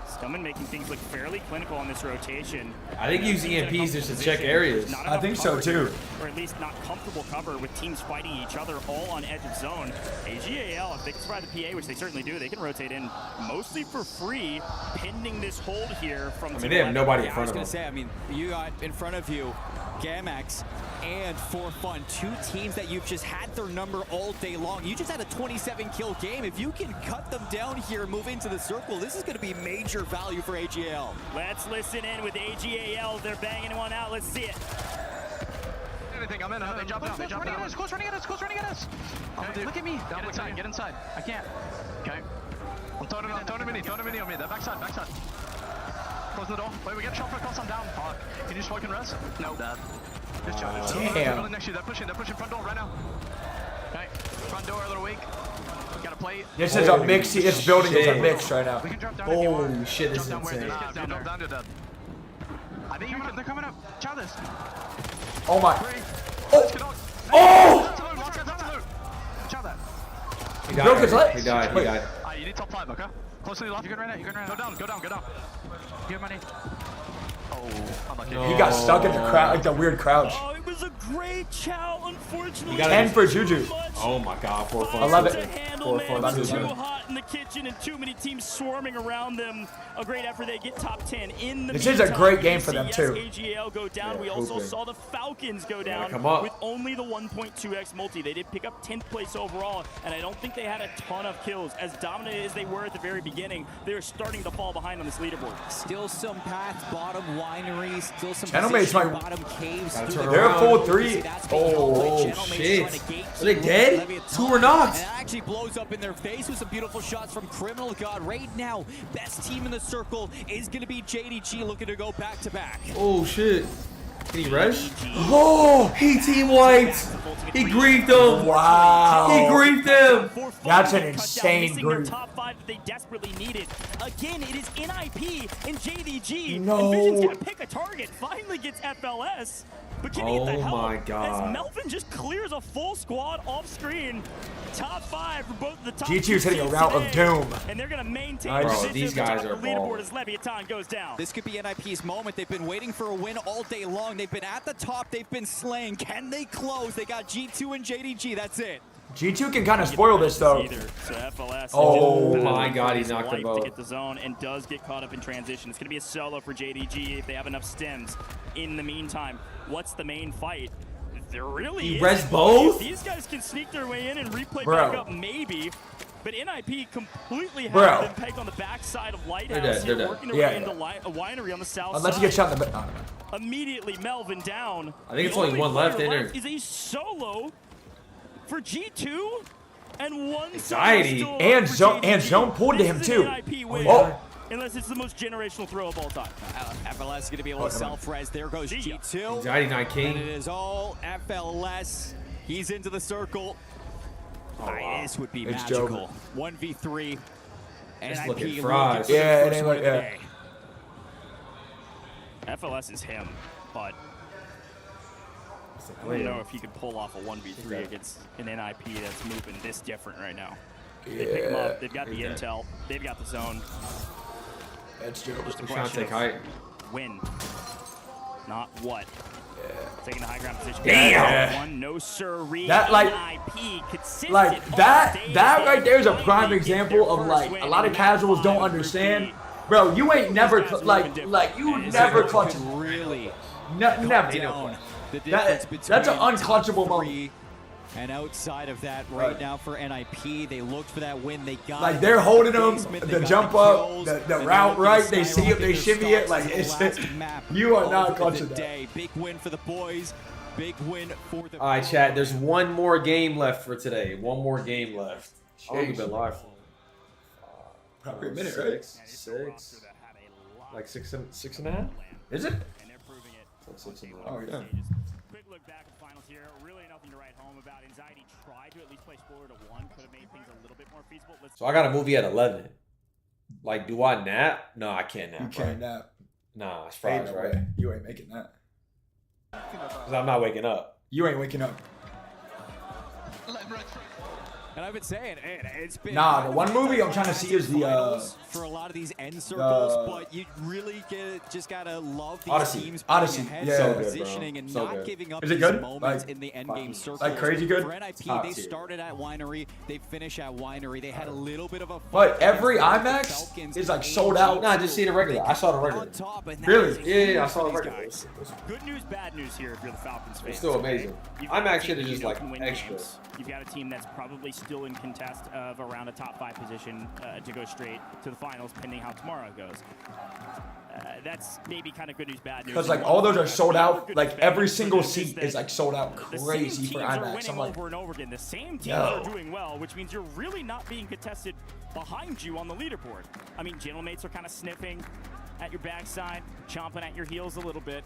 Stillman making things look fairly clinical on this rotation. I think using EMPs just to check areas. Not I enough think so, cover too. here, or at least not comfortable cover with teams fighting each other all on edge of zone. AGAL, if they can survive the PA, which they certainly do, they can rotate in mostly for free, pending this hold here from I mean, they have nobody in I front was of going them. to say, I mean, you got in front of you Gamex and For Fun, 2 teams that you've just had their number all day long. You just had a 27-kill game. If you can cut them down here and move into the circle, this is going to be major value for AGL. Let's listen in with AGAL. They're banging one out. Let's see it. Anything, I'm in. They jump down. They jump down. Close running at us. Close running at us. Okay, look at me. Get inside. Get inside. I can't. Okay. I'm throwing a mini on me. They're backside. Backside. Close the door. Wait, we get shot for cross. I'm down. Fuck. Can you smoke and res? No. Dead. Just chill. Damn. Next to you. They're pushing front door right now. Okay. Front door a little weak. Gotta play. This is a mix. This building is a mix right now. We can drop down if you want. Holy shit, this is Jump down where insane. there's kids down. Jump down to dead. I think they're coming up. Chow this. Oh my. Oh! Chow that. He Broke his died. legs. He died. He Wait. died. You need top 5, okay? Close to the left. You're good right now. You're good right now. Go down. You have money. Oh, unlucky. No. He got stuck in the crowd, like the weird crouch. Oh, it was a great chow. Unfortunately, You got 10 for Juju. Oh my god, 4 fun. I love it. to handle, 4 man. fun. It was Too too good. hot in the kitchen and too many teams swarming around them. A great effort. They get top 10 in the This is a meantime, great game you for see, them, yes, too. AGL go down. Yeah, we also hooping. saw the Falcons go down come up. with only the 1.2x multi. They did pick up 10th place overall, and I don't think they had a ton of kills. As dominant as they were at the very beginning, they were starting to fall behind on this leaderboard. Still some paths, bottom Winery, still some Gentleman's position, my- bottom caves. Gotta through turn the They're around. full 3. Oh, shit. Are they dead? 2 were knocked. And it actually blows up in their face with some beautiful shots from Criminal God. Right now, best team in the circle is going to be JDG looking to go back-to-back. Oh shit. Can he rush? Oh, he team wiped. He griefed him. Wow. He griefed him. That's an Cut down, insane missing their grief. top 5 that they desperately needed. Again, it is NIP and JDG. No. And Vision's gonna pick a target. Finally gets FLS. But can he get the Oh help? my God. As Melvin just clears a full squad off screen. Top 5 for both the top G2's hitting a teams route of today. doom. And they're gonna maintain Bro, position these at the guys top are of the leaderboard balling. as Leviathan goes down. This could be NIP's moment. They've been waiting for a win all day long. They've been at the top. They've been slaying. Can they close? They got G2 and JDG. That's it. G2 can kind of spoil this though. Either. So FLS Oh just my God, he his knocked them life to both. get the zone and does get caught up in transition. It's going to be a solo for JDG if they have enough stems. In the meantime, what's the main fight? There really He is. res both? These guys can sneak their way in and replay Bro. back up maybe. But NIP completely Bro. has them pegged on the backside of Lighthouse They're dead, here, they're dead. working their Yeah. way into a winery on the south Unless side. you get shot in the back. Immediately Melvin down. I think it's The only one player left, ain't there? Is a solo. for G2 and one Anxiety. And zone pulled to him too. Oh. Unless it's the most generational throw of all time. FLS is going to be able to self-res. There goes G2. Anxiety Night King. And it is all FLS. He's into the circle. wow. This would be It's magical. 1v3. It's NIP looking looking fried. for the Yeah, it first ain't win like of the that. day. FLS is him, but I don't know if he could pull off a 1v3 against an NIP that's moving this different right now. They pick him up. They've got the intel. They've got the zone. That's true. Just a Trying to question take of height. win, not what. Taking the high ground position. Damn. One, no sirree. That, like- NIP, consistent Like all that day. right there is a prime They get example their of first like win, a lot of and casuals don't understand. Bro, you ain't never you never clutch it. Really Never. down the difference between That's an unclutchable top moment. three. And outside of that, right now for NIP, they looked for that win. They got Like it. they're holding them, Basement, they the got jump the up, kills, the and route they're right. looking They to see it, they skyrocket shimmy their it. Like stocks it's to the last map you are of not the clutching that. day. Big win for the boys. Big win for the. All right, chat. There's one more game left for today. One more game left. How long have you been live for? Probably a minute, right? Six. Like six and a half? Is it? Like 6 and a half. Oh yeah. Quick look back at the finals here. Really nothing to write home about. Anxiety tried to at least play spoiler to 1. Could have made things a little bit more feasible. So I got a movie at 11. Like, do I nap? No, I can't nap. You can't nap. Nah, it's Ain't Fridays, no right? way. You ain't making that. Because I'm not waking up. You ain't waking up. And I've been saying, it's been. Nah, the one movie I'm trying to see is the for a lot of these end circles, but you really just gotta love these Odyssey. teams Odyssey, playing ahead, yeah. so So good, positioning, bro. and So not good. giving up Is it these good? moments Like- in the end game circles. like crazy good? For NIP, Top they tier. started at Winery, they finish at Winery. They had a little bit of a. But every fight IMAX against the Falcons is like and sold out. Nah, I just see the regular. I saw the regular. on top, and that Really? is a Yeah, I huge saw the these regular. guys. Good news, bad news here if you're the Falcons fans. It's still okay? amazing. You've got a IMAX team shit is that just you know like can win extra. games. You've got a team that's probably still in contest of around a top 5 position to go straight to the finals, pending how tomorrow goes. That's maybe kind of good news, bad news. Because like all those are sold out. Like every single seat is like sold out crazy for The same teams are IMAX. winning I'm like, over and over again. The same teams Yo. are doing well, which means you're really not being contested behind you on the leaderboard. I mean, Gentlemates are kind of sniffing at your backside, chomping at your heels a little bit.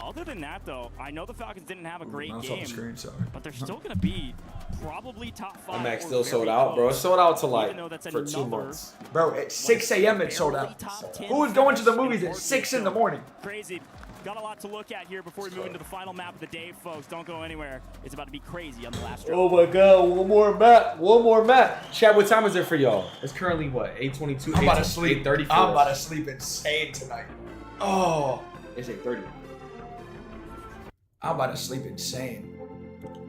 Other than that, though, I know the Falcons didn't have a great mouse off game, the screen, sorry. but they're still going to be probably top 5. IMAX or still sold very out, bro. It's close, sold out to like even though that's for 2 another months. bro, at 6 a.m. it's sold out. Who is going to the movies at 6 in the morning? Crazy. Got a lot to look at here before we move into the final map of the day, folks. Don't go anywhere. It's about to be crazy on the last drop. Oh my god, one more map. One more map. Chat, what time is it for y'all? It's currently what? 8:22. I'm about to sleep. 8:34. I'm about to sleep insane tonight. Oh, It's 8:30. I'm about to sleep insane.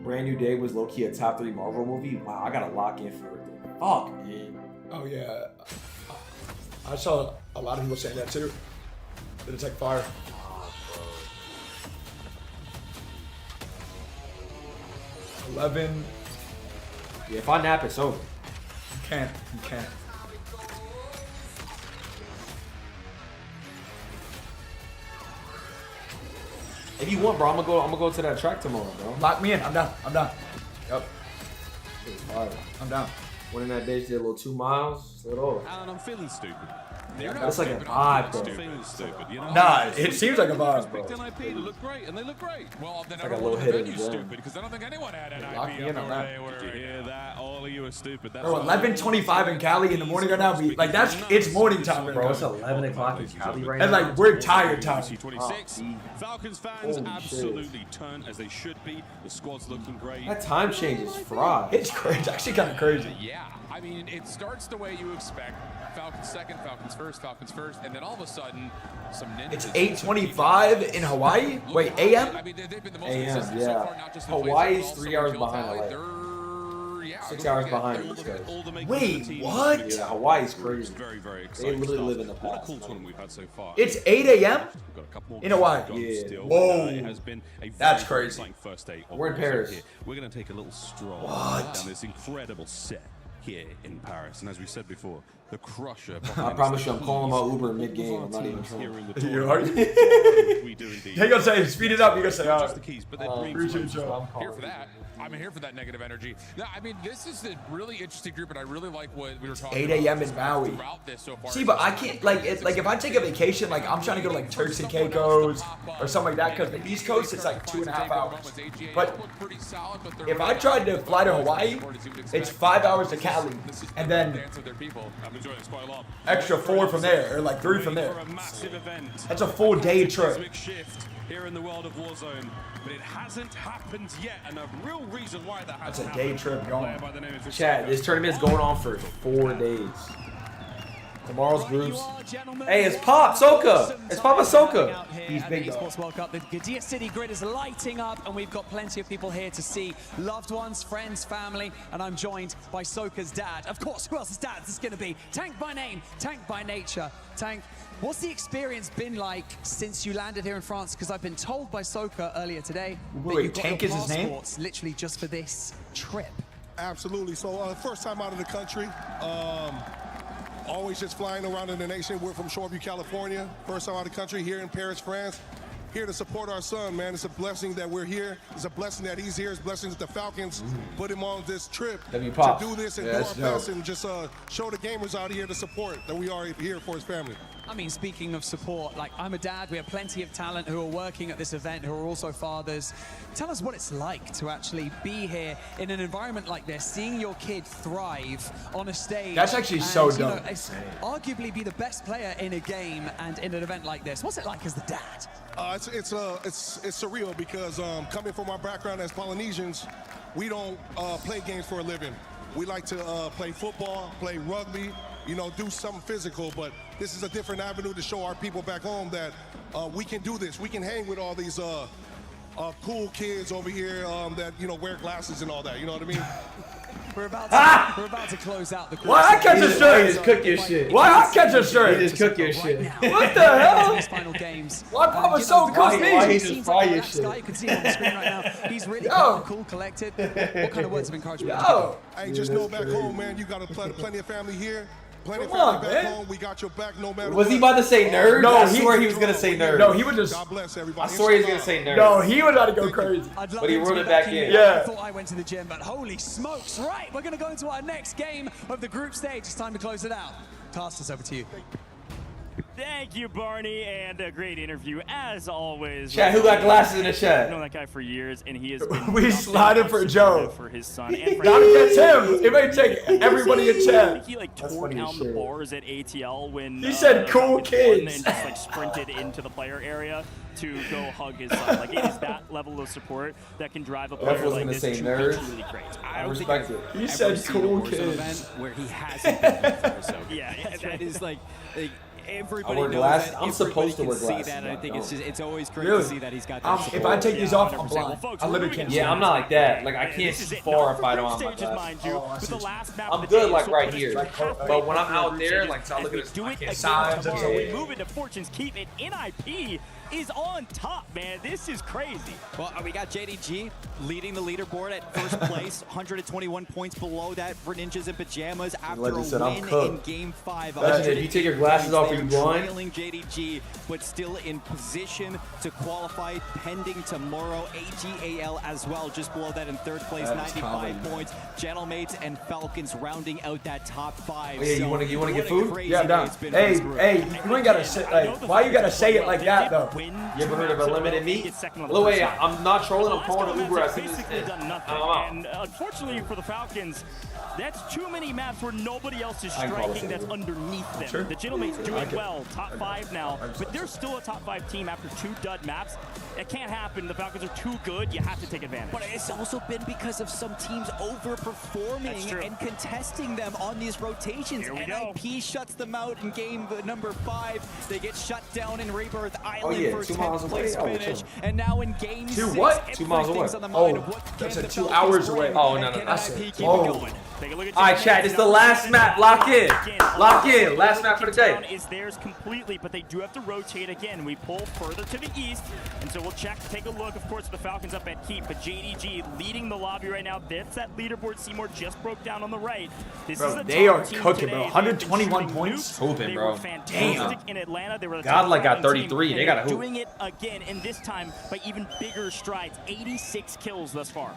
Brand New Day was low-key a top 3 Marvel movie. Wow, I gotta lock in for it. Fuck, man. Oh yeah, I saw a lot of people saying that too. Did it take fire? 11. Yeah, if I nap, it's over. You can't. You can't. If you want, bro, I'm gonna go to that track tomorrow, bro. Lock me in. I'm down. I'm down. Yep. It's fire. I'm down. One in that day, she did a little 2 miles. Slid over. Alan, I'm feeling stupid. That's like a vibe, bro. I'm feeling stupid, you know? Nah, it seems like a vibe, bro. Picked NIP, they look great, and they look great. Well, then It's like a everyone little in the hit of venue's the stupid gym. because I don't think anyone had NIP lock me in up on where that. they were. Did you hear that? All of you are stupid. That's Bro, 11:25 in Cali in the morning right now. Like it's morning time, Bro, it's 11 o'clock in Cali right And now. like we're tired time. 26. Falcons fans Holy shit. absolutely turn as they should be. The squad's looking great. That time change is fried. It's crazy. It's actually kind of crazy. Yeah, I mean, it starts the way you expect. Falcons second, Falcons first, and then all of a sudden, some ninjas. It's 8:25 in Hawaii. Wait, AM? I mean, they've been the most AM, consistent so yeah. far, not just in Hawaii's plays, but 3 also hours in kill behind tally. LA. They're, yeah, 6 they're hours looking behind at these all guys. All the makers Wait, of the team what? have been Yeah, Hawaii's It's crazy. very, very They exciting. literally stuff. live in the What a past. cool tournament we've had so far. It's 8 a.m. We've got a couple more in Hawaii. games to go Yeah. still. Whoa. It has been a That's very crazy. exciting first day. of We're in Warzone Paris. here. We're going to take a little stroll What? down this incredible set here in Paris. And as we said before, the crusher. I promise you, I'm calling my Uber mid-game. I'm not even here trying. in the You tournament. are? We do indeed. You're gonna say speed it up. You're gonna say, Not oh, just the keys, but their Oh, dreams appreciate as you. well. Here for that. I'm here for that negative energy. No, I mean, this is a really interesting group, and I really like what we were talking 8 about. 8 a.m. in Maui. Throughout this so far. See, but I can't, like if I take a vacation, like I'm trying to go to like Turks and Caicos or something like that, because the East Coast is like 2.5 hours. But if I tried to fly to Hawaii, it's 5 hours to Cali, and then extra 4 from there, or like 3 from there. That's a full day trip. Here in the world of Warzone, but it hasn't happened yet, and a real reason why that That's hasn't a day trip going. Chad, this tournament is going on for 4 days. Tomorrow's groups. Hey, it's Pop Soka. It's Papa Soka. He's big though. Esports World Cup. The Gadia City grid is lighting up, and we've got plenty of people here to see loved ones, friends, family, and I'm joined by Soka's dad. Of course, who else's dad is this going to be? Tank by name, Tank by nature. Tank, what's the experience been like since you landed here in France? Because I've been told by Soka earlier today that you got Tank your is his name? passports literally just for this trip. Absolutely. So first time out of the country. Always just flying around in the nation. We're from Shoreview, California. First time out of the country, here in Paris, France. Here to support our son, man. It's a blessing that we're here. It's a blessing that he's here. It's a blessing that the Falcons put him on this trip to do this and do our best and just show the gamers out here the support that we are here for his family. I mean, speaking of support, like I'm a dad, we have plenty of talent who are working at this event who are also fathers. Tell us what it's like to actually be here in an environment like this, seeing your kid thrive on a stage. That's actually and, so you dope. know, arguably be the best player in a game and in an event like this. What's it like as the dad? It's surreal because coming from our background as Polynesians, we don't play games for a living. We like to play football, play rugby, you know, do something physical, but this is a different avenue to show our people back home that we can do this. We can hang with all these cool kids over here that, you know, wear glasses and all that, you know what I mean? We're about to close out the course. Why I catch a straight? You just cook your shit. Why I catch a straight? You just cook your shit. What the hell? Final games. Why Papa so cook me? Why he just fry your shit? You can see him on the screen right now. He's really calm, cool, collected. What kind of words of encouragement? Hey, just know back home, man, you got plenty of family here. Plenty of Come on, family back man. home. We got your back no matter Was what. he about to say nerd? No, I swear he was gonna say nerd. No, he would just. God bless everybody. I swear he was gonna say nerd. No, he would about to go crazy. But he ruled it back in. Yeah. I thought I went to the gym, but holy smokes. Right, we're going to go into our next game of the group stage. It's time to close it out. Casters, over to you. Thank you, Barney, and a great interview as always. Chat, who got glasses in the chat? I've known that guy for years, and he has been We slided for Joe. for his son. And for Not against him. It may take everybody in I chat. think he like tore down the bars at ATL when He said cool kids, kids. and just like sprinted into the player area to go hug his son. Like it is that level of support that can drive a player Jeff was like gonna this say to nerd. be truly great. I respect it. He said cool Warzone kids. event where he hasn't been before, so Yeah, that is like everybody I wear knows glasses. that. I'm Everybody supposed to can wear see glasses, that, and I but think I it's don't. just it's always great Really? to see that he's got that support. If I take these off, I'm blind. Well, folks, I literally we're can't moving see. Yeah, I'm not like that. Like I can't This is it. far Not if I for don't have group my stages, glasses. mind you, with the last map I'm of the good day, like so right put us here, through but when I'm half out group there, stages like so I as look we at this, do I it can't again see. tomorrow. We move into Fortune's Keep, and NIP is on top, man. This is crazy. Well, we got JDG leading the leaderboard at first place, 121 points below that for Ninjas in Pajamas after Like a you said, I'm win in cooked. Game 5. Imagine if you take your glasses off and you blind. Trailing JDG, but still in position to qualify pending tomorrow. AGAL as well, just below that in third place, That is 95 common. points. Gentlemates and Falcons rounding out that top 5. Oh, yeah, you wanna what get a food? crazy Yeah, I'm day down. it's been for this Hey, group. you ain't gotta say like. Why you gotta say it like that though? You ever heard of a limited meat? By the way, I'm not trolling. I'm calling Uber. I think basically done nothing. And unfortunately for the Falcons, that's too many maps where nobody else is I can call striking this that's underneath them. Sure. The Gentlemates I doing can- well, top 5 now, but they're still a top 5 team after 2 dud maps. It can't happen. The Falcons are too good. You have to take advantage. But it's also been because of some teams overperforming and contesting them on these rotations. Here we go. NIP shuts them out in game number 5. They get shut down in Rebirth Island yeah, for 2 10th miles away. place Oh, finish. chill. And now in game 6, What? 2 miles away. everything's on the mind Oh, of what that's can a the 2 Falcons hours away. bring, Oh, and no, no, can no. NIP keep it Oh, going? Take a look at All right, chat. It's the last map. Lock in. Lock in. Last map for the day. Is theirs completely, but they do have to rotate again. We pull further to the east, and so we'll take a look, of course, the Falcons up at Keep, but JDG leading the lobby right now. That's that leaderboard Seymour just broke down on the right. This is the they top are team cooking, today. bro. 121 points. Hooping, They bro. were fantastic in Atlanta. They were the Godlike top got 11 33. team, They and got a they're hoop. doing it again, and this time by even bigger strides. 86 kills thus far.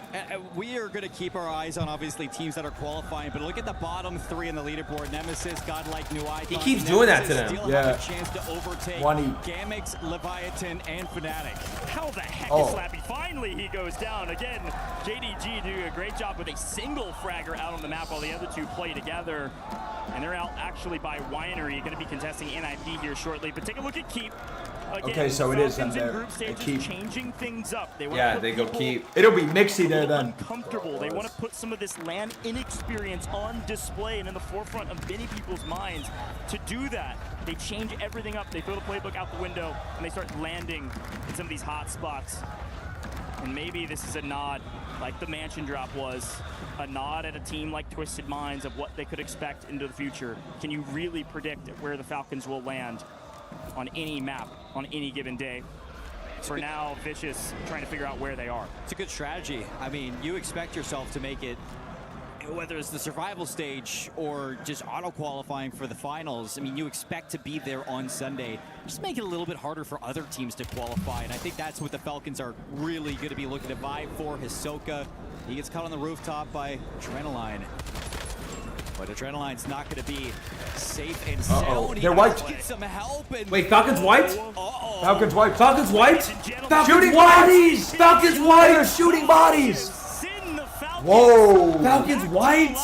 We are going to keep our eyes on, obviously, teams that are qualifying, but look at the bottom 3 in the leaderboard. Nemesis, Godlike, New Icon. He keeps doing that to them. Still have a chance to overtake Gamix, Leviathan, and Fnatic. How the heck is Slappy? Finally, he goes down. Again, JDG doing a great job with a single fragger out on the map while the other two play together. And they're out actually by Winery, going to be contesting NIP here shortly. But take a look at Keep. Again, Okay, so it is them Falcons in there. group stages Keep. changing things up. They want Yeah, to they go Keep. It'll be mixy there then. Uncomfortable. They want to put some of this land inexperience on display and in the forefront of many people's minds. To do that, they change everything up. They throw the playbook out the window and they start landing in some of these hot spots. And maybe this is a nod, like the Mansion drop was, a nod at a team like Twisted Minds of what they could expect into the future. Can you really predict where the Falcons will land on any map, on any given day? For now, Vicious trying to figure out where they are. It's a good strategy. I mean, you expect yourself to make it, whether it's the survival stage or just auto-qualifying for the finals. I mean, you expect to be there on Sunday. Just make it a little bit harder for other teams to qualify, and I think that's what the Falcons are really going to be looking to vie for. Hisoka, he gets caught on the rooftop by Adrenaline. But Adrenaline's not going to be safe and sound. They're white. Get some help. And Wait, Falcons white? Falcons white. Falcons white? Shooting bodies. Falcons white are shooting bodies. Whoa. Falcons white?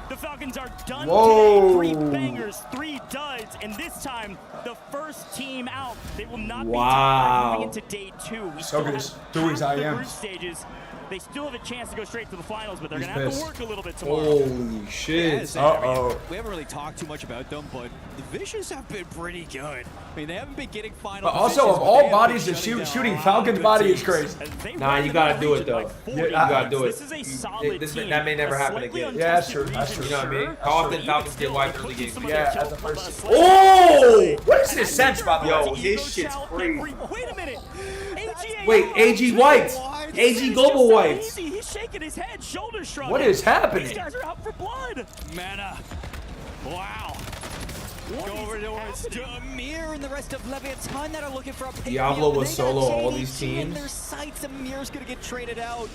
The Falcons are done Whoa. today. 3 bangers, 3 duds, and this time the first team out. They will not be Wow. moving into day 2. We So still good. have Doing his half the IMs. group stages. They still have a chance to go straight to the finals, but they're He's going to have to pissed. work a little bit tomorrow. Holy shit. We haven't really talked too much about them, but the Vicious have been pretty good. I mean, they haven't been getting final But also, positions, of but all they have bodies, been the shutting down shooting a lot Falcons of body good is teams. crazy. Nah, you gotta do it though. You gotta do it. This is a solid team. That may never A happen slightly again. Yeah, that's true. untested That's true. You know what I mean? region, How often sure. Falcons Even get still, wiped they're early putting games? some of Yeah, their as a kills first. up a Oh! What is his sense, by the Yo, way? his shit's crazy. Wait a minute. Wait, AG White. AG Global White. Easy. He's shaking his head, shoulder shrugging. What is happening? These guys are out for blood. Mana. Wow. Go over towards Amir and the rest of Leviathan that are looking for a pick. Diablo was They got solo all JDG these in teams. their sights. Amir's going to get traded out.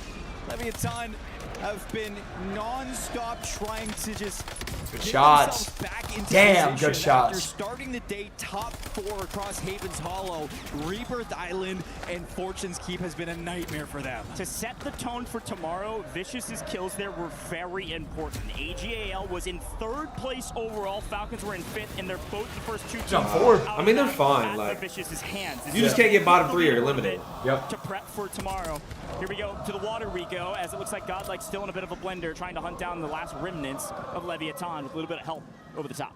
Leviathan have been non-stop trying to just Good get shots. themselves back into Damn, position good shots. After starting the day top 4 across Haven's Hollow, Rebirth Island and Fortune's Keep has been a nightmare for them. To set the tone for tomorrow, Vicious's kills there were very important. AGAL was in 3rd place overall. Falcons were in 5th, and they're both the first 2 teams. Jump forward. out I mean, they're of fine, at like- Vicious's hands. You just can't get bottom 3 or you're eliminated. Yep. To prep for tomorrow. Here we go to the water we go, as it looks like Godlike's still in a bit of a blender, trying to hunt down the last remnants of Leviathan with a little bit of help over the top.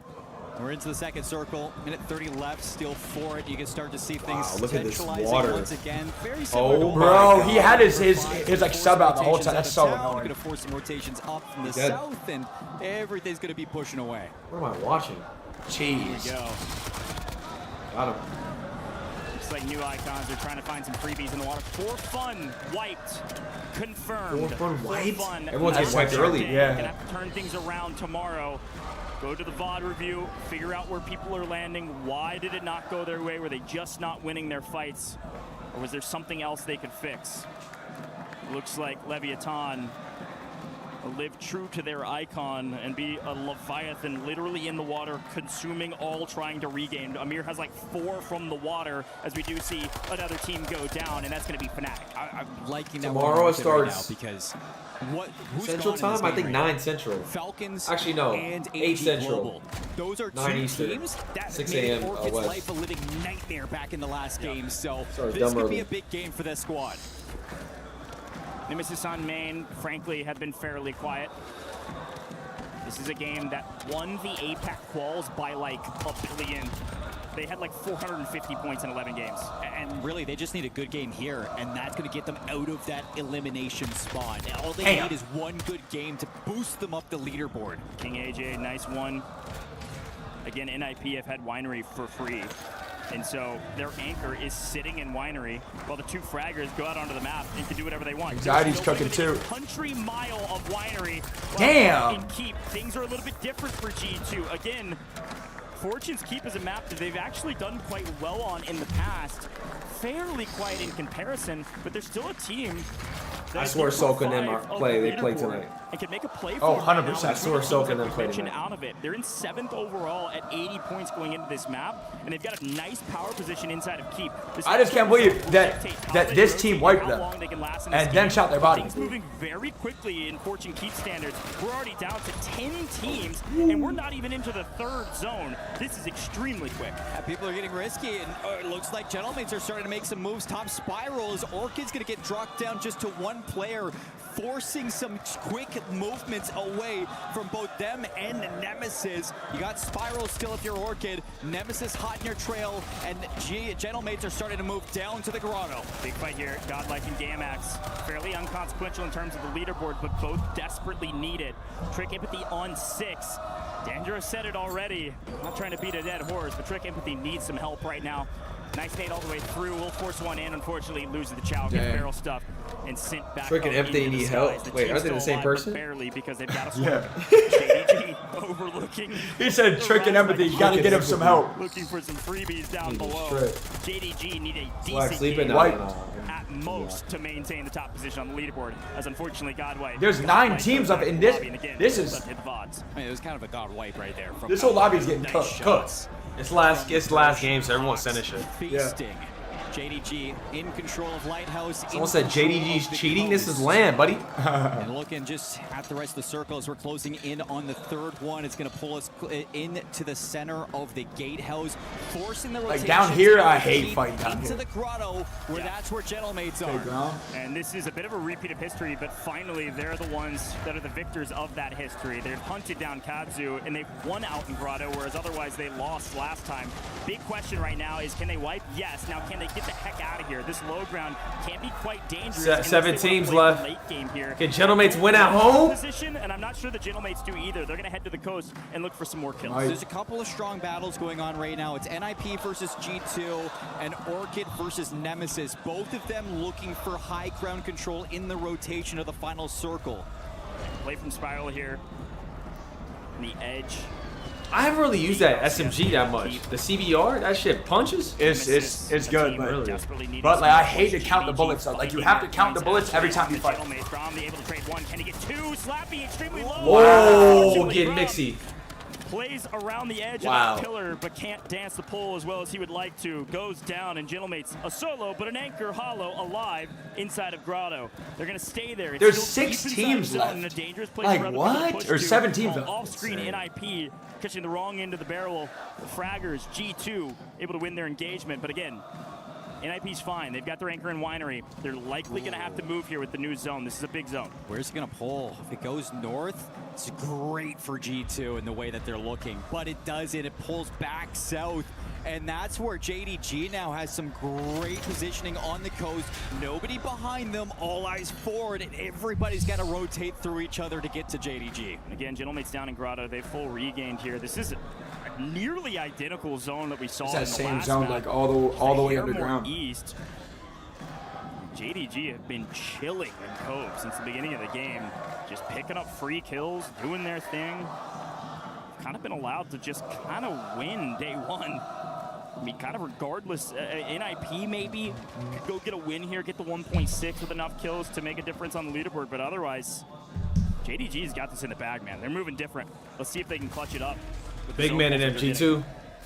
We're into the second circle, minute 30 left, still for it. You can start to see things Wow, look at this centralizing water. once again. Very similar to Oh, what Bro, we he saw had his for like sub out the whole time. That's so You're annoying. going to force some rotations up from the Dead. south, and everything's going to be pushing away. What am I watching? Here we Jeez. go. Got him. Looks like new icons are trying to find some freebies in the water. For fun, wiped, confirmed. For fun, wiped? fun. Everyone's getting wiped early. Yeah. Gonna have to turn things around tomorrow. Go to the VOD review, figure out where people are landing. Why did it not go their way? Were they just not winning their fights? Or was there something else they could fix? Looks like Leviathan will live true to their icon and be a Leviathan literally in the water, consuming all trying to regain. Amir has like 4 from the water, as we do see another team go down, and that's going to be Fnatic. I'm liking that Tomorrow we're it market right starts. now because who's Central gone in this time? I game think right 9 now? Central. Falcons Actually, no. and 8 AG Central. Global. Those are 9 two Eastern. teams that 6 made a.m. Orchid's West. life a living nightmare back in the last game. So Sorry, this dumb could be early. a big game for this squad. Nemesis on main, frankly, have been fairly quiet. This is a game that won the APAC quals by like a billion. they had like 450 points in 11 games. And really, they just need a good game here, and that's going to get them out of that elimination spot. All they Damn. need is one good game to boost them up the leaderboard. King AJ, nice one. Again, NIP have had Winery for free. And so their anchor is sitting in Winery while the two fraggers go out onto the map and can do whatever they want. Anxiety's cooking too. Country mile of Winery. Damn. In Keep, things are a little bit different for G2. Again, Fortune's Keep is a map that they've actually done quite well on in the past. Fairly quiet in comparison, but they're still a team. I swear Soka and them they play tonight. And can make a play Oh, for 100%. I swear Soka and them play tonight. out of it. They're in 7th overall at 80 points going into this map, and they've got a nice power position inside of Keep. I just can't believe that this team wiped them and then shot their body. Things moving very quickly in Fortune Keep standards. We're already down to 10 teams, and we're not even into the 3rd zone. This is extremely quick. People are getting risky, and it looks like Gentlemen are starting to make some moves. Top Spiral is Orchid's going to get dropped down just to one player, forcing some quick movements away from both them and Nemesis. You got Spiral still if you're Orchid, Nemesis hot in your trail, and Gentlemates are starting to move down to the grotto. Big fight here, Godlike and Gamax. Fairly unconsequential in terms of the leaderboard, but both desperately need it. Trick Empathy on 6. Dangerous said it already. I'm not trying to beat a dead horse, but Trick Empathy needs some help right now. Nice nade all the way through. Will force one in. Unfortunately, loses the chow, gets barrel stuff, and sent back. Freaking if they need help. Wait, are they the same person? Barely, because they've got a Yeah. JDG overlooking. He said Trick and Empathy, you gotta get him some help. Looking for some freebies down below. JDG need a Swagg decent sleeping game now. at most to maintain the top position on the leaderboard. As unfortunately, Godway. There's 9 teams up in this. This is. I mean, it was kind of a god wipe right there. This whole lobby is getting cooked. It's last game, so everyone's sending shit. Feasting. JDG in control of Lighthouse. Someone said JDG's cheating. This is land, buddy. And looking just at the rest of the circle as we're closing in on the 3rd one. It's going to pull us into the center of the gatehouse, forcing the rotation. Like down here, I hate fighting down into here. the grotto, where that's where Gentlemates are. And this is a bit of a repeat of history, but finally they're the ones that are the victors of that history. They've hunted down Kadzu, and they've won out in grotto, whereas otherwise they lost last time. Big question right now is, can they wipe? Yes. Now, can they get the heck out of here? This low ground can be quite dangerous. 7 teams left. Late game here. Can Gentlemates win at home? Position, and I'm not sure the Gentlemates do either. They're going to head to the coast and look for some more kills. There's a couple of strong battles going on right now. It's NIP versus G2 and Orchid versus Nemesis. Both of them looking for high ground control in the rotation of the final circle. Play from Spiral here. The edge. I haven't really used that SMG that much. The CBR, that shit punches. It's good, but like I hate to count the bullets. Though. Like you have to count the bullets every time you fight. Able to trade one. Can he get 2? Slappy extremely low. Whoa, getting mixy. Plays around the edge Wow. of that pillar, but can't dance the pole as well as he would like to. Goes down, and Gentlemates a solo, but an anchor hollow alive inside of Grotto. They're going to stay there. It's There's still 6 deep teams inside the zone left. and a dangerous place Like for other people to what? push Or to. 7 teams left. Off-screen NIP catching the wrong end of the barrel. The Fraggers, G2, able to win their engagement, but again, NIP's fine. They've got their anchor in Winery. They're likely going to have to move here with the new zone. This is a big zone. Where's it going to pull? If it goes north, it's great for G2 in the way that they're looking. But it doesn't. It pulls back south. And that's where JDG now has some great positioning on the coast. Nobody behind them, all eyes forward, and everybody's got to rotate through each other to get to JDG. And again, Gentlemates down in Grotto. They full regained here. This is a nearly identical zone that we saw It's in that the same last zone, map. like all the way Hair more underground. East. JDG have been chilling in Cove since the beginning of the game. Just picking up free kills, doing their thing. Kind of been allowed to just kind of win day one. I mean, kind of regardless, NIP maybe could go get a win here, get the 1.6 with enough kills to make a difference on the leaderboard, but otherwise, JDG's got this in the bag, man. They're moving different. Let's see if they can clutch it up. Big man in MG2.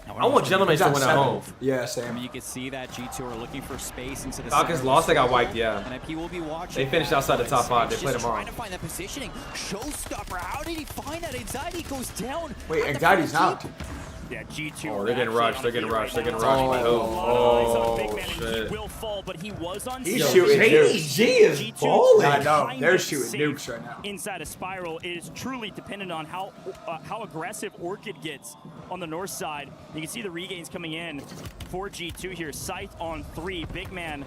I want Gentlemen to win at home. Yeah, Sam. You can see that G2 are looking for space into the Falcons lost, they got wiped, yeah. NIP will be watching. They finished outside the top 5. They play tomorrow. Trying to find that positioning. Showstopper, how did he find that? Anxiety goes down. Wait, Anxiety's out. Yeah, G2. Oh, they're getting rushed. They're getting rushed. They're getting rushed. Oh, shit. He will fall, but he was on. He's shooting nukes. JDG is balling. I I know. They're shooting nukes right now. Inside a spiral, it is truly dependent on how aggressive Orchid gets on the north side. You can see the regains coming in for G2 here. Scythe on 3, Big Man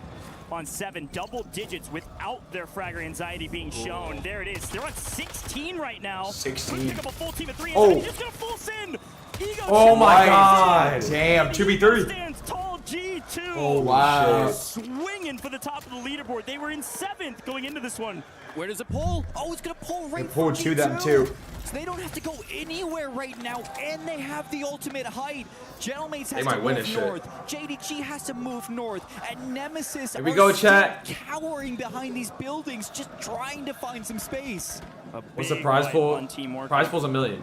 on 7, double digits without their fragger anxiety being shown. There it is. They're on 16 right now. 16. Pick up a full team of 3. Oh. He's just gonna full send. Oh my God! Damn, 2v3. Stands tall, G2. Oh wow! Swinging for the top of the leaderboard. They were in 7th going into this one. Where does it pull? Oh, it's gonna pull right. It pulled to them too. So they don't have to go anywhere right now, and they have the ultimate height. Gentleman's has might to win move this shit. north. JDG has to move north, and Nemesis Here we are go, still chat. cowering behind these buildings, just trying to find some space. What's the prize pool? Prize pool's $1 million.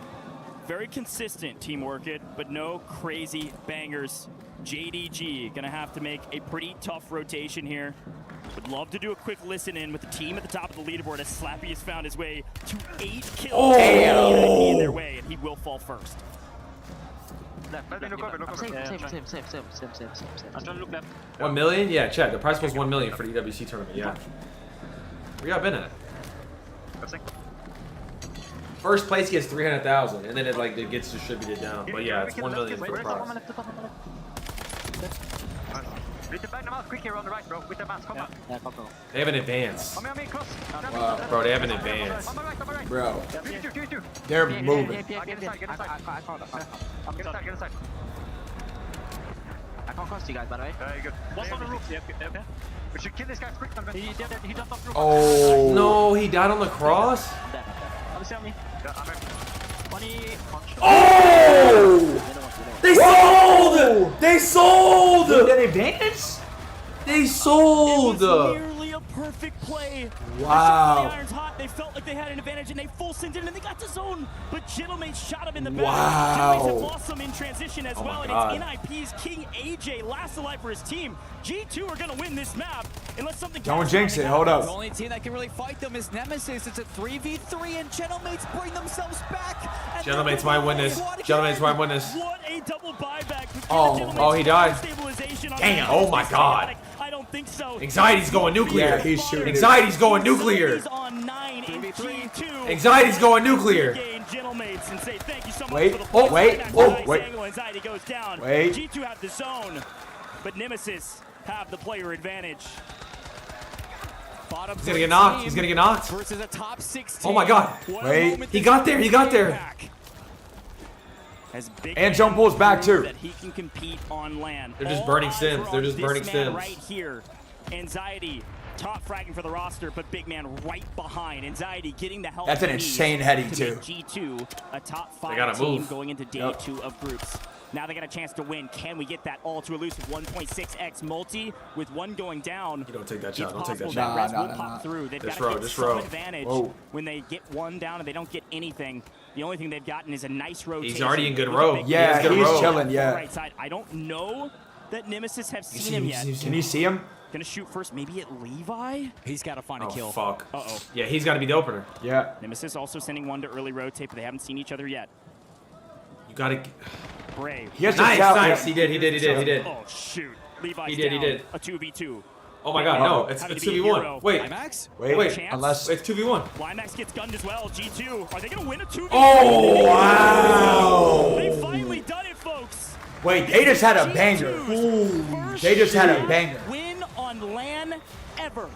Very consistent Team Orchid, but no crazy bangers. JDG gonna have to make a pretty tough rotation here. Would love to do a quick listen in with the team at the top of the leaderboard as Slappy has found his way to 8 kills. Oh! In their way, and he will fall first. Same. I'm trying to look left. 1 million? Yeah, chat. The prize pool's 1 million for the EWC tournament. Yeah. Where y'all been at? First place gets 300,000, and then it gets distributed down. But yeah, it's 1 million for the prize. With the back the mouse, quick here on the right, bro. With the mouse, come on. They have an advance. Bro, they have an advance. Bro, Two. they're moving. Get inside. Get inside. I can't cross you guys, by the way. Very good. What's on the roof? Yeah. We should kill this guy quick. He jumped off the roof. Oh no, he died on the cross. Oh! They sold! They sold! Did they advance? They sold! It was nearly a perfect play. Wow. The Iron's hot. They felt like they had an advantage, and they full sent in, and they got to zone. But Gentleman shot him in the back. Wow. Gentlemen have lost some in transition as well, and God. it's NIP's King AJ last alive for his team. G2 are going to win this map unless something. Don't jinx it. Hold up. The only team that can really fight them is Nemesis. It's a 3v3, and Gentlemates bring themselves back. Gentlemates might win this. Gentlemates might win this. What a double buyback. Oh, he died. Damn. Oh my God. I don't think so. Anxiety's going nuclear. Yeah, he's shooting. Anxiety's going nuclear. On 9 in G2. Anxiety's going nuclear. Gentlemates and say thank you so much Wait. for the Oh, points. wait. Nice Oh, wait. angle. Anxiety goes down. Wait. G2 have the zone, but Nemesis have the player advantage. Bottom He's gonna get knocked. He's gonna get knocked. versus a top 16. Oh my God. Wait. He got there. He got there. As Big And Man jump pulls back, too. that he can compete on land. They're just All burning eyes stims. are They're on just this burning man stims. right here. Anxiety top fragging for the roster, but Big Man right behind. Anxiety getting the help. That's an he needs insane heading, to too. make G2 a top 5 gotta team move. going into day 2 of groups. Now they got a chance to win. Can we get that all to elusive 1.6x multi with one going down? You don't take that It's shot. Don't take that possible shot. Reds Nah, will nah, pop nah. through. They've This got row, to get this some row. advantage Whoa. when they get one down and they don't get anything. The only thing they've gotten is a nice rotation. He's already in good with a row. big Yeah, He has good he's row. chilling. Yeah. right side. I don't know that Nemesis have seen him yet. Can you see him? Gonna shoot first, maybe at Levi? He's got to find a Oh kill. fuck. Uh-oh. Yeah, he's got to be the opener. Yeah. Nemesis also sending one to early rotate, but they haven't seen each other yet. You gotta. Brave. He has to Nice, shout. nice. He did. Oh, shoot. Levi's He did, he down. did. A 2v2. Oh my God, no! It's Having to be a 2v1. hero. Wait, Climax? Wait. Chance? Unless. it's 2v1. Limax gets gunned as well. G2. Are they gonna win a 2v2? Oh wow! They've finally done it, folks. Wait, they just had a banger. First They just had a banger. win on LAN ever.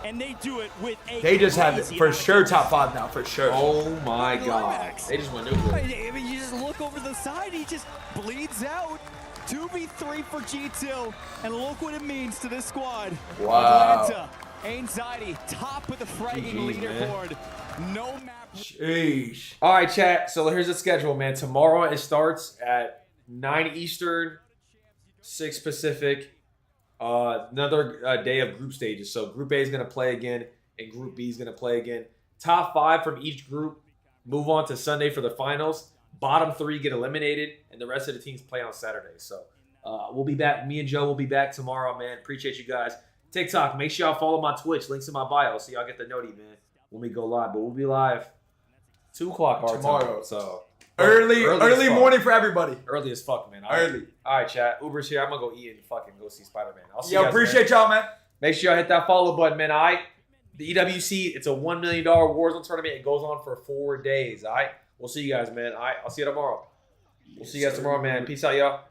And they do it with a They just have it crazy for amount of sure. kills. Top 5 now, for sure. Oh my God! They just went nuclear. I mean, you just look over the side, he just bleeds out. 2v3 for G2, and look what it means to this squad. Wow. Atlanta, Anxiety, top of the fragging GG's, man. leaderboard. No map. Sheesh. All right, chat. So here's the schedule, man. Tomorrow it starts at 9 Eastern, 6 Pacific. Another day of group stages. So Group A is going to play again, and Group B is going to play again. Top 5 from each group move on to Sunday for the finals. Bottom 3 get eliminated, and the rest of the teams play on Saturday. So we'll be back. Me and Joe will be back tomorrow, man. Appreciate you guys. TikTok, make sure y'all follow my Twitch. Links in my bio so y'all get the noti, man, when we go live. But we'll be live. 2 o'clock our Tomorrow. time. So Early as fuck. morning for everybody. Early as fuck, man. Early. All right, chat. Uber's here. I'm gonna go eat and fucking go see Spider-Man. I'll see Yo, you guys, appreciate y'all, man. Make sure y'all hit that follow button, man. All right. The EWC, it's a $1 million Warzone tournament. It goes on for 4 days. All right. We'll see you guys, man. All right. I'll see you tomorrow. We'll see you guys tomorrow, man. Peace out, y'all.